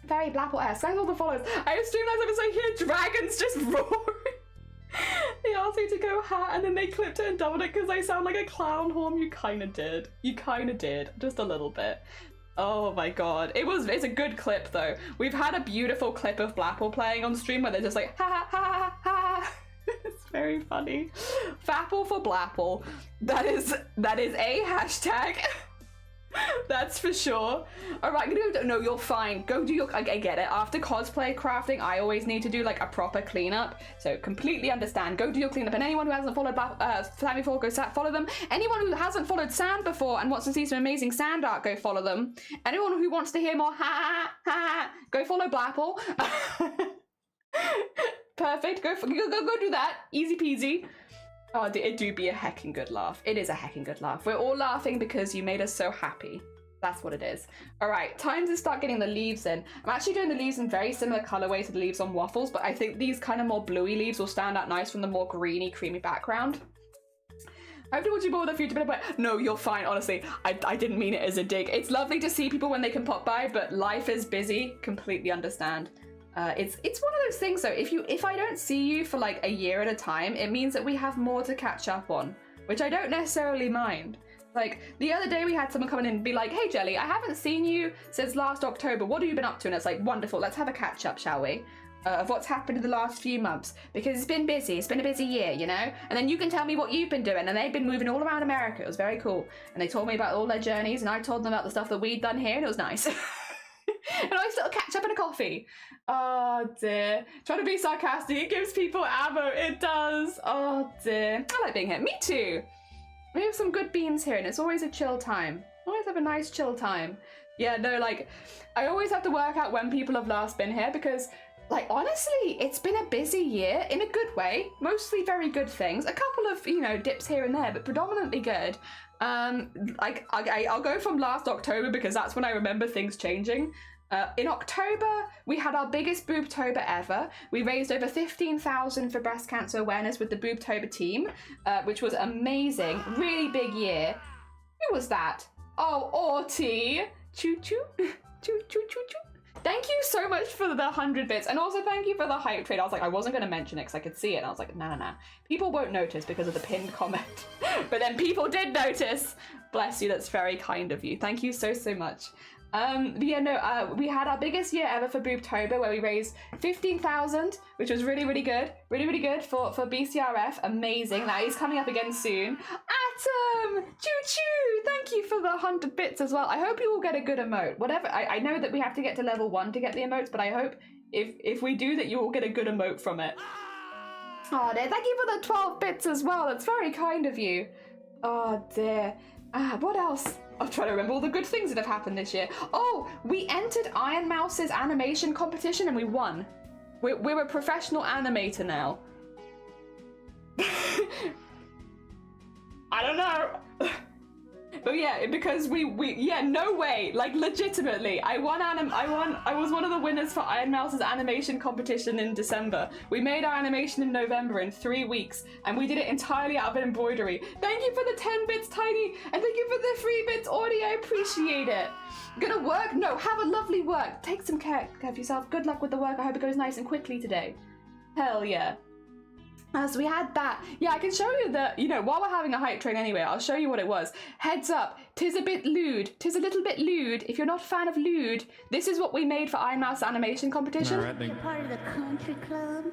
Very Blapple-esque. Thanks all the followers. I have streamed last episode here, dragons just roaring. They asked me to go hat and then they clipped it and doubled it because I sound like a clown horn. You kinda did. You kinda did. Just a little bit. Oh my god. It's a good clip though. We've had a beautiful clip of Blapple playing on stream where they're just like, ha ha ha ha. It's very funny. Fapple for Blapple. That is a hashtag. That's for sure. Alright, no, you're fine. Go do your, I get it. After cosplay crafting, I always need to do like a proper cleanup. So completely understand. Go do your cleanup. And anyone who hasn't followed Sammy before, go follow them. Anyone who hasn't followed Sand before and wants to see some amazing sand art, go follow them. Anyone who wants to hear more go follow Blapple. Perfect. Go do that. Easy peasy. Oh, it do be a heckin' good laugh. It is a heckin' good laugh. We're all laughing because you made us so happy. That's what it is. All right, time to start getting the leaves in. I'm actually doing the leaves in very similar colorway to the leaves on waffles, but I think these kind of more bluey leaves will stand out nice from the more greeny, creamy background. I hope to watch you more in the future, but no, you're fine, honestly. I didn't mean it as a dig. It's lovely to see people when they can pop by, but life is busy. Completely understand. It's one of those things though, if I don't see you for like a year at a time, it means that we have more to catch up on, which I don't necessarily mind. Like the other day we had someone come in and be like, hey Jelly, I haven't seen you since last October, what have you been up to? And it's like, wonderful, let's have a catch up, shall we? Of what's happened in the last few months, because it's been busy, it's been a busy year, you know? And then you can tell me what you've been doing, and they've been moving all around America. It was very cool. And they told me about all their journeys, and I told them about the stuff that we'd done here, and it was nice. And I still catch up in a coffee. Oh dear. Trying to be sarcastic, it gives people ammo. It does. Oh dear. I like being here. Me too. We have some good beans here and it's always a chill time. Always have a nice chill time. Yeah, no, like, I always have to work out when people have last been here because, like, honestly, it's been a busy year in a good way. Mostly very good things. A couple of, you know, dips here and there, but predominantly good. Like, I'll go from last October because that's when I remember things changing. In October, we had our biggest Boobtober ever. We raised over 15,000 for breast cancer awareness with the Boobtober team, which was amazing. Really big year. Who was that? Oh, Arty. Choo choo. Choo choo choo choo. Thank you so much for the 100 bits. And also thank you for the hype trade. I was like, I wasn't going to mention it because I could see it. And I was like, nah. People won't notice because of the pinned comment. But then people did notice. Bless you. That's very kind of you. Thank you so much. Yeah, no, we had our biggest year ever for Boobtober where we raised 15,000, which was really good. Really good for BCRF. Amazing. That is coming up again soon. Atom! Choo-choo! Thank you for the 100 bits as well. I hope you will get a good emote. Whatever, I know that we have to get to level 1 to get the emotes, but I hope if we do that you will get a good emote from it. Oh dear, thank you for the 12 bits as well. That's very kind of you. Oh dear. What else? I'm trying to remember all the good things that have happened this year. Oh, we entered Iron Mouse's animation competition and we won. We're a professional animator now. I don't know. But yeah, because yeah, no way, like legitimately, I was one of the winners for Iron Mouse's animation competition in December. We made our animation in November in 3 weeks, and we did it entirely out of embroidery. Thank you for the 10 bits, Tiny, and thank you for the 3 bits, Audie, I appreciate it. Gonna work? No, have a lovely work. Take some care of yourself. Good luck with the work. I hope it goes nice and quickly today. Hell yeah. So we had that. Yeah, I can show you while we're having a hype train anyway, I'll show you what it was. Heads up, tis a bit lewd, tis a little bit lewd. If you're not a fan of lewd, this is what we made for Iron Mouse animation competition. All right, then. Part of the country club.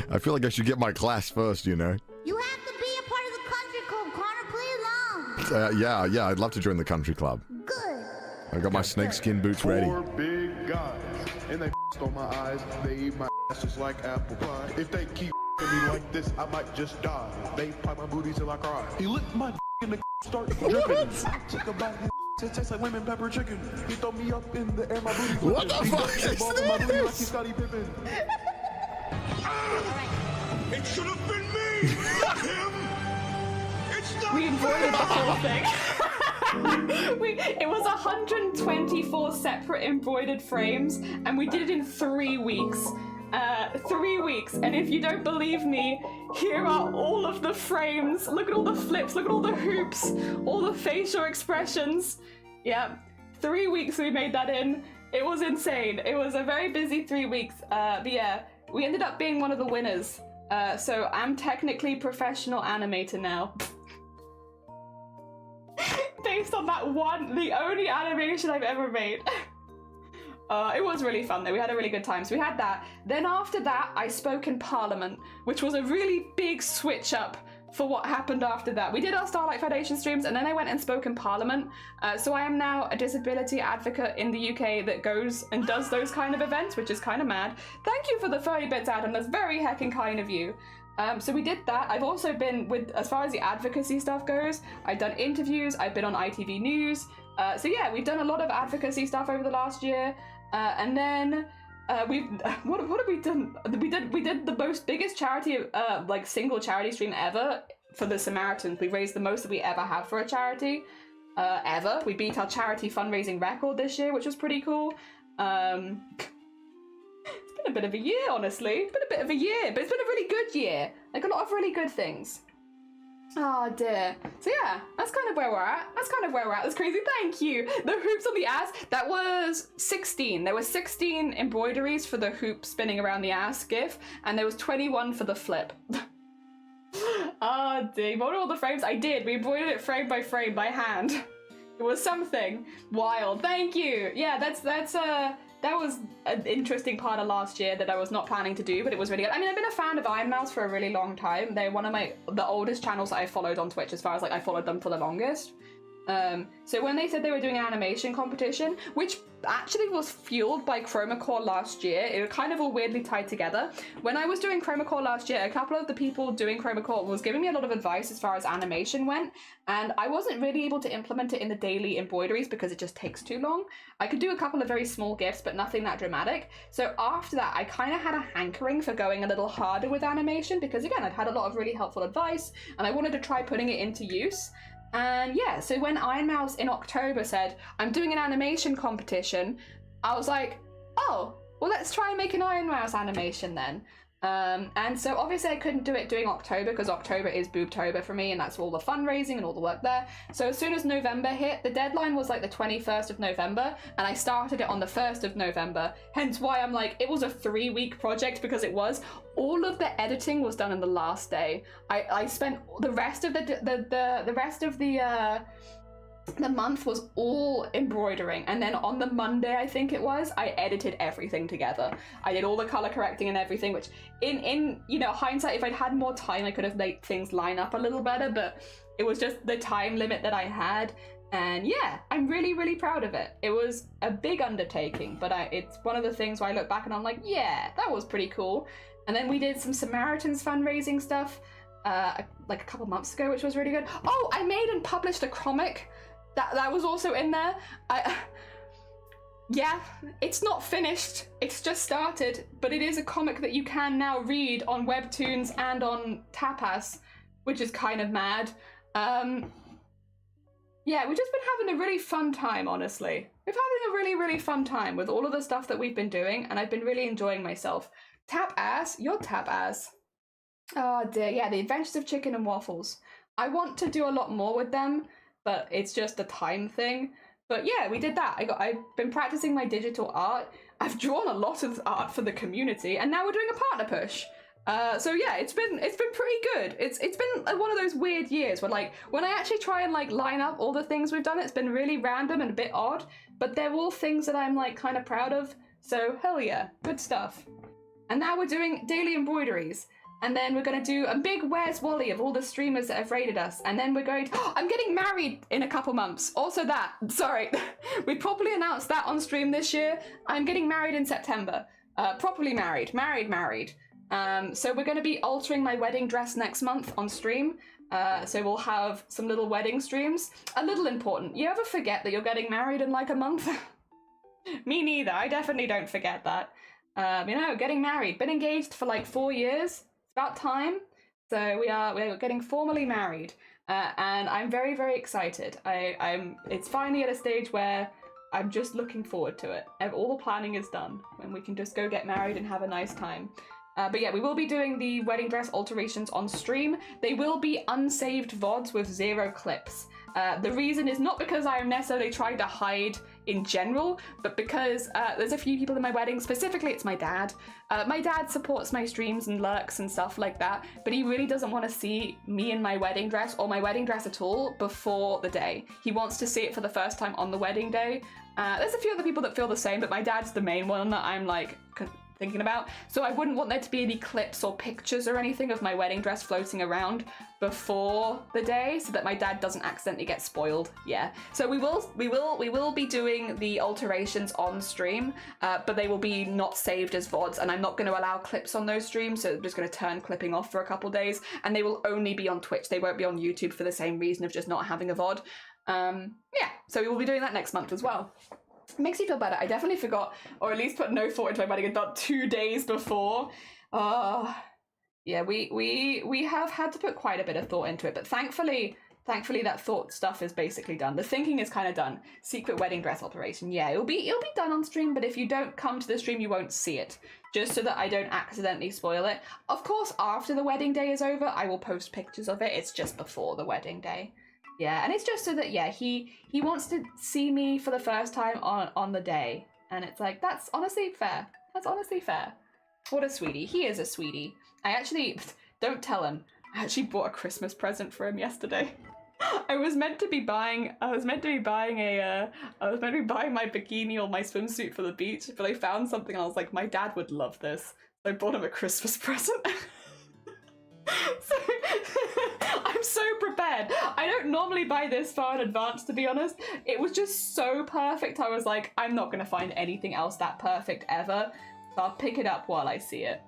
I feel like I should get my class first, you know? You have to be a part of the country club, Connor. Play along. Yeah, I'd love to join the country club. Good. I got my snakeskin boots ready. 4 big guys, and they on my eyes. They eat my ass just like apple pie. If they keep me like this, I might just die. They pop my booty till I cry. He licked my and the start dripping. I took a bite. It tastes like lemon pepper chicken. He throw me up in the air, my booty flipping. What the He fuck dunked the is ball in my booty like this? he's Scottie Pippen. It should have been me, not him. It's not We embroidered the whole thing. It was 124 separate embroidered frames, and we did it in 3 weeks. 3 weeks, and if you don't believe me, here are all of the frames. Look at all the flips, look at all the hoops, all the facial expressions. Yeah, 3 weeks we made that in. It was insane. It was a very busy 3 weeks, but yeah, we ended up being one of the winners. So I'm technically professional animator now. Based on that the only animation I've ever made. It was really fun though, we had a really good time. So we had that. Then after that, I spoke in Parliament, which was a really big switch up for what happened after that. We did our Starlight Foundation streams, and then I went and spoke in Parliament. So I am now a disability advocate in the UK that goes and does those kind of events, which is kind of mad. Thank you for the 30 bits, Adam, that's very heckin' kind of you. So we did that. I've also been as far as the advocacy stuff goes, I've done interviews, I've been on ITV News. So yeah, we've done a lot of advocacy stuff over the last year. And then what have we done? We did the biggest charity, like single charity stream ever for the Samaritans. We raised the most that we ever have for a charity, ever. We beat our charity fundraising record this year, which was pretty cool. It's been a bit of a year, honestly. It's been a bit of a year, but it's been a really good year. Like a lot of really good things. Oh dear. So yeah, that's kind of where we're at. That's crazy. Thank you. The hoops on the ass, that was 16. There were 16 embroideries for the hoop spinning around the ass gif, and there was 21 for the flip. Oh dear. You embroidered all the frames? I did. We embroidered it frame by frame by hand. It was something wild. Thank you. Yeah, that was an interesting part of last year that I was not planning to do, but it was really good. I mean, I've been a fan of Iron Mouse for a really long time. They're one of the oldest channels that I followed on Twitch, as far as like I followed them for the longest. So when they said they were doing an animation competition, which actually was fueled by Chroma Core last year, it was kind of all weirdly tied together. When I was doing Chroma Core last year, a couple of the people doing Chroma Core was giving me a lot of advice as far as animation went, and I wasn't really able to implement it in the daily embroideries because it just takes too long. I could do a couple of very small gifts, but nothing that dramatic. So after that, I kind of had a hankering for going a little harder with animation because, again, I'd had a lot of really helpful advice, and I wanted to try putting it into use. And yeah, so when Iron Mouse in October said, I'm doing an animation competition, I was like, oh, well, let's try and make an Iron Mouse animation then. And so obviously I couldn't do it during October because October is Boobtober for me, and that's all the fundraising and all the work there. So as soon as November hit, the deadline was like the 21st of November, and I started it on the 1st of November. Hence why I'm like, it was a 3-week project because it was. All of the editing was done in the last day. I spent the rest of the month was all embroidering, and then on the Monday, I think it was, I edited everything together. I did all the color correcting and everything, which in hindsight, if I'd had more time, I could have made things line up a little better, but it was just the time limit that I had. And yeah, I'm really, really proud of it. It was a big undertaking, but it's one of the things where I look back and I'm like, yeah, that was pretty cool. And then we did some Samaritans fundraising stuff like a couple months ago, which was really good. Oh, I made and published a comic. That was also in there. Yeah, it's not finished. It's just started, but it is a comic that you can now read on Webtoons and on Tapas, which is kind of mad. Yeah, we've just been having a really fun time, honestly. We've having a really, really fun time with all of the stuff that we've been doing, and I've been really enjoying myself. Tap ass? You're tap ass. Oh dear, yeah, the Adventures of Chicken and Waffles. I want to do a lot more with them, but it's just a time thing. But yeah, we did that. I've been practicing my digital art. I've drawn a lot of art for the community, and now we're doing a partner push. So yeah, it's been pretty good. It's been one of those weird years where like when I actually try and like line up all the things we've done, it's been really random and a bit odd, but they're all things that I'm like kind of proud of. So hell yeah, good stuff. And now we're doing daily embroideries. And then we're going to do a big Where's Wally of all the streamers that have raided us. And then we're going to... I'm getting married in a couple months. Also that. Sorry. We properly announced that on stream this year. I'm getting married in September. Properly married. Married. So we're going to be altering my wedding dress next month on stream. So we'll have some little wedding streams. A little important. You ever forget that you're getting married in like a month? Me neither. I definitely don't forget that. You know, getting married. Been engaged for like 4 years. About time. So we're getting formally married, and I'm very, very excited. It's finally at a stage where I'm just looking forward to it. All the planning is done, and we can just go get married and have a nice time. But yeah, we will be doing the wedding dress alterations on stream. They will be unsaved VODs with 0 clips. The reason is not because I am necessarily trying to hide in general, but because there's a few people in my wedding, specifically it's my dad. My dad supports my streams and lurks and stuff like that, but he really doesn't want to see me in my wedding dress or my wedding dress at all before the day. He wants to see it for the first time on the wedding day. There's a few other people that feel the same, but my dad's the main one that I'm like thinking about. So I wouldn't want there to be any clips or pictures or anything of my wedding dress floating around before the day so that my dad doesn't accidentally get spoiled. Yeah. So we will be doing the alterations on stream, but they will be not saved as VODs, and I'm not going to allow clips on those streams, so I'm just going to turn clipping off for a couple days, and they will only be on Twitch. They won't be on YouTube for the same reason of just not having a VOD. Yeah, so we will be doing that next month as well. It makes me feel better. I definitely forgot, or at least put no thought into my wedding and done 2 days before. Yeah, we have had to put quite a bit of thought into it, but thankfully that thought stuff is basically done. The thinking is kind of done. Secret wedding dress alteration. Yeah, it'll be done on stream, but if you don't come to the stream, you won't see it. Just so that I don't accidentally spoil it. Of course, after the wedding day is over, I will post pictures of it. It's just before the wedding day. Yeah, and it's just so that, yeah, he wants to see me for the first time on the day. And it's like, that's honestly fair. That's honestly fair. What a sweetie. He is a sweetie. I actually, don't tell him, I actually bought a Christmas present for him yesterday. I was meant to be buying my bikini or my swimsuit for the beach, but I found something and I was like, my dad would love this. So I bought him a Christmas present. So, I'm so prepared. I don't normally buy this far in advance, to be honest. It was just so perfect. I was like, I'm not going to find anything else that perfect ever. So I'll pick it up while I see it.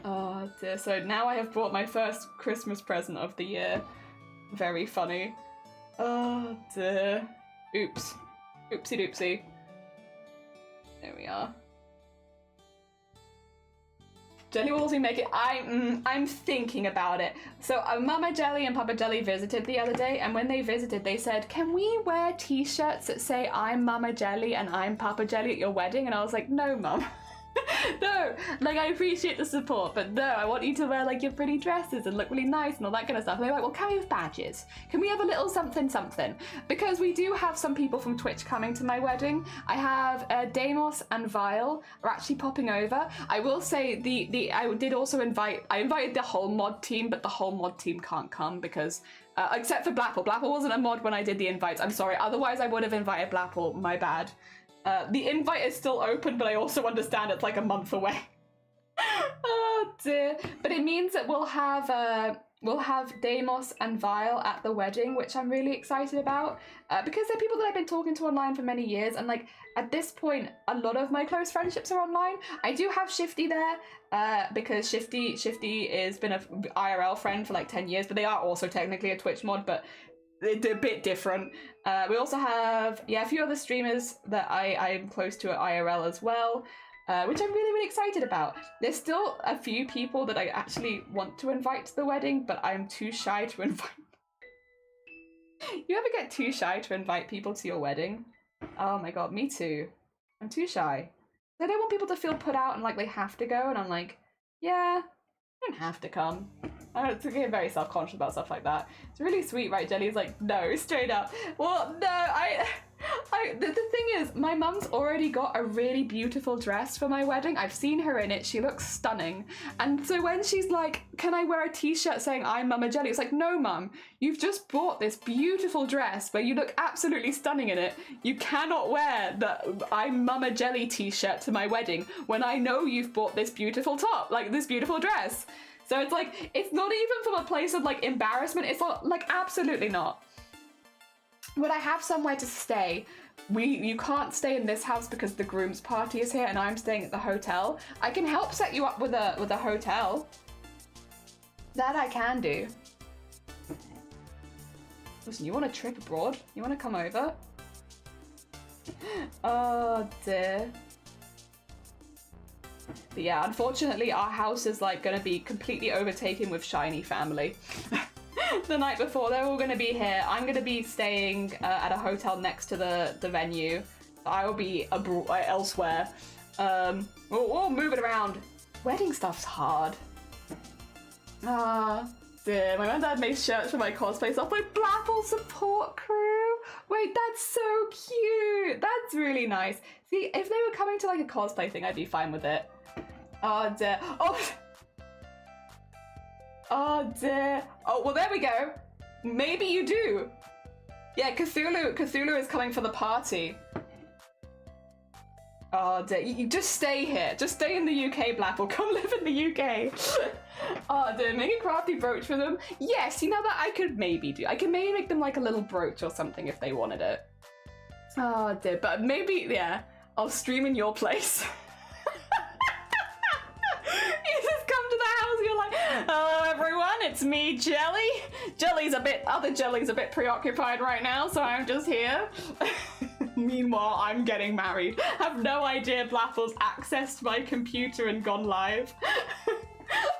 Oh dear. So now I have bought my first Christmas present of the year. Very funny. Oh dear. Oops. Oopsie doopsie. There we are. Jelly will also make it. I'm thinking about it. So Mama Jelly and Papa Jelly visited the other day, and when they visited, they said, "Can we wear T-shirts that say I'm Mama Jelly and I'm Papa Jelly at your wedding?" And I was like, "No, Mum." No, like I appreciate the support, but no, I want you to wear like your pretty dresses and look really nice and all that kind of stuff. And they're like, well, can we have badges? Can we have a little something something? Because we do have some people from Twitch coming to my wedding. I have Damos and Vile are actually popping over. I will say I did also invited the whole mod team, but the whole mod team can't come because except for Blapple. Blapple wasn't a mod when I did the invites. I'm sorry. Otherwise, I would have invited Blapple. My bad. The invite is still open, but I also understand it's like a month away. Oh dear. But it means that we'll have Damos and Vile at the wedding, which I'm really excited about. Because they're people that I've been talking to online for many years, and like at this point, a lot of my close friendships are online. I do have Shifty there, because Shifty has been an IRL friend for like 10 years, but they are also technically a Twitch mod, but they're a bit different. We also have, a few other streamers that I'm close to at IRL as well, which I'm really, really excited about. There's still a few people that I actually want to invite to the wedding, but I'm too shy to invite. You ever get too shy to invite people to your wedding? Oh my god, me too. I'm too shy. I don't want people to feel put out and like they have to go, and I'm like, yeah, you don't have to come. I get very self-conscious about stuff like that. It's really sweet, right? Jelly's like, no, straight up. Well, no, The thing is, my mum's already got a really beautiful dress for my wedding. I've seen her in it. She looks stunning. And so when she's like, can I wear a t-shirt saying I'm Mama Jelly? It's like, no, Mum. You've just bought this beautiful dress where you look absolutely stunning in it. You cannot wear the I'm Mama Jelly t-shirt to my wedding when I know you've bought this beautiful top, like this beautiful dress. So it's like, it's not even from a place of like embarrassment. It's not like, absolutely not. Would I have somewhere to stay? You can't stay in this house because the groom's party is here and I'm staying at the hotel. I can help set you up with a hotel. That I can do. Listen, you want a trip abroad? You want to come over? Oh dear. But yeah, unfortunately our house is like gonna be completely overtaken with shiny family. The night before, they're all going to be here. I'm going to be staying at a hotel next to the venue. I will be elsewhere. We'll move it around. Wedding stuff's hard. Ah, dear. My mum and dad made shirts for my cosplay stuff. My Blapple support crew. Wait, that's so cute. That's really nice. See, if they were coming to like a cosplay thing, I'd be fine with it. Oh, dear. Oh dear. Oh, well there we go. Maybe you do. Yeah, Cthulhu is coming for the party. Oh dear. You just stay here. Just stay in the UK, Blapple. Come live in the UK. Oh dear. Make a crafty brooch for them. Yes, you know that I could maybe do. I could maybe make them like a little brooch or something if they wanted it. Oh dear. But maybe, yeah, I'll stream in your place. You just come to the house, you're like, hello everyone, it's me, Jelly. Other Jelly's a bit preoccupied right now, so I'm just here. Meanwhile, I'm getting married. Have no idea Blapple's accessed my computer and gone live.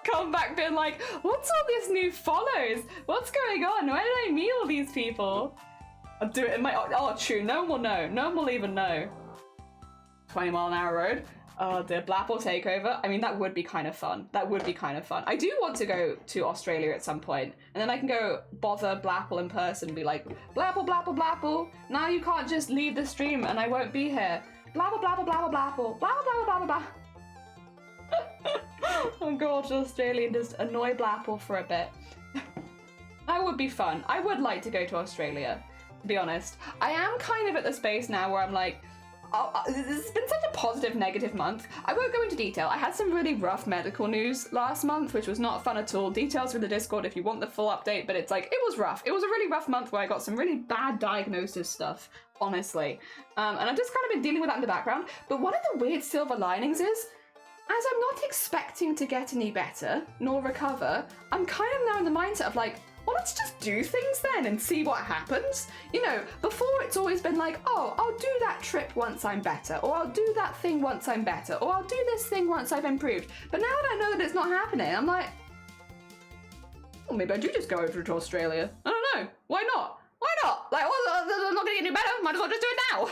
Come back being like, what's all this new follows? What's going on? Where did I meet all these people? I'll do it in my, oh true, no one will know. No one will even know. 20-mile-an-hour road. Oh, the Blapple takeover. I mean, that would be kind of fun. That would be kind of fun. I do want to go to Australia at some point, and then I can go bother Blapple in person and be like, Blapple, Blapple, Blapple. Now you can't just leave the stream and I won't be here. Blapple, Blapple, Blapple, Blapple. Blapple, Blapple, Blapple, Blapple. Oh god, Australia, and just annoy Blapple for a bit. That would be fun. I would like to go to Australia, to be honest. I am kind of at the space now where I'm like, this has been such a positive, negative month. I won't go into detail. I had some really rough medical news last month, which was not fun at all. Details for the Discord if you want the full update, but it's like, it was rough. It was a really rough month where I got some really bad diagnosis stuff, honestly. And I've just kind of been dealing with that in the background. But one of the weird silver linings is, as I'm not expecting to get any better, nor recover, I'm kind of now in the mindset of like, well, let's just do things then and see what happens. You know, before it's always been like, oh, I'll do that trip once I'm better, or I'll do that thing once I'm better, or I'll do this thing once I've improved. But now that I know that it's not happening, I'm like, well, maybe I do just go over to Australia. I don't know. Why not? Why not? Like, well, I'm not gonna get any better. Might as well just do it now.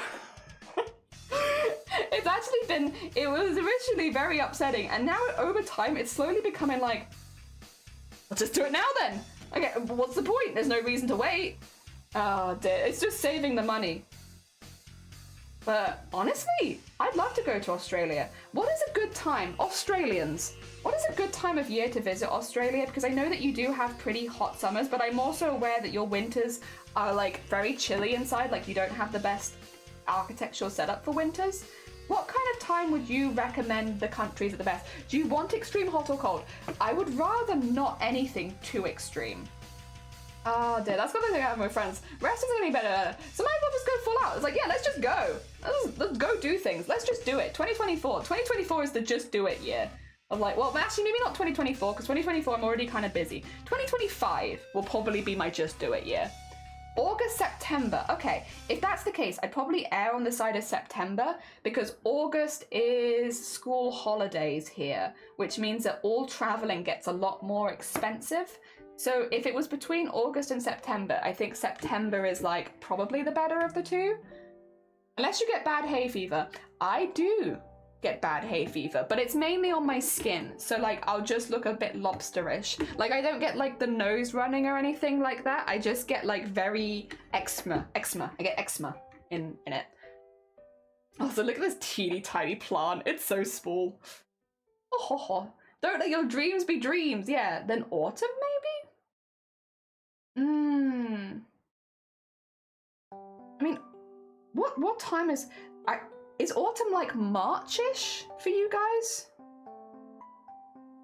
It's actually been, it was originally very upsetting, and now over time it's slowly becoming like, let's just do it now then. Okay, what's the point? There's no reason to wait. Oh dear, it's just saving the money. But honestly, I'd love to go to Australia. What is a good time? Australians, what is a good time of year to visit Australia? Because I know that you do have pretty hot summers, but I'm also aware that your winters are like very chilly inside, like you don't have the best architectural setup for winters. What kind of time would you recommend the countries are the best? Do you want extreme hot or cold? I would rather not anything too extreme. Oh dear, that's got to thing I have with my friends. Rest is getting better. So might as well just go full out. It's like, yeah, let's just go. Let's go do things. Let's just do it. 2024. 2024 is the just do it year. Of like, well, actually maybe not 2024, because 2024 I'm already kind of busy. 2025 will probably be my just do it year. August, September. Okay, if that's the case, I'd probably err on the side of September because August is school holidays here, which means that all traveling gets a lot more expensive. So if it was between August and September, I think September is like probably the better of the two. Unless you get bad hay fever. I do get bad hay fever, but it's mainly on my skin, so like I'll just look a bit lobsterish. Like I don't get like the nose running or anything like that. I just get like very eczema. I get eczema. in it. Also, look at this teeny tiny plant. It's so small. Oh, don't let your dreams be dreams. Yeah, then autumn maybe? I mean, what time is autumn like March-ish for you guys?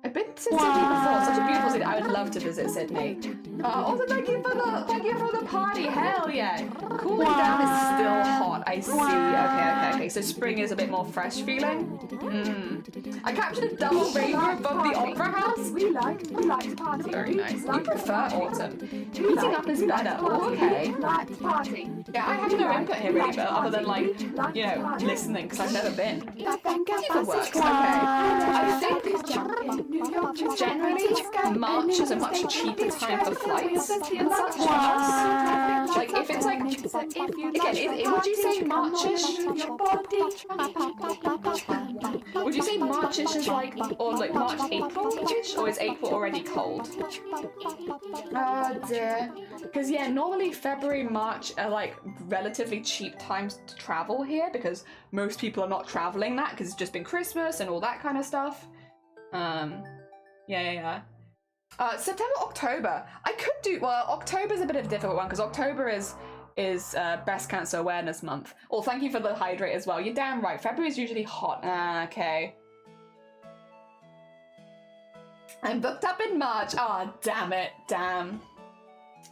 I've been to Sydney before, such a beautiful city. I would love to visit Sydney. Also, thank you for the party. Hell yeah! Cooling down is still hot. I see. Okay. So spring is a bit more fresh feeling. I captured a double rainbow above the opera house. We like to party. Very nice. You prefer autumn. Meeting up is better. Okay. Like to party. Yeah, I have no input here really, but other than like, you know, listening because I've never been. It works. Okay. I think generally March is a much cheaper time for flights and such. Like if it's like, again, would you say March-ish? Would you say March-ish is like, or like March, April-ish? Or is April already cold? Oh dear. Because yeah, normally February, March are like relatively cheap times to travel here because most people are not traveling that because it's just been Christmas and all that kind of stuff. Yeah. September, October. I could do, well, October's a bit of a difficult one because October is Breast Cancer Awareness Month. Oh, thank you for the hydrate as well. You're damn right. February is usually hot. Okay. I'm booked up in March. Oh, damn it. Damn.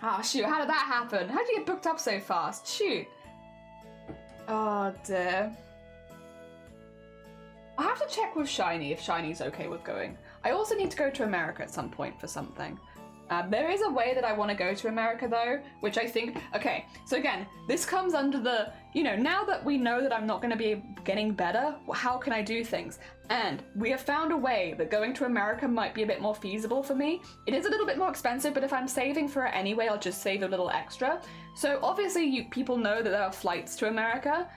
Oh, shoot. How did that happen? How did you get booked up so fast? Shoot. Oh, dear. I have to check with Shiny if Shiny's okay with going. I also need to go to America at some point for something. There is a way that I want to go to America though, which I think, okay, so again, this comes under the, you know, now that we know that I'm not going to be getting better, how can I do things? And we have found a way that going to America might be a bit more feasible for me. It is a little bit more expensive, but if I'm saving for it anyway, I'll just save a little extra. So obviously people know that there are flights to America,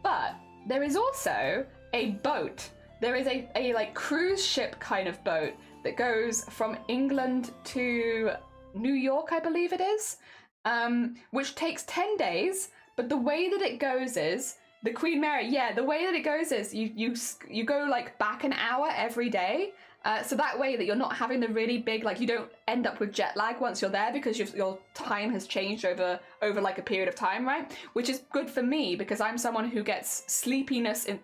but there is also a boat. There is a like cruise ship kind of boat that goes from England to New York, I believe it is, which takes 10 days. But the way that it goes is the Queen Mary. Yeah, the way that it goes is you go like back an hour every day. So that way that you're not having the really big, like you don't end up with jet lag once you're there because your time has changed over like a period of time, right? Which is good for me because I'm someone who gets sleepiness in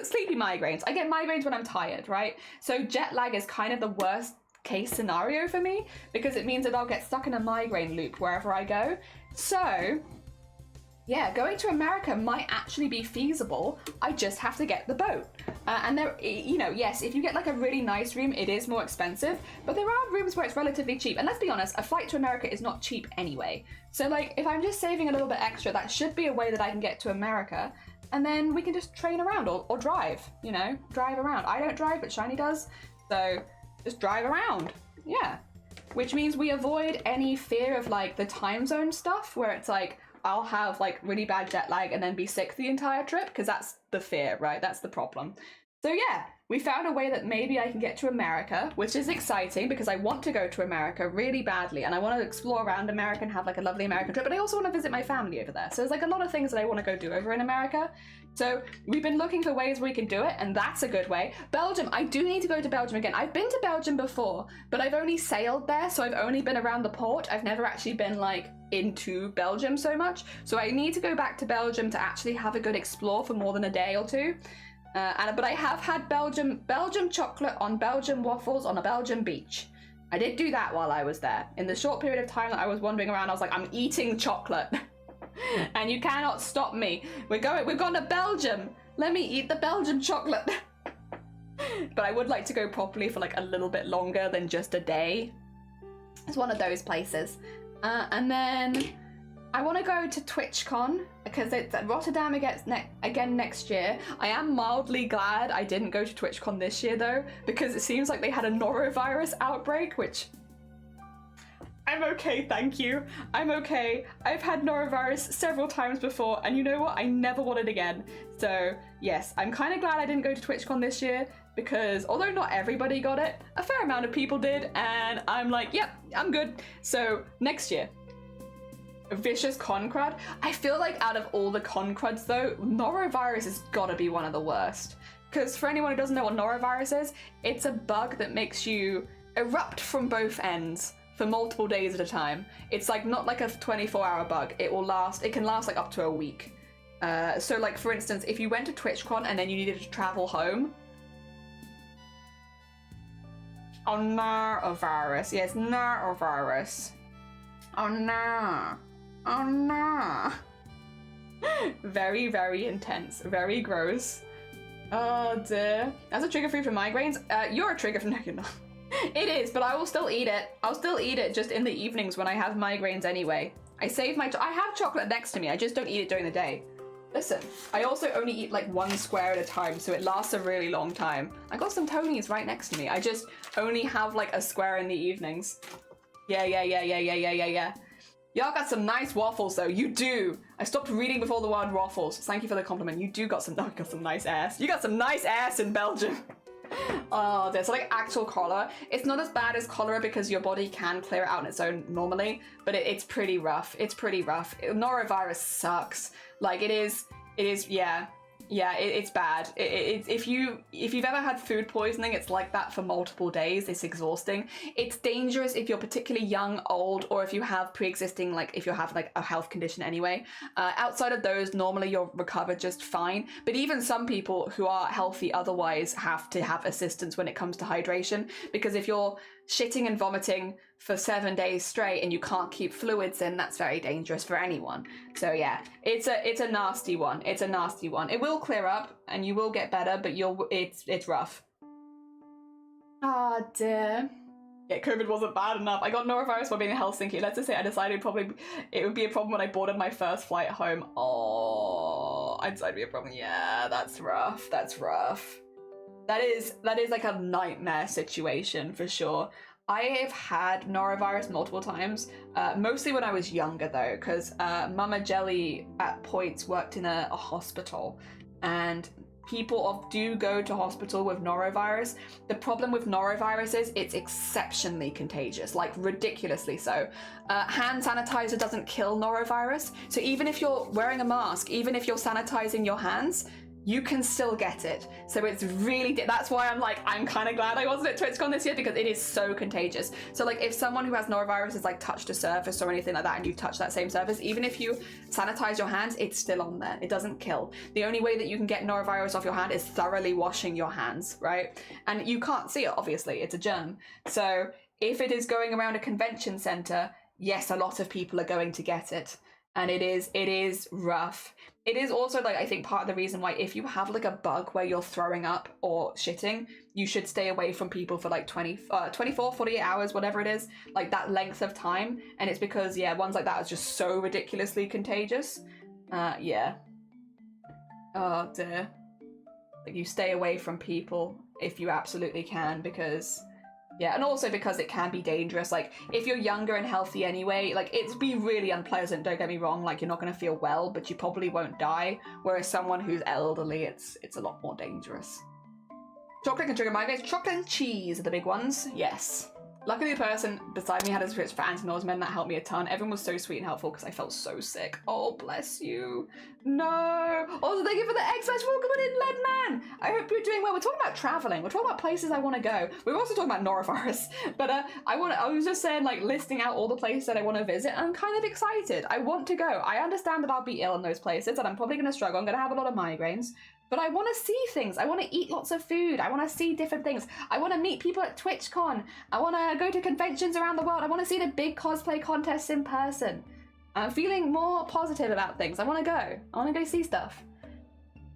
sleepy migraines. I get migraines when I'm tired, right? So jet lag is kind of the worst case scenario for me because it means that I'll get stuck in a migraine loop wherever I go. So yeah, going to America might actually be feasible. I just have to get the boat. And there, you know, yes, if you get like a really nice room, it is more expensive, but there are rooms where it's relatively cheap. And let's be honest, a flight to America is not cheap anyway. So like, if I'm just saving a little bit extra, that should be a way that I can get to America. And then we can just train around or drive, you know, drive around. I don't drive, but Shiny does. So just drive around. Yeah. Which means we avoid any fear of like the time zone stuff where it's like, I'll have like really bad jet lag and then be sick the entire trip because that's the fear, right? That's the problem. So yeah, we found a way that maybe I can get to America, which is exciting because I want to go to America really badly and I want to explore around America and have like a lovely American trip, but I also want to visit my family over there. So there's like a lot of things that I want to go do over in America. So we've been looking for ways we can do it, and that's a good way. Belgium, I do need to go to Belgium again. I've been to Belgium before, but I've only sailed there, so I've only been around the port. I've never actually been like into Belgium so much. So I need to go back to Belgium to actually have a good explore for more than a day or two. But I have had Belgium chocolate on Belgian waffles on a Belgian beach. I did do that while I was there. In the short period of time that I was wandering around, I was like, I'm eating chocolate. And you cannot stop me. We've gone to Belgium. Let me eat the Belgian chocolate. But I would like to go properly for like a little bit longer than just a day. It's one of those places. And then I want to go to TwitchCon because it's at Rotterdam again next year. I am mildly glad I didn't go to TwitchCon this year though, because it seems like they had a norovirus outbreak, which I'm okay, thank you. I'm okay. I've had norovirus several times before, and you know what? I never want it again. So yes, I'm kind of glad I didn't go to TwitchCon this year because although not everybody got it, a fair amount of people did, and I'm like, yep, I'm good. So next year. vicious con crud. I feel like out of all the con cruds though, norovirus has gotta be one of the worst. Because for anyone who doesn't know what norovirus is, it's a bug that makes you erupt from both ends for multiple days at a time. It's like not like a 24-hour bug. It can last like up to a week. So like for instance, if you went to TwitchCon and then you needed to travel home. Oh, norovirus. Yes, norovirus. Oh no. Oh no. Very, very intense. Very gross. Oh dear. That's a trigger free for migraines. You're a trigger for no, you're not. It is, but I will still eat it. I'll still eat it just in the evenings when I have migraines anyway. I save my I have chocolate next to me, I just don't eat it during the day. Listen, I also only eat like one square at a time, so it lasts a really long time. I got some Tonys right next to me. I just only have like a square in the evenings. Yeah. Y'all got some nice waffles though, you do. I stopped reading before the word waffles. Thank you for the compliment. You do got some, oh, you got some nice ass. You got some nice ass in Belgium. Oh, there's like actual cholera. It's not as bad as cholera because your body can clear it out on its own normally, but it's pretty rough. It's pretty rough. Norovirus sucks. Like it is, yeah. It's bad. If you've ever had food poisoning, it's like that for multiple days. It's exhausting. It's dangerous if you're particularly young, old, or if you have pre-existing, like if you have like a health condition anyway. Outside of those, normally you'll recover just fine. But even some people who are healthy otherwise have to have assistance when it comes to hydration, because if you're shitting and vomiting for 7 days straight and you can't keep fluids in, that's very dangerous for anyone. So yeah, it's a nasty one. It's a nasty one. It will clear up and you will get better, but it's rough. Ah, dear. Yeah, COVID wasn't bad enough. I got norovirus while being in Helsinki. Let's just say I decided it would be a problem when I boarded my first flight home. Oh, I decided it'd be a problem. Yeah, that's rough. That's rough. That is like a nightmare situation for sure. I have had norovirus multiple times, mostly when I was younger though, because Mama Jelly at points worked in a hospital, and people do go to hospital with norovirus. The problem with norovirus is it's exceptionally contagious, like ridiculously so. Hand sanitizer doesn't kill norovirus, so even if you're wearing a mask, even if you're sanitizing your hands, you can still get it. So it's really, that's why I'm kind of glad I wasn't at TwitchCon this year, because it is so contagious. So like if someone who has norovirus has like touched a surface or anything like that and you've touched that same surface, even if you sanitize your hands, it's still on there. It doesn't kill. The only way that you can get norovirus off your hand is thoroughly washing your hands, right? And you can't see it, obviously, it's a germ. So if it is going around a convention center, yes, a lot of people are going to get it. And it is rough. It is also like, I think part of the reason why if you have like a bug where you're throwing up or shitting, you should stay away from people for like 24, 48 hours, whatever it is, like that length of time. And it's because, yeah, ones like that are just so ridiculously contagious. Yeah. Oh dear. Like you stay away from people if you absolutely can, because yeah, and also because it can be dangerous. Like if you're younger and healthy anyway, like it'd be really unpleasant, don't get me wrong, like you're not going to feel well, but you probably won't die. Whereas someone who's elderly, it's a lot more dangerous. Chocolate can trigger migraines. Chocolate and cheese are the big ones, yes. Luckily the person beside me had a script for anti-nausea and that helped me a ton. Everyone was so sweet and helpful because I felt so sick. Oh, bless you. No. Also, thank you for the X-Slash. Welcome in, Led Man. I hope you're doing well. We're talking about traveling. We're talking about places I want to go. We're also talking about norovirus. But I was just saying, like, listing out all the places that I want to visit. I'm kind of excited. I want to go. I understand that I'll be ill in those places and I'm probably going to struggle. I'm going to have a lot of migraines. But I want to see things. I want to eat lots of food. I want to see different things. I want to meet people at TwitchCon. I want to go to conventions around the world. I want to see the big cosplay contests in person. I'm feeling more positive about things. I want to go. I want to go see stuff.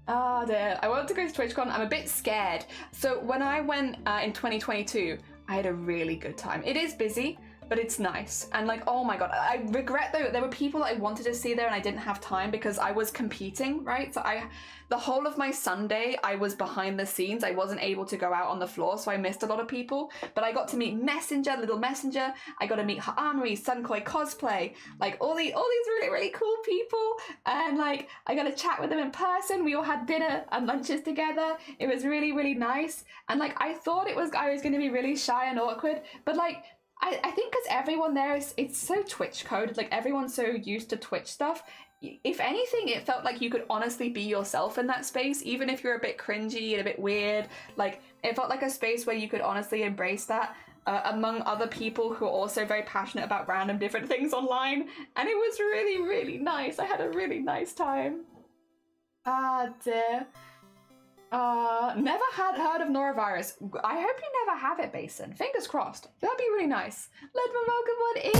Ah, dear. I want to go to TwitchCon. I'm a bit scared. So when I went in 2022, I had a really good time. It is busy, but it's nice. And like, oh my God, I regret though, there were people that I wanted to see there and I didn't have time because I was competing, right? So the whole of my Sunday, I was behind the scenes. I wasn't able to go out on the floor, so I missed a lot of people, but I got to meet Little Messenger. I got to meet Ha'amri, Sunkoi Cosplay, like all these really, really cool people. And like, I got to chat with them in person. We all had dinner and lunches together. It was really, really nice. And like, I thought I was going to be really shy and awkward, but like, I think because everyone there it's so Twitch coded, like everyone's so used to Twitch stuff. If anything, it felt like you could honestly be yourself in that space, even if you're a bit cringy and a bit weird. Like, it felt like a space where you could honestly embrace that among other people who are also very passionate about random different things online. And it was really, really nice. I had a really nice time. Ah, dear. Never had heard of norovirus. I hope you never have it, Basin. Fingers crossed. That'd be really nice. Let me welcome one in.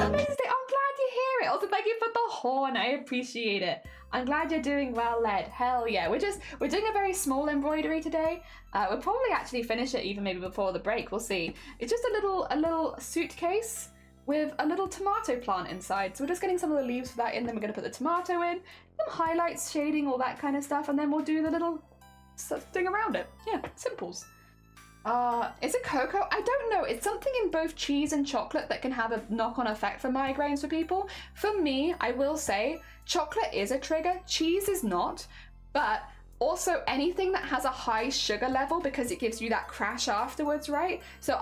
Amazing. I'm glad you hear it. Also, thank you for the horn. I appreciate it. I'm glad you're doing well, Led. Hell yeah. We're doing a very small embroidery today. We'll probably actually finish it even maybe before the break. We'll see. It's just a little suitcase with a little tomato plant inside. So we're just getting some of the leaves for that in, then we're going to put the tomato in, some highlights, shading, all that kind of stuff, and then we'll do the little thing around it. Yeah, simples. Is it cocoa? I don't know. It's something in both cheese and chocolate that can have a knock-on effect for migraines for people. For me, I will say, chocolate is a trigger, cheese is not, but also anything that has a high sugar level, because it gives you that crash afterwards, right? So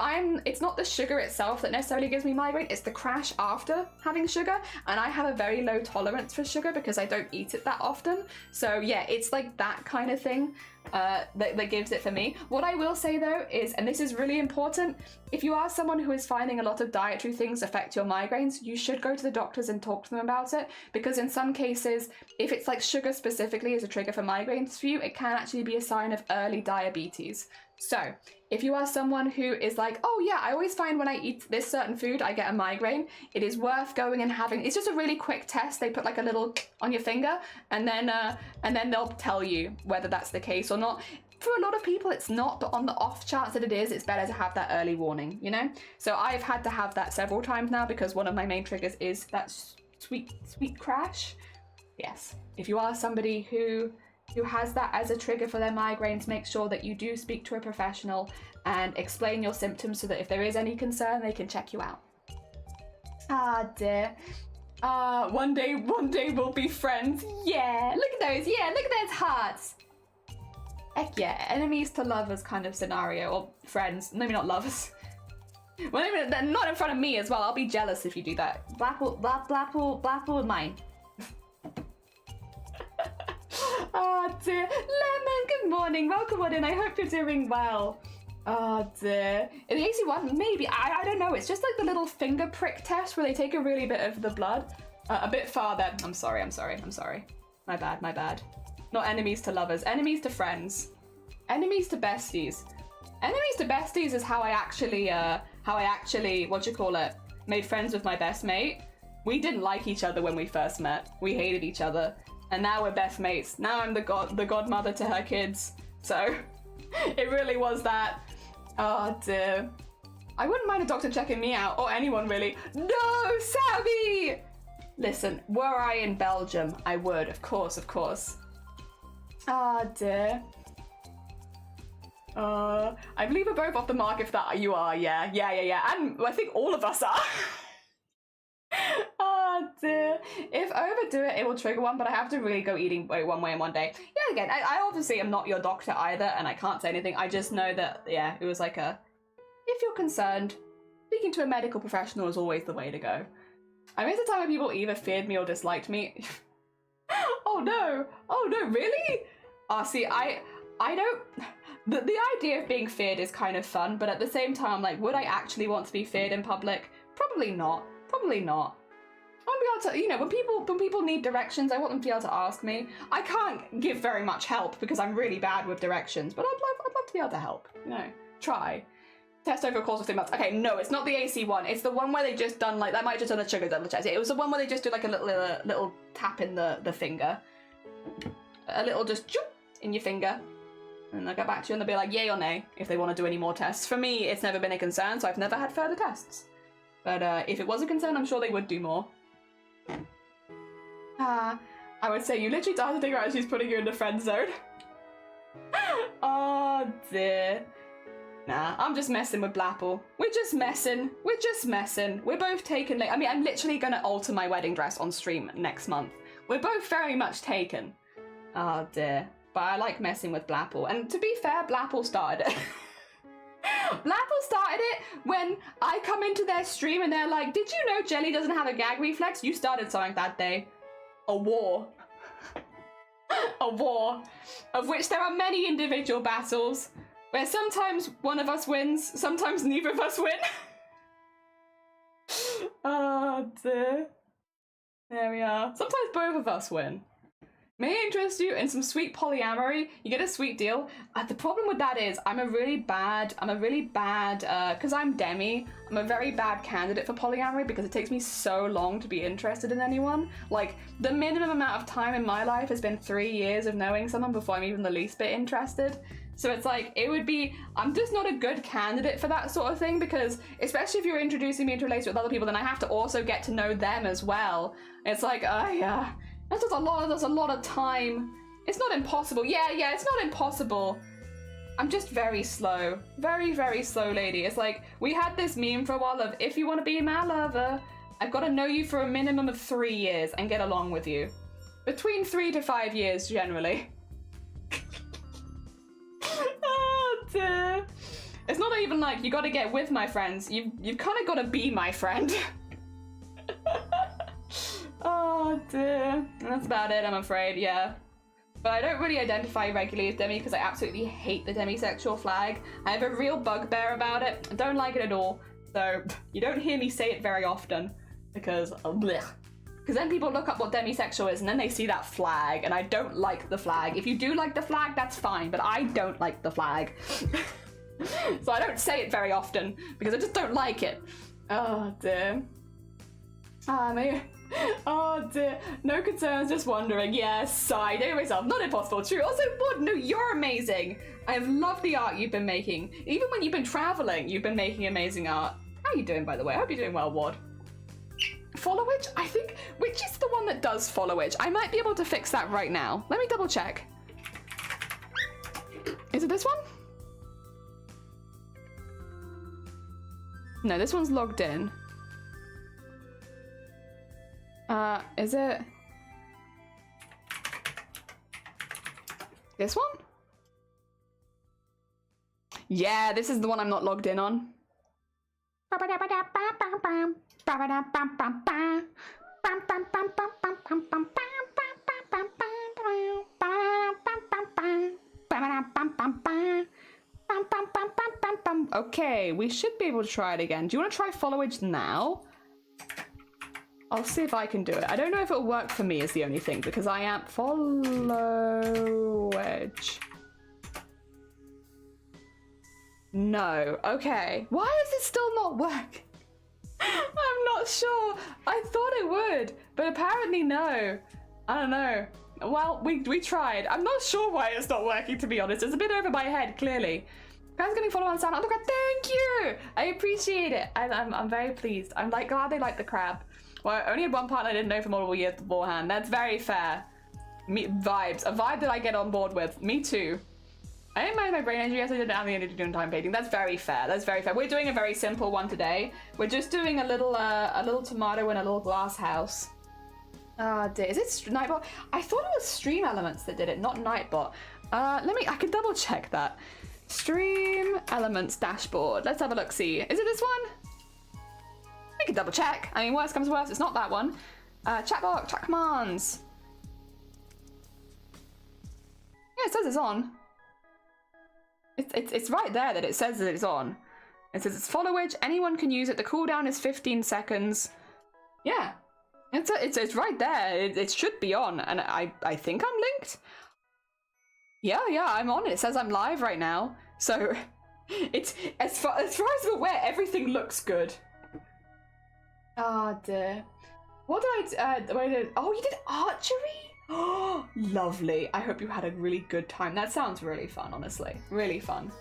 it's not the sugar itself that necessarily gives me migraine, it's the crash after having sugar, and I have a very low tolerance for sugar because I don't eat it that often. So yeah, it's like that kind of thing that gives it for me. What I will say though is, and this is really important, if you are someone who is finding a lot of dietary things affect your migraines, you should go to the doctors and talk to them about it, because in some cases, if it's like sugar specifically is a trigger for migraines for you, it can actually be a sign of early diabetes. So if you are someone who is like, oh yeah, I always find when I eat this certain food, I get a migraine, it is worth going and having, it's just a really quick test. They put like a little on your finger and then they'll tell you whether that's the case or not. For a lot of people, it's not, but on the off chance that it is, it's better to have that early warning, you know? So I've had to have that several times now because one of my main triggers is that sweet crash. Yes, if you are somebody who has that as a trigger for their migraines, make sure that you do speak to a professional and explain your symptoms so that if there is any concern, they can check you out. Ah, dear. One day we'll be friends. Yeah, look at those. Yeah, look at those hearts. Heck yeah, enemies to lovers kind of scenario, or friends, maybe not lovers. Well, maybe not in front of me as well. I'll be jealous if you do that. Blackpool with mine. Oh dear. Lemon, good morning. Welcome on in. I hope you're doing well. Oh dear. In the AC1, maybe. I don't know. It's just like the little finger prick test where they take a really bit of the blood. A bit farther. I'm sorry. My bad. Not enemies to lovers. Enemies to friends. Enemies to besties. Enemies to besties is how I actually, made friends with my best mate. We didn't like each other when we first met. We hated each other. And now we're best mates. Now I'm the godmother to her kids. So it really was that. Oh dear. I wouldn't mind a doctor checking me out, or anyone really. No, Sammy! Listen, were I in Belgium, I would, of course. Oh dear. I believe we're both off the mark if that you are, yeah. And I think all of us are. Oh dear. If I overdo it, it will trigger one, but I have to really go eating one way in one day. Yeah, again, I obviously am not your doctor either, and I can't say anything. I just know that, yeah, it was like if you're concerned, speaking to a medical professional is always the way to go. I miss the time when people either feared me or disliked me. Oh no, really? See, I don't... The idea of being feared is kind of fun, but at the same time, like, would I actually want to be feared in public? Probably not. I want to be able to, when people need directions, I want them to be able to ask me. I can't give very much help because I'm really bad with directions, but I'd love to be able to help, try. Test over a course of 3 months. Okay, no, it's not the AC one. It's the one where they just done, like, that might have just done the sugar double chest. It was the one where they just do, like, a little tap in the finger. A little just, choop, in your finger. And they'll get back to you and they'll be like, yay or nay, if they want to do any more tests. For me, it's never been a concern, so I've never had further tests. But if it was a concern, I'm sure they would do more. I would say you literally started to figure out she's putting you in the friend zone. Oh dear. Nah, I'm just messing with Blapple. We're just messing. We're both taken. I mean, I'm literally gonna alter my wedding dress on stream next month. We're both very much taken. Oh dear. But I like messing with Blapple. And to be fair, Blapple started it. Blapple started it when I come into their stream and they're like, did you know Jelly doesn't have a gag reflex? You started something that day. A war. A war. Of which there are many individual battles. Where sometimes one of us wins, sometimes neither of us win. Oh dear. There we are. Sometimes both of us win. May I interest you in some sweet polyamory? You get a sweet deal. The problem with that is I'm a really bad, because I'm Demi, I'm a very bad candidate for polyamory because it takes me so long to be interested in anyone. Like, the minimum amount of time in my life has been 3 years of knowing someone before I'm even the least bit interested. So it's like, I'm just not a good candidate for that sort of thing because, especially if you're introducing me into relationships with other people, then I have to also get to know them as well. It's like, yeah. That's a lot of time. It's not impossible. Yeah, it's not impossible. I'm just very slow. Very, very slow lady. It's like, we had this meme for a while of, if you want to be my lover, I've got to know you for a minimum of 3 years and get along with you. Between 3 to 5 years, generally. Oh, dear. It's not even like, you got to get with my friends. You've kind of got to be my friend. Oh dear. That's about it, I'm afraid, yeah. But I don't really identify regularly as demi because I absolutely hate the demisexual flag. I have a real bugbear about it. I don't like it at all. So you don't hear me say it very often because then people look up what demisexual is and then they see that flag and I don't like the flag. If you do like the flag, that's fine, but I don't like the flag. So I don't say it very often because I just don't like it. Oh dear. Oh dear, no concerns, just wondering. Yes, sigh, know myself, not impossible, true. Also, Wood, no, you're amazing. I have loved the art you've been making. Even when you've been traveling, you've been making amazing art. How are you doing, by the way? I hope you're doing well, Wood. Followage? I think, which is the one that does followage? I might be able to fix that right now. Let me double check. Is it this one? No, this one's logged in. Is it this one? Yeah, this is the one I'm not logged in on. Okay, we should be able to try it again. Do you want to try followage now? I'll see if I can do it. I don't know if it'll work for me is the only thing, because I am followage. No. Okay. Why is it still not working? I'm not sure. I thought it would, but apparently no. I don't know. Well, we tried. I'm not sure why it's not working, to be honest. It's a bit over my head, clearly. Guys getting follow on sound. Oh, God, thank you. I appreciate it. I'm very pleased. I'm like glad they like the crab. Well, I only had one partner I didn't know for multiple years beforehand. That's very fair. Vibes. A vibe that I get on board with. Me too. I didn't manage my brain energy. Yes, I didn't have the energy to do time painting. That's very fair. That's very fair. We're doing a very simple one today. We're just doing a little tomato in a little glass house. Is it Nightbot? I thought it was Stream Elements that did it, not Nightbot. I can double check that. Stream Elements dashboard. Let's have a look, see. Is it this one? I can double check. I mean, worst comes to worst, it's not that one. Chat box, chat commands. Yeah, it says it's on. It's right there that it says that it's on. It says it's followage, anyone can use it. The cooldown is 15 seconds. Yeah, it's right there. It should be on, and I think I'm linked. Yeah, I'm on it. It says I'm live right now. So it's as far as I'm aware, everything looks good. Oh dear. What did oh, you did archery? Oh, lovely. I hope you had a really good time. That sounds really fun, honestly. Really fun.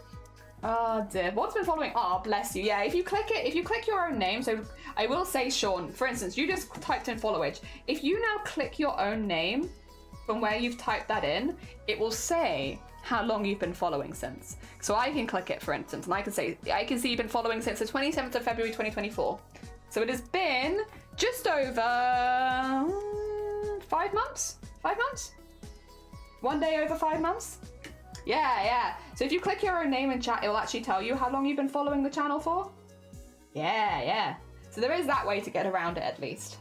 Oh dear. What's been following? Oh, bless you. Yeah, if you click your own name, so I will say Sean, for instance, you just typed in followage. If you now click your own name from where you've typed that in, it will say how long you've been following since. So I can click it, for instance, and I can see you've been following since the 27th of February 2024. So it has been just over 5 months? 5 months? 1 day over 5 months? Yeah. So if you click your own name in chat, it will actually tell you how long you've been following the channel for. Yeah. So there is that way to get around it at least.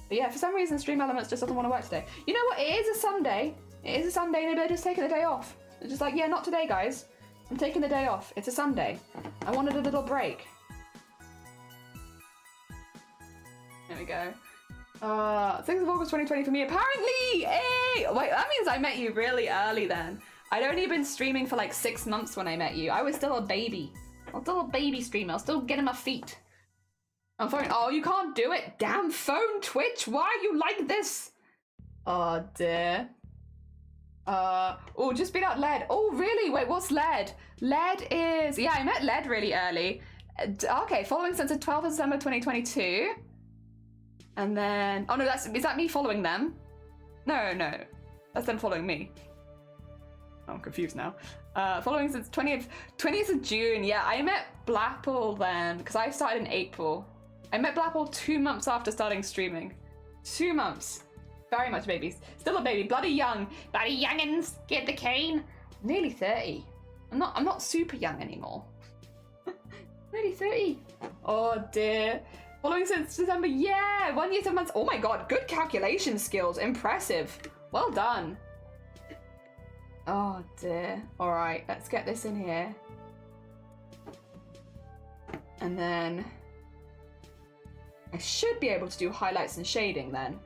But yeah, for some reason Stream Elements just doesn't want to work today. You know what? It is a Sunday. It is a Sunday and they're just taking the day off. They're just like, yeah, not today, guys. I'm taking the day off. It's a Sunday. I wanted a little break. There we go. 6th of August 2020 for me, apparently! Hey! Wait, that means I met you really early then. I'd only been streaming for like 6 months when I met you. I was still a baby. I was still a baby streamer. I was still getting my feet. I'm phone. Oh, you can't do it. Damn phone, Twitch. Why are you like this? Oh dear. Oh, just beat out Led. Oh, really? Wait, what's Led? Led is... Yeah, I met Led really early. Okay, following since the 12th of December 2022. And then... Oh, no, is that me following them? No. That's them following me. Oh, I'm confused now. Following since 20th of June. Yeah, I met Blapple then, because I started in April. I met Blapple 2 months after starting streaming. 2 months. Very much babies. Still a baby. Bloody young. Bloody youngins. Get the cane. Nearly 30. I'm not super young anymore. Nearly 30. Oh dear. Following since December. Yeah. 1 year, 7 months. Oh my god. Good calculation skills. Impressive. Well done. Oh dear. Alright. Let's get this in here. And then... I should be able to do highlights and shading then.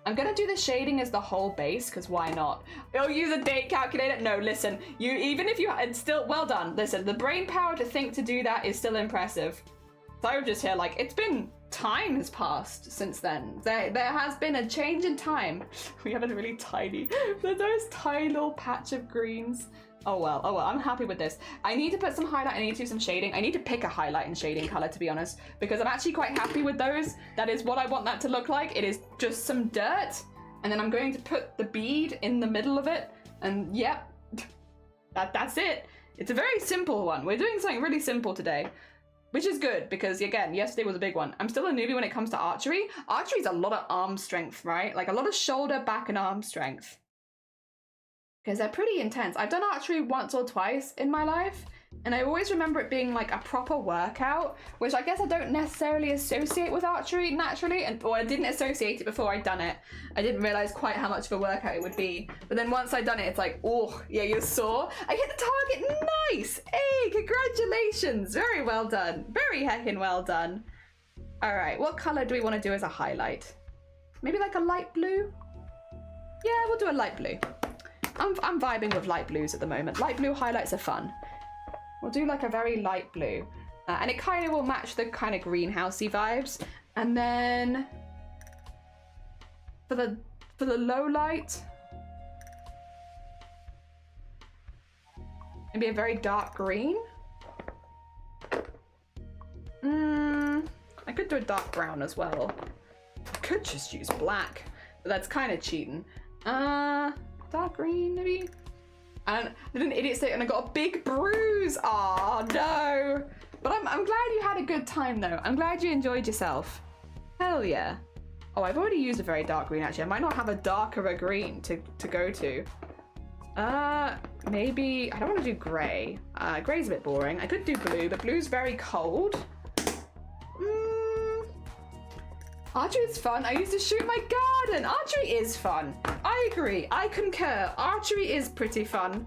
I'm gonna do the shading as the whole base, because why not? Oh, use a date calculator? No, listen, even if you, it's still, well done. Listen, the brain power to think to do that is still impressive. So I was just here like, it's been, time has passed since then. There has been a change in time. We have a really tiny, there's tiny little patch of greens. Oh well, I'm happy with this. I need to put some highlight, I need to do some shading. I need to pick a highlight and shading color, to be honest, because I'm actually quite happy with those. That is what I want that to look like. It is just some dirt, and then I'm going to put the bead in the middle of it, and yep, that's it. It's a very simple one. We're doing something really simple today, which is good, because again, yesterday was a big one. I'm still a newbie when it comes to archery. Archery is a lot of arm strength, right? Like a lot of shoulder, back, and arm strength. Because they're pretty intense. I've done archery once or twice in my life, and I always remember it being like a proper workout, which I guess I don't necessarily associate with archery naturally, or I didn't associate it before I'd done it. I didn't realize quite how much of a workout it would be. But then once I'd done it, it's like, oh, yeah, you saw? I hit the target, nice! Hey, congratulations! Very well done. Very heckin' well done. All right, what color do we want to do as a highlight? Maybe like a light blue? Yeah, we'll do a light blue. I'm vibing with light blues at the moment. Light blue highlights are fun. We'll do like a very light blue. And it kind of will match the kind of greenhousey vibes. And then for the low light, maybe a very dark green. I could do a dark brown as well. I could just use black, but that's kind of cheating. Dark green, maybe? And I did an idiot state and I got a big bruise. Oh no. But I'm glad you had a good time though. I'm glad you enjoyed yourself. Hell yeah. Oh, I've already used a very dark green actually. I might not have a darker a green to go to. Maybe, I don't want to do grey. Grey's a bit boring. I could do blue, but blue's very cold. Archery is fun. I used to shoot my garden. Archery is fun. I agree. I concur. Archery is pretty fun.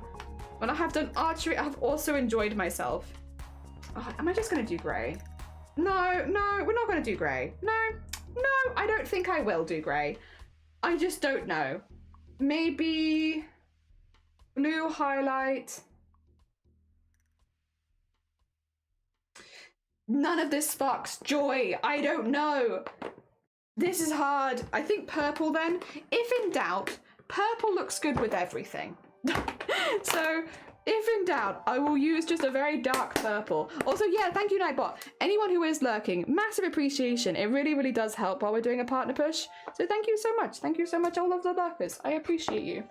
When I have done archery, I have also enjoyed myself. Oh, am I just going to do grey? No, we're not going to do grey. No, I don't think I will do grey. I just don't know. Maybe blue highlight. None of this sparks joy. I don't know. This is hard. I think purple then. If in doubt, purple looks good with everything. So if in doubt, I will use just a very dark purple. Also, yeah, thank you, Nightbot. Anyone who is lurking, massive appreciation. It really, really does help while we're doing a partner push. So thank you so much. Thank you so much, all of the lurkers. I appreciate you.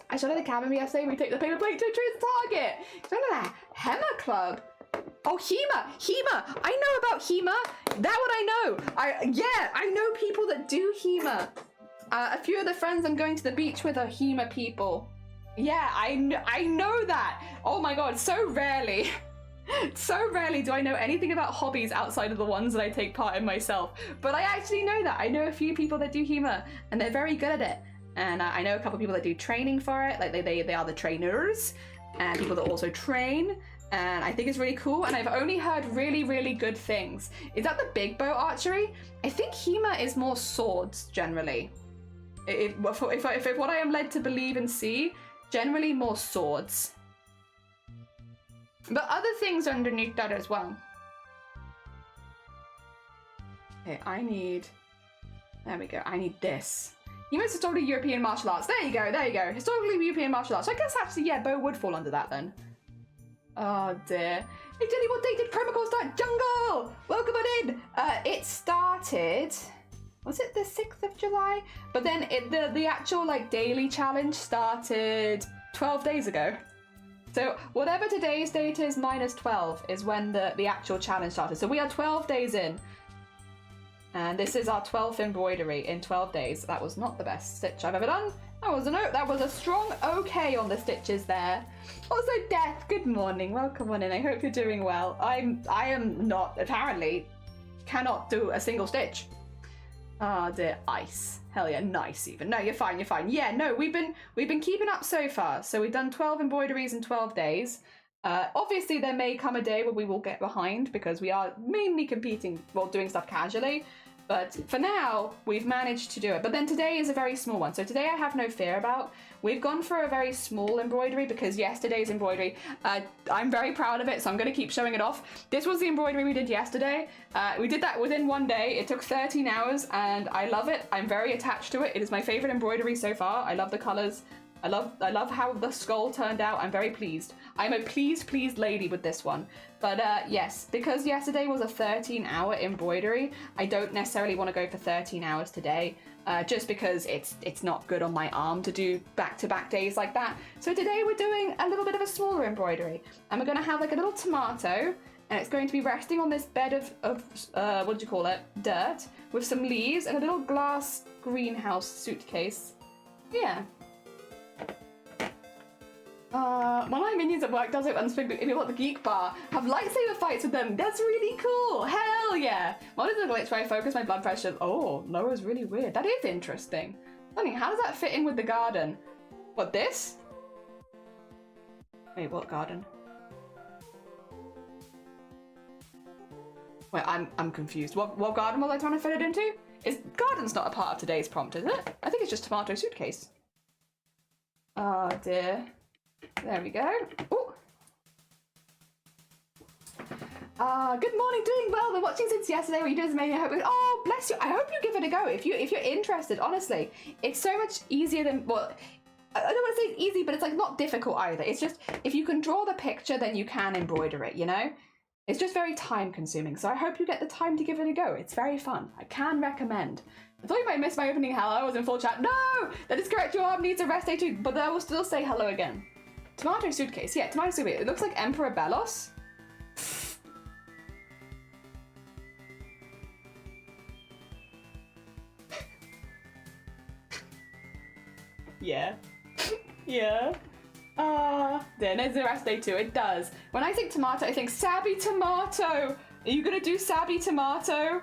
I shot at the cabin yesterday. We take the paper plate to a tree target. Remember that? Hema Club. Oh, HEMA! I know about HEMA! That what I know! I know people that do HEMA. A few of the friends I'm going to the beach with are HEMA people. Yeah, I know that. Oh my god, so rarely. So rarely do I know anything about hobbies outside of the ones that I take part in myself. But I actually know that. I know a few people that do humor, and they're very good at it. And I know a couple people that do training for it. Like they are the trainers, and people that also train. And I think it's really cool. And I've only heard really, really good things. Is that the big bow archery? I think HEMA is more swords generally. If what I am led to believe and see, generally more swords. But other things underneath that as well. Okay, there we go, I need this. You must historically European martial arts. There you go. Historically European martial arts. So I guess actually, yeah, bow would fall under that then. Oh dear. Hey Jenny, what date did Promocall start? Jungle! Welcome on in! It started... Was it the 6th of July? But then the actual like daily challenge started 12 days ago. So whatever today's date is minus 12 is when the actual challenge started. So we are 12 days in. And this is our 12th embroidery in 12 days. That was not the best stitch I've ever done. That was a strong okay on the stitches there. Also, Death, good morning. Welcome on in. I hope you're doing well. I am not, apparently, cannot do a single stitch. Ah, dear, ice. Hell yeah, nice even. No, you're fine. Yeah, no, we've been keeping up so far. So we've done 12 embroideries in 12 days. Obviously, there may come a day where we will get behind because we are mainly competing, well, doing stuff casually. But for now, we've managed to do it. But then today is a very small one. So today I have no fear about. We've gone for a very small embroidery because yesterday's embroidery, I'm very proud of it, so I'm going to keep showing it off. This was the embroidery we did yesterday. We did that within one day. It took 13 hours and I love it. I'm very attached to it. It is my favorite embroidery so far. I love the colors. I love how the skull turned out. I'm very pleased. I'm a pleased lady with this one. But yes, because yesterday was a 13-hour embroidery, I don't necessarily want to go for 13 hours today, just because it's not good on my arm to do back-to-back days like that. So today we're doing a little bit of a smaller embroidery, and we're going to have like a little tomato, and it's going to be resting on this bed of what do you call it? Dirt, with some leaves and a little glass greenhouse suitcase. Yeah. One of my minions at work does it when people at the Geek Bar have lightsaber fights with them. That's really cool. Hell yeah. What is the glitch where I focus my blood pressure? Oh, Laura's really weird. That is interesting. Funny, how does that fit in with the garden? What, this? Wait, what garden? Wait, I'm confused. What garden was I trying to fit it into? Garden's not a part of today's prompt, is it? I think it's just tomato suitcase. Oh dear. There we go. Ooh. Good morning, doing well. Been watching since yesterday. What you doing is amazing. Oh, bless you. I hope you give it a go if you're interested. Honestly, it's so much easier than, well, I don't want to say it's easy, but it's like not difficult either. It's just if you can draw the picture, then you can embroider it. You know, it's just very time consuming. So I hope you get the time to give it a go. It's very fun. I can recommend. I thought you might miss my opening hello. I was in full chat. No, that is correct. Your arm needs a rest day too, but I will still say hello again. Tomato suitcase. Yeah, tomato suitcase. It looks like Emperor Belos. Yeah. Yeah. There's the rest day too. It does. When I think tomato, I think Sabby Tomato. Are you gonna do Sabby Tomato?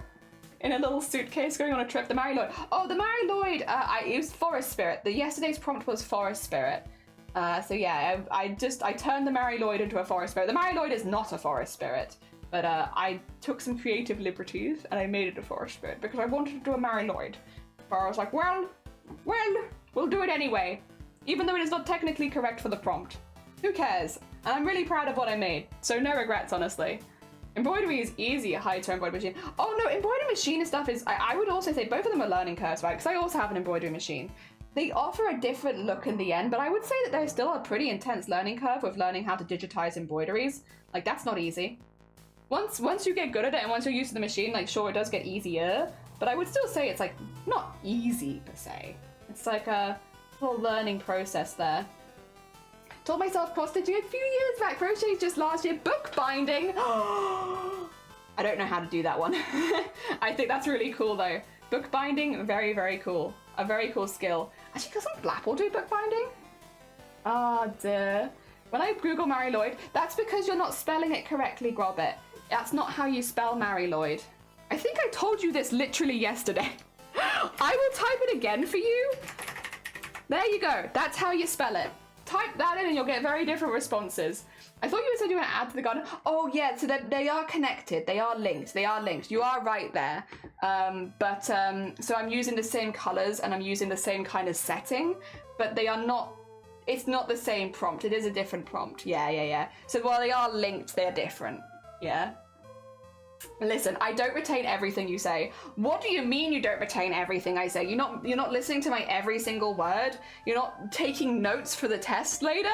In a little suitcase going on a trip. The Mary Lloyd. Oh, the Mary Lloyd. It was Forest Spirit. Yesterday's prompt was Forest Spirit. So yeah, I turned the Mary Lloyd into a Forest Spirit. The Mary Lloyd is not a Forest Spirit, but I took some creative liberties and I made it a Forest Spirit because I wanted to do a Mary Lloyd. But I was like, well, we'll do it anyway, even though it is not technically correct for the prompt. Who cares? And I'm really proud of what I made, so no regrets, honestly. Embroidery is easy at high-tone embroidery machine. Oh no, embroidery machine and stuff is, I would also say both of them are learning curves, right? Because I also have an embroidery machine. They offer a different look in the end, but I would say that there's still a pretty intense learning curve with learning how to digitize embroideries. Like, that's not easy. Once you get good at it and once you're used to the machine, like, sure, it does get easier, but I would still say it's, like, not easy, per se. It's like a whole learning process there. Told myself cross-stitching a few years back, crochet just last year, bookbinding. I don't know how to do that one. I think that's really cool, though. Bookbinding, very, very cool. A very cool skill. Actually, doesn't Blapple do bookbinding? Oh dear. When I Google Mary Lloyd, that's because you're not spelling it correctly, Grobbit. That's not how you spell Mary Lloyd. I think I told you this literally yesterday. I will type it again for you. There you go. That's how you spell it. Type that in and you'll get very different responses. I thought you said you want to add to the garden. Oh yeah, so they are connected. They are linked. They are linked. You are right there. So I'm using the same colors and I'm using the same kind of setting, but they are not. It's not the same prompt. It is a different prompt. Yeah. So while they are linked, they're different. Yeah. Listen, I don't retain everything you say. What do you mean you don't retain everything I say? You're not listening to my every single word? You're not taking notes for the test later?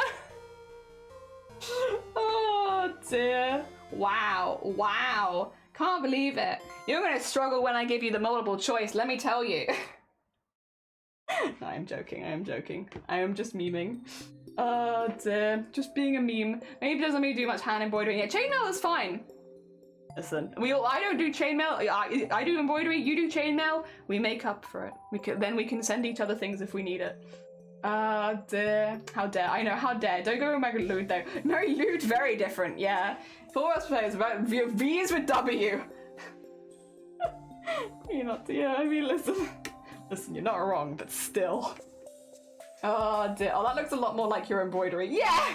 Oh dear. Wow. Can't believe it. You're gonna struggle when I give you the multiple choice, let me tell you. No, I am joking. I am just memeing. Oh dear. Just being a meme. Maybe doesn't mean do much hand embroidery. Yeah, chainmail is fine. Listen, I don't do chainmail. I do embroidery, you do chainmail. We make up for it. Then we can send each other things if we need it. Dear. How dare. I know, how dare. Don't go with Mary Lewd though. Mary Lewd, very different, yeah. For us players, V's with W. You're not, yeah, I mean, listen, you're not wrong, but still. Oh dear. Oh, that looks a lot more like your embroidery. Yeah!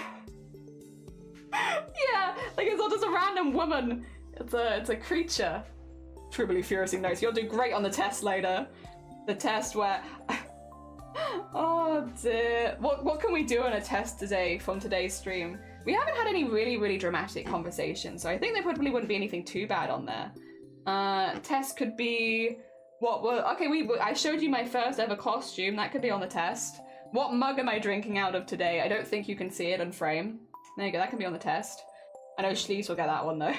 Yeah, like it's not just a random woman. It's a creature. Truly furiously nice. You'll do great on the test later. The test where... Oh dear. What can we do on a test today from today's stream? We haven't had any really dramatic conversations, so I think there probably wouldn't be anything too bad on there. Test could be... Okay, I showed you my first ever costume. That could be on the test. What mug am I drinking out of today? I don't think you can see it on frame. There you go, that can be on the test. I know Schleeves will get that one though.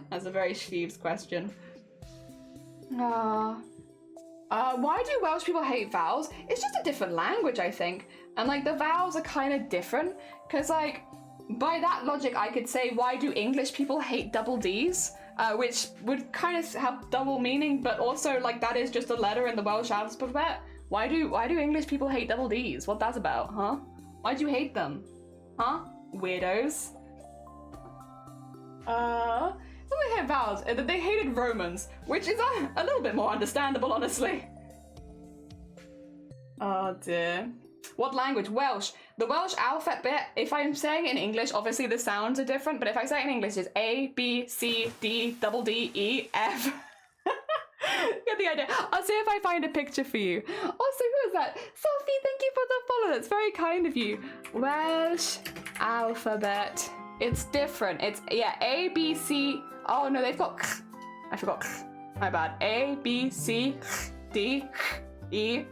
That's a very Schleeves question. Why do Welsh people hate vowels? It's just a different language, I think. And like the vowels are kind of different. Cause like, by that logic, I could say, why do English people hate double Ds? Which would kind of have double meaning, but also like that is just a letter in the Welsh alphabet. Why do English people hate double Ds? What that's about, huh? Why do you hate them? Huh? Weirdos. They hate vowels. They hated Romans, which is a little bit more understandable, honestly. Oh dear. What language? Welsh. The Welsh alphabet, if I'm saying it in English, obviously the sounds are different, but if I say it in English, it's A, B, C, D, double D, E, F. Get the idea. I'll see if I find a picture for you. Also, who is that? Sophie, thank you for the follow. That's very kind of you. Welsh alphabet. It's different. It's, yeah, A, B, C. Oh, no, they've got... I forgot. My bad. A, B, C, D, E.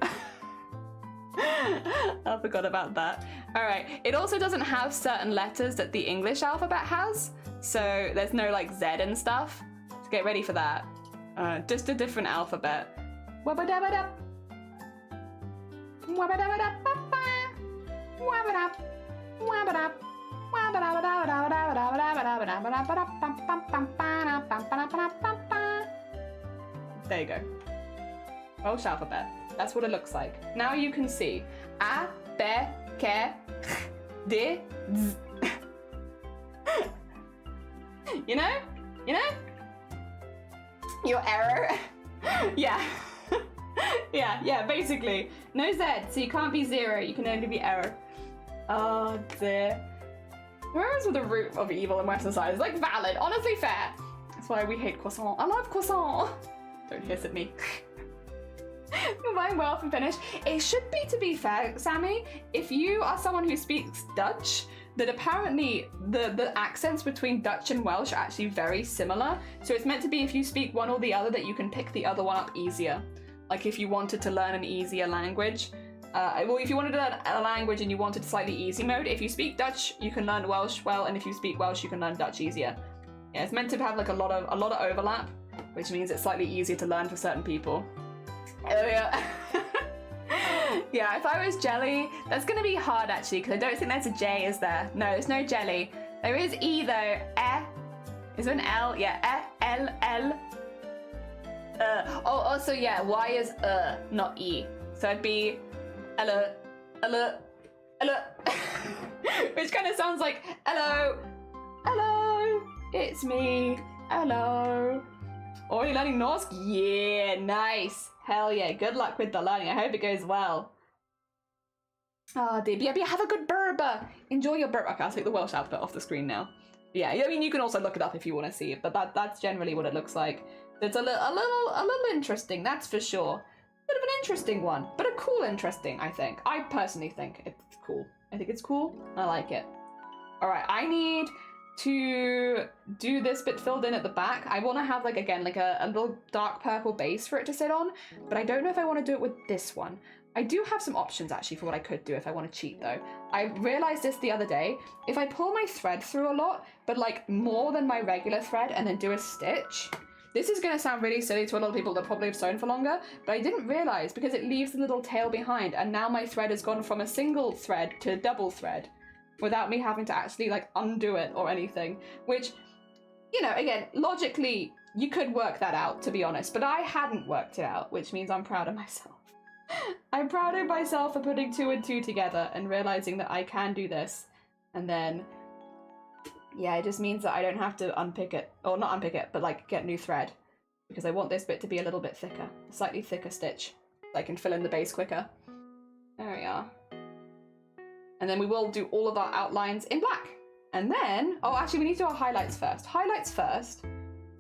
I forgot about that. All right. It also doesn't have certain letters that the English alphabet has. So there's no, like, Z and stuff. So get ready for that. Just a different alphabet. Wabba-dabba-dab. Wabba-dabba-dab-ba-ba. Wabba-dab. Wabba-dab. There you go. Welsh alphabet. That's what it looks like. Now you can see. A, B, K, D, Z. You know? You know? Your error. Yeah. yeah, basically. No Z, so you can't be 0. You can only be error. Oh dear. Where is with the root of evil in Western society? It's like valid, honestly fair. That's why we hate croissant. I love croissant. Don't hiss at me. Combine wealth and finish. It should be, to be fair, Sammy, if you are someone who speaks Dutch, that apparently the accents between Dutch and Welsh are actually very similar. So it's meant to be if you speak one or the other that you can pick the other one up easier. Like if you wanted to learn an easier language. Well, if you wanted to learn a language and you wanted slightly easy mode, if you speak Dutch, you can learn Welsh well, and if you speak Welsh, you can learn Dutch easier. Yeah, it's meant to have like a lot of overlap, which means it's slightly easier to learn for certain people. Oh yeah. Yeah, if I was Jelly, that's gonna be hard actually, because I don't think there's a J, is there? No, there's no Jelly. There is E though. Is there an L? Yeah, L. Oh, also yeah, Y is not E. So it'd be L. hello. Which kind of sounds like, hello, hello, it's me, hello. Oh, you're learning Norse? Yeah, nice. Hell yeah, good luck with the learning. I hope it goes well. Oh dear, but yeah, have a good burba. Enjoy your burba. Okay, I'll take the Welsh alphabet off the screen now. Yeah, I mean, you can also look it up if you want to see it, but that's generally what it looks like. It's a little interesting, that's for sure. Bit of an interesting one, but a cool interesting, I think. I personally think it's cool. I think it's cool. I like it. All right, I need to do this bit filled in at the back. I want to have, like, again, like a little dark purple base for it to sit on, but I don't know if I want to do it with this one. I do have some options, actually, for what I could do if I want to cheat, though. I realized this the other day. If I pull my thread through a lot, but, like, more than my regular thread, and then do a stitch, this is going to sound really silly to a lot of people that probably have sewn for longer, but I didn't realize because it leaves the little tail behind, and now my thread has gone from a single thread to a double thread without me having to actually, like, undo it or anything, which, you know, again, logically, you could work that out, to be honest, but I hadn't worked it out, which means I'm proud of myself. I'm proud of myself for putting 2 and 2 together and realizing that I can do this. And then, yeah, it just means that I don't have to unpick it, or not unpick it, but like get new thread, because I want this bit to be a little bit thicker, a slightly thicker stitch, so I can fill in the base quicker. There we are. And then we will do all of our outlines in black. And then, oh, actually we need to do our highlights first. Highlights first,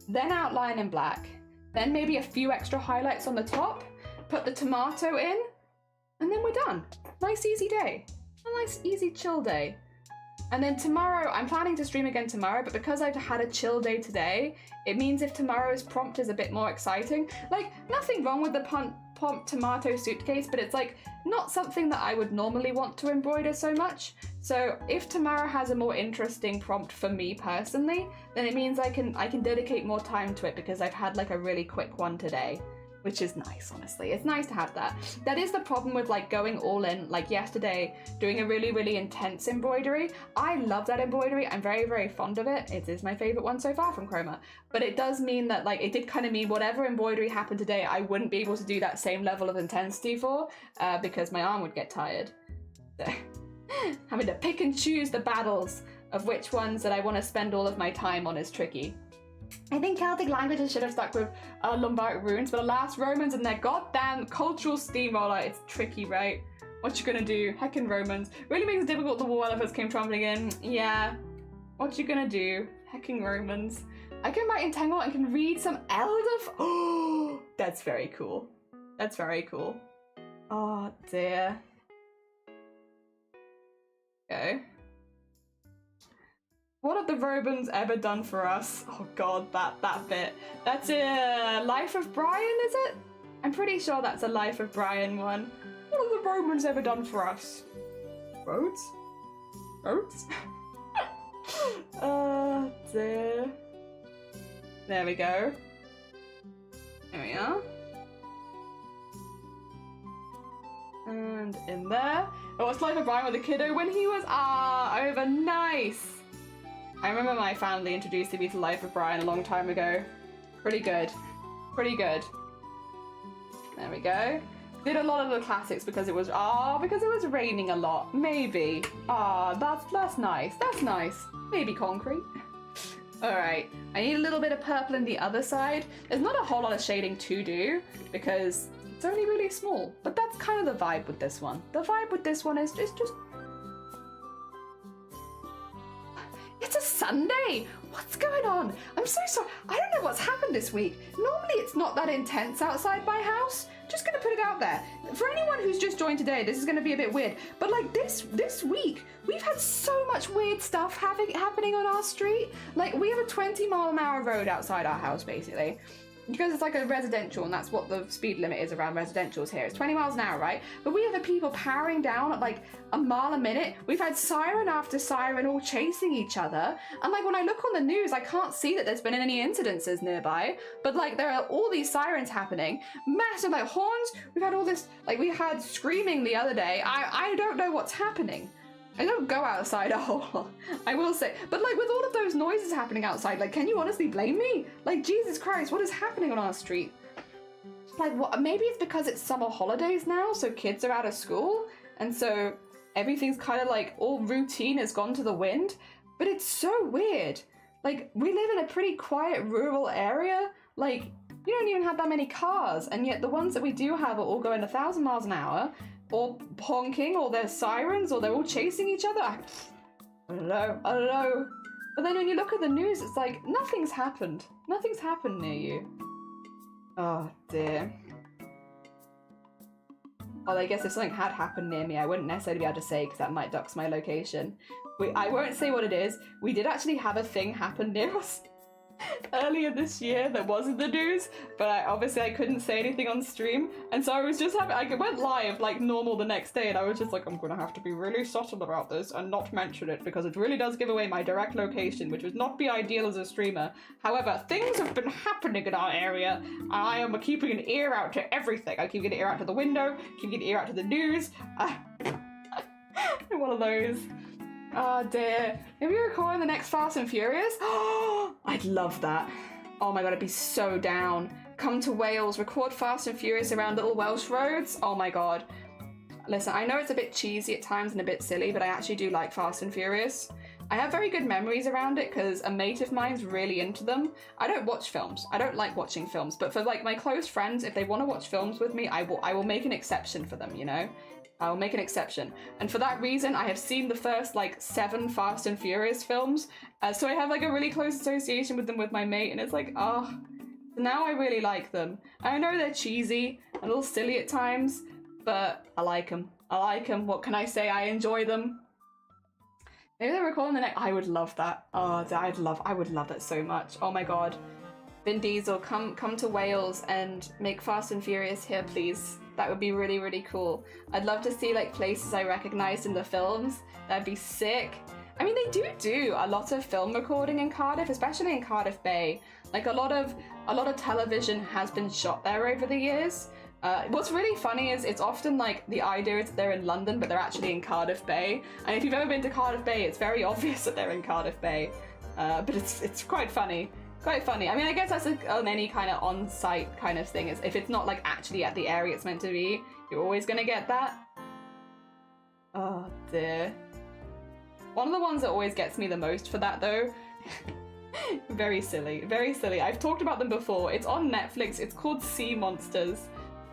then outline in black, then maybe a few extra highlights on the top, put the tomato in, and then we're done. Nice easy day. A nice easy chill day. And then tomorrow, I'm planning to stream again tomorrow, but because I've had a chill day today, it means if tomorrow's prompt is a bit more exciting, like, nothing wrong with the prompt tomato suitcase, but it's like not something that I would normally want to embroider so much. So if tomorrow has a more interesting prompt for me personally, then it means I can dedicate more time to it because I've had like a really quick one today. Which is nice, honestly. It's nice to have that. That is the problem with like going all in, like yesterday, doing a really, really intense embroidery. I love that embroidery. I'm very, very fond of it. It is my favorite one so far from Chroma. But it does mean that like, it did kind of mean whatever embroidery happened today, I wouldn't be able to do that same level of intensity for, because my arm would get tired. So, having to pick and choose the battles of which ones that I want to spend all of my time on is tricky. I think Celtic languages should have stuck with Lombardic runes, but alas, Romans and their goddamn cultural steamroller, it's tricky, right? What you gonna do? Heckin' Romans. Really makes it difficult the war elephants came trampling in. Yeah. What you gonna do? Heckin' Romans. I can write in Tangle and can read some Elder. Oh, that's very cool. That's very cool. Oh dear. Okay. What have the Romans ever done for us? Oh god, that bit. That's a Life of Brian, is it? I'm pretty sure that's a Life of Brian one. What have the Romans ever done for us? Roads? Roads? Oh dear. There we go. There we are. And in there. Oh, it's Life of Brian with a kiddo when he was over. Nice. I remember my family introducing me to Life of Brian a long time ago. Pretty good. Pretty good. There we go. Did a lot of the classics because it was raining a lot. Maybe. That's nice. That's nice. Maybe concrete. Alright. I need a little bit of purple in the other side. There's not a whole lot of shading to do because it's only really small. But that's kind of the vibe with this one. The vibe with this one is just It's a Sunday! What's going on? I'm so sorry. I don't know what's happened this week. Normally it's not that intense outside my house. Just gonna put it out there. For anyone who's just joined today, this is gonna be a bit weird. But like this week, we've had so much weird stuff happening on our street. Like we have a 20-mile-an-hour road outside our house, basically. Because it's like a residential, and that's what the speed limit is around residentials here. It's 20 miles an hour, right? But we have people powering down at like a mile a minute. We've had siren after siren all chasing each other. And like when I look on the news, I can't see that there's been any incidences nearby. But like there are all these sirens happening. Massive like horns. We've had all this, like we had screaming the other day. I don't know what's happening. I don't go outside a whole lot, I will say. But like with all of those noises happening outside, like can you honestly blame me? Like Jesus Christ, what is happening on our street? Like what? Maybe it's because it's summer holidays now, so kids are out of school. And so everything's kind of like all routine has gone to the wind, but it's so weird. Like, we live in a pretty quiet rural area. Like, you don't even have that many cars, and yet the ones that we do have are all going 1,000 miles an hour, or honking, or they're sirens, or they're all chasing each other. I don't know. But then when you look at the news, it's like, nothing's happened. Nothing's happened near you. Oh, dear. Well, I guess if something had happened near me, I wouldn't necessarily be able to say, because that might dox my location. I won't say what it is. We did actually have a thing happen near us earlier this year that wasn't the news, but obviously I couldn't say anything on stream, and so I was just I went live like normal the next day, and I was just like, I'm gonna have to be really subtle about this and not mention it, because it really does give away my direct location, which would not be ideal as a streamer. However, things have been happening in our area, and I am keeping an ear out to everything. I keep an ear out to the window, keeping an ear out to the news. One of those. Oh dear. Maybe we're recording the next Fast and Furious? Oh, I'd love that. Oh my god, I'd be so down. Come to Wales, record Fast and Furious around little Welsh roads. Oh my god. Listen, I know it's a bit cheesy at times and a bit silly, but I actually do like Fast and Furious. I have very good memories around it because a mate of mine's really into them. I don't watch films. I don't like watching films, but for like my close friends, if they want to watch films with me, I will make an exception for them, you know? I'll make an exception. And for that reason, I have seen the first like 7 Fast and Furious films. So I have like a really close association with them with my mate, and it's like, oh, now I really like them. I know they're cheesy, a little silly at times, but I like them. I like them. What can I say? I enjoy them. Maybe they're recording the next. I would love that. Oh, I would love that so much. Oh my god. Vin Diesel, come to Wales and make Fast and Furious here, please. That would be really, really cool. I'd love to see like places I recognized in the films. That'd be sick. I mean, they do a lot of film recording in Cardiff, especially in Cardiff Bay. Like a lot of television has been shot there over the years. What's really funny is it's often like the idea is that they're in London, but they're actually in Cardiff Bay. And if you've ever been to Cardiff Bay, it's very obvious that they're in Cardiff Bay. But it's quite funny. Quite funny. I mean, I guess that's on any kind of on-site kind of thing. If it's not like actually at the area it's meant to be, you're always gonna get that. Oh dear. One of the ones that always gets me the most for that though, very silly, very silly. I've talked about them before. It's on Netflix. It's called Sea Monsters.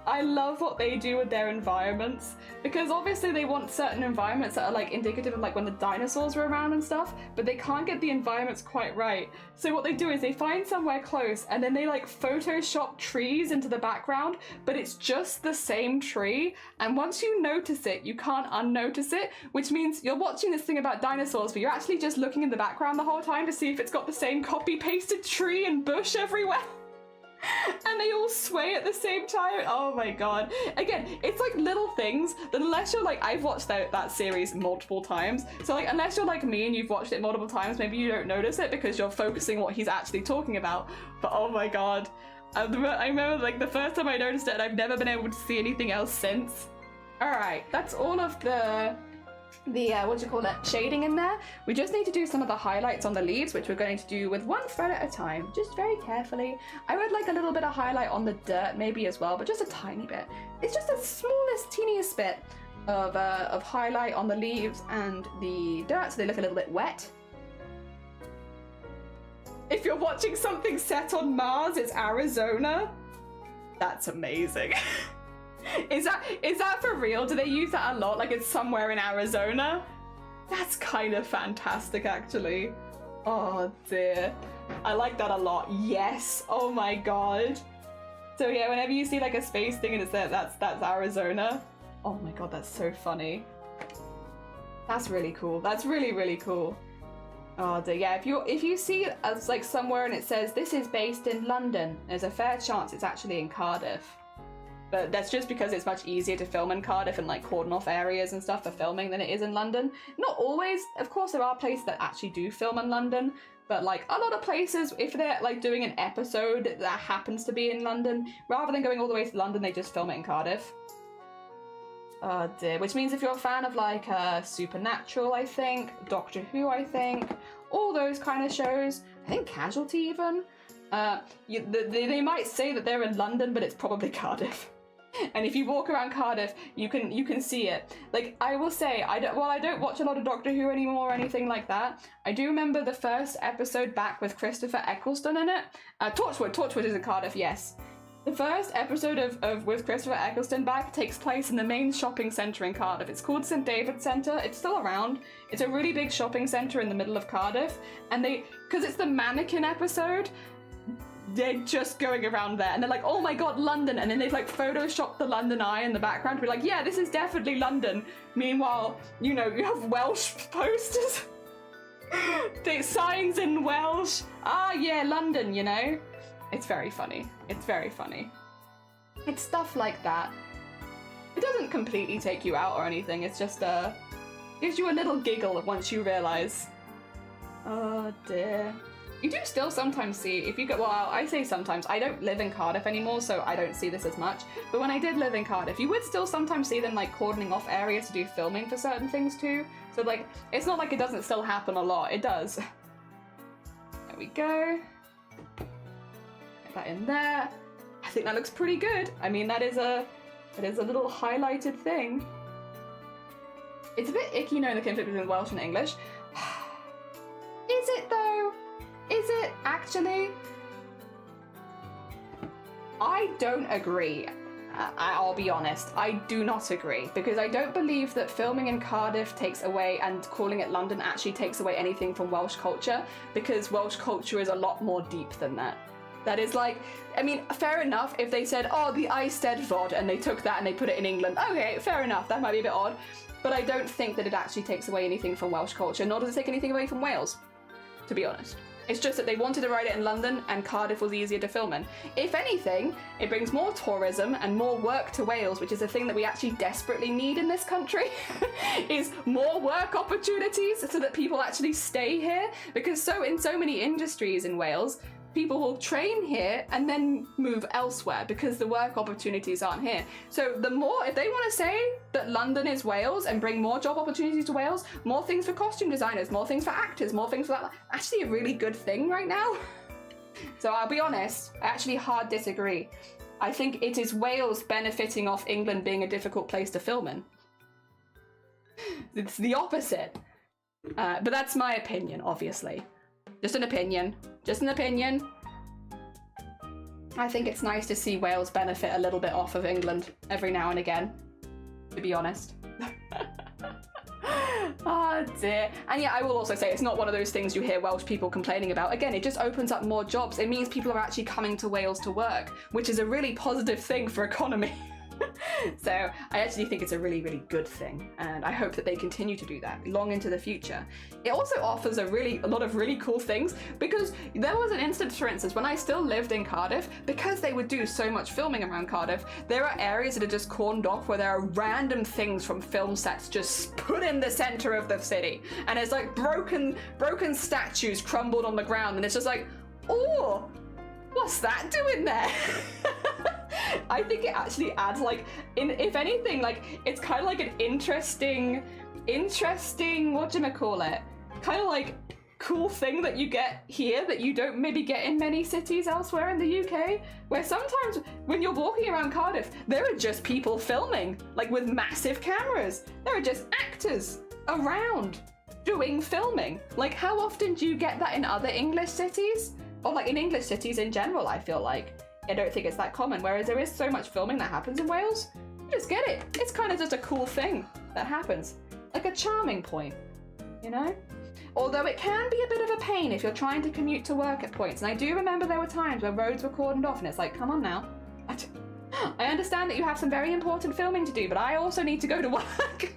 I love what they do with their environments, because obviously they want certain environments that are like indicative of like when the dinosaurs were around and stuff, but they can't get the environments quite right. So what they do is they find somewhere close and then they like Photoshop trees into the background, but it's just the same tree. And once you notice it, you can't unnotice it, which means you're watching this thing about dinosaurs, but you're actually just looking in the background the whole time to see if it's got the same copy-pasted tree and bush everywhere. And they all sway at the same time. Oh my god. Again, it's like little things that unless you're like, I've watched that series multiple times, so like unless you're like me and you've watched it multiple times, maybe you don't notice it because you're focusing on what he's actually talking about. But oh my god, I remember like the first time I noticed it and I've never been able to see anything else since. Alright, that's all of the shading in there. We just need to do some of the highlights on the leaves, which we're going to do with one thread at a time, just very carefully. I would like a little bit of highlight on the dirt maybe as well, but just a tiny bit. It's just the smallest, teeniest bit of highlight on the leaves and the dirt, so they look a little bit wet. If you're watching something set on Mars, it's Arizona. That's amazing. Is that for real? Do they use that a lot? Like it's somewhere in Arizona? That's kind of fantastic, actually. Oh dear. I like that a lot. Yes. Oh my god. So yeah, whenever you see like a space thing and it's there, that's Arizona. Oh my god, that's so funny. That's really cool. That's really, really cool. Oh dear. Yeah, if you see it as like somewhere and it says this is based in London, there's a fair chance it's actually in Cardiff. But that's just because it's much easier to film in Cardiff and like cordon off areas and stuff for filming than it is in London. Not always, of course there are places that actually do film in London, but like a lot of places, if they're like doing an episode that happens to be in London, rather than going all the way to London, they just film it in Cardiff. Oh dear, which means if you're a fan of like Supernatural, I think, Doctor Who, I think, all those kind of shows, I think Casualty even, they might say that they're in London, but it's probably Cardiff. And if you walk around Cardiff, you can see it. Like, I will say, I don't watch a lot of Doctor Who anymore or anything like that. I do remember the first episode back with Christopher Eccleston in it. Torchwood is in Cardiff, yes. The first episode of with Christopher Eccleston back takes place in the main shopping centre in Cardiff. It's called St David's Centre. It's still around. It's a really big shopping centre in the middle of Cardiff. And because it's the mannequin episode, they're just going around there. And they're like, oh my god, London. And then they've like photoshopped the London Eye in the background to be like, yeah, this is definitely London. Meanwhile, you know, you have Welsh posters. Signs in Welsh. Ah, yeah, London, you know. It's very funny. It's very funny. It's stuff like that. It doesn't completely take you out or anything. It's just gives you a little giggle once you realise. Oh dear. You do still sometimes see, if you go, well, I say sometimes, I don't live in Cardiff anymore, so I don't see this as much. But when I did live in Cardiff, you would still sometimes see them like cordoning off areas to do filming for certain things too. So like, it's not like it doesn't still happen a lot. It does. There we go. That in there. I think that looks pretty good. I mean, that is a little highlighted thing. It's a bit icky knowing the conflict between Welsh and English. Is it though? Is it actually? I don't agree. I'll be honest. I do not agree, because I don't believe that filming in Cardiff takes away, and calling it London actually takes away anything from Welsh culture, because Welsh culture is a lot more deep than that. That is like, I mean, fair enough if they said, oh, the Eisteddfod, and they took that and they put it in England. Okay, fair enough, that might be a bit odd. But I don't think that it actually takes away anything from Welsh culture, nor does it take anything away from Wales, to be honest. It's just that they wanted to write it in London and Cardiff was easier to film in. If anything, it brings more tourism and more work to Wales, which is a thing that we actually desperately need in this country, is more work opportunities so that people actually stay here. Because in so many industries in Wales, people will train here and then move elsewhere because the work opportunities aren't here. So the more, if they want to say that London is Wales and bring more job opportunities to Wales, more things for costume designers, more things for actors, more things for that, actually a really good thing right now. So I'll be honest, I actually hard disagree. I think it is Wales benefiting off England being a difficult place to film in. It's the opposite. But that's my opinion, obviously. Just an opinion. Just an opinion. I think it's nice to see Wales benefit a little bit off of England every now and again, to be honest. Oh dear. And yeah, I will also say it's not one of those things you hear Welsh people complaining about. Again, it just opens up more jobs. It means people are actually coming to Wales to work, which is a really positive thing for economy. So I actually think it's a really, really good thing, and I hope that they continue to do that long into the future. It also offers a lot of really cool things, because there was an instance, for instance, when I still lived in Cardiff, because they would do so much filming around Cardiff, there are areas that are just cordoned off where there are random things from film sets just put in the center of the city, and it's like broken statues crumbled on the ground, and it's just like, oh, what's that doing there? I think it actually adds, like, if anything, like, it's kind of like an interesting, whatchamacallit, kind of like cool thing that you get here that you don't maybe get in many cities elsewhere in the UK, where sometimes when you're walking around Cardiff, there are just people filming, like with massive cameras. There are just actors around doing filming. Like, how often do you get that in other English cities? Or like in English cities in general, I feel like. I don't think it's that common, whereas there is so much filming that happens in Wales. You just get it. It's kind of just a cool thing that happens. Like a charming point, you know? Although it can be a bit of a pain if you're trying to commute to work at points. And I do remember there were times where roads were cordoned off and it's like, come on now. I understand that you have some very important filming to do, but I also need to go to work.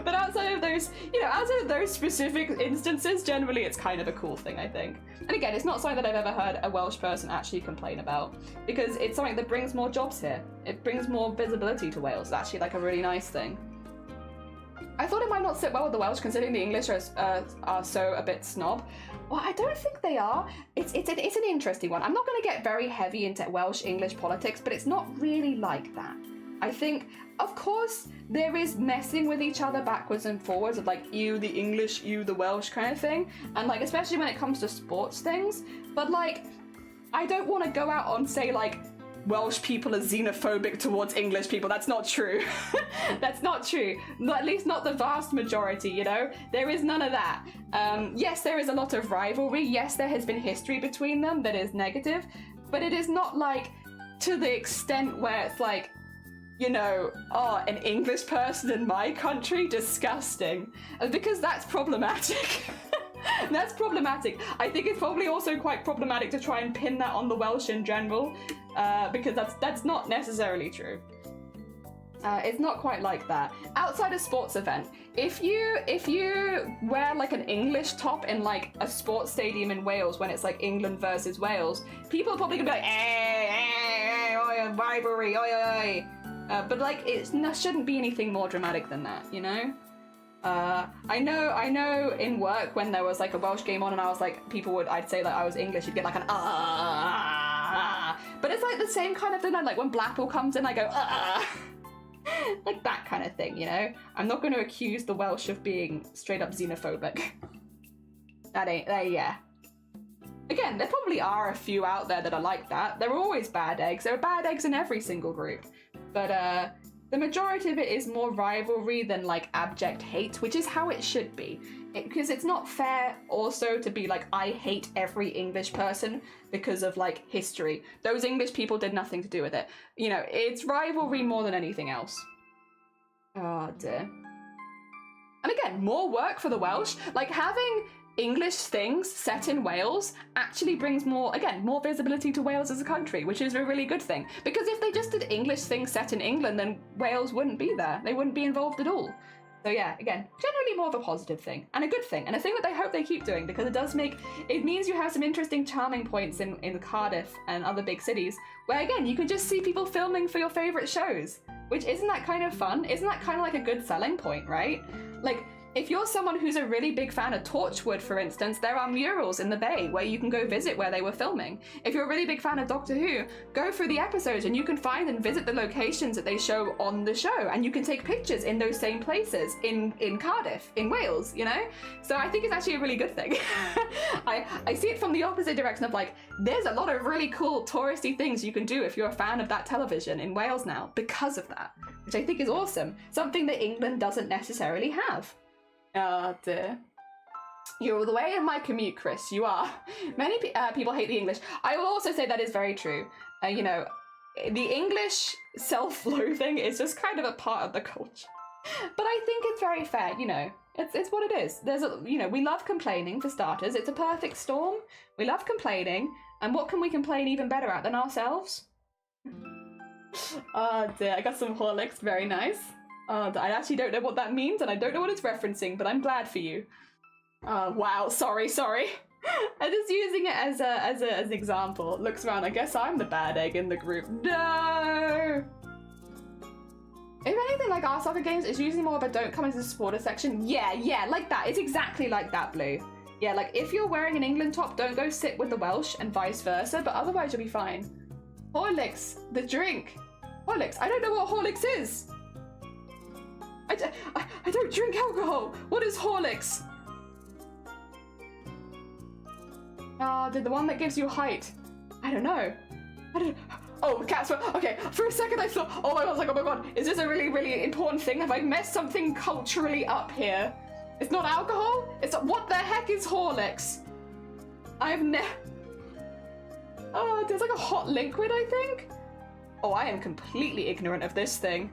But outside of those, outside of those specific instances, generally it's kind of a cool thing, I think. And again, it's not something that I've ever heard a Welsh person actually complain about, because it's something that brings more jobs here. It brings more visibility to Wales. It's actually like a really nice thing. I thought it might not sit well with the Welsh, considering the English are so a bit snob. Well, I don't think they are. It's an interesting one. I'm not going to get very heavy into Welsh-English politics, but it's not really like that. I think, of course, there is messing with each other backwards and forwards of like, you the English, you the Welsh kind of thing. And like, especially when it comes to sports things. But like, I don't want to go out and say like, Welsh people are xenophobic towards English people. That's not true. That's not true. At least not the vast majority, you know? There is none of that. Yes, there is a lot of rivalry. Yes, there has been history between them that is negative, but it is not like to the extent where it's like, you know, oh, an English person in my country? Disgusting. Because that's problematic. That's problematic. I think it's probably also quite problematic to try and pin that on the Welsh in general, because that's not necessarily true. It's not quite like that. Outside a sports event, if you wear like an English top in like a sports stadium in Wales when it's like England versus Wales, people are probably gonna be like, oi, rivalry, oi. But like it shouldn't be anything more dramatic than that, you know? I know in work when there was like a Welsh game on and I was like, I'd say that I was English, you'd get like an but it's like the same kind of thing, like when Blackpool comes in, I go like that kind of thing, you know? I'm not going to accuse the Welsh of being straight up xenophobic. Yeah. Again, there probably are a few out there that are like that. There are always bad eggs. There are bad eggs in every single group. But the majority of it is more rivalry than like abject hate, which is how it should be. Because it's not fair also to be like, I hate every English person because of like history. Those English people did nothing to do with it. You know, it's rivalry more than anything else. Oh dear. And again, more work for the Welsh. Like having English things set in Wales actually brings more visibility to Wales as a country, which is a really good thing. Because if they just did English things set in England, then Wales wouldn't be there. They wouldn't be involved at all. So yeah, again, generally more of a positive thing and a good thing, and a thing that I hope they keep doing, because it means you have some interesting charming points in Cardiff and other big cities where again you can just see people filming for your favourite shows, which isn't that kind of fun? Isn't that kind of like a good selling point, right? Like, if you're someone who's a really big fan of Torchwood, for instance, there are murals in the Bay where you can go visit where they were filming. If you're a really big fan of Doctor Who, go through the episodes and you can find and visit the locations that they show on the show, and you can take pictures in those same places in Cardiff, in Wales, you know? So I think it's actually a really good thing. I see it from the opposite direction of like, there's a lot of really cool touristy things you can do if you're a fan of that television in Wales now because of that, which I think is awesome. Something that England doesn't necessarily have. Oh dear. You're the way in my commute, Chris. You are. Many people hate the English. I will also say that is very true. You know, the English self-loathing is just kind of a part of the culture. But I think it's very fair, you know. It's what it is. We love complaining for starters. It's a perfect storm. We love complaining. And what can we complain even better at than ourselves? Oh dear, I got some Horlicks. Very nice. I actually don't know what that means, and I don't know what it's referencing, but I'm glad for you. Wow, sorry. I'm just using it as an example. Looks around, I guess I'm the bad egg in the group. No! If anything, like our soccer games, it's usually more of a don't come into the supporter section. Yeah, like that. It's exactly like that, Blue. Yeah, like if you're wearing an England top, don't go sit with the Welsh and vice versa, but otherwise you'll be fine. Horlicks, the drink. Horlicks, I don't know what Horlicks is. I don't drink alcohol. What is Horlicks? The one that gives you height. I don't know. Oh, cats. Okay, for a second I thought, oh my god, is this a really, really important thing? Have I messed something culturally up here? It's not alcohol? What the heck is Horlicks? Oh, there's like a hot liquid, I think? Oh, I am completely ignorant of this thing.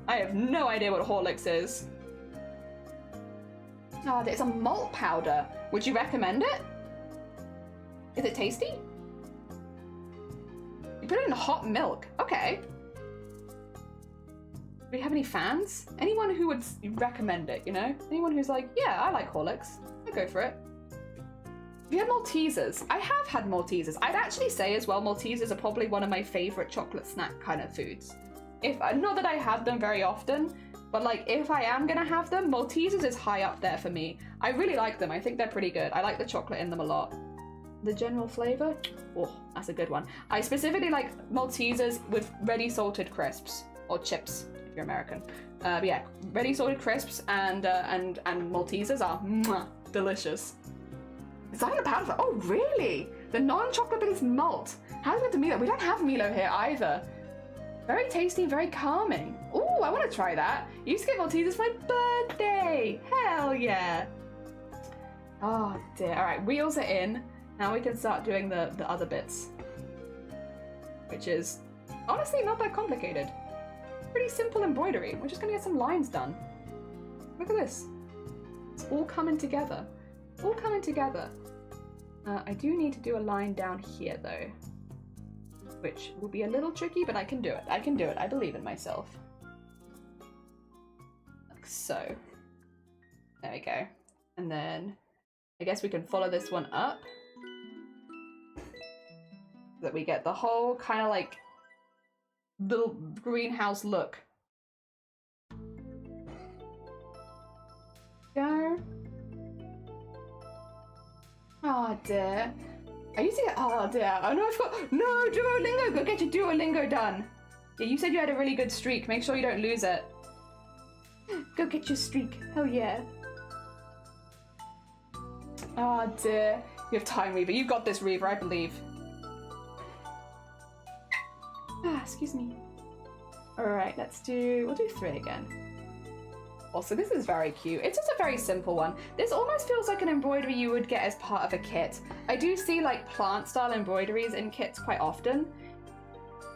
I have no idea what Horlicks is. Oh, it's a malt powder. Would you recommend it? Is it tasty? You put it in hot milk. Okay. Do we have any fans? Anyone who would recommend it, you know? Anyone who's like, yeah, I like Horlicks. I'll go for it. Have you had Maltesers? I have had Maltesers. I'd actually say as well, Maltesers are probably one of my favourite chocolate snack kind of foods. Not that I have them very often, but like if I am gonna have them, Maltesers is high up there for me. I really like them. I think they're pretty good. I like the chocolate in them a lot. The general flavour? Oh, that's a good one. I specifically like Maltesers with ready salted crisps or chips if you're American. But yeah, ready salted crisps and Maltesers are delicious. Is that in a powder? Oh really? The non-chocolate based malt. How's it to Milo? We don't have Milo here either. Very tasty, very calming. Ooh, I want to try that. You used to get Maltesers for my birthday. Hell yeah. Oh dear. All right, wheels are in. Now we can start doing the other bits, which is honestly not that complicated. Pretty simple embroidery. We're just gonna get some lines done. Look at this. It's all coming together. All coming together. I do need to do a line down here though, which will be a little tricky, but I can do it. I can do it. I believe in myself. Like so. There we go. And then I guess we can follow this one up. So that we get the whole kind of like little greenhouse look. Go. Oh dear. I used to get, oh dear. Oh no, I forgot. No, Duolingo, go get your Duolingo done. Yeah, you said you had a really good streak. Make sure you don't lose it. Go get your streak. Hell yeah. Oh dear. You have time, Reaver. You've got this, Reaver, I believe. Ah, excuse me. Alright, we'll do 3 again. Also, this is very cute. It's just a very simple one. This almost feels like an embroidery you would get as part of a kit. I do see like plant style embroideries in kits quite often.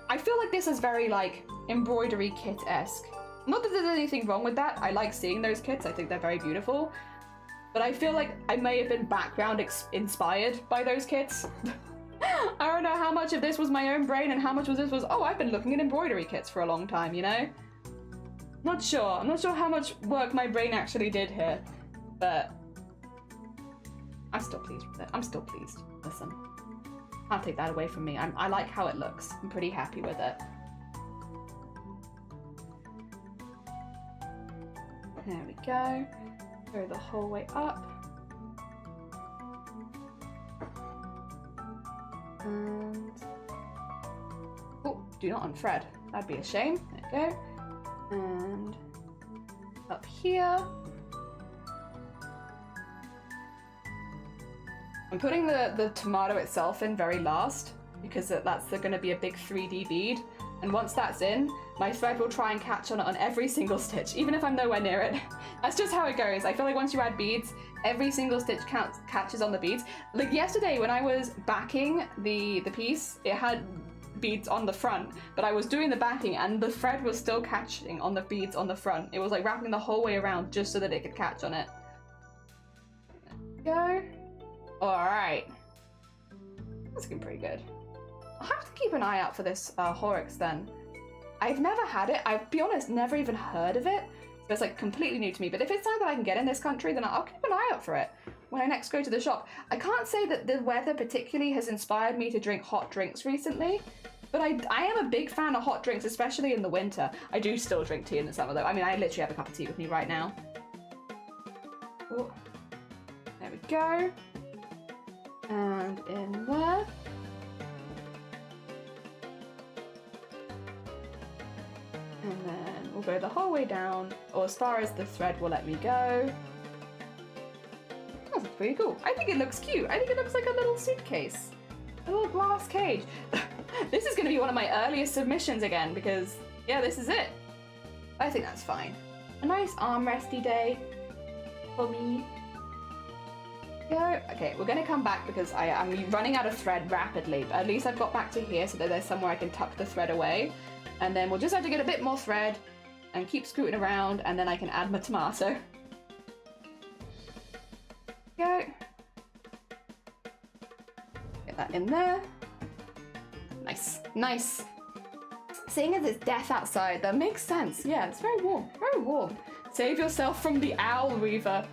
I feel like this is very like embroidery kit-esque. Not that there's anything wrong with that. I like seeing those kits. I think they're very beautiful. But I feel like I may have been background inspired by those kits. I don't know how much of this was my own brain and how much of this was, oh, I've been looking at embroidery kits for a long time, you know? Not sure. I'm not sure how much work my brain actually did here, but I'm still pleased with it. I'm still pleased. Listen, can't take that away from me. I like how it looks. I'm pretty happy with it. There we go. Go the whole way up. And oh, do not unthread. That'd be a shame. There we go. And up here. I'm putting the tomato itself in very last because that's going to be a big 3D bead. And once that's in, my thread will try and catch on it on every single stitch, even if I'm nowhere near it. That's just how it goes. I feel like once you add beads, every single stitch catches on the beads. Like yesterday when I was backing the piece, it had beads on the front, but I was doing the backing and the thread was still catching on the beads on the front. It was like wrapping the whole way around just so that it could catch on it. There we go. Alright. That's looking pretty good. I'll have to keep an eye out for this Horrocks then. I've never had it. I'll be honest, never even heard of it. So it's like completely new to me. But if it's something that I can get in this country, then I'll keep an eye out for it when I next go to the shop. I can't say that the weather particularly has inspired me to drink hot drinks recently. But I am a big fan of hot drinks, especially in the winter. I do still drink tea in the summer though. I mean, I literally have a cup of tea with me right now. Oh, there we go. And in there. And then we'll go the whole way down, or as far as the thread will let me go. That's pretty cool. I think it looks cute. I think it looks like a little suitcase. A little glass cage. This is going to be one of my earliest submissions again because, yeah, this is it. I think that's fine. A nice armresty day for me. Go. Okay, we're going to come back because I'm running out of thread rapidly, but at least I've got back to here so that there's somewhere I can tuck the thread away. And then we'll just have to get a bit more thread and keep scooting around, and then I can add my tomato. Go. Get that in there. Nice, nice. Seeing as it's death outside, that makes sense. Yeah, it's very warm, very warm. Save yourself from the owl, Reaver.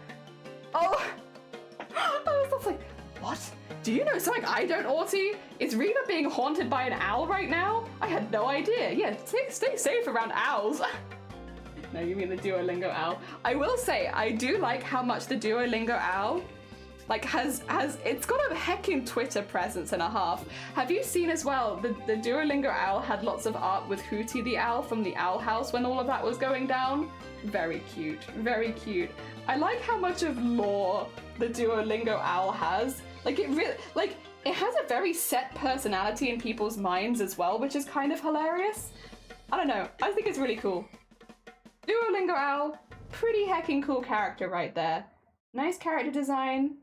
Oh, I was like, what? Do you know something I don't, Arty? Is Reaver being haunted by an owl right now? I had no idea. Yeah, stay safe around owls. No, you mean the Duolingo owl. I will say, I do like how much the Duolingo owl like it's got a heckin' Twitter presence and a half. Have you seen as well, the Duolingo owl had lots of art with Hootie the owl from the Owl House when all of that was going down? Very cute, very cute. I like how much of lore the Duolingo owl has. Like it really, like it has a very set personality in people's minds as well, which is kind of hilarious. I don't know, I think it's really cool. Duolingo Owl, pretty heckin' cool character right there. Nice character design.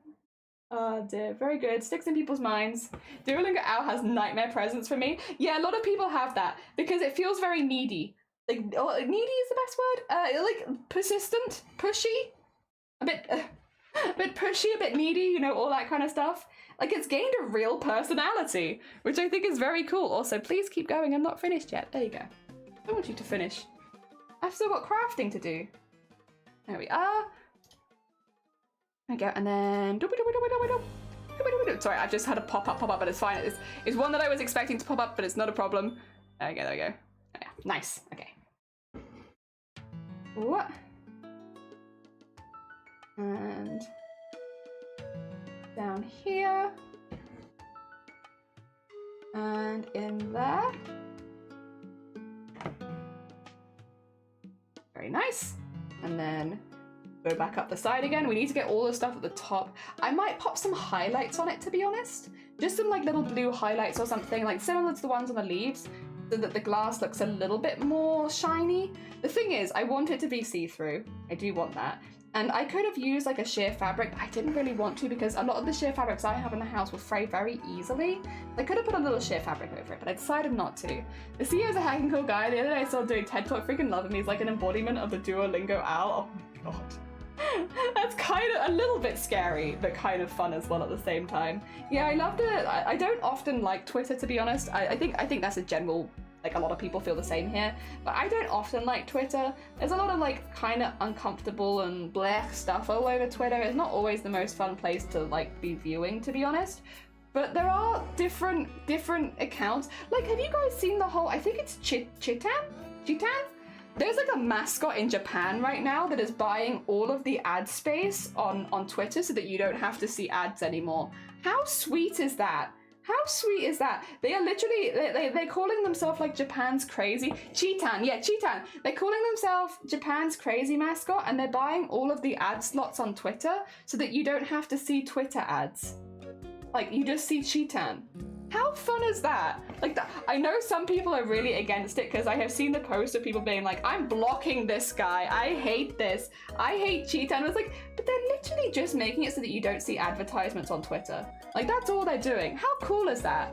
Very good. Sticks in people's minds. Duolingo Owl has nightmare presence for me. Yeah, a lot of people have that because it feels very needy. Like, needy is the best word. Like persistent, pushy, a bit pushy, a bit needy. You know, all that kind of stuff. Like it's gained a real personality, which I think is very cool. Also, please keep going. I'm not finished yet. There you go. I want you to finish. I've still got crafting to do. There we are. There we go, and then... Sorry, I've just had a pop up, but it's fine. It's one that I was expecting to pop up, but it's not a problem. There we go, there we go. Oh, yeah. Nice, okay. What? And... down here. And in there. Very nice. And then... go back up the side again. We need to get all the stuff at the top. I might pop some highlights on it, to be honest. Just some like little blue highlights or something, like similar to the ones on the leaves, so that the glass looks a little bit more shiny. The thing is, I want it to be see-through. I do want that. And I could have used like a sheer fabric, but I didn't really want to because a lot of the sheer fabrics I have in the house will fray very easily. I could have put a little sheer fabric over it, but I decided not to. The CEO is a hacking cool guy. The other day I saw him doing TED Talk, freaking love him. He's like an embodiment of the Duolingo Owl. Oh my god. That's kind of a little bit scary, but kind of fun as well at the same time. Yeah, I loved it. I don't often like Twitter, to be honest. I think that's a general, like a lot of people feel the same here, but I don't often like Twitter. There's a lot of like kind of uncomfortable and blech stuff all over Twitter. It's not always the most fun place to like be viewing, to be honest. But there are different accounts. Like, have you guys seen the whole, I think it's Chitan? There's like a mascot in Japan right now that is buying all of the ad space on Twitter so that you don't have to see ads anymore. How sweet is that? How sweet is that? They are literally, they're calling themselves like Japan's crazy, Chitan, yeah, Chitan. They're calling themselves Japan's crazy mascot and they're buying all of the ad slots on Twitter so that you don't have to see Twitter ads. Like, you just see Chitan. How fun is that? Like, I know some people are really against it because I have seen the post of people being like, I'm blocking this guy. I hate this. I hate Cheetah. And I was like, but they're literally just making it so that you don't see advertisements on Twitter. Like, that's all they're doing. How cool is that?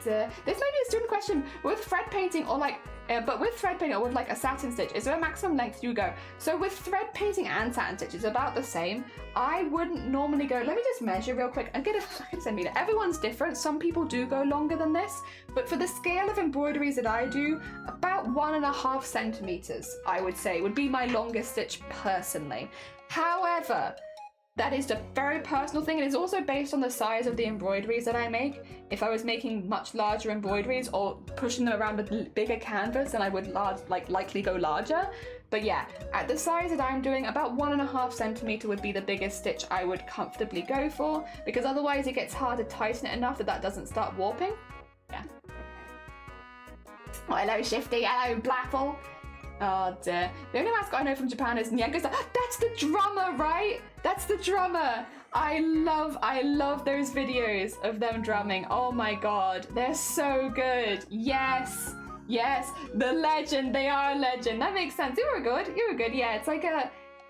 This may be a student question. With thread painting or like, but with thread painting or with like a satin stitch, is there a maximum length you go? So with thread painting and satin stitch, it's about the same. I wouldn't normally go, let me just measure real quick and get a fucking centimeter. Everyone's different. Some people do go longer than this, but for the scale of embroideries that I do, about 1.5 centimeters, I would say, would be my longest stitch personally. However, that is a very personal thing. It is also based on the size of the embroideries that I make. If I was making much larger embroideries or pushing them around with bigger canvas, then I would likely go larger. But yeah, at the size that I'm doing, about 1.5 centimeter would be the biggest stitch I would comfortably go for, because otherwise it gets hard to tighten it enough that doesn't start warping. Yeah. Oh, hello Shifty, hello Blapple. Oh dear. The only mascot I know from Japan is Nyango's. That's the drummer, right? That's the drummer. I love those videos of them drumming. Oh my god, they're so good. Yes, the legend. They are a legend. That makes sense. You were good. Yeah, it's like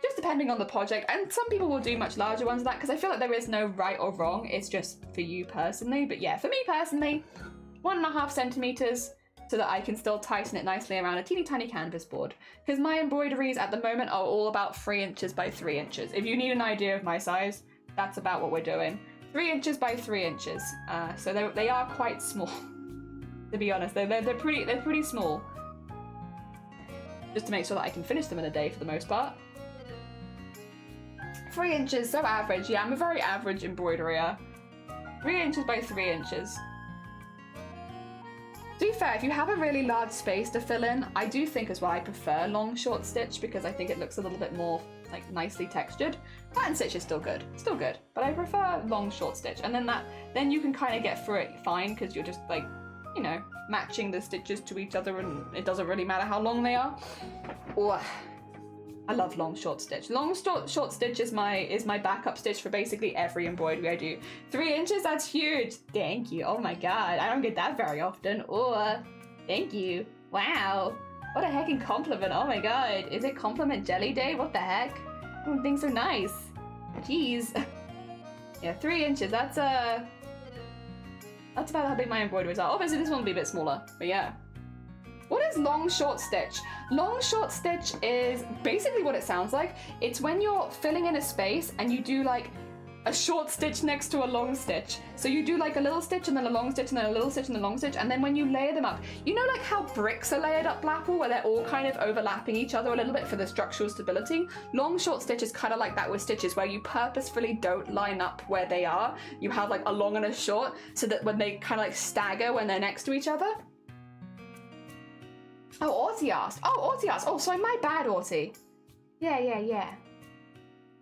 just depending on the project. And some people will do much larger ones than that because I feel like there is no right or wrong. It's just for you personally. But yeah, for me personally, 1.5 centimeters. So that I can still tighten it nicely around a teeny tiny canvas board. Because my embroideries at the moment are all about 3 inches by 3 inches. If you need an idea of my size, that's about what we're doing. 3 inches by 3 inches. So they are quite small, to be honest. They're pretty small. Just to make sure that I can finish them in a day for the most part. 3 inches, so average. Yeah, I'm a very average embroiderer. 3 inches by 3 inches. To be fair, if you have a really large space to fill in, I do think as well I prefer long short stitch because I think it looks a little bit more like nicely textured. Pattern stitch is still good, but I prefer long short stitch, and then you can kind of get through it fine because you're just like, you know, matching the stitches to each other and it doesn't really matter how long they are. Oh, I love long short stitch. Long short stitch is my backup stitch for basically every embroidery I do. 3 inches, that's huge. Thank you. Oh my god, I don't get that very often. Oh, thank you. Wow, what a heckin' compliment. Oh my god, is it compliment jelly day? What the heck? Things so nice. Jeez. Yeah, 3 inches. That's about how big my embroideries are. Obviously, this one will be a bit smaller, but yeah. What is long short stitch? Long short stitch is basically what it sounds like. It's when you're filling in a space and you do like a short stitch next to a long stitch. So you do like a little stitch and then a long stitch and then a little stitch and a long stitch, and then when you layer them up, you know like how bricks are layered up, Blapple, where they're all kind of overlapping each other a little bit for the structural stability? Long short stitch is kind of like that with stitches, where you purposefully don't line up where they are. You have like a long and a short, so that when they kind of like stagger when they're next to each other. Oh, Arty asked. Oh, sorry, my bad, Arty. Yeah.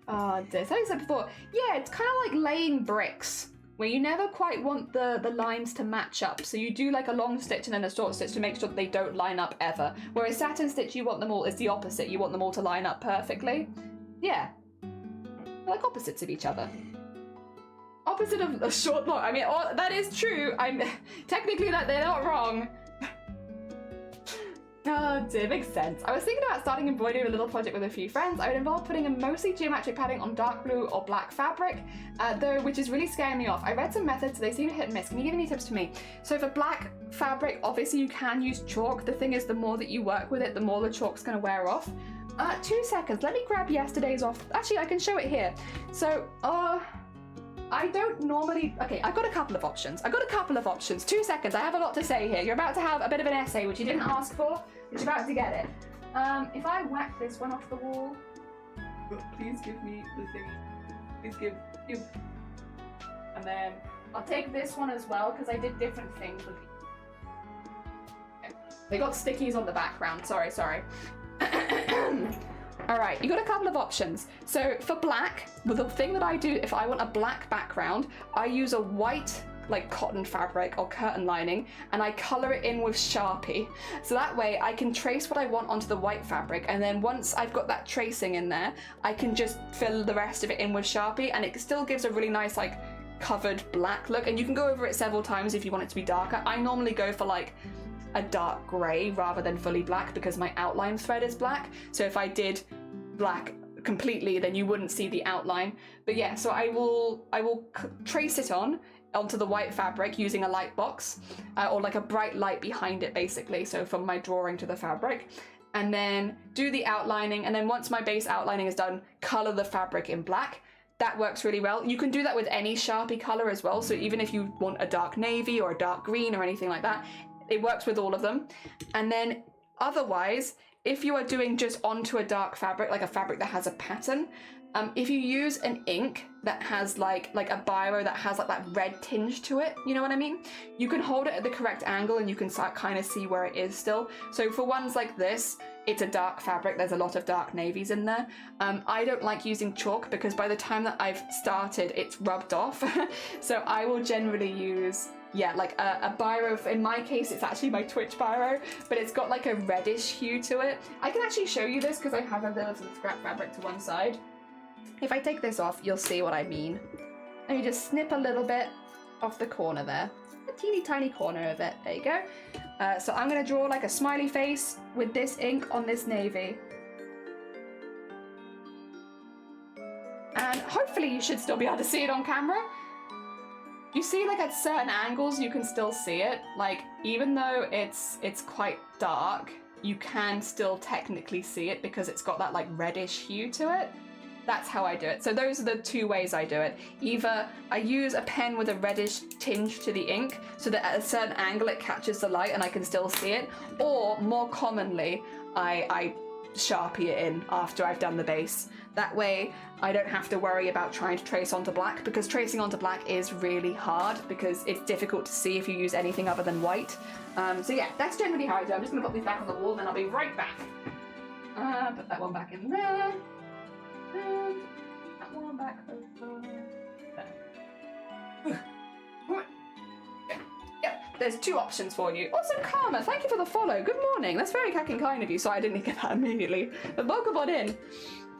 As I said before, yeah, it's kind of like laying bricks, where you never quite want the lines to match up. So you do like a long stitch and then a short stitch to make sure that they don't line up ever. Whereas satin stitch, you want them all, it's the opposite. You want them all to line up perfectly. Yeah. They're like opposites of each other. Opposite of a short long. I mean, that is true. Technically that they're not wrong. Oh dear, makes sense. I was thinking about starting embroidering a little project with a few friends. I would involve putting a mostly geometric padding on dark blue or black fabric, though, which is really scaring me off. I read some methods, they seem to hit and miss. Can you give any tips to me? So for black fabric, obviously you can use chalk. The thing is, the more that you work with it, the more the chalk's gonna wear off. 2 seconds, let me grab yesterday's off. Actually, I can show it here. So, I don't normally... Okay, I've got a couple of options. 2 seconds, I have a lot to say here. You're about to have a bit of an essay, which you didn't ask for, but you're about to get it. If I whack this one off the wall... Please give me the thing. Please give... And then I'll take this one as well, because I did different things with... Okay. They got stickies on the background. Sorry. Alright, you got a couple of options. So for black, well, the thing that I do if I want a black background, I use a white like cotton fabric or curtain lining, and I color it in with Sharpie. So that way I can trace what I want onto the white fabric, and then once I've got that tracing in there, I can just fill the rest of it in with Sharpie, and it still gives a really nice like covered black look, and you can go over it several times if you want it to be darker. I normally go for like a dark grey rather than fully black because my outline thread is black. So if I did black completely, then you wouldn't see the outline. But yeah, so I will trace it onto the white fabric using a light box or like a bright light behind it basically, so from my drawing to the fabric, and then do the outlining, and then once my base outlining is done, color the fabric in black. That works really well. You can do that with any Sharpie color as well, so even if you want a dark navy or a dark green or anything like that, it works with all of them. And then otherwise, if you are doing just onto a dark fabric, like a fabric that has a pattern, if you use an ink that has like a biro that has like that red tinge to it, you know what I mean? You can hold it at the correct angle and you can kind of see where it is still. So for ones like this, it's a dark fabric, there's a lot of dark navies in there. I don't like using chalk because by the time that I've started, it's rubbed off. So I will generally use, yeah, like a biro. In my case, it's actually my Twitch biro, but it's got like a reddish hue to it. I can actually show you this because I have a little scrap fabric to one side. If I take this off, you'll see what I mean. Let me just snip a little bit off the corner there. A teeny tiny corner of it. There you go. So I'm going to draw like a smiley face with this ink on this navy. And hopefully you should still be able to see it on camera. You see, like at certain angles you can still see it. Like even though it's quite dark, you can still technically see it because it's got that like reddish hue to it. That's how I do it. So those are the two ways I do it. Either I use a pen with a reddish tinge to the ink so that at a certain angle it catches the light and I can still see it, or more commonly I Sharpie it in after I've done the base. That way I don't have to worry about trying to trace onto black, because tracing onto black is really hard because it's difficult to see if you use anything other than white. So yeah, that's generally how I do it. I'm just going to put these back on the wall and then I'll be right back. Put that one back in there. That one back over there. Yep. there's 2 options for you. Also, Karma, thank you for the follow. Good morning. That's very kind of you. So I didn't get that immediately. But welcome on in.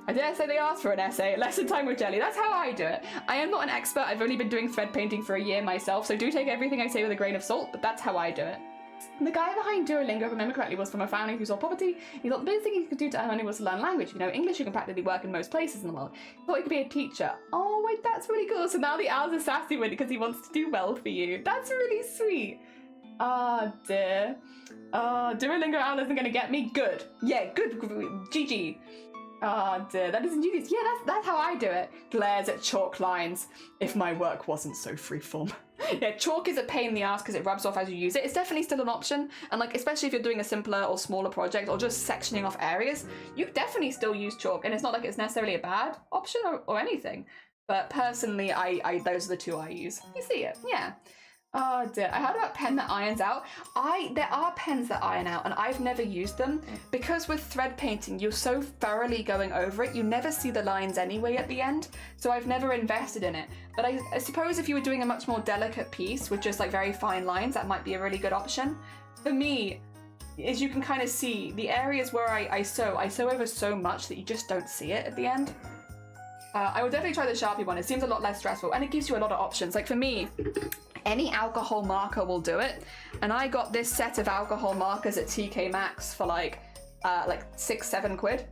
I dare say they asked for an essay. Lesson time with Jelly. That's how I do it. I am not an expert. I've only been doing thread painting for a year myself, so do take everything I say with a grain of salt, but that's how I do it. The guy behind Duolingo, if I remember correctly, was from a family who saw poverty. He thought the biggest thing he could do to earn money was to learn language. If you know English, you can practically work in most places in the world. He thought he could be a teacher. Oh, wait, that's really cool. So now the owls are sassy with it because he wants to do well for you. That's really sweet. Ah, dear. Duolingo owl isn't going to get me? Good. Yeah, good. GG. Ah, dear. That is ingenious. Yeah, that's how I do it. Glares at chalk lines. If my work wasn't so freeform. Yeah, chalk is a pain in the ass because it rubs off as you use it. It's definitely still an option, and like especially if you're doing a simpler or smaller project or just sectioning off areas, you definitely still use chalk, and it's not like it's necessarily a bad option or anything. But personally, I those are the 2 I use. You see it, yeah. Oh dear, I heard about pen that irons out. There are pens that iron out, and I've never used them because with thread painting, you're so thoroughly going over it, you never see the lines anyway at the end. So I've never invested in it. But I suppose if you were doing a much more delicate piece with just like very fine lines, that might be a really good option. For me, as you can kind of see, the areas where I sew over so much that you just don't see it at the end. I would definitely try the Sharpie one. It seems a lot less stressful, and it gives you a lot of options. Like for me, any alcohol marker will do it, and I got this set of alcohol markers at TK Maxx for like 6-7 quid.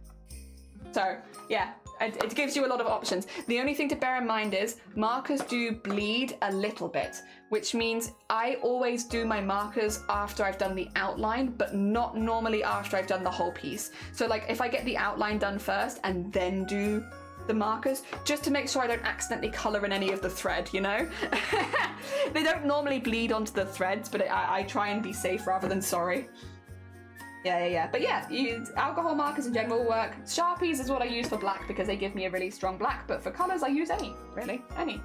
So yeah, it gives you a lot of options. The only thing to bear in mind is markers do bleed a little bit, which means I always do my markers after I've done the outline, but not normally after I've done the whole piece. So like if I get the outline done first and then do the markers, just to make sure I don't accidentally colour in any of the thread, you know? They don't normally bleed onto the threads, but I try and be safe rather than sorry. Yeah. But yeah, alcohol markers in general work. Sharpies is what I use for black because they give me a really strong black, but for colours I use any, really, any.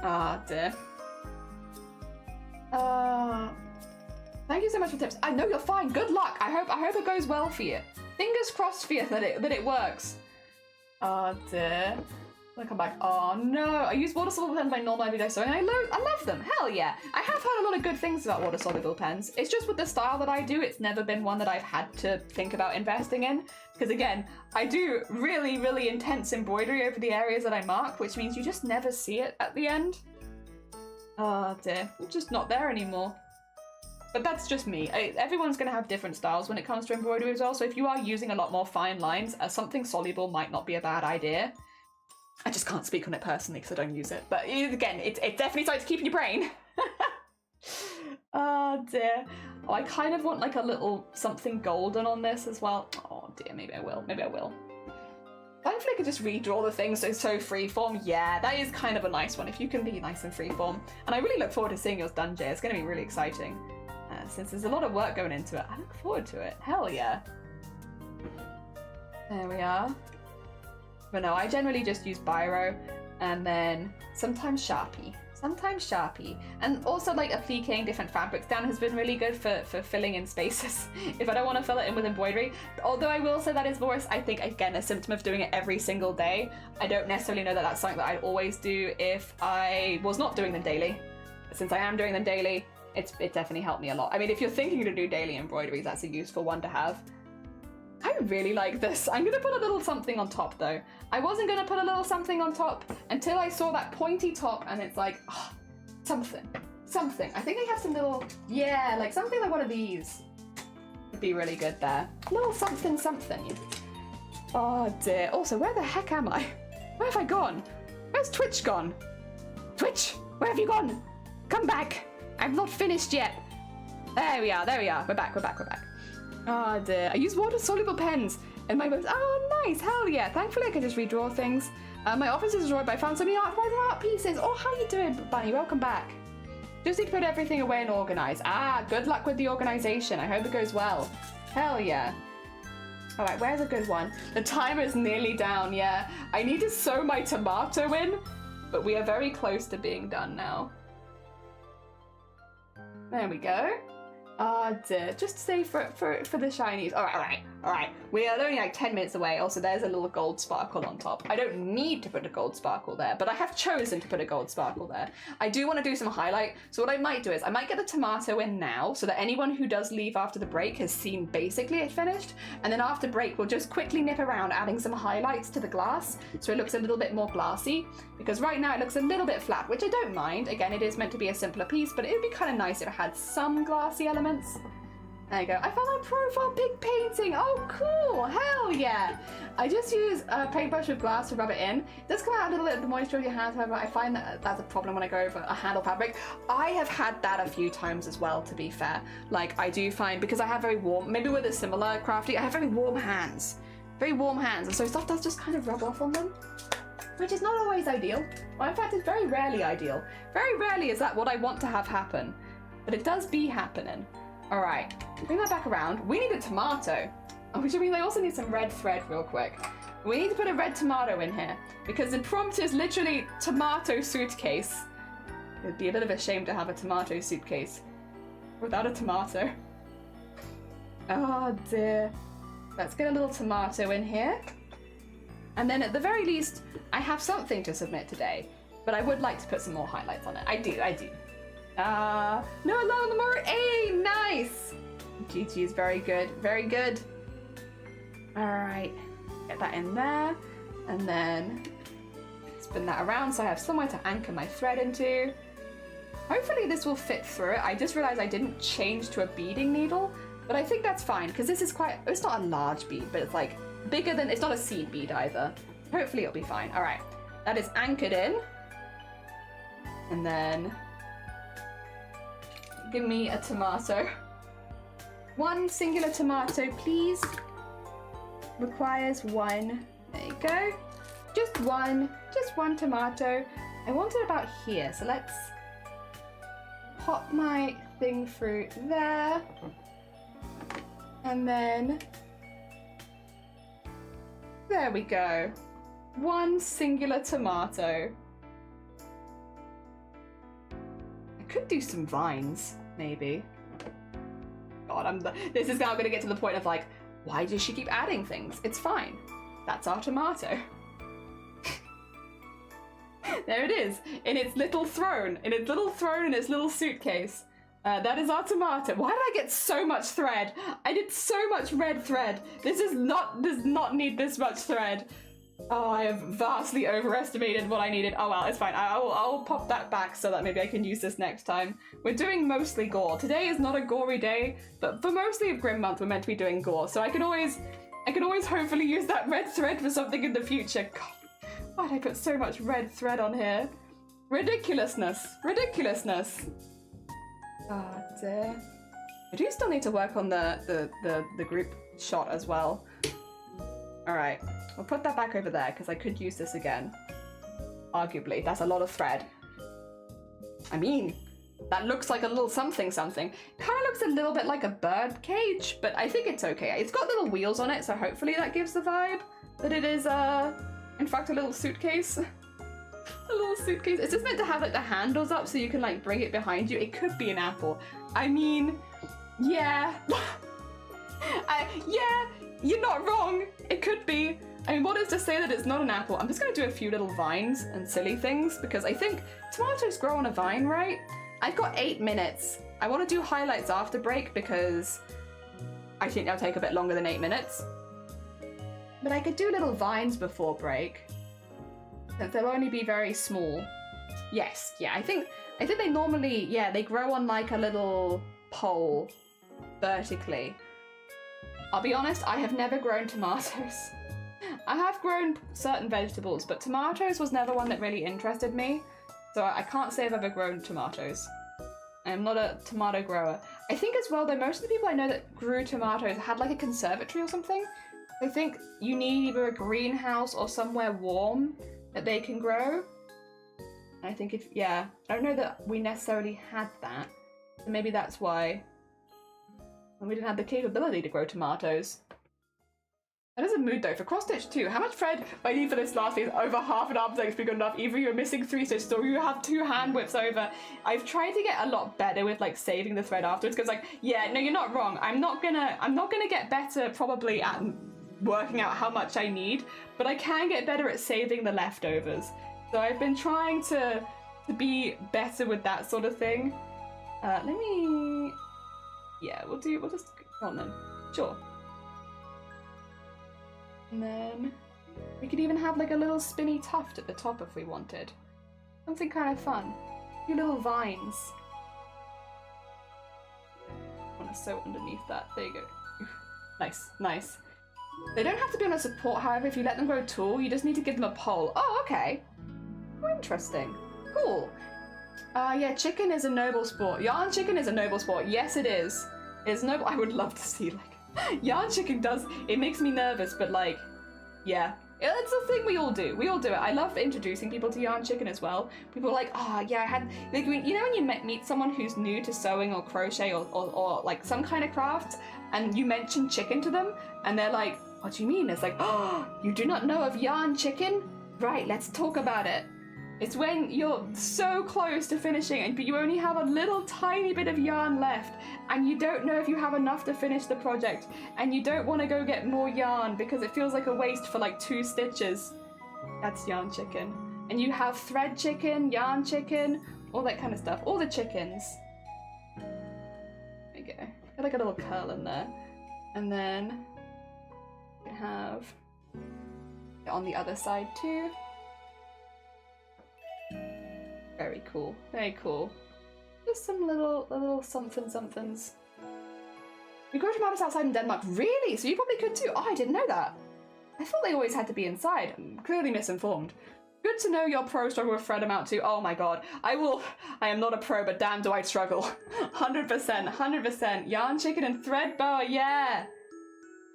Ah, dear. Thank you so much for tips. I know you're fine. Good luck. I hope it goes well for you. Fingers crossed for you that it works. Oh dear. I'll come back. Oh no, I use water soluble pens by normal everyday sewing. I love them. Hell yeah. I have heard a lot of good things about water soluble pens. It's just with the style that I do, it's never been one that I've had to think about investing in. Because again, I do really, really intense embroidery over the areas that I mark, which means you just never see it at the end. Oh dear, it's just not there anymore. But that's just me. Everyone's going to have different styles when it comes to embroidery as well, so if you are using a lot more fine lines, something soluble might not be a bad idea. I just can't speak on it personally because I don't use it. But again, it definitely starts to keep in your brain. Oh dear. Oh, I kind of want like a little something golden on this as well. Oh dear, maybe I will. Thankfully I could just redraw the things so freeform. Yeah, that is kind of a nice one if you can be nice and freeform. And I really look forward to seeing yours done, Jay. It's going to be really exciting. Since there's a lot of work going into it, I look forward to it. Hell yeah. There we are. But no, I generally just use Biro and then sometimes Sharpie. And also like appliquing different fabrics down has been really good for filling in spaces if I don't want to fill it in with embroidery. Although I will say that is more, I think, again, a symptom of doing it every single day. I don't necessarily know that that's something that I'd always do if I was not doing them daily. Since I am doing them daily, it definitely helped me a lot. I mean, if you're thinking to do daily embroideries, that's a useful one to have. I really like this. I'm gonna put a little something on top though. I wasn't gonna put a little something on top until I saw that pointy top and it's like, oh, something. I think I have some little, yeah, like something like one of these would be really good there. A little something. Oh dear. Also, where the heck am I? Where have I gone? Where's Twitch gone? Twitch, where have you gone? Come back. I'm not finished yet. There we are. We're back. Oh dear. I use water-soluble pens in my books. Oh, nice. Hell yeah. Thankfully, I can just redraw things. My office is destroyed, but I found so many art pieces. Oh, how are you doing, Bunny? Welcome back. Just need to put everything away and organize. Good luck with the organization. I hope it goes well. Hell yeah. All right, where's a good one? The timer's nearly down, yeah. I need to sew my tomato in, but we are very close to being done now. There we go. Oh dear, just say for the shinies. All Alright, we are only like 10 minutes away. Also, there's a little gold sparkle on top. I don't need to put a gold sparkle there, but I have chosen to put a gold sparkle there. I do want to do some highlight, so what I might do is I might get the tomato in now so that anyone who does leave after the break has seen basically it finished, and then after break we'll just quickly nip around adding some highlights to the glass so it looks a little bit more glassy, because right now it looks a little bit flat, which I don't mind. Again, it is meant to be a simpler piece, but it would be kind of nice if it had some glassy elements. There you go. I found my profile pic painting. Oh, cool. Hell yeah. I just use a paintbrush with glass to rub it in. It does come out a little bit of the moisture of your hands, however, I find that that's a problem when I go over a handle fabric. I have had that a few times as well, to be fair. Like, I do find, because I have very warm, maybe with a similar crafty, I have very warm hands. Very warm hands, and so stuff does just kind of rub off on them, which is not always ideal. Well, in fact, it's very rarely ideal. Very rarely is that what I want to have happen, but it does be happening. All right, bring that back around. We need a tomato, which means I also need some red thread real quick. We need to put a red tomato in here because the prompt is literally tomato suitcase. It'd be a bit of a shame to have a tomato suitcase without a tomato. Oh dear. Let's get a little tomato in here. And then at the very least, I have something to submit today, but I would like to put some more highlights on it. I do. No alarm on the more. Hey, nice. GG is very good. Very good. All right, get that in there, and then spin that around so I have somewhere to anchor my thread into. Hopefully this will fit through it. I just realized I didn't change to a beading needle, but I think that's fine because this is it's not a large bead, but it's like bigger than, it's not a seed bead either. Hopefully it'll be fine. All right, that is anchored in, and then give me a tomato. One singular tomato, please. Requires one. There you go. Just one tomato. I want it about here, so let's pop my thing through there. And then there we go. One singular tomato. I could do some vines, maybe. God, this is now going to get to the point of like, why does she keep adding things? It's fine. That's our tomato. There it is, in its little throne, in its little suitcase. That is our tomato. Why did I get so much thread? I did so much red thread. This does not need this much thread. Oh, I have vastly overestimated what I needed. Oh well, it's fine. I'll pop that back so that maybe I can use this next time. We're doing mostly gore. Today is not a gory day, but for mostly of Grim Month, we're meant to be doing gore. So I can always hopefully use that red thread for something in the future. God, why did I put so much red thread on here? Ridiculousness. Oh dear. I do still need to work on the group shot as well. Alright, we'll put that back over there because I could use this again. Arguably, that's a lot of thread. I mean, that looks like a little something. Kind of looks a little bit like a bird cage, but I think it's okay. It's got little wheels on it, so hopefully that gives the vibe that it is, in fact, a little suitcase. A little suitcase. It's just meant to have like the handles up so you can like bring it behind you. It could be an apple. I mean, yeah. Yeah, you're not wrong. It could be. I mean, what is to say that it's not an apple? I'm just going to do a few little vines and silly things because I think tomatoes grow on a vine, right? I've got 8 minutes. I want to do highlights after break because I think they'll take a bit longer than 8 minutes. But I could do little vines before break. Since they'll only be very small. Yes, yeah, I think they normally, yeah, they grow on like a little pole vertically. I'll be honest, I have never grown tomatoes. I have grown certain vegetables, but tomatoes was never one that really interested me. So I can't say I've ever grown tomatoes. I'm not a tomato grower. I think as well though, most of the people I know that grew tomatoes had like a conservatory or something. I think you need either a greenhouse or somewhere warm that they can grow. I think I don't know that we necessarily had that. So maybe that's why we didn't have the capability to grow tomatoes. That is a mood though. For cross stitch 2, how much thread I need for this last piece? Over half an arm's length be good enough. Either you're missing 3 stitches or you have 2 hand whips over. I've tried to get a lot better with like saving the thread afterwards because like, yeah, no, you're not wrong. I'm not gonna get better probably at working out how much I need, but I can get better at saving the leftovers. So I've been trying to be better with that sort of thing. Yeah, we'll just go on then. Sure. And then we could even have like a little spinny tuft at the top if we wanted. Something kind of fun. A few little vines. I want to sew underneath that. There you go. Nice, nice. They don't have to be on a support, however, if you let them grow tall, you just need to give them a pole. Oh, okay. Oh, interesting. Cool. Yeah, chicken is a noble sport. Yarn chicken is a noble sport. Yes, it is. It's noble. I would love to see, like, yarn chicken does, it makes me nervous, but like, yeah. It's a thing we all do. We all do it. I love introducing people to yarn chicken as well. People are like, oh yeah, I had, like, you know when you meet someone who's new to sewing or crochet or like some kind of craft, and you mention chicken to them, and they're like, what do you mean? It's like, oh, you do not know of yarn chicken? Right, let's talk about it. It's when you're so close to finishing, but you only have a little tiny bit of yarn left, and you don't know if you have enough to finish the project, and you don't want to go get more yarn because it feels like a waste for like 2 stitches. That's yarn chicken. And you have thread chicken, yarn chicken, all that kind of stuff. All the chickens. There you go. Got like a little curl in there. And then we have it on the other side too. Very cool. Very cool. Just some little somethings. We grow tomatoes outside in Denmark. Really? So you probably could too. Oh, I didn't know that. I thought they always had to be inside. I'm clearly misinformed. Good to know your pro struggle with thread amount too. Oh my god. I am not a pro, but damn do I struggle. 100%, 100%. Yarn chicken and thread boa, yeah.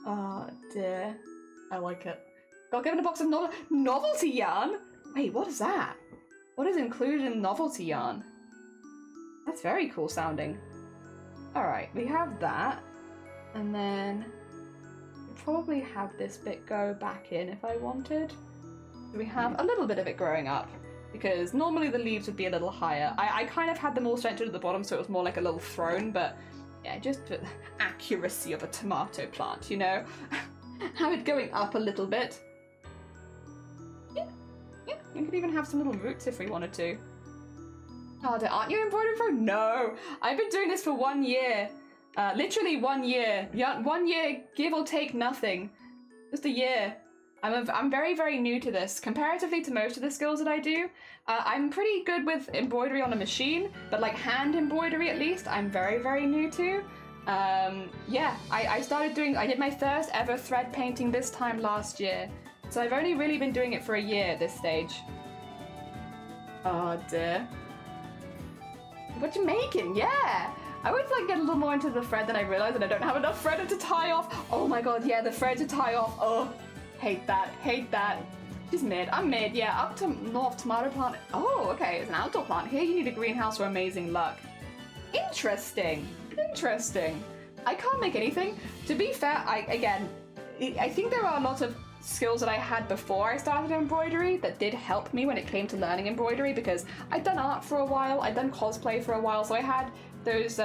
Oh dear. I like it. Got given a box of novelty yarn? Wait, what is that? What is included in novelty yarn? That's very cool sounding. Alright, we have that. And then we'll probably have this bit go back in if I wanted. We have a little bit of it growing up, because normally the leaves would be a little higher. I kind of had them all centered at the bottom, so it was more like a little throne, but yeah, just the accuracy of a tomato plant, you know? Have it going up a little bit. Yeah, we could even have some little roots if we wanted to. Oh, aren't you embroidering pro? No! I've been doing this for 1 year. Literally 1 year. Yeah, 1 year, give or take nothing. Just a year. I'm very, very new to this. Comparatively to most of the skills that I do, I'm pretty good with embroidery on a machine, but like hand embroidery at least, I'm very, very new to. Yeah, I did my first ever thread painting this time last year. So I've only really been doing it for a year at this stage. Oh dear. What you making? Yeah! I always like get a little more into the thread than I realise, and I don't have enough thread to tie off. Oh my god, yeah, the thread to tie off. Oh, hate that, hate that. She's mid. I'm mid, yeah, up to north tomato plant. Oh, okay, it's an outdoor plant. Here you need a greenhouse for amazing luck. Interesting, interesting. I can't make anything. To be fair, I think there are a lot of skills that I had before I started embroidery that did help me when it came to learning embroidery, because I'd done art for a while, I'd done cosplay for a while, so I had those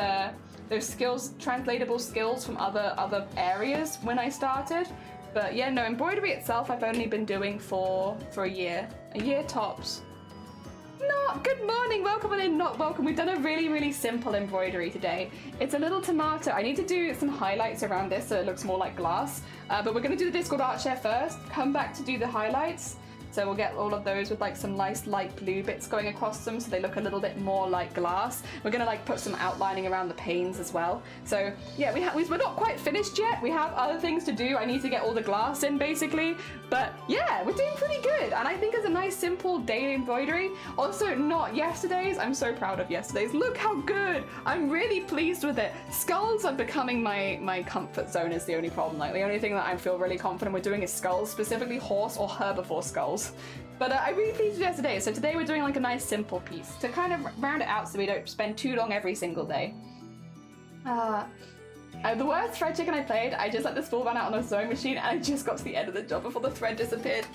skills, translatable skills from other areas when I started. But yeah, no, embroidery itself I've only been doing for a year tops. Not good morning, welcome in, not welcome. We've done a really, really simple embroidery today. It's a little tomato. I need to do some highlights around this so it looks more like glass. But we're gonna do the Discord art share first, come back to do the highlights. So we'll get all of those with like some nice light blue bits going across them so they look a little bit more like glass. We're gonna like put some outlining around the panes as well. So yeah, we're not quite finished yet. We have other things to do. I need to get all the glass in basically. But yeah, we're doing pretty good. And I think it's a nice simple daily embroidery. Also not yesterday's. I'm so proud of yesterday's. Look how good. I'm really pleased with it. Skulls are becoming my comfort zone is the only problem. Like the only thing that I feel really confident we're doing is skulls, specifically horse or herbivore skulls. But I'm really pleased with yesterday. So today we're doing like a nice simple piece to kind of round it out so we don't spend too long every single day. The worst thread chicken I played, I just let the spool run out on a sewing machine and I just got to the end of the job before the thread disappeared.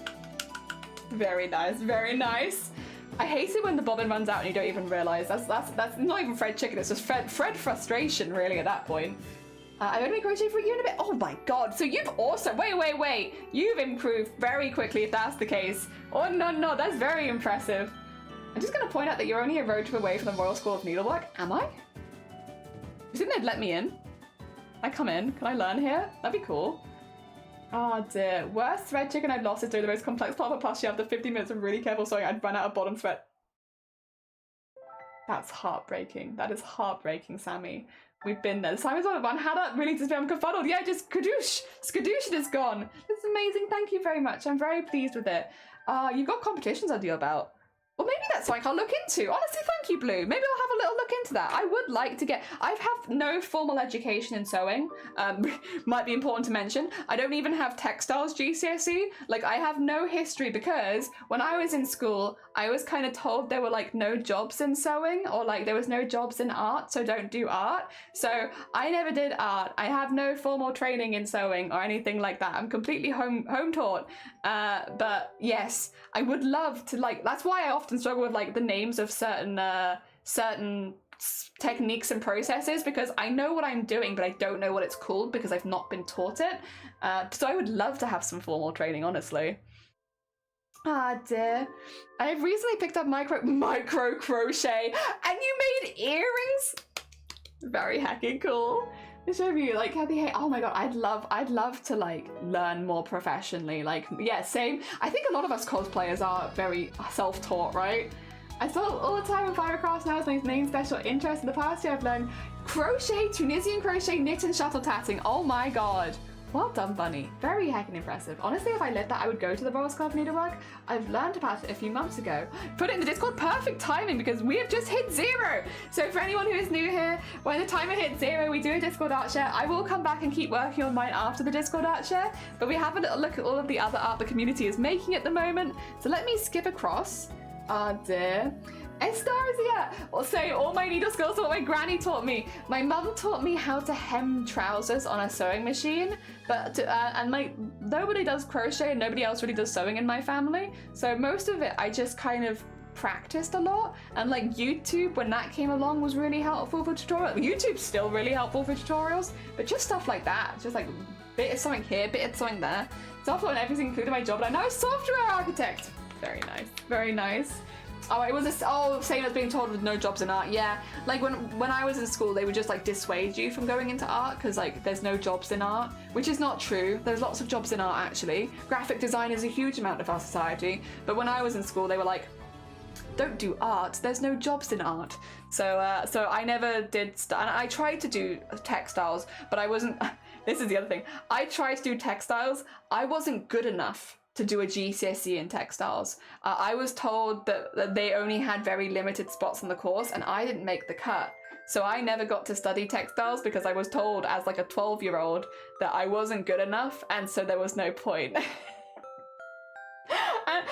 Very nice, very nice. I hate it when the bobbin runs out and you don't even realise. That's not even thread chicken, it's just thread frustration really at that point. I've only been crocheting for a year and a bit. Oh my god, so you've also, wait. You've improved very quickly if that's the case. Oh no, that's very impressive. I'm just gonna point out that you're only a road trip away from the Royal School of Needlework. Am I? You think they'd let me in? Can I come in? Can I learn here? That'd be cool. Oh dear. Worst thread chicken I've lost is doing the most complex part of a plushie. After 50 minutes of really careful sewing, I'd run out of bottom thread. That's heartbreaking. That is heartbreaking, Sammy. We've been there. Simon's on one. How that really just I'm confuddled. Yeah, just skadoosh. Skadoosh is gone. That's amazing. Thank you very much. I'm very pleased with it. You've got competitions under your belt. Well, maybe that's something I'll look into. Honestly, thank you, Blue. Maybe I'll have a little look into that. I would like to get... I have no formal education in sewing. Might be important to mention. I don't even have textiles GCSE. Like, I have no history because when I was in school, I was kind of told there were, like, no jobs in sewing or, like, there was no jobs in art, so don't do art. So I never did art. I have no formal training in sewing or anything like that. I'm completely home taught. But yes, I would love to, like... That's why I often struggle with like the names of certain techniques and processes because I know what I'm doing but I don't know what it's called because I've not been taught it. So I would love to have some formal training, honestly. Ah dear. I've recently picked up micro crochet and you made earrings? Very heckin' cool. To show you like how they oh my god, I'd love to like learn more professionally. Like yeah, same. I think a lot of us cosplayers are very self-taught, right? I saw all the time in Firecraft now is my main special interest. In the past year I've learned crochet, Tunisian crochet, knit and shuttle tatting. Oh my god. Well done, Bunny. Very heckin' impressive. Honestly, if I lived that, I would go to the Royal School of Needlework. I've learned about it a few months ago. Put it in the Discord. Perfect timing because we have just hit 0. So for anyone who is new here, when the timer hits 0, we do a Discord art share. I will come back and keep working on mine after the Discord art share, but we have a little look at all of the other art the community is making at the moment. So let me skip across. Oh dear. Estarzia! I'll say all my needle skills are what my granny taught me. My mum taught me how to hem trousers on a sewing machine, but nobody does crochet and nobody else really does sewing in my family. So most of it I just kind of practiced a lot, and like YouTube when that came along was really helpful for tutorials. YouTube's still really helpful for tutorials, but just stuff like that, just like bit of something here, bit of something there. Software and everything included my job, and I'm now a software architect. Very nice, very nice. Oh, it was same as being told with no jobs in art. Yeah, like when I was in school, they would just like dissuade you from going into art because like there's no jobs in art, which is not true. There's lots of jobs in art actually. Graphic design is a huge amount of our society, but when I was in school, they were like, don't do art. There's no jobs in art. So I never did. And I tried to do textiles, but I wasn't. This is the other thing. I tried to do textiles. I wasn't good enough to do a GCSE in textiles. I was told that they only had very limited spots on the course and I didn't make the cut. So I never got to study textiles because I was told as like a 12-year-old that I wasn't good enough and so there was no point. And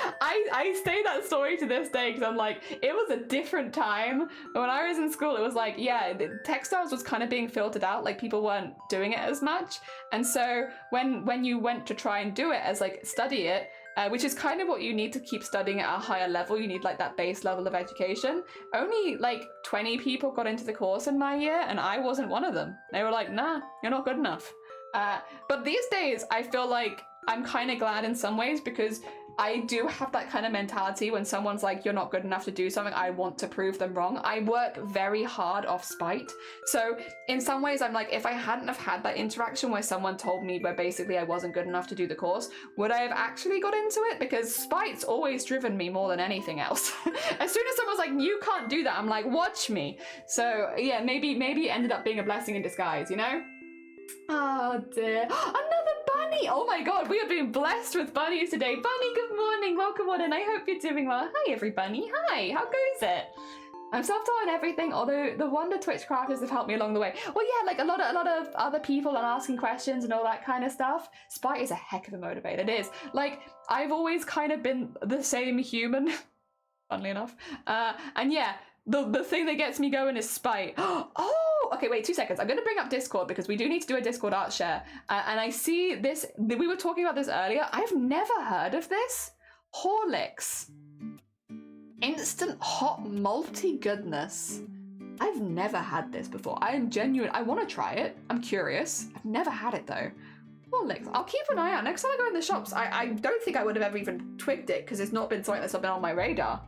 I say that story to this day because I'm like, it was a different time. When I was in school, it was like, yeah, the textiles was kind of being filtered out, like people weren't doing it as much. And so when you went to try and do it as like study it, which is kind of what you need to keep studying at a higher level, you need like that base level of education. Only like 20 people got into the course in my year and I wasn't one of them. They were like, nah, you're not good enough. But these days I feel like I'm kind of glad in some ways because I do have that kind of mentality when someone's like, you're not good enough to do something, I want to prove them wrong. I work very hard off spite. So in some ways, I'm like, if I hadn't have had that interaction where someone told me where basically I wasn't good enough to do the course, would I have actually got into it? Because spite's always driven me more than anything else. As soon as someone's like, you can't do that, I'm like, watch me. So yeah, maybe it ended up being a blessing in disguise, you know? Oh dear. Another bunny! Oh my god, we are being blessed with bunnies today. Bunny, good morning. Welcome on in. I hope you're doing well. Hi everybody. Hi, how goes it? I'm self-taught on everything, although the Wonder Twitch crafters have helped me along the way. Well, yeah, like a lot of other people and asking questions and all that kind of stuff. Spite is a heck of a motivator. It is. Like, I've always kind of been the same human, funnily enough. And yeah, the thing that gets me going is spite. Oh, Oh, okay, wait, 2 seconds. I'm going to bring up Discord because we do need to do a Discord art share. And I see this, we were talking about this earlier. I've never heard of this. Horlicks. Instant hot malty goodness. I've never had this before. I am genuine. I want to try it. I'm curious. I've never had it though. Horlicks. I'll keep an eye out. Next time I go in the shops, I don't think I would have ever even twigged it because it's not been something that's been on my radar.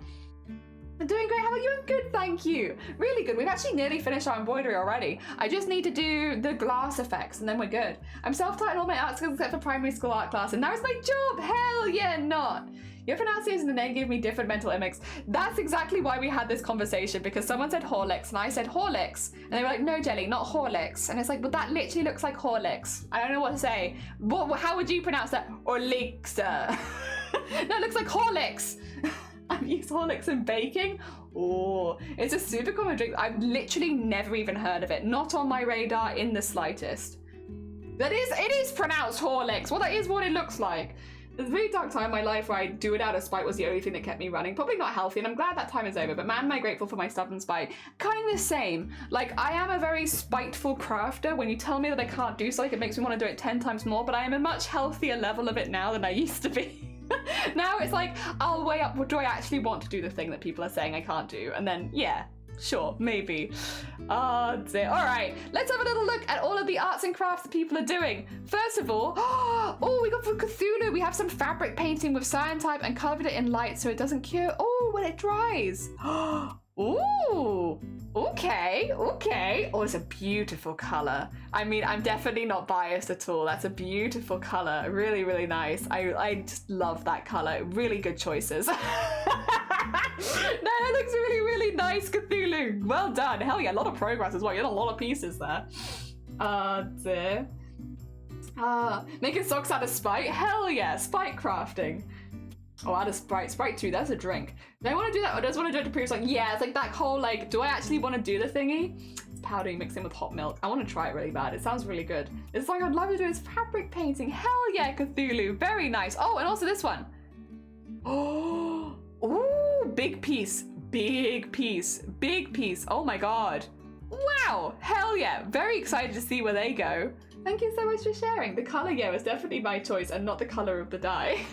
I'm doing great. How about you? I'm good, thank you. Really good. We've actually nearly finished our embroidery already. I just need to do the glass effects and then we're good. I'm self-taught in all my art skills except for primary school art class and now it's my job. Hell yeah, not. Your pronunciation and the name gave me different mental images. That's exactly why we had this conversation because someone said Horlicks and I said Horlicks and they were like, no, Jelly, not Horlicks. And it's like, but that literally looks like Horlicks. I don't know what to say. How would you pronounce that? Horlicks. No, it looks like Horlicks. I've used Horlicks in baking. Oh, it's a super common drink. I've literally never even heard of it. Not on my radar in the slightest. It is pronounced Horlicks. Well, that is what it looks like. There's a really dark time in my life where I do it out of spite was the only thing that kept me running. Probably not healthy, and I'm glad that time is over, but man, am I grateful for my stubborn spite. Kind of the same. Like, I am a very spiteful crafter. When you tell me that I can't do something, it makes me want to do it 10 times more, but I am a much healthier level of it now than I used to be. Now it's like, I'll weigh up, do I actually want to do the thing that people are saying I can't do? And then, yeah, sure, maybe. Dear. All right, let's have a little look at all of the arts and crafts that people are doing. First of all, oh, we got for Cthulhu, we have some fabric painting with cyan type and covered it in light so it doesn't cure. Oh, when it dries. Ooh, okay. Oh, it's a beautiful color. I mean, I'm definitely not biased at all. That's a beautiful color. Really, really nice. I just love that color. Really good choices. No, that looks really, really nice, Cthulhu. Well done. Hell yeah, a lot of progress as well. You had a lot of pieces there. Dear. Making socks out of spite? Hell yeah, spite crafting. Oh, out of Sprite. Sprite 2, that's a drink. Do I want to do that or just want to do it to prove something? Yeah, it's like that whole, like, do I actually want to do the thingy? It's powdery mixed in with hot milk. I want to try it really bad. It sounds really good. It's like I'd love to do this fabric painting. Hell yeah, Cthulhu. Very nice. Oh, and also this one. Oh, ooh, big piece. Big piece. Big piece. Oh my god. Wow. Hell yeah. Very excited to see where they go. Thank you so much for sharing. The color, yeah, was definitely my choice and not the color of the dye.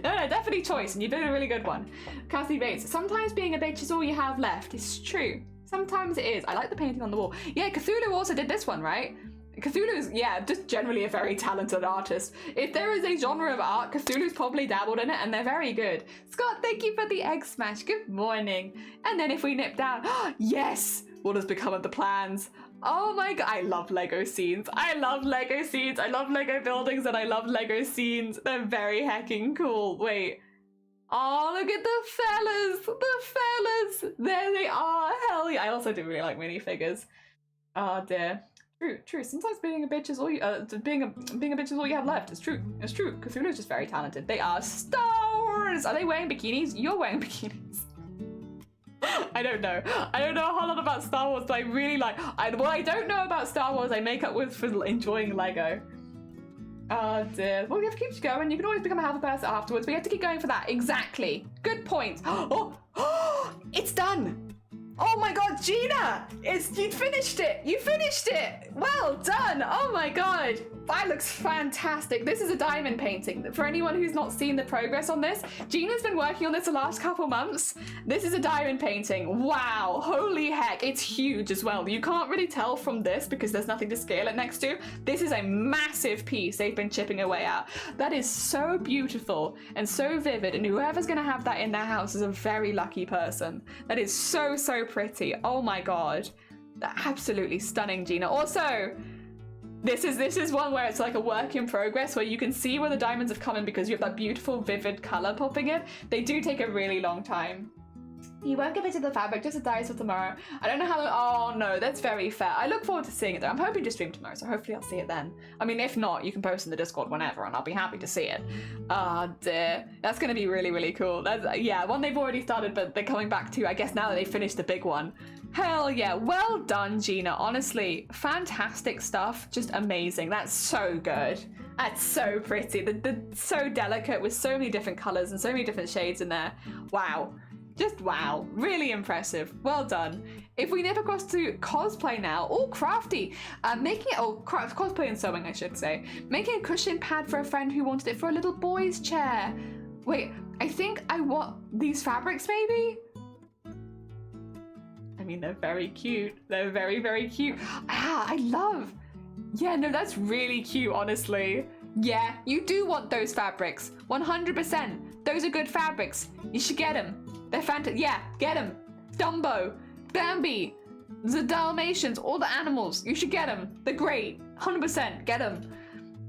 No, definitely choice, and you did a really good one. Cassie Bates, sometimes being a bitch is all you have left. It's true. Sometimes it is. I like the painting on the wall. Yeah, Cthulhu also did this one, right? Cthulhu is, yeah, just generally a very talented artist. If there is a genre of art, Cthulhu's probably dabbled in it, and they're very good. Scott, thank you for the egg smash. Good morning. And then if we nip down, yes! What has become of the plans? Oh my god, I love Lego scenes. I love Lego scenes. I love Lego buildings and I love Lego scenes. They're very hecking cool. Wait. Oh, look at the fellas. The fellas. There they are. Hell yeah. I also do really like minifigures. Oh dear. True. Sometimes being a bitch is all you being a bitch is all you have left. It's true. It's true. Cthulhu's just very talented. They are stars. Are they wearing bikinis? You're wearing bikinis. I don't know. I don't know a whole lot about Star Wars, but I really like... what I don't know about Star Wars, I make up with for enjoying Lego. Oh dear. Well, we have to keep going. You can always become a healthy person afterwards, but you have to keep going for that. Exactly. Good point. Oh, it's done. Oh my god, Gina! You finished it! You finished it! Well done! Oh my god! That looks fantastic. This is a diamond painting. For anyone who's not seen the progress on this, Gina's been working on this the last couple months. This is a diamond painting. Wow, holy heck. It's huge as well. You can't really tell from this because there's nothing to scale it next to. This is a massive piece they've been chipping away at. That is so beautiful and so vivid, and whoever's gonna have that in their house is a very lucky person. That is so, so pretty. Oh my god. Absolutely stunning, Gina. Also, this is one where it's like a work in progress where you can see where the diamonds have come in because you have that beautiful vivid color popping in. They do take a really long time. You won't get into the fabric, just a dice for tomorrow. I don't know how long. Oh no, that's very fair. I look forward to seeing it though. I'm hoping to stream tomorrow, so hopefully I'll see it then. I mean, if not, you can post in the Discord whenever and I'll be happy to see it. Ah, dear. That's gonna be really, really cool. That's, yeah, one they've already started, but they're coming back to, I guess now that they finished the big one. Hell yeah, well done, Gina. Honestly, fantastic stuff. Just amazing. That's so good. That's so pretty. The so delicate with so many different colors and so many different shades in there. Wow. Just wow. Really impressive. Well done. if we nip across to cosplay now, oh, crafty, cosplay and sewing, I should say. Making a cushion pad for a friend who wanted it for a little boy's chair. Wait, I think I want these fabrics, maybe? I mean, they're very cute. They're very, very cute. I love. Yeah, no, that's really cute, honestly. Yeah, you do want those fabrics. 100%. Those are good fabrics. You should get them. They're fantastic. Yeah, get them. Dumbo, Bambi, the Dalmatians, all the animals. You should get them. They're great. 100%. Get them.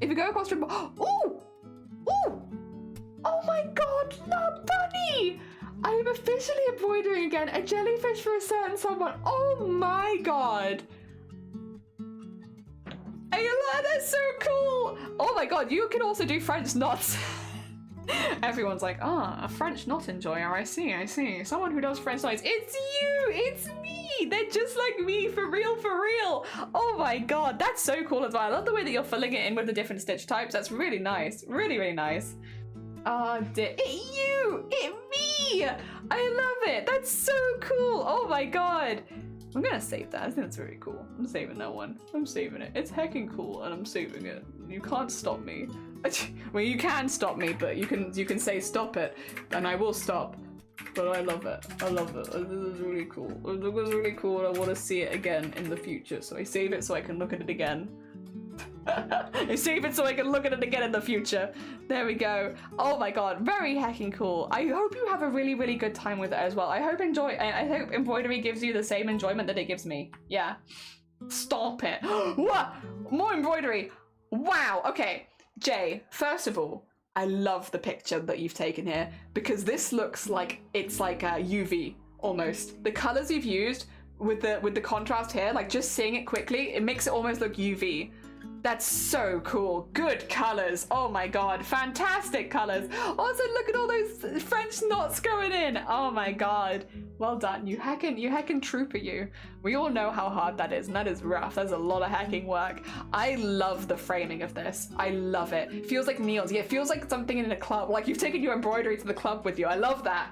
If you go across to... Ooh! Ooh! Oh my god, love bunny! I am officially embroidering again. A jellyfish for a certain someone. Oh my god. That's so cool. Oh my god, you can also do French knots. Everyone's like, a French knot enjoyer. I see. Someone who does French knots. It's you. It's me. They're just like me, for real, for real. Oh my god, that's so cool as well. I love the way that you're filling it in with the different stitch types. That's really nice. Really, really nice. Oh, it's you. It's me. I love it. That's so cool. Oh my god. I'm gonna save that. I think that's very cool. I'm saving that one. I'm saving it. It's heckin' cool, and I'm saving it. You can't stop me. Well, you can stop me, but you can say stop it, and I will stop. But I love it. I love it. This is really cool. It was really cool, and I want to see it again in the future. So I save it so I can look at it again. I save it so I can look at it again in the future. There we go. Oh my god, very heckin' cool. I hope you have a really, really good time with it as well. I hope embroidery gives you the same enjoyment that it gives me. Yeah. Stop it. What? More embroidery. Wow. Okay. Jay, first of all, I love the picture that you've taken here because this looks like it's like a UV almost. The colors you've used with the contrast here, like just seeing it quickly, it makes it almost look UV. That's so cool. Good colors. Oh my god, fantastic colors. Also, look at all those French knots going in. Oh my god. Well done. You heckin' trooper, you. We all know how hard that is, and that is rough. That's a lot of hacking work. I love the framing of this. I love it. It feels like neons. Yeah, it feels like something in a club. Like you've taken your embroidery to the club with you. I love that.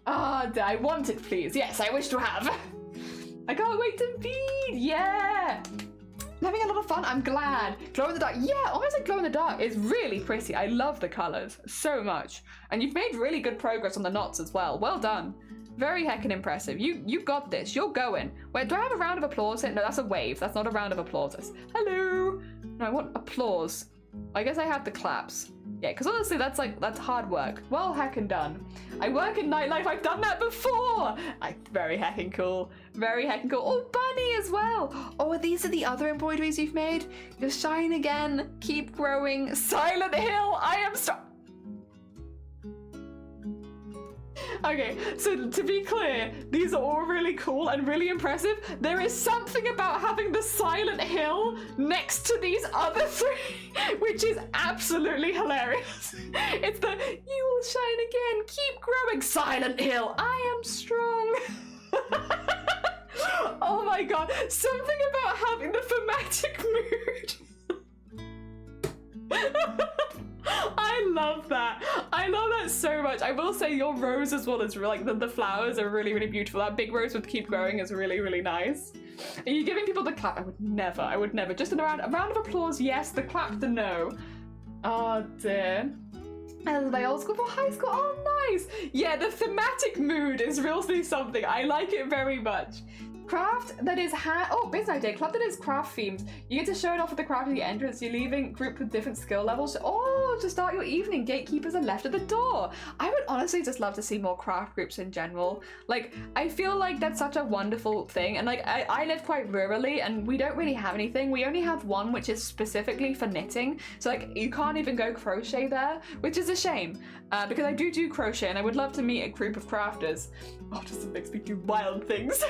I want it, please. Yes, I wish to have. I can't wait to bead. Yeah. I'm having a lot of fun. I'm glad. Glow in the dark. Yeah, almost like glow in the dark. It's really pretty. I love the colors so much. And you've made really good progress on the knots as well. Well done. Very heckin' impressive. You got this. You're going. Wait, do I have a round of applause here? No, that's a wave. That's not a round of applause. That's, hello. No, I want applause. I guess I have the claps. Yeah, because honestly, that's hard work. Well heckin' done. I work in nightlife. I've done that before. Very heckin' cool. Very heckin' cool. Oh, bunny as well. Oh, these are the other embroideries you've made. You're shine again. Keep growing. Silent Hill. I am Okay, so to be clear, these are all really cool and really impressive. There is something about having the Silent Hill next to these other three, which is absolutely hilarious. It's the, you will shine again, keep growing, Silent Hill, I am strong. Oh my god, something about having the thematic mood. I love that. I love that so much. I will say your rose as well is like the flowers are really, really beautiful. That big rose with keep growing is really, really nice. Are you giving people the clap? I would never. Just a round of applause, yes. The clap, the no. Oh dear. And my old school for high school. Oh nice. Yeah, the thematic mood is really something. I like it very much. Craft that is business idea. Club that is craft themed. You get to show it off at the crafty entrance. You're leaving group with different skill levels. To start your evening, gatekeepers are left at the door. I would honestly just love to see more craft groups in general. Like, I feel like that's such a wonderful thing. And like, I live quite rurally and we don't really have anything. We only have one which is specifically for knitting. So like, you can't even go crochet there, which is a shame. Because I do crochet and I would love to meet a group of crafters. Oh, just makes me do wild things.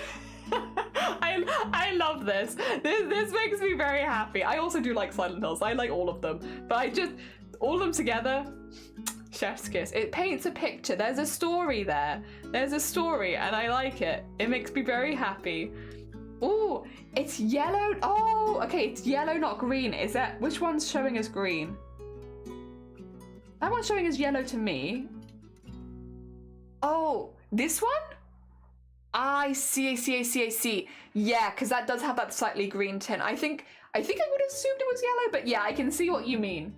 I love this. This makes me very happy. I also do like Silent Hills. I like all of them. But all of them together, chef's kiss. It paints a picture. There's a story there. There's a story and I like it. It makes me very happy. Oh, it's yellow. Oh, okay. It's yellow, not green. Is that, which one's showing as green? That one's showing as yellow to me. Oh, this one? I see. Yeah, because that does have that slightly green tint. I think I would have assumed it was yellow, but yeah, I can see what you mean.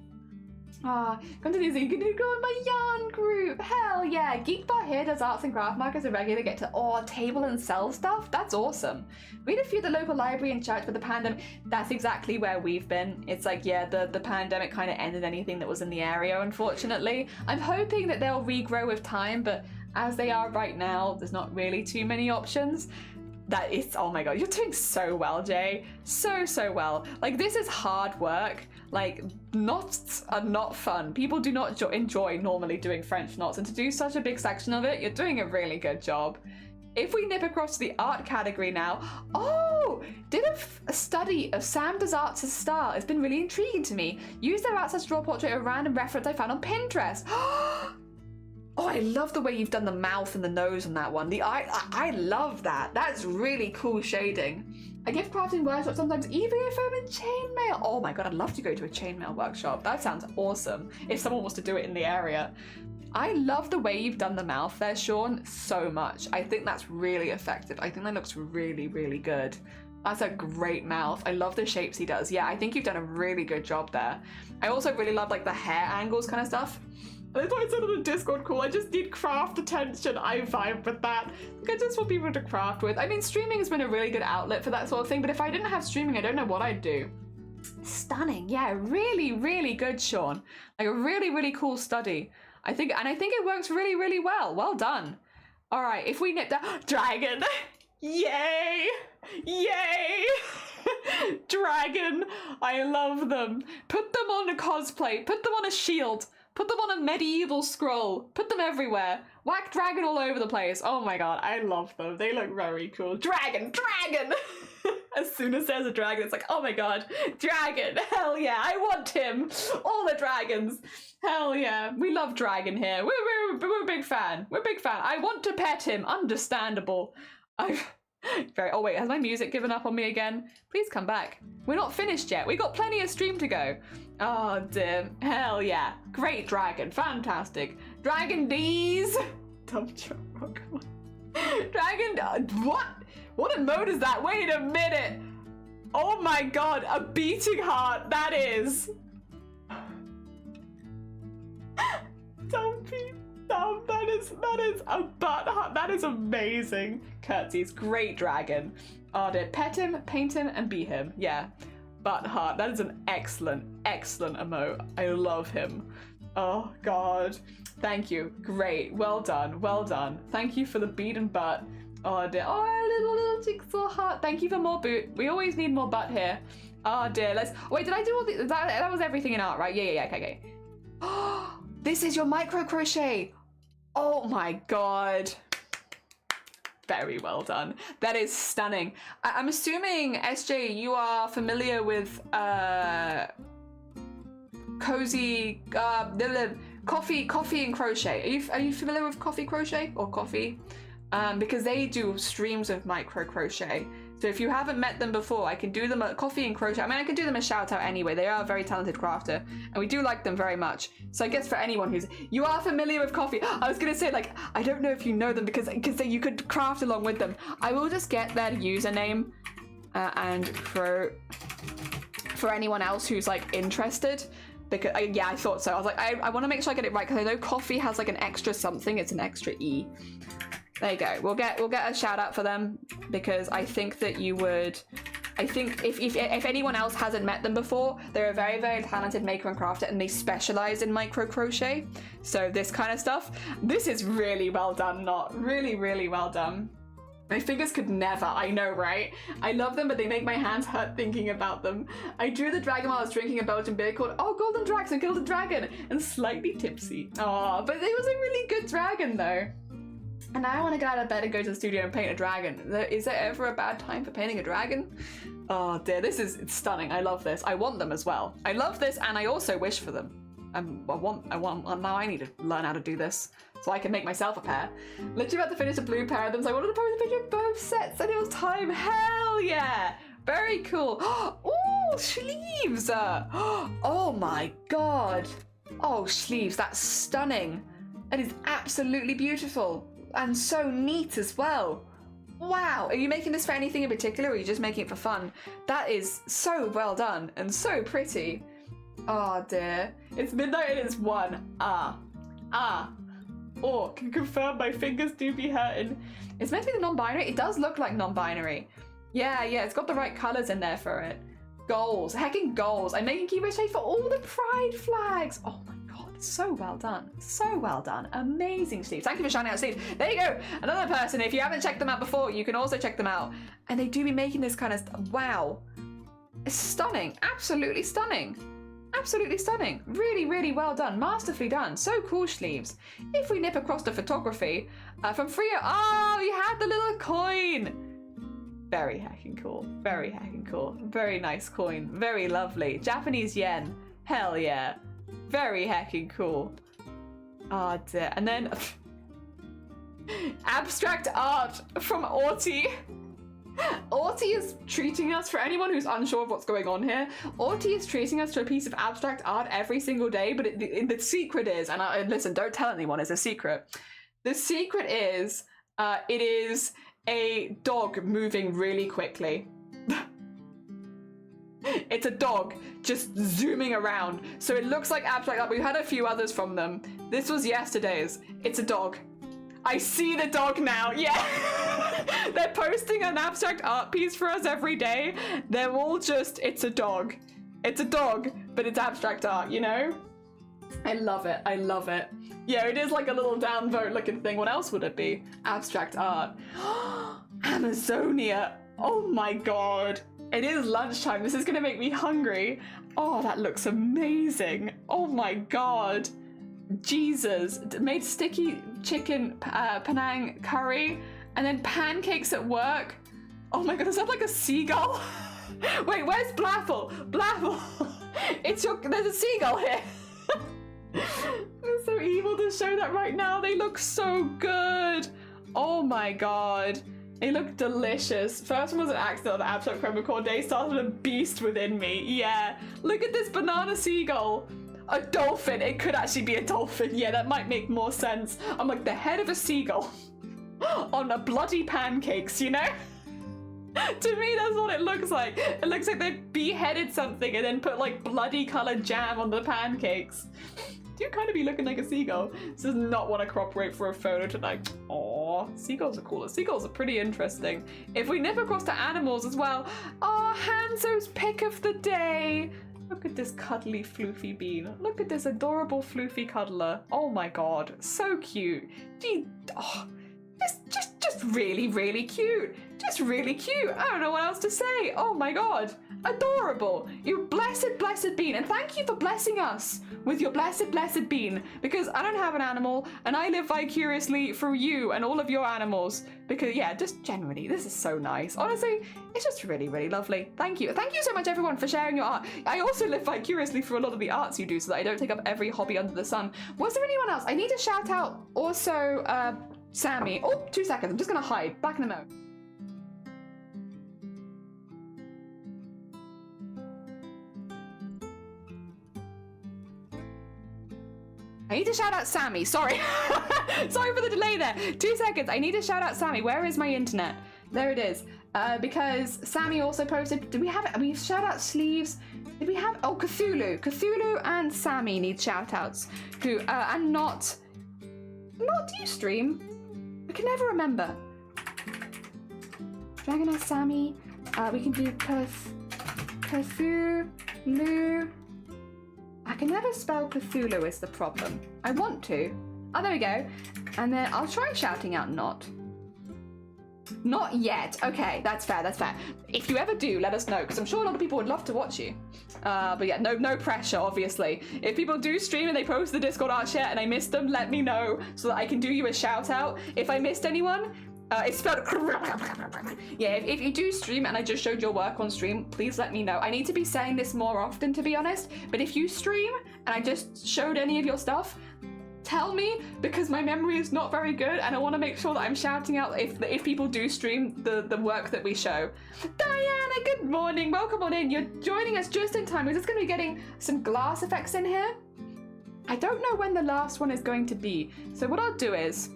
Come to these, you can go in my yarn group. Hell yeah. Geekbar here does arts and craft markets and regularly get to table and sell stuff. That's awesome. We had a few at the local library and church with the pandemic. That's exactly where we've been. It's like, yeah, the pandemic kind of ended anything that was in the area, unfortunately. I'm hoping that they'll regrow with time, but as they are right now, there's not really too many options. That is, oh my god, you're doing so well, Jay. So well. Like, this is hard work. Like, knots are not fun. People do not enjoy normally doing French knots, and to do such a big section of it, you're doing a really good job. If we nip across to the art category now, did a study of Sam Does Arts' style. It's been really intriguing to me. Use their arts as draw portrait of a random reference I found on Pinterest. Oh, I love the way you've done the mouth and the nose on that one. The eye, I love that. That's really cool shading. I give crafting workshops sometimes, even if I'm in chainmail. Oh my god, I'd love to go to a chainmail workshop. That sounds awesome. If someone wants to do it in the area. I love the way you've done the mouth there, Sean, so much. I think that's really effective. I think that looks really, really good. That's a great mouth. I love the shapes he does. Yeah, I think you've done a really good job there. I also really love like the hair angles kind of stuff. That's why I said on the Discord call, I just need craft attention. I vibe with that. I just want people to craft with. I mean, streaming has been a really good outlet for that sort of thing, but if I didn't have streaming, I don't know what I'd do. Stunning. Yeah, really, really good, Sean. Like a really, really cool study. I think it works really, really well. Well done. All right, if we nip down, dragon. Yay! Yay! Dragon. I love them. Put them on a cosplay. Put them on a shield. Put them on a medieval scroll. Put them everywhere. Whack dragon all over the place. Oh my god, I love them. They look very cool. Dragon! Dragon! As soon as there's a dragon, it's like, oh my god, dragon! Hell yeah, I want him! All the dragons! Hell yeah, we love dragon here. We're a big fan. We're a big fan. I want to pet him. Understandable. Oh wait, has my music given up on me again? Please come back. We're not finished yet. We got plenty of stream to go. Oh dear. Hell yeah. Great dragon. Fantastic. Dragon D's. Dump joke. Oh, come on. Dragon. What? What emote is that? Wait a minute. Oh my god. A beating heart. That is. Dumpy. That is a butt heart. That is amazing. Curtsies. Great dragon. Oh dear. Pet him, paint him, and be him. Yeah. Butt heart. That is an excellent, excellent emote. I love him. Oh god. Thank you. Great. Well done. Well done. Thank you for the bead and butt. Oh dear. Oh, little jigsaw heart. Thank you for more boot. We always need more butt here. Oh dear. Let's. Wait, did I do all the? That was everything in art, right? Yeah. Okay. Oh, this is your micro crochet. Oh my god. Very well done. That is stunning. I'm assuming, SJ, you are familiar with cozy coffee and crochet. Are you familiar with coffee crochet or coffee? Because they do streams of micro crochet. So if you haven't met them before, I can do them at Coffee and Crochet. I mean, I can do them a shout out anyway. They are a very talented crafter, and we do like them very much. So I guess for anyone you are familiar with Coffee. I was gonna say, like, I don't know if you know them because you could craft along with them. I will just get their username and for anyone else who's like interested. Because yeah, I thought so. I was like, I want to make sure I get it right because I know Coffee has like an extra something. It's an extra E. There you go. We'll get a shout out for them because I think that you would. I think if anyone else hasn't met them before, they're a very, very talented maker and crafter, and they specialize in micro crochet. So this kind of stuff. This is really well done. Not really, really well done. My fingers could never. I know, right? I love them, but they make my hands hurt thinking about them. I drew the dragon while I was drinking a Belgian beer called Golden Drax and killed a dragon and slightly tipsy. Oh, but it was a really good dragon though. And now I want to get out of bed and go to the studio and paint a dragon. Is there ever a bad time for painting a dragon? Oh dear, it's stunning. I love this. I want them as well. I love this, and I also wish for them. I want. Now I need to learn how to do this so I can make myself a pair. Literally about to finish a blue pair of them, so I wanted to post a picture of both sets, and it was time. Hell yeah! Very cool. Oh, sleeves! Oh my god! Oh, sleeves. That's stunning. That is absolutely beautiful. And so neat as well. Wow, are you making this for anything in particular, or are you just making it for fun? That is so well done and so pretty. Oh dear. It's midnight and it's 1. Oh, can confirm my fingers do be hurting. It's meant to be the non-binary. It does look like non-binary. Yeah, it's got the right colours in there for it. Goals, hecking goals. I'm making keyboard shade for all the pride flags. Oh my god, so well done. So well done. Amazing, Steve. Thank you for shouting out, Steve. There you go. Another person. If you haven't checked them out before, you can also check them out. And they do be making this kind of, wow. It's stunning. Absolutely stunning. Absolutely stunning. Really, really well done. Masterfully done. So cool, sleeves. If we nip across the photography, from Frio, oh, you had the little coin. Very heckin' cool. Very heckin' cool. Very nice coin. Very lovely. Japanese yen. Hell yeah. Very heckin' cool. Ah, dear. And then abstract art from Arty. Arty is treating us, for anyone who's unsure of what's going on here, Arty is treating us to a piece of abstract art every single day, but the secret is, and listen, don't tell anyone, it's a secret. The secret is, it is a dog moving really quickly. It's a dog just zooming around. So it looks like abstract art. We've had a few others from them. This was yesterday's. It's a dog. I see the dog now, yeah. They're posting an abstract art piece for us every day. They're all just, it's a dog. It's a dog, but it's abstract art, you know? I love it, I love it. Yeah, it is like a little downvote looking thing. What else would it be? Abstract art. Amazonia. Oh my god. It is lunchtime. This is gonna make me hungry. Oh, that looks amazing. Oh my god. Jesus. Made sticky chicken Penang curry and then pancakes at work. Oh my god, is that like a seagull? Wait, where's Blaffle? Blaffle. There's a seagull here. It's so evil to show that right now. They look so good. Oh my god. They look delicious. First one was an accident on the Abstract Chrome Record Day. Started a beast within me. Yeah. Look at this banana seagull. A dolphin. It could actually be a dolphin. Yeah, that might make more sense. I'm like the head of a seagull on a bloody pancakes, you know? To me, that's what it looks like. It looks like they beheaded something and then put like bloody colored jam on the pancakes. Do kind of be looking like a seagull. This does not want to cooperate for a photo tonight. Aw, seagulls are cooler. Seagulls are pretty interesting. If we nip across to animals as well. Oh, Hanzo's pick of the day. Look at this cuddly floofy bean. Look at this adorable floofy cuddler. Oh my god, so cute. Just really, really cute. Just really cute. I don't know what else to say. Oh my god. Adorable. You blessed, blessed bean. And thank you for blessing us with your blessed, blessed bean. Because I don't have an animal and I live vicariously through you and all of your animals. Because yeah, just generally, this is so nice. Honestly, it's just really, really lovely. Thank you. Thank you so much everyone for sharing your art. I also live vicariously through a lot of the arts you do so that I don't take up every hobby under the sun. Was there anyone else? I need to shout out also Sammy. Oh, 2 seconds. I'm just gonna hide. Back in a moment. I need to shout out Sammy. Sorry. Sorry for the delay there. 2 seconds. I need to shout out Sammy. Where is my internet? There it is. Because Sammy also posted. Did we have it? We shout out sleeves. Did we have? Oh, Cthulhu. Cthulhu and Sammy need shout outs. And not. Do you stream? I can never remember. Dragon Eye Sammy. We can do Cthulhu. I can never spell Cthulhu is the problem. I want to. Oh, there we go. And then I'll try shouting out not. Not yet. Okay, that's fair, that's fair. If you ever do, let us know, because I'm sure a lot of people would love to watch you. But yeah, no pressure, obviously. If people do stream and they post the Discord art share and I missed them, let me know so that I can do you a shout out. If I missed anyone, it's spelled. Yeah, if you do stream and I just showed your work on stream, please let me know. I need to be saying this more often, to be honest. But if you stream and I just showed any of your stuff, tell me, because my memory is not very good and I want to make sure that I'm shouting out if people do stream the work that we show. Diana, good morning. Welcome on in. You're joining us just in time. We're just going to be getting some glass effects in here. I don't know when the last one is going to be. So what I'll do is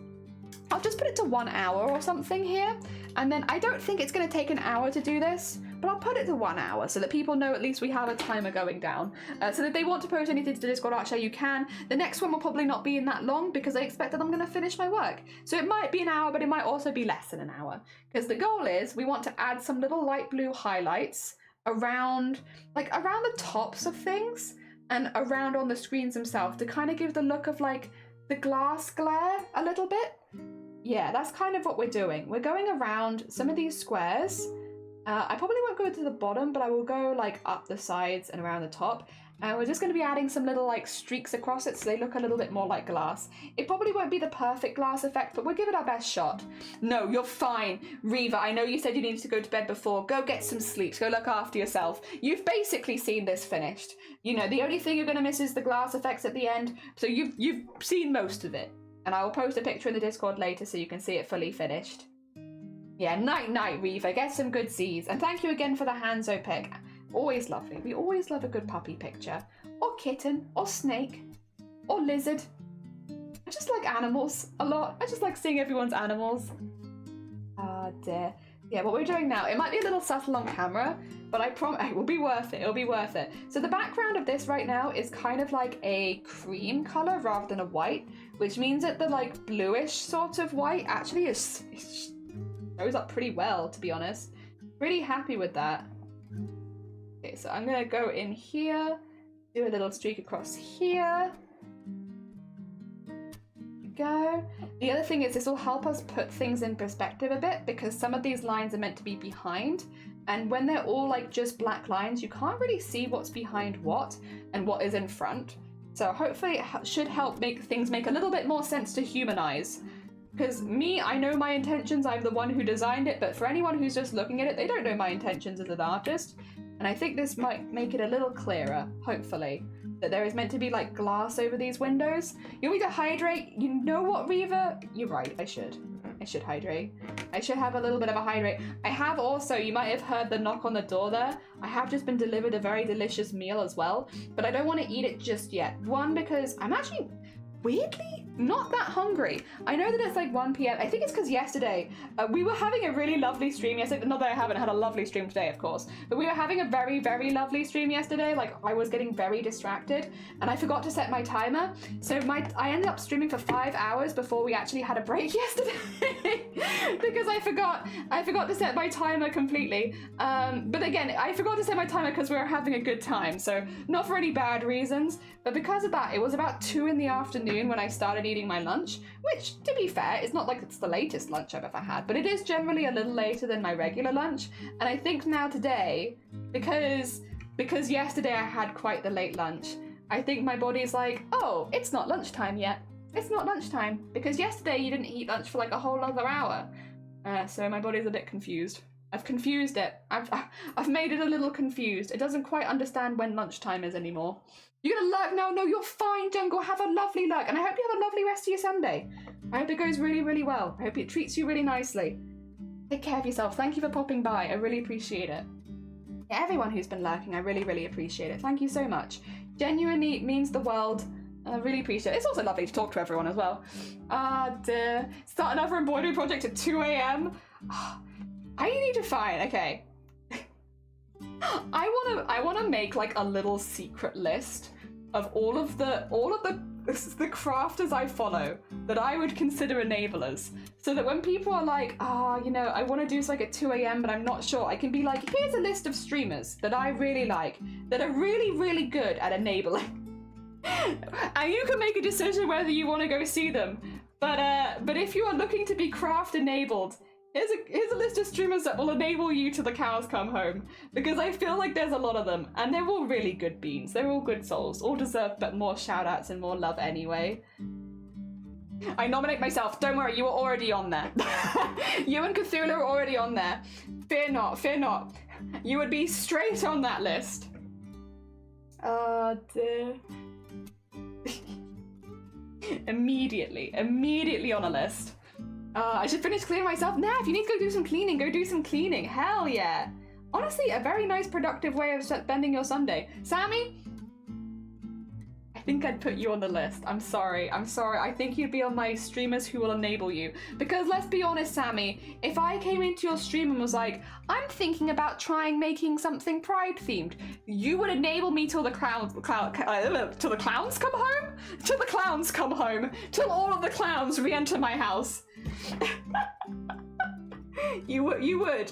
I'll just put it to 1 hour or something here. And then I don't think it's going to take an hour to do this, but I'll put it to 1 hour so that people know at least we have a timer going down. So that if they want to post anything to the Discord art share, you can. The next one will probably not be in that long because I expect that I'm going to finish my work. So it might be an hour, but it might also be less than an hour. Because the goal is we want to add some little light blue highlights around the tops of things and around on the screens themselves to kind of give the look of like the glass glare a little bit. Yeah, that's kind of what we're doing. We're going around some of these squares. I probably won't go to the bottom, but I will go like up the sides and around the top. And we're just going to be adding some little like streaks across it so they look a little bit more like glass. It probably won't be the perfect glass effect, but we'll give it our best shot. No, you're fine. Reva, I know you said you needed to go to bed before. Go get some sleep. Go look after yourself. You've basically seen this finished. You know, the only thing you're going to miss is the glass effects at the end. So you've seen most of it. And I will post a picture in the Discord later so you can see it fully finished. Yeah, night, Reva. Get some good Z's. And thank you again for the Hanzo pic. Always lovely. We always love a good puppy picture. Or kitten. Or snake. Or lizard. I just like animals a lot. I just like seeing everyone's animals. Ah, dear. Yeah, what we're doing now, it might be a little subtle on camera, but I promise it will be worth it. It'll be worth it. So the background of this right now is kind of like a cream color rather than a white, which means that the like bluish sort of white actually shows up pretty well, to be honest. Pretty happy with that. Okay, so I'm gonna go in here, do a little streak across here. Go. The other thing is this will help us put things in perspective a bit because some of these lines are meant to be behind, and when they're all like just black lines you can't really see what's behind what and what is in front. So hopefully it should help make things make a little bit more sense to human eyes. Because me, I know my intentions, I'm the one who designed it, but for anyone who's just looking at it, they don't know my intentions as an artist. And I think this might make it a little clearer, hopefully. That there is meant to be like glass over these windows. You want me to hydrate? You know what, Reva? You're right, I should hydrate. I should have a little bit of a hydrate. I have also, you might have heard the knock on the door there. I have just been delivered a very delicious meal as well, but I don't want to eat it just yet. One, because I'm actually weirdly not that hungry. I know that it's like 1 p.m. I think it's because yesterday we were having a really lovely stream yesterday. Not that I haven't had a lovely stream today, of course, but we were having a very, very lovely stream yesterday. Like I was getting very distracted and I forgot to set my timer. So I ended up streaming for 5 hours before we actually had a break yesterday because I forgot to set my timer completely. But again, I forgot to set my timer because we were having a good time. So not for any bad reasons, but because of that, it was about 2 in the afternoon when I started eating my lunch, which, to be fair, is not like it's the latest lunch I've ever had, but it is generally a little later than my regular lunch. And I think now today, because yesterday I had quite the late lunch, I think my body's like, oh, it's not lunchtime yet. It's not lunchtime, because yesterday you didn't eat lunch for like a whole other hour. So my body's a bit confused. I've confused it. I've made it a little confused. It doesn't quite understand when lunchtime is anymore. You're gonna lurk now? No, you're fine, Jungle. Have a lovely lurk. And I hope you have a lovely rest of your Sunday. I hope it goes really, really well. I hope it treats you really nicely. Take care of yourself. Thank you for popping by. I really appreciate it. Yeah, everyone who's been lurking, I really, really appreciate it. Thank you so much. Genuinely means the world. I really appreciate it. It's also lovely to talk to everyone as well. Dear. Start another embroidery project at 2 a.m. I need to find, okay. I wanna make like a little secret list of all of the crafters I follow that I would consider enablers, so that when people are like, you know, I want to do like at 2 a.m. but I'm not sure, I can be like, here's a list of streamers that I really like that are really, really good at enabling. And you can make a decision whether you want to go see them. But if you are looking to be craft enabled, here's a list of streamers that will enable you till the cows come home, because I feel like there's a lot of them, and they're all really good beans. They're all good souls, all deserve but more shout-outs and more love anyway. I nominate myself. Don't worry, you were already on there. You and Cthulhu are already on there. Fear not, fear not. You would be straight on that list. Oh dear. Immediately on a list. I should finish cleaning myself. Nah, if you need to go do some cleaning, go do some cleaning. Hell yeah. Honestly, a very nice productive way of spending your Sunday. Sammy? I think I'd put you on the list. I'm sorry. I think you'd be on my streamers who will enable you. Because let's be honest, Sammy, if I came into your stream and was like, I'm thinking about trying making something Pride themed, you would enable me till the clowns come home? Till the clowns come home. Till all of the clowns re-enter my house. You would.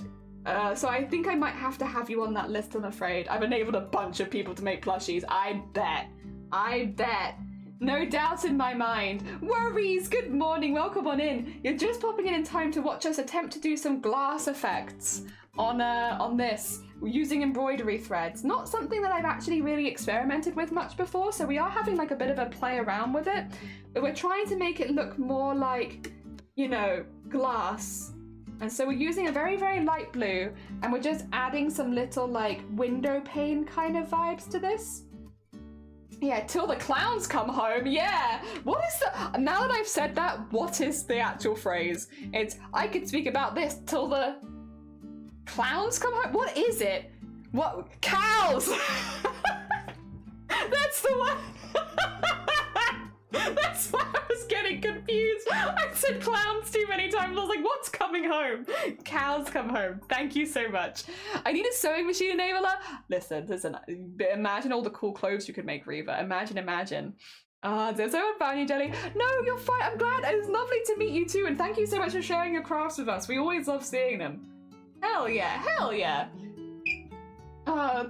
So I think I might have to have you on that list, I'm afraid. I've enabled a bunch of people to make plushies. I bet. No doubt in my mind. Worries, good morning, welcome on in. You're just popping in time to watch us attempt to do some glass effects on this using embroidery threads. Not something that I've actually really experimented with much before, so we are having like a bit of a play around with it. But we're trying to make it look more like, you know, glass. And so we're using a very, very light blue, and we're just adding some little like window pane kind of vibes to this. Yeah, till the clowns come home, yeah! What is the... Now that I've said that, what is the actual phrase? It's, I could speak about this till the clowns come home? What is it? What? Cows! That's the one! That's why I was getting confused. I said clowns too many times. I was like, what's coming home? Cows come home. Thank you so much. I need a sewing machine enabler. Listen, imagine all the cool clothes you could make, Reva. Imagine. There's so much fun, Jelly. No, you're fine. I'm glad. It was lovely to meet you too. And thank you so much for sharing your crafts with us. We always love seeing them. Hell yeah.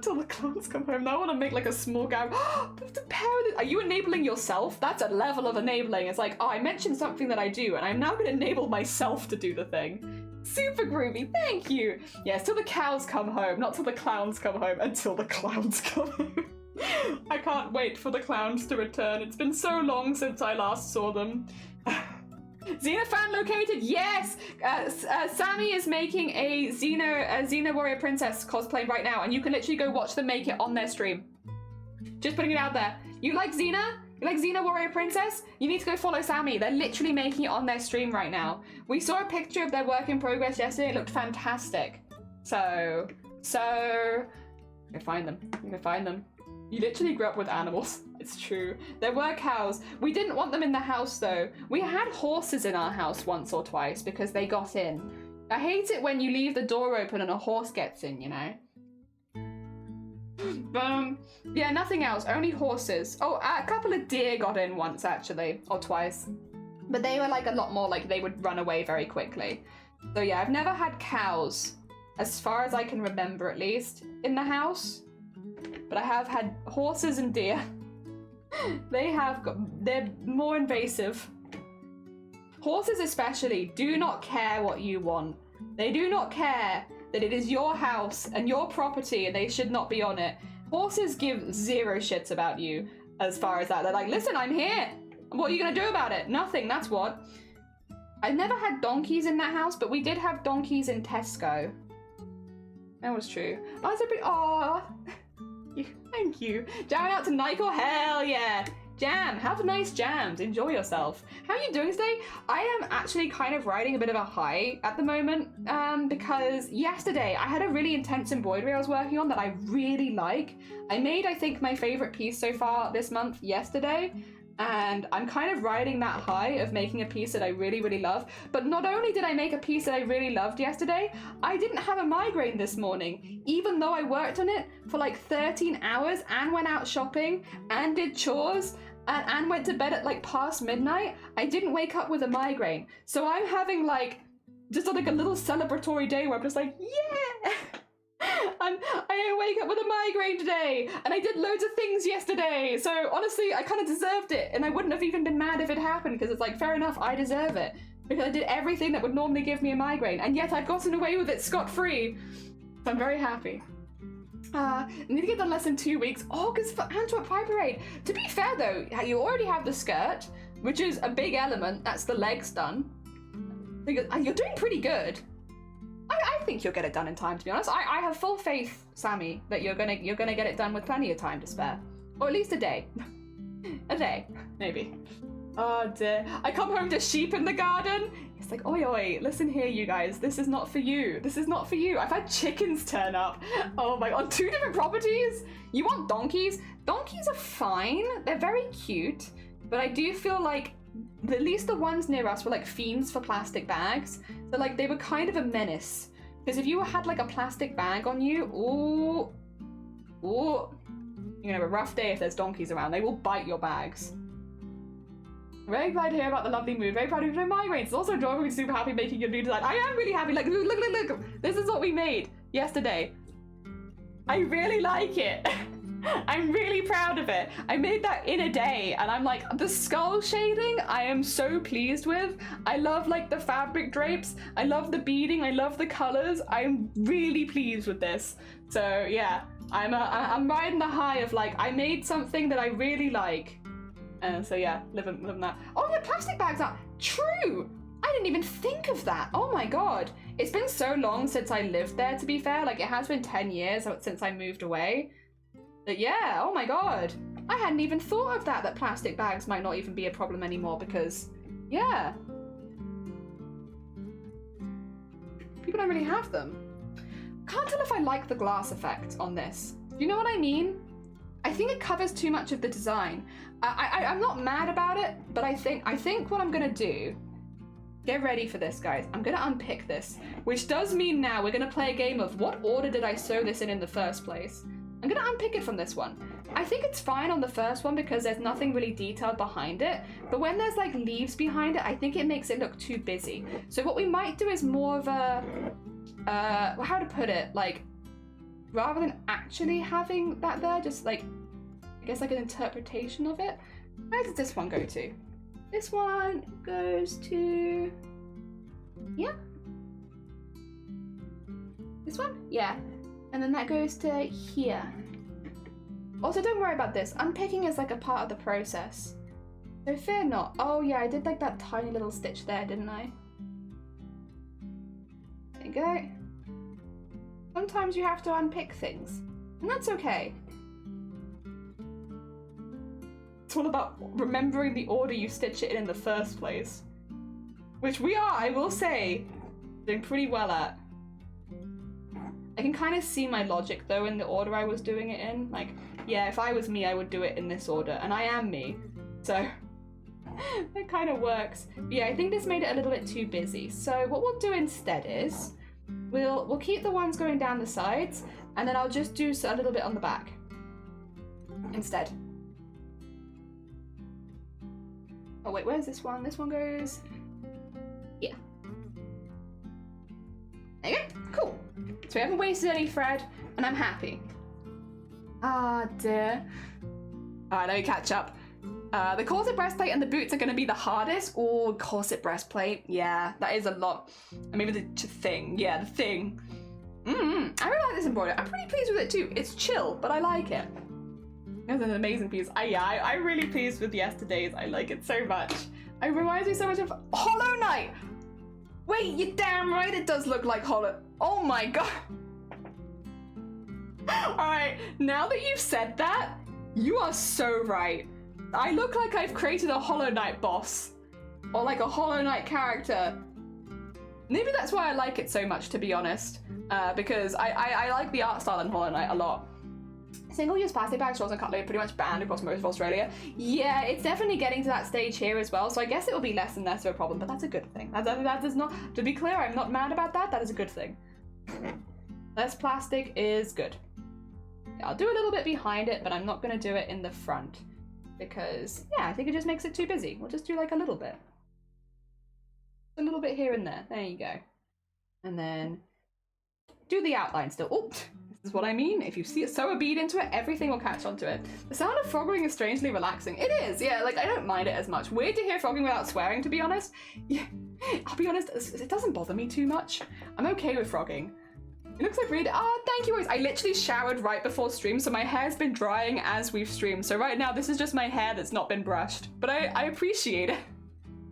Till the clowns come home. Now I want to make like a small gown. Are you enabling yourself? That's a level of enabling. It's like, oh, I mentioned something that I do, and I'm now going to enable myself to do the thing. Super groovy. Thank you. Yes, till the cows come home, not till the clowns come home, until the clowns come home. I can't wait for the clowns to return. It's been so long since I last saw them. Xena fan located, yes! Sammy is making a Xena Warrior Princess cosplay right now, and you can literally go watch them make it on their stream. Just putting it out there. You like Xena? You like Xena Warrior Princess? You need to go follow Sammy. They're literally making it on their stream right now. We saw a picture of their work in progress yesterday. It looked fantastic. So, go find them. You literally grew up with animals. It's true. There were cows. We didn't want them in the house though. We had horses in our house once or twice because they got in. I hate it when you leave the door open and a horse gets in, you know? Yeah, nothing else. Only horses. Oh, a couple of deer got in once actually, or twice. But they were like a lot more like they would run away very quickly. So yeah, I've never had cows, as far as I can remember at least, in the house. But I have had horses and deer. They're more invasive. Horses especially do not care what you want. They do not care that it is your house and your property and they should not be on it. Horses give zero shits about you as far as that. They're like, listen, I'm here. What are you gonna do about it? Nothing, that's what. I've never had donkeys in that house, but we did have donkeys in Tesco. That was true. I was a bit, aww. Thank you. Jamming out to Nicole, hell yeah. Jam, have nice jams, enjoy yourself. How are you doing today? I am actually kind of riding a bit of a high at the moment because yesterday I had a really intense embroidery I was working on that I really like. I made, I think, my favorite piece so far this month yesterday, and I'm kind of riding that high of making a piece that I really, really love. But not only did I make a piece that I really loved yesterday, I didn't have a migraine this morning, even though I worked on it for like 13 hours and went out shopping and did chores and went to bed at like past midnight. I didn't wake up with a migraine. So I'm having like just like a little celebratory day where I'm just like, yeah! And I didn't wake up with a migraine today, and I did loads of things yesterday, so honestly I kind of deserved it, and I wouldn't have even been mad if it happened, because it's like, fair enough, I deserve it, because I did everything that would normally give me a migraine, and yet I've gotten away with it scot-free, so I'm very happy. I need to get done less than 2 weeks. August for Antwerp Pride Parade. To be fair though, you already have the skirt, which is a big element. That's the legs done. You're doing pretty good. I think you'll get it done in time, to be honest. I have full faith, Sammy, that you're gonna get it done with plenty of time to spare. Or at least a day. A day, maybe. Oh dear. I come home to sheep in the garden. It's like, oi, oi, listen here, you guys. This is not for you. This is not for you. I've had chickens turn up. Oh my god, on 2 different properties? You want donkeys? Donkeys are fine. They're very cute. But I do feel like at least the ones near us were like fiends for plastic bags. So like they were kind of a menace. Because if you had like a plastic bag on you, ooh, you're gonna have a rough day if there's donkeys around. They will bite your bags. Very glad to hear about the lovely mood. Very proud of your migraines. It's also adorable to be super happy making your new design. I am really happy. Like, look. This is what we made yesterday. I really like it. I'm really proud of it. I made that in a day, and I'm like, the skull shading, I am so pleased with. I love like the fabric drapes. I love the beading. I love the colors. I'm really pleased with this. So yeah, I'm riding the high of like, I made something that I really like. So yeah, living that. Oh yeah, plastic bags are true. I didn't even think of that. Oh my god. It's been so long since I lived there, to be fair. Like it has been 10 years since I moved away. But yeah, oh my god. I hadn't even thought of that plastic bags might not even be a problem anymore because, yeah. People don't really have them. Can't tell if I like the glass effect on this. Do you know what I mean? I think it covers too much of the design. I'm not mad about it, but I think what I'm gonna do, get ready for this, guys. I'm gonna unpick this, which does mean now we're gonna play a game of what order did I sew this in the first place. I'm gonna unpick it from this one. I think it's fine on the first one because there's nothing really detailed behind it, but when there's like leaves behind it, I think it makes it look too busy. So what we might do is more of a, how to put it, like, rather than actually having that there, just like, I guess like an interpretation of it. Where does this one go to? This one goes to, yeah. This one? Yeah. And then that goes to here. Also, don't worry about this. Unpicking is like a part of the process. So fear not. Oh yeah, I did like that tiny little stitch there, didn't I? There you go. Sometimes you have to unpick things, and that's okay. It's all about remembering the order you stitch it in the first place. Which we are, I will say, doing pretty well at. I can kind of see my logic though in the order I was doing it in. Like, yeah, if I was me, I would do it in this order, and I am me. So, that kind of works. But yeah, I think this made it a little bit too busy. So what we'll do instead is, we'll keep the ones going down the sides, and then I'll just do a little bit on the back instead. Oh wait, where's this one? This one goes here. There you go, cool. So we haven't wasted any thread, and I'm happy. Ah dear. Alright, let me catch up. The corset breastplate and the boots are going to be the hardest. Oh, corset breastplate. Yeah, that is a lot. And maybe the thing. Yeah, the thing. I really like this embroidery. I'm pretty pleased with it too. It's chill, but I like it. It's an amazing piece. I'm really pleased with yesterday's. I like it so much. It reminds me so much of Hollow Knight. Wait, you're damn right it does look like Hollow. Oh my god. Alright, now that you've said that, you are so right. I look like I've created a Hollow Knight boss. Or like a Hollow Knight character. Maybe that's why I like it so much, to be honest. Because I like the art style in Hollow Knight a lot. Single-use plastic bags, straws and cutlery are pretty much banned across most of Australia. Yeah, it's definitely getting to that stage here as well, so I guess it will be less and less of a problem, but that's a good thing. That is not, to be clear, I'm not mad about that. That is a good thing. Less plastic is good. Yeah, I'll do a little bit behind it, but I'm not going to do it in the front. Because, yeah, I think it just makes it too busy. We'll just do like a little bit. A little bit here and there. There you go. And then do the outline still. Oh, this is what I mean. If you see it, sew a bead into it, everything will catch onto it. The sound of frogging is strangely relaxing. It is, yeah, like I don't mind it as much. Weird to hear frogging without swearing, to be honest. Yeah, I'll be honest, it doesn't bother me too much. I'm okay with frogging. It looks like really, thank you guys. I literally showered right before stream, so my hair's been drying as we've streamed. So right now, this is just my hair that's not been brushed, but I appreciate it.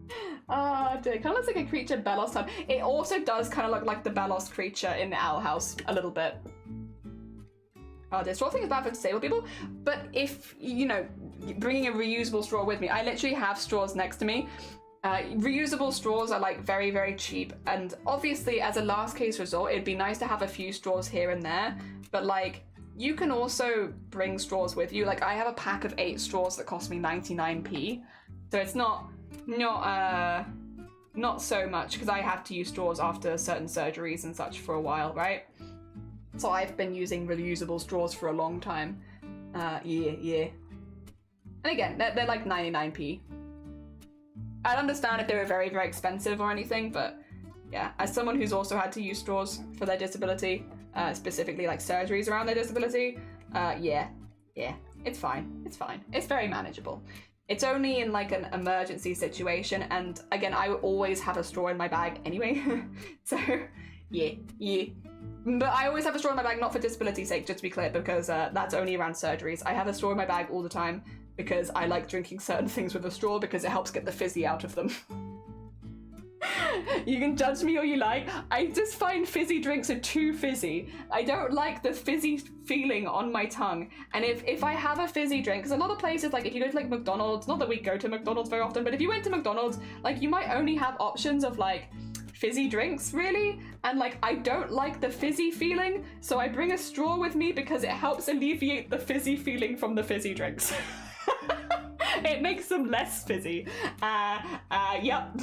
It kind of looks like a creature Belos had. It also does kind of look like the Belos creature in the Owl House a little bit. The straw thing is bad for disabled people, but if, you know, bringing a reusable straw with me, I literally have straws next to me. Reusable straws are like very, very cheap, and obviously as a last case resort, it'd be nice to have a few straws here and there, but like you can also bring straws with you. Like I have a pack of 8 straws that cost me 99p, so it's not so much because I have to use straws after certain surgeries and such for a while, right? So I've been using reusable straws for a long time. Yeah. And again, they're like 99p. I'd understand if they were very, very expensive or anything, but yeah, as someone who's also had to use straws for their disability, specifically like surgeries around their disability, yeah, it's fine. It's very manageable. It's only in like an emergency situation, and again, I always have a straw in my bag anyway, so yeah. But I always have a straw in my bag, not for disability's sake, just to be clear, because that's only around surgeries. I have a straw in my bag all the time because I like drinking certain things with a straw because it helps get the fizzy out of them. You can judge me all you like. I just find fizzy drinks are too fizzy. I don't like the fizzy feeling on my tongue. And if I have a fizzy drink, because a lot of places, like if you go to like McDonald's, not that we go to McDonald's very often, but if you went to McDonald's, like you might only have options of like fizzy drinks, really, and like I don't like the fizzy feeling, so I bring a straw with me because it helps alleviate the fizzy feeling from the fizzy drinks. It makes them less fizzy. Yep.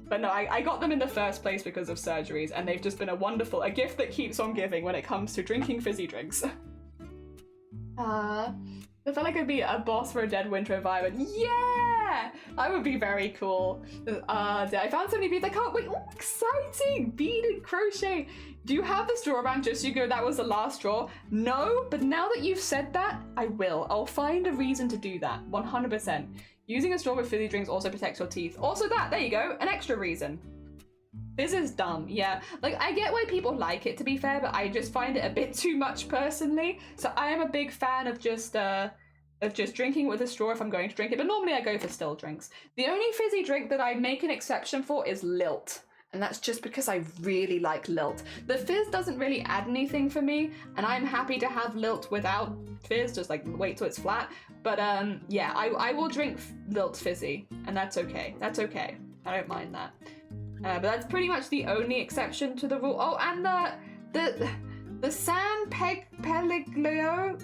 But no, I got them in the first place because of surgeries, and they've just been a gift that keeps on giving when it comes to drinking fizzy drinks. I felt like I'd be a boss for a Dead Winter environment. Yeah! That would be very cool. I found so many beads, I can't wait. Oh, exciting! Bead and crochet. Do you have the straw around just so you go, that was the last straw? No, but now that you've said that, I will. I'll find a reason to do that, 100%. Using a straw with fizzy drinks also protects your teeth. Also that, there you go, an extra reason. This is dumb, yeah. Like, I get why people like it, to be fair, but I just find it a bit too much personally. So I am a big fan of just drinking with a straw if I'm going to drink it, but normally I go for still drinks. The only fizzy drink that I make an exception for is Lilt, and that's just because I really like Lilt. The fizz doesn't really add anything for me, and I'm happy to have Lilt without fizz, just like wait till it's flat. But yeah, I will drink Lilt fizzy, and that's okay. That's okay. I don't mind that. But that's pretty much the only exception to the rule. Oh, and the San Pellegrino.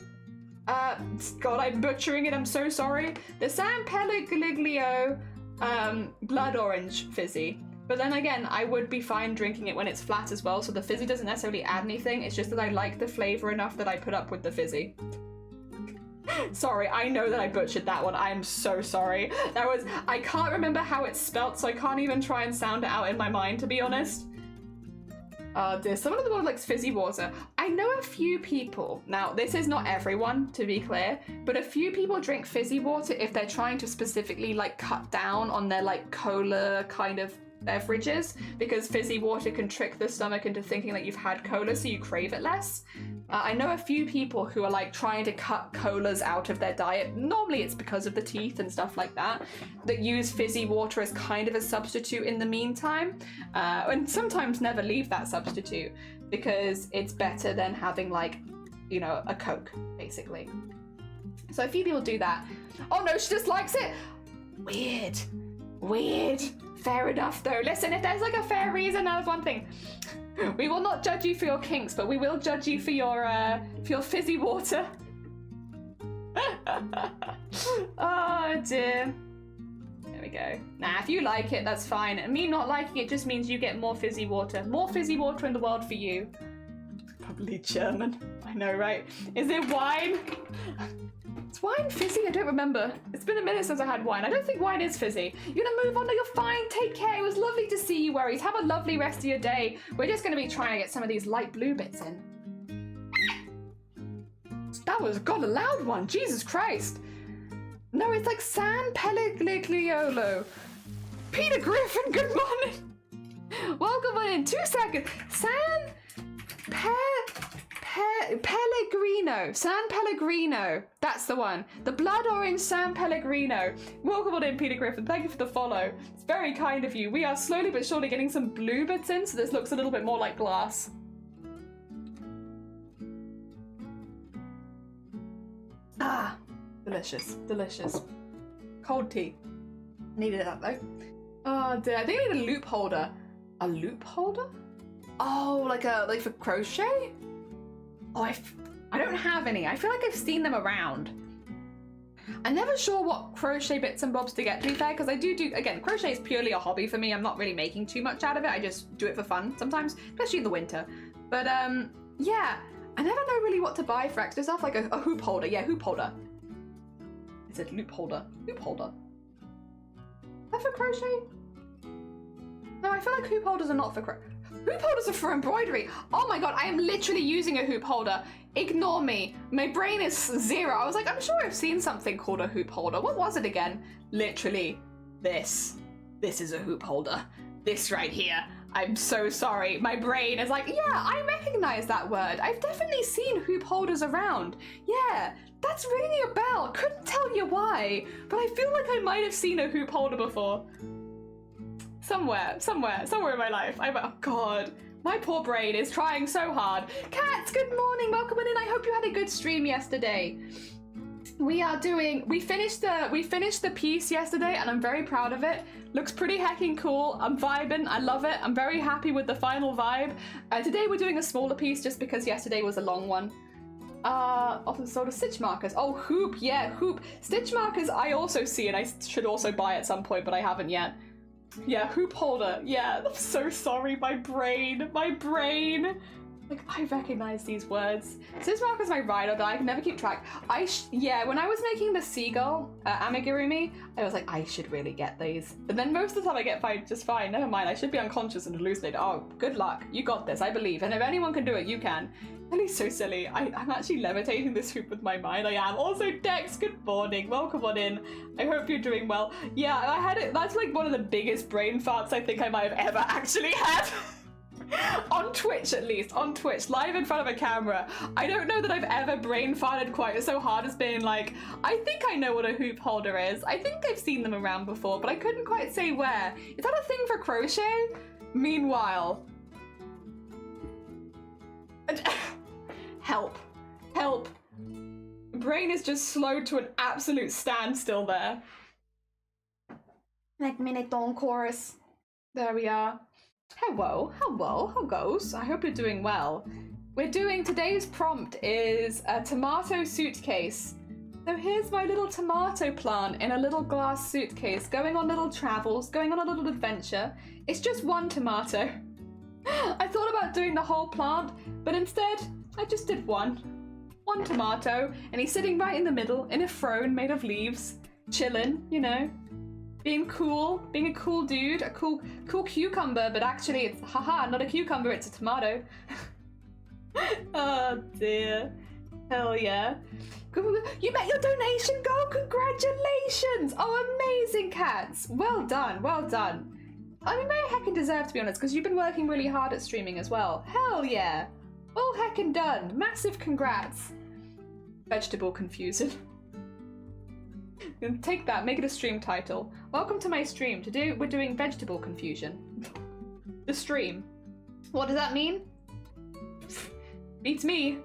God, I'm butchering it. I'm so sorry. The San Pellegrino blood orange fizzy. But then again, I would be fine drinking it when it's flat as well. So the fizzy doesn't necessarily add anything. It's just that I like the flavor enough that I put up with the fizzy. Sorry, I know that I butchered that one. I'm so sorry. I can't remember how it's spelt, so I can't even try and sound it out in my mind, to be honest. Dear, someone in the world likes fizzy water. I know a few people, now this is not everyone, to be clear, but a few people drink fizzy water if they're trying to specifically like cut down on their like cola kind of beverages, because fizzy water can trick the stomach into thinking that you've had cola, so you crave it less. I know a few people who are like trying to cut colas out of their diet. Normally it's because of the teeth and stuff like that use fizzy water as kind of a substitute in the meantime, and sometimes never leave that substitute because it's better than having like, you know, a Coke basically. So a few people do that. Oh no, she just likes it. Weird. Fair enough though. Listen, if there's like a fair reason, that's one thing. We will not judge you for your kinks, but we will judge you for your fizzy water. Oh dear. There we go. Nah, if you like it, that's fine. And me not liking it just means you get more fizzy water. More fizzy water in the world for you. Probably German. I know, right? Is it wine? Is wine fizzy? I don't remember. It's been a minute since I had wine. I don't think wine is fizzy. You're gonna move on? No, you're fine. Take care. It was lovely to see you, Worries. Have a lovely rest of your day. We're just gonna be trying to get some of these light blue bits in. That was, God, a loud one. Jesus Christ. No, it's like San Pellegrino. Peter Griffin, good morning. Welcome on in. 2 seconds. San Pellegrino. That's the one. The blood orange San Pellegrino. Welcome on in, Peter Griffin. Thank you for the follow. It's very kind of you. We are slowly but surely getting some blue bits in, so this looks a little bit more like glass. Ah, delicious. Cold tea. Needed that though. Oh dear, I think I need a loop holder. A loop holder? Oh, like for crochet? Oh, I don't have any. I feel like I've seen them around. I'm never sure what crochet bits and bobs to get, to be fair, because I do, again, crochet is purely a hobby for me. I'm not really making too much out of it. I just do it for fun sometimes, especially in the winter. But yeah, I never know really what to buy for extra stuff, like a hoop holder. Yeah, hoop holder. I said loop holder. Hoop holder. Is that for crochet? No, I feel like hoop holders are not for crochet. Hoop holders are for embroidery. Oh my god, I am literally using a hoop holder. Ignore me. My brain is zero. I was like, I'm sure I've seen something called a hoop holder. What was it again? Literally, this. This is a hoop holder. This right here. I'm so sorry. My brain is like, yeah, I recognize that word. I've definitely seen hoop holders around. Yeah, that's ringing a bell. Couldn't tell you why, but I feel like I might have seen a hoop holder before. Somewhere in my life. Oh god, my poor brain is trying so hard. Cats, good morning, welcome in. I hope you had a good stream yesterday. We finished the piece yesterday and I'm very proud of it. Looks pretty hecking cool. I'm vibing, I love it. I'm very happy with the final vibe. Today we're doing a smaller piece just because yesterday was a long one. Often sold as stitch markers. Oh, hoop, yeah, hoop. Stitch markers I also see and I should also buy at some point, but I haven't yet. Yeah, hoop holder. Yeah, I'm so sorry. My brain. Like, I recognize these words. Stitch markers my ride or die. I can never keep track. Yeah, when I was making the seagull amigurumi, I was like, I should really get these. But then most of the time I get just fine. Never mind. I should be unconscious and hallucinate. Oh, good luck. You got this. I believe. And if anyone can do it, you can. Ellie's so silly. I'm actually levitating this hoop with my mind. I am. Also, Dex, good morning. Welcome on in. I hope you're doing well. Yeah, I had it. That's like one of the biggest brain farts I think I might have ever actually had. On Twitch, at least. On Twitch. Live in front of a camera. I don't know that I've ever brain farted quite so hard as being like, I think I know what a hoop holder is. I think I've seen them around before, but I couldn't quite say where. Is that a thing for crochet? Meanwhile... Help. Help. Brain is just slowed to an absolute standstill there. Like Miniton chorus. There we are. Hello, how goes? I hope you're doing well. Today's prompt is a tomato suitcase. So here's my little tomato plant in a little glass suitcase, going on little travels, going on a little adventure. It's just one tomato. I thought about doing the whole plant, but instead, I just did one tomato, and he's sitting right in the middle in a throne made of leaves, chilling, you know, being cool, being a cool dude, a cool cucumber, but actually it's, haha, not a cucumber, it's a tomato. Oh dear, hell yeah. You met your donation goal, congratulations! Oh, amazing, cats, well done, well done. I mean, very heckin' deserved, to be honest, because you've been working really hard at streaming as well. Hell yeah. Well heckin' done. Massive congrats. Vegetable confusion. Take that, make it a stream title. Welcome to my stream. Today we're doing vegetable confusion. The stream. What does that mean? Beats me.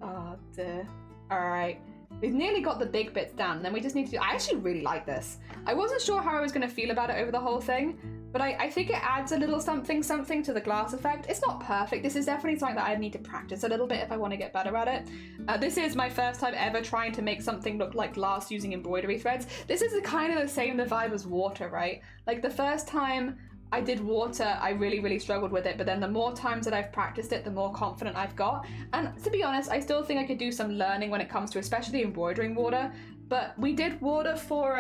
Oh dear. Alright. We've nearly got the big bits down, and then we just need to do... I actually really like this. I wasn't sure how I was going to feel about it over the whole thing, but I think it adds a little something to the glass effect. It's not perfect. This is definitely something that I need to practice a little bit if I want to get better at it. This is my first time ever trying to make something look like glass using embroidery threads. This is kind of the same vibe as water, right? Like the first time I did water, I really struggled with it, but then the more times that I've practiced it, the more confident I've got. And to be honest, I still think I could do some learning when it comes to especially embroidering water. But we did water for,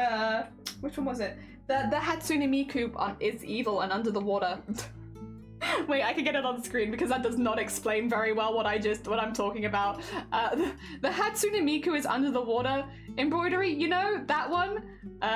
which one was it? The Hatsune Miku is evil and under the water. Wait, I can get it on screen because that does not explain very well what I'm talking about. The Hatsune Miku is under the water embroidery, you know, that one?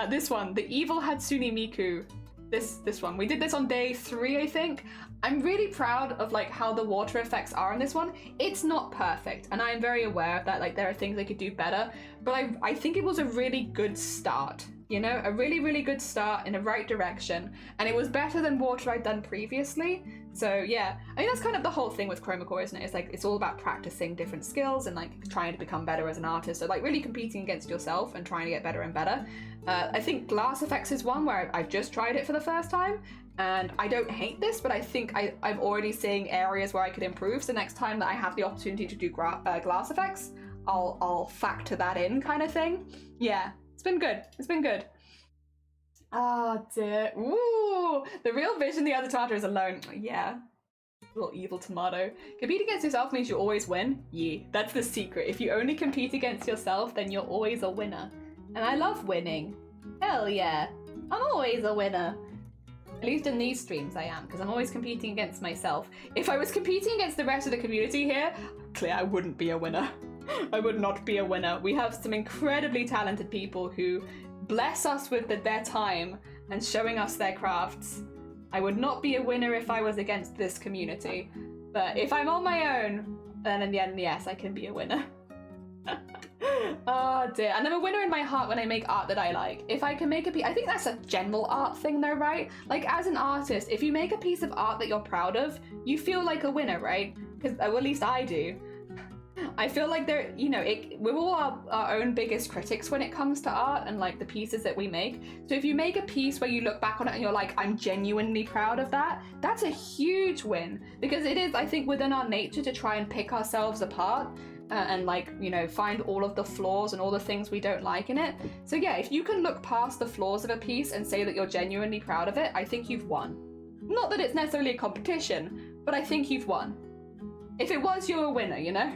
This one, the evil Hatsune Miku. This one. We did this on day 3, I think. I'm really proud of like how the water effects are in this one. It's not perfect, and I'm very aware of that. Like there are things I could do better, but I think it was a really good start. You know, a really, really good start in the right direction, and it was better than water I'd done previously. So yeah, I mean that's kind of the whole thing with Chroma Core, isn't it? It's like it's all about practicing different skills and like trying to become better as an artist. So like really competing against yourself and trying to get better and better. I think glass effects is one where I've just tried it for the first time, and I don't hate this, but I think I'm already seeing areas where I could improve. So next time that I have the opportunity to do glass effects, I'll factor that in, kind of thing. Yeah. It's been good. It's been good. Oh dear. Ooh, the real vision the other tartar is alone. Yeah. Little evil tomato. Compete against yourself means you always win. Yeah, that's the secret. If you only compete against yourself, then you're always a winner. And I love winning. Hell yeah. I'm always a winner. At least in these streams I am, because I'm always competing against myself. If I was competing against the rest of the community here, clearly I wouldn't be a winner. I would not be a winner. We have some incredibly talented people who bless us with their time and showing us their crafts. I would not be a winner if I was against this community. But if I'm on my own, then in the end, yes, I can be a winner. Oh dear. And I'm a winner in my heart when I make art that I like. If I can make a piece, I think that's a general art thing though, right? Like as an artist, if you make a piece of art that you're proud of, you feel like a winner, right? Because, well, at least I do. I feel like they're, you know, we're all our own biggest critics when it comes to art and like the pieces that we make. So if you make a piece where you look back on it and you're like, I'm genuinely proud of that, that's a huge win, because it is, I think, within our nature to try and pick ourselves apart and like, you know, find all of the flaws and all the things we don't like in it. So yeah, if you can look past the flaws of a piece and say that you're genuinely proud of it, I think you've won. Not that it's necessarily a competition, but I think you've won. If it was, you're a winner, you know?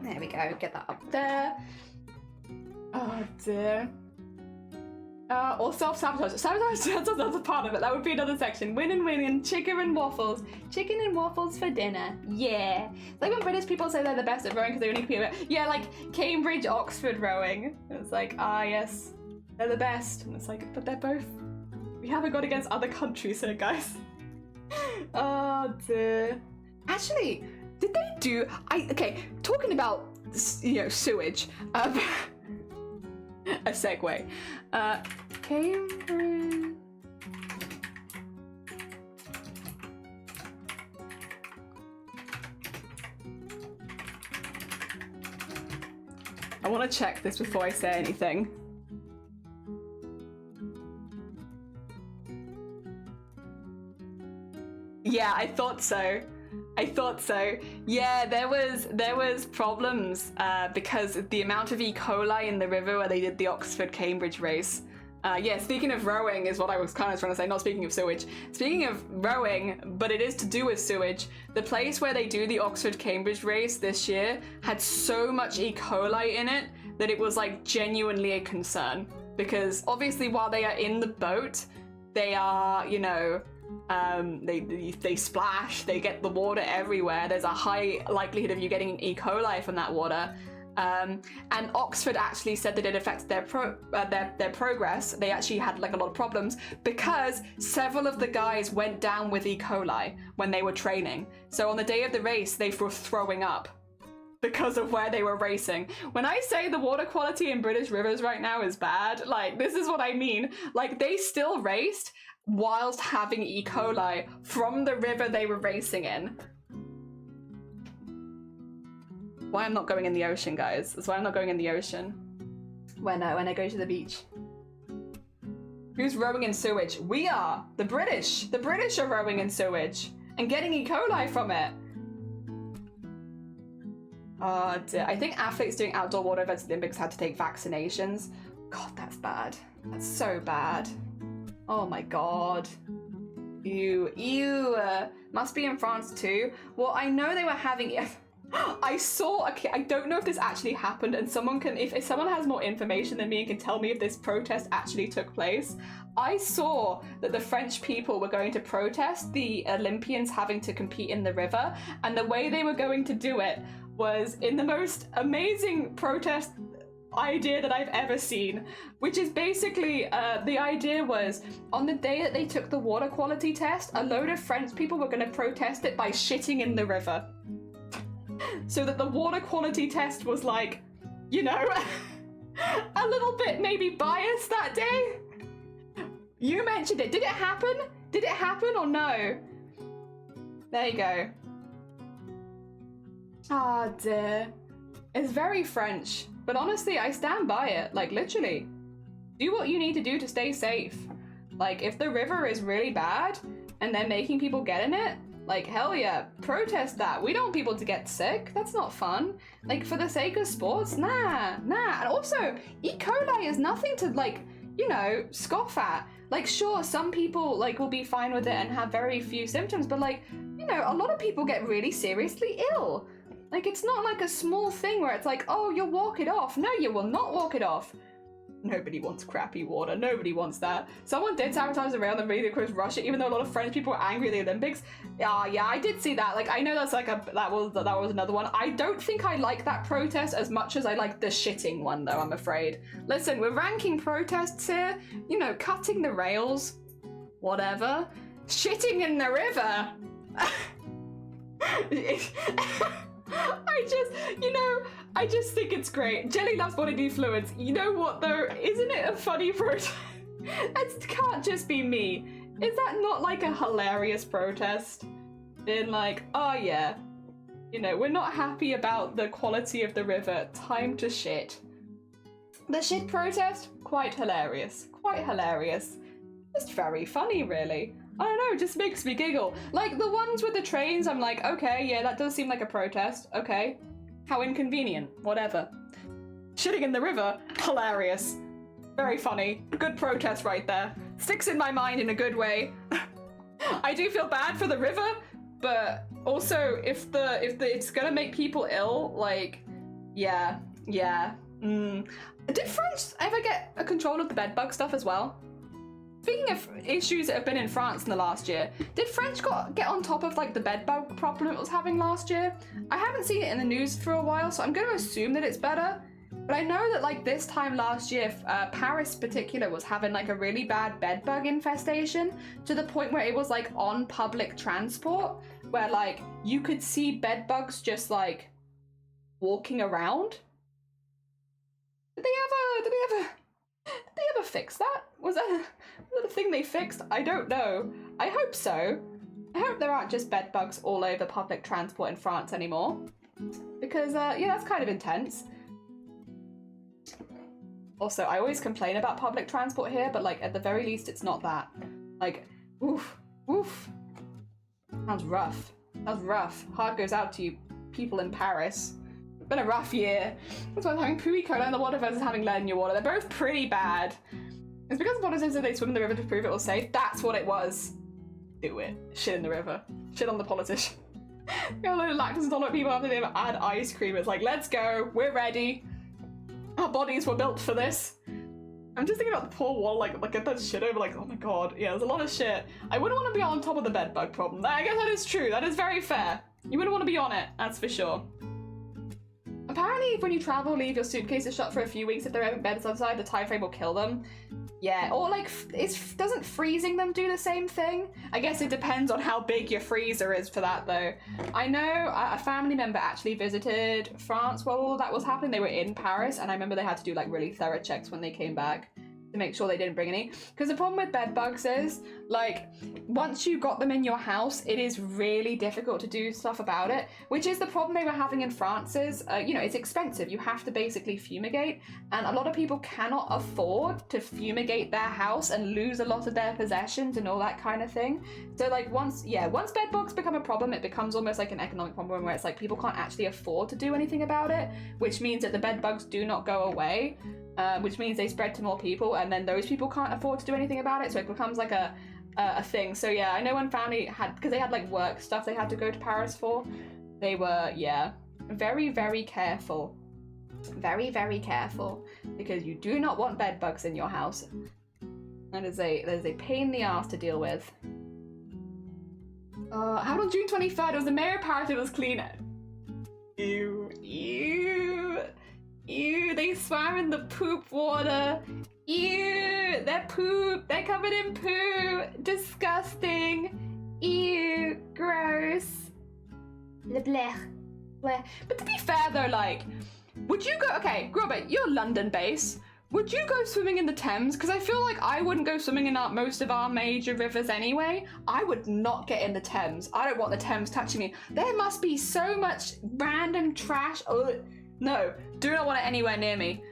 There we go, get that up there. Oh dear. Or self-sabotage. Sabotage, that's a part of it. That would be another section. Win and win and chicken and waffles. Chicken and waffles for dinner. Yeah. It's like when British people say they're the best at rowing because they only compete with, yeah, like Cambridge, Oxford rowing. It's like, ah, yes, they're the best. And it's like, but they're both, we haven't got against other countries here, guys. Oh dear. Actually, did they do, okay, talking about, you know, sewage, a segue. Cambridge. I want to check this before I say anything. Yeah, I thought so. Yeah, there was problems because of the amount of E. coli in the river where they did the Oxford-Cambridge race. Yeah, speaking of rowing is what I was kind of trying to say, not speaking of sewage. Speaking of rowing, but it is to do with sewage, the place where they do the Oxford-Cambridge race this year had so much E. coli in it that it was like genuinely a concern. Because obviously while they are in the boat, they are, you know, they splash, they get the water everywhere. There's a high likelihood of you getting E. coli from that water. And Oxford actually said that it affected their progress. They actually had like a lot of problems because several of the guys went down with E. coli when they were training. So on the day of the race, they were throwing up because of where they were racing. When I say the water quality in British rivers right now is bad, like this is what I mean. Like they still raced whilst having E. coli from the river they were racing in. Why I'm not going in the ocean, guys. That's why I'm not going in the ocean when I go to the beach. Who's rowing in sewage? We are! The British! The British are rowing in sewage and getting E. coli from it. I think athletes doing outdoor water events at the Olympics had to take vaccinations. God, that's bad. That's so bad. Oh my god. Ew. Must be in France too. Well, I know they were having... I saw, I don't know if this actually happened, and someone can, if someone has more information than me and can tell me if this protest actually took place. I saw that the French people were going to protest the Olympians having to compete in the river, and the way they were going to do it was in the most amazing protest idea that I've ever seen, which is basically the idea was on the day that they took the water quality test, a load of French people were going to protest it by shitting in the river. So that the water quality test was like, you know, a little bit maybe biased that day. You mentioned it. Did it happen? Did it happen or no? There you go. Ah, dear. It's very French, but honestly, I stand by it. Like, literally. Do what you need to do to stay safe. Like, if the river is really bad and they're making people get in it, like, hell yeah, protest that. We don't want people to get sick. That's not fun. Like, for the sake of sports, nah. And also, E. coli is nothing to, like, you know, scoff at. Like, sure, some people, like, will be fine with it and have very few symptoms, but, like, you know, a lot of people get really seriously ill. Like, it's not like a small thing where it's like, oh, you'll walk it off. No, you will not walk it off. Nobody wants crappy water. Nobody wants that. Someone did sabotage the rail and made the crews rush it, even though a lot of French people were angry at the Olympics. Yeah, I did see that. Like, I know that's like that was another one. I don't think I like that protest as much as I like the shitting one, though, I'm afraid. Listen, we're ranking protests here. You know, cutting the rails, whatever. Shitting in the river. I just think it's great. Jelly loves bodily fluids. You know what though? Isn't it a funny protest? It can't just be me. Is that not like a hilarious protest? Being like, oh yeah, you know, we're not happy about the quality of the river. Time to shit. The shit protest? Quite hilarious. Quite hilarious. Just very funny, really. I don't know, it just makes me giggle. Like, the ones with the trains, I'm like, okay, yeah, that does seem like a protest. Okay. How inconvenient. Whatever. Shitting in the river? Hilarious. Very funny. Good protest right there. Sticks in my mind in a good way. I do feel bad for the river, but also, if it's gonna make people ill, like, yeah. Did French ever get a control of the bedbug stuff as well? Speaking of issues that have been in France in the last year, did French get on top of like the bedbug problem it was having last year? I haven't seen it in the news for a while, so I'm going to assume that it's better. But I know that like this time last year, Paris in particular was having like a really bad bedbug infestation to the point where it was like on public transport, where like you could see bedbugs just like walking around. Did they ever fix that? Was that a thing they fixed? I don't know. I hope so. I hope there aren't just bed bugs all over public transport in France anymore. Because, yeah, that's kind of intense. Also, I always complain about public transport here, but, like, at the very least, it's not that. Like, oof. Sounds rough. Sounds rough. Heart goes out to you people in Paris. Been a rough year. That's why having poo E. coli in the water versus having lead in your water. They're both pretty bad. It's because politicians said they swim in the river to prove it was safe. That's what it was. Do it. Shit in the river. Shit on the politician. Got a load of lactose intolerant people after they've had ice cream. It's like, let's go. We're ready. Our bodies were built for this. I'm just thinking about the poor wall, like get that shit over, like, oh my god. Yeah, there's a lot of shit. I wouldn't want to be on top of the bedbug problem. I guess that is true. That is very fair. You wouldn't want to be on it. That's for sure. Apparently, when you travel, leave your suitcases shut for a few weeks. If there are beds outside, the time frame will kill them. Yeah, or like, doesn't freezing them do the same thing? I guess it depends on how big your freezer is for that, though. I know a family member actually visited France while all that was happening. They were in Paris, and I remember they had to do like really thorough checks when they came back to make sure they didn't bring any. Because the problem with bed bugs is, like, once you got them in your house, it is really difficult to do stuff about it, which is the problem they were having in France is, you know, it's expensive. You have to basically fumigate, and a lot of people cannot afford to fumigate their house and lose a lot of their possessions and all that kind of thing. So, like, once bed bugs become a problem, it becomes almost like an economic problem where it's like people can't actually afford to do anything about it, which means that the bed bugs do not go away. Which means they spread to more people, and then those people can't afford to do anything about it, so it becomes like a thing. So yeah, I know one family had, because they had like work stuff they had to go to Paris for, they were, yeah, very, very careful. Very, very careful, because you do not want bed bugs in your house. That is a pain in the ass to deal with. How on June 23rd, it was the mayor of Paris, it was clean. Ew, they swam in the poop water. Ew, they're poop. They're covered in poo. Disgusting. Ew, gross. Blech. Blech. But to be fair though, like, would you go, okay, Robert, you're London-based. Would you go swimming in the Thames? Because I feel like I wouldn't go swimming in most of our major rivers anyway. I would not get in the Thames. I don't want the Thames touching me. There must be so much random trash. Ugh. No, do not want it anywhere near me.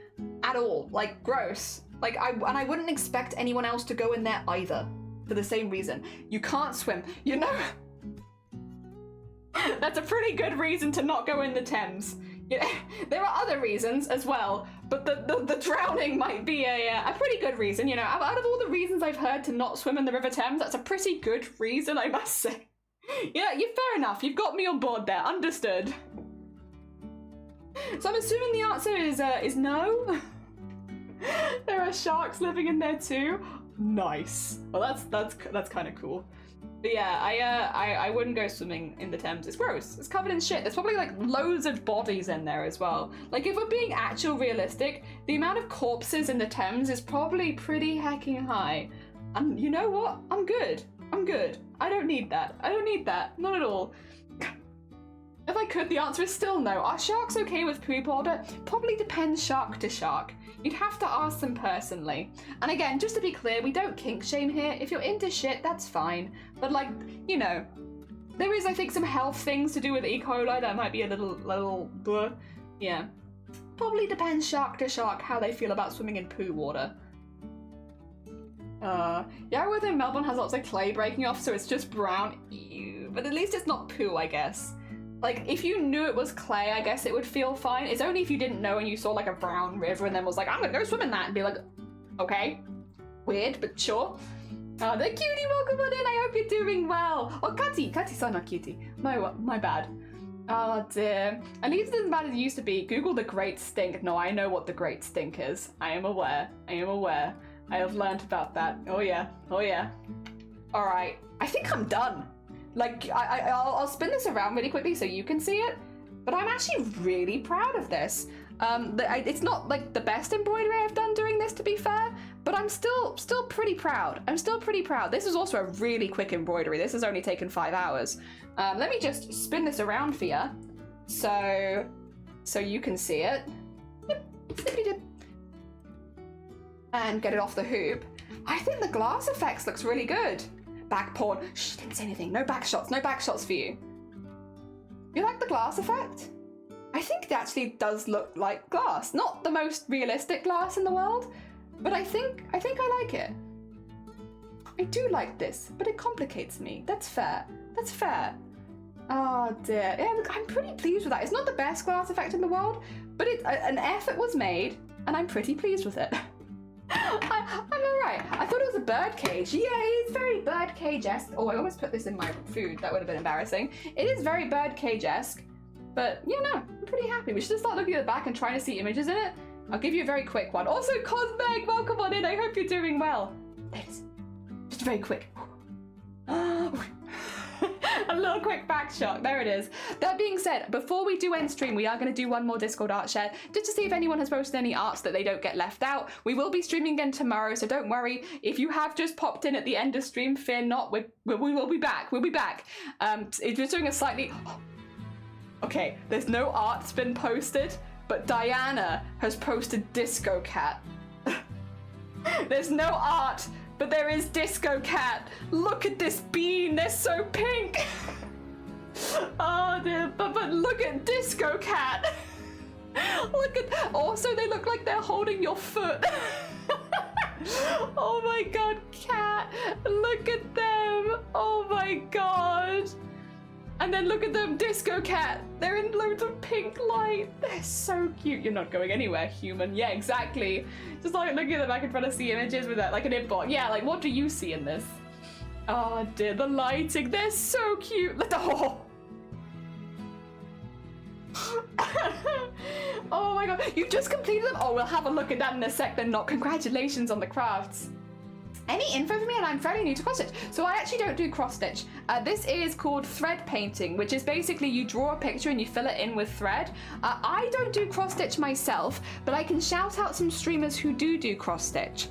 At all. Like, gross. Like, I wouldn't expect anyone else to go in there either. For the same reason. You can't swim. You know? That's a pretty good reason to not go in the Thames. Yeah, there are other reasons as well, but the drowning might be a pretty good reason, you know. Out of all the reasons I've heard to not swim in the River Thames, that's a pretty good reason, I must say. Yeah, you're fair enough. You've got me on board there. Understood. So I'm assuming the answer is no. There are sharks living in there too. Nice. Well, that's kind of cool. But yeah, I wouldn't go swimming in the Thames. It's gross. It's covered in shit. There's probably like loads of bodies in there as well. Like if we're being actual realistic, the amount of corpses in the Thames is probably pretty hecking high. And you know what? I'm good. I'm good. I don't need that. I don't need that. Not at all. If I could, the answer is still no. Are sharks okay with poop odor? Probably depends shark to shark. You'd have to ask them personally. And again, just to be clear, we don't kink shame here. If you're into shit, that's fine. But like, you know, there is, I think, some health things to do with E. coli that might be a little bleh. Yeah. Probably depends shark to shark how they feel about swimming in poo water. Yeah, within Melbourne has lots of clay breaking off, so it's just brown. Ew. But at least it's not poo, I guess. Like, if you knew it was clay, I guess it would feel fine. It's only if you didn't know and you saw, like, a brown river and then was like, I'm gonna go swim in that, and be like, okay. Weird, but sure. Oh, the cutie, welcome on in. I hope you're doing well. Oh, Kati. Kati's not cutie. My bad. Oh, dear. At least it isn't as bad as it used to be. Google the Great Stink. No, I know what the Great Stink is. I am aware. I am aware. I have learned about that. Oh, yeah. Oh, yeah. All right. I think I'm done. Like, I'll spin this around really quickly so you can see it, but I'm actually really proud of this. It's not like the best embroidery I've done doing this, to be fair, but I'm still pretty proud. I'm still pretty proud. This is also a really quick embroidery. This has only taken 5 hours. Let me just spin this around for you, so you can see it. Yep, snippity-dip. And get it off the hoop. I think the glass effects looks really good. Back porn. Shh, didn't say anything. No back shots. No back shots for you. You like the glass effect? I think it actually does look like glass. Not the most realistic glass in the world, but I think I like it. I do like this, but it complicates me. That's fair. That's fair. Oh dear. Yeah, look, I'm pretty pleased with that. It's not the best glass effect in the world, but an effort was made, and I'm pretty pleased with it. I'm alright. I thought it was a bird cage. Yeah, it is very bird cage-esque. Oh, I almost put this in my food. That would have been embarrassing. It is very bird cage-esque, but you know, I'm pretty happy. We should just start looking at the back and trying to see images in it. I'll give you a very quick one. Also, Cosmeg, welcome on in. I hope you're doing well. There it is. Just very quick. A little quick back shot. There it is. That being said, before we do end stream, we are going to do one more Discord art share just to see if anyone has posted any arts that they don't get left out. We will be streaming again tomorrow, so don't worry. If you have just popped in at the end of stream, fear not. We will be back. We'll be back. We're doing a slightly... Okay, there's no art's been posted, but Diana has posted Disco Cat. There's no art, but there is Disco Cat. Look at this bean, they're so pink. Oh dear, but look at Disco Cat. Look at, also they look like they're holding your foot. Oh my god, cat, look at them. Oh my god. And then look at them, Disco Cat. They're in loads of pink light. They're so cute. You're not going anywhere, human. Yeah, exactly. Just like looking at them back in front of see images with that, like an inbox. Yeah, like what do you see in this? Oh dear, the lighting. They're so cute. Oh. Oh my god, you just completed them? Oh, we'll have a look at that in a sec then. Not congratulations on the crafts. any info for me, and I'm fairly new to cross stitch. So I actually don't do cross stitch. This is called thread painting, which is basically you draw a picture and you fill it in with thread. I don't do cross stitch myself, but I can shout out some streamers who do cross stitch.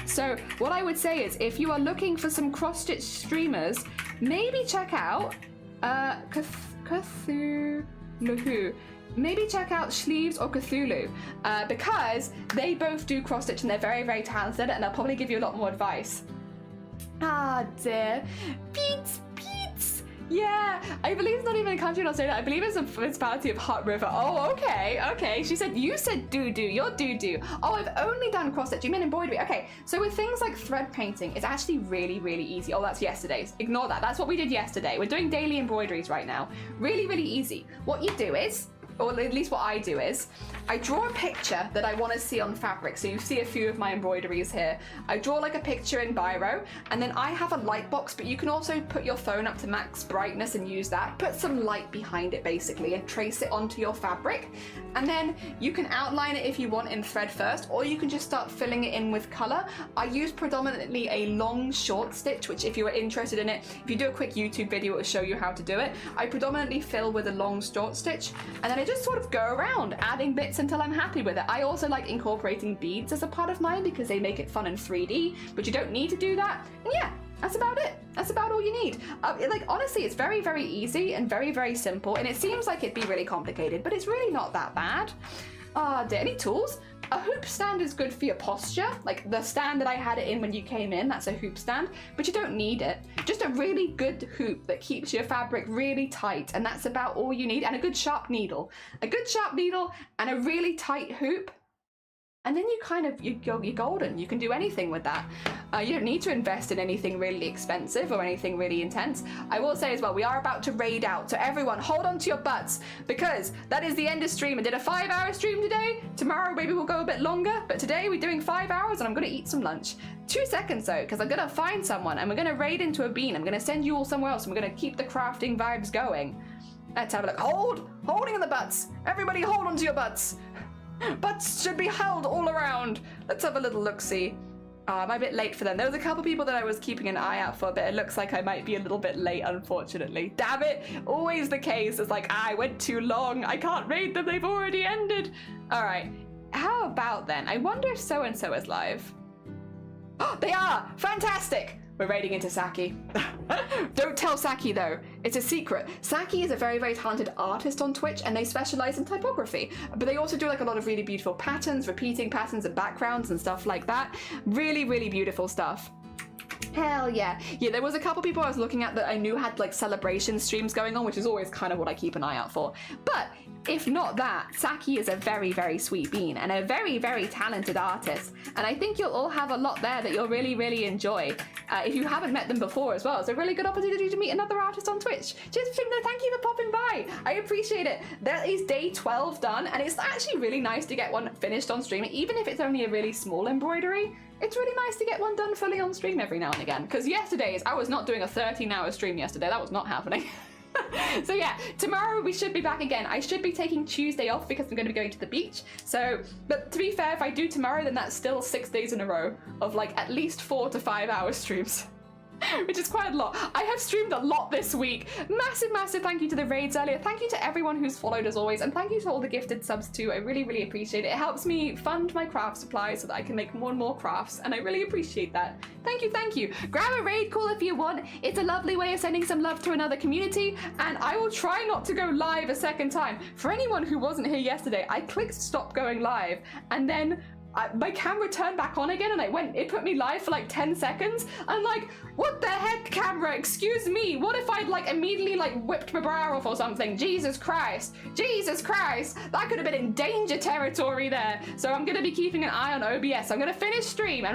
So what I would say is, if you are looking for some cross stitch streamers, maybe check out Cthulhu. Maybe check out Sleeves or Cthulhu, because they both do cross stitch and they're very, very talented, and they'll probably give you a lot more advice. Ah dear. Pete's. Yeah, I believe it's not even a country in Australia. I believe it's a municipality of Hutt River. Oh, okay. You said doo-doo, you're doo-doo. Oh, I've only done cross stitch, you mean embroidery. Okay, so with things like thread painting, it's actually really, really easy. Oh, that's yesterday's. Ignore that. That's what we did yesterday. We're doing daily embroideries right now. Really, really easy. What you do is, or at least what I do is, I draw a picture that I want to see on fabric. So you see a few of my embroideries here. I draw like a picture in Biro, and then I have a light box, but you can also put your phone up to max brightness and use that. Put some light behind it basically and trace it onto your fabric. And then you can outline it if you want in thread first, or you can just start filling it in with color. I use predominantly a long short stitch, which if you are interested in it, if you do a quick YouTube video, it will show you how to do it. I predominantly fill with a long short stitch, and then I just sort of go around adding bits until I'm happy with it. I also like incorporating beads as a part of mine because they make it fun in 3D, but you don't need to do that. And yeah, that's about it. That's about all you need. Like, honestly, it's very, very easy and very, very simple, and it seems like it'd be really complicated, but it's really not that bad. Any tools? A hoop stand is good for your posture. Like the stand that I had it in when you came in, that's a hoop stand, but you don't need it. Just a really good hoop that keeps your fabric really tight, and that's about all you need. And a good sharp needle. A good sharp needle and a really tight hoop, and then you're golden. You can do anything with that. You don't need to invest in anything really expensive or anything really intense. I will say as well, we are about to raid out, so everyone hold on to your butts, because that is the end of stream. I did a 5-hour stream today. Tomorrow maybe we'll go a bit longer, but today we're doing 5 hours, and I'm gonna eat some lunch. 2 seconds though, because I'm gonna find someone and we're gonna raid into a bean. I'm gonna send you all somewhere else, and we're gonna keep the crafting vibes going. Let's have a look. Holding on the butts. Everybody hold on to your butts. Butts should be held all around. Let's have a little look-see. I'm a bit late for them. There was a couple people that I was keeping an eye out for, but it looks like I might be a little bit late, unfortunately. Damn it! Always the case. It's like, I went too long. I can't raid them. They've already ended. All right. How about then? I wonder if so-and-so is live. Oh, they are! Fantastic! We're raiding into Saki. Don't tell Saki though, it's a secret. Saki is a very, very talented artist on Twitch, and they specialize in typography, but they also do like a lot of really beautiful patterns, repeating patterns and backgrounds and stuff like that. Really, really beautiful stuff. Hell yeah. Yeah, there was a couple people I was looking at that I knew had like celebration streams going on, which is always kind of what I keep an eye out for. But if not that, Saki is a very, very sweet bean and a very, very talented artist. And I think you'll all have a lot there that you'll really, really enjoy. If you haven't met them before as well, it's a really good opportunity to meet another artist on Twitch. Cheers, thank you for popping by. I appreciate it. That is day 12 done, and it's actually really nice to get one finished on stream, even if it's only a really small embroidery. It's really nice to get one done fully on stream every now and again, because I was not doing a 13-hour stream yesterday. That was not happening. So yeah, tomorrow we should be back again. I should be taking Tuesday off because I'm going to be going to the beach. So, but to be fair, if I do tomorrow, then that's still 6 days in a row of like at least 4 to 5 hour streams. Which is quite a lot. I have streamed a lot this week. Massive, massive thank you to the raids earlier. Thank you to everyone who's followed as always. And thank you to all the gifted subs too. I really, really appreciate it. It helps me fund my craft supplies so that I can make more and more crafts. And I really appreciate that. Thank you, thank you. Grab a raid call if you want. It's a lovely way of sending some love to another community. And I will try not to go live a second time. For anyone who wasn't here yesterday, I clicked stop going live. And then my camera turned back on again, and it put me live for like 10 seconds. I'm like, what the heck, camera? Excuse me. What if I'd like immediately like whipped my brow off or something? Jesus Christ. Jesus Christ. That could have been in danger territory there. So I'm going to be keeping an eye on OBS. I'm going to finish stream and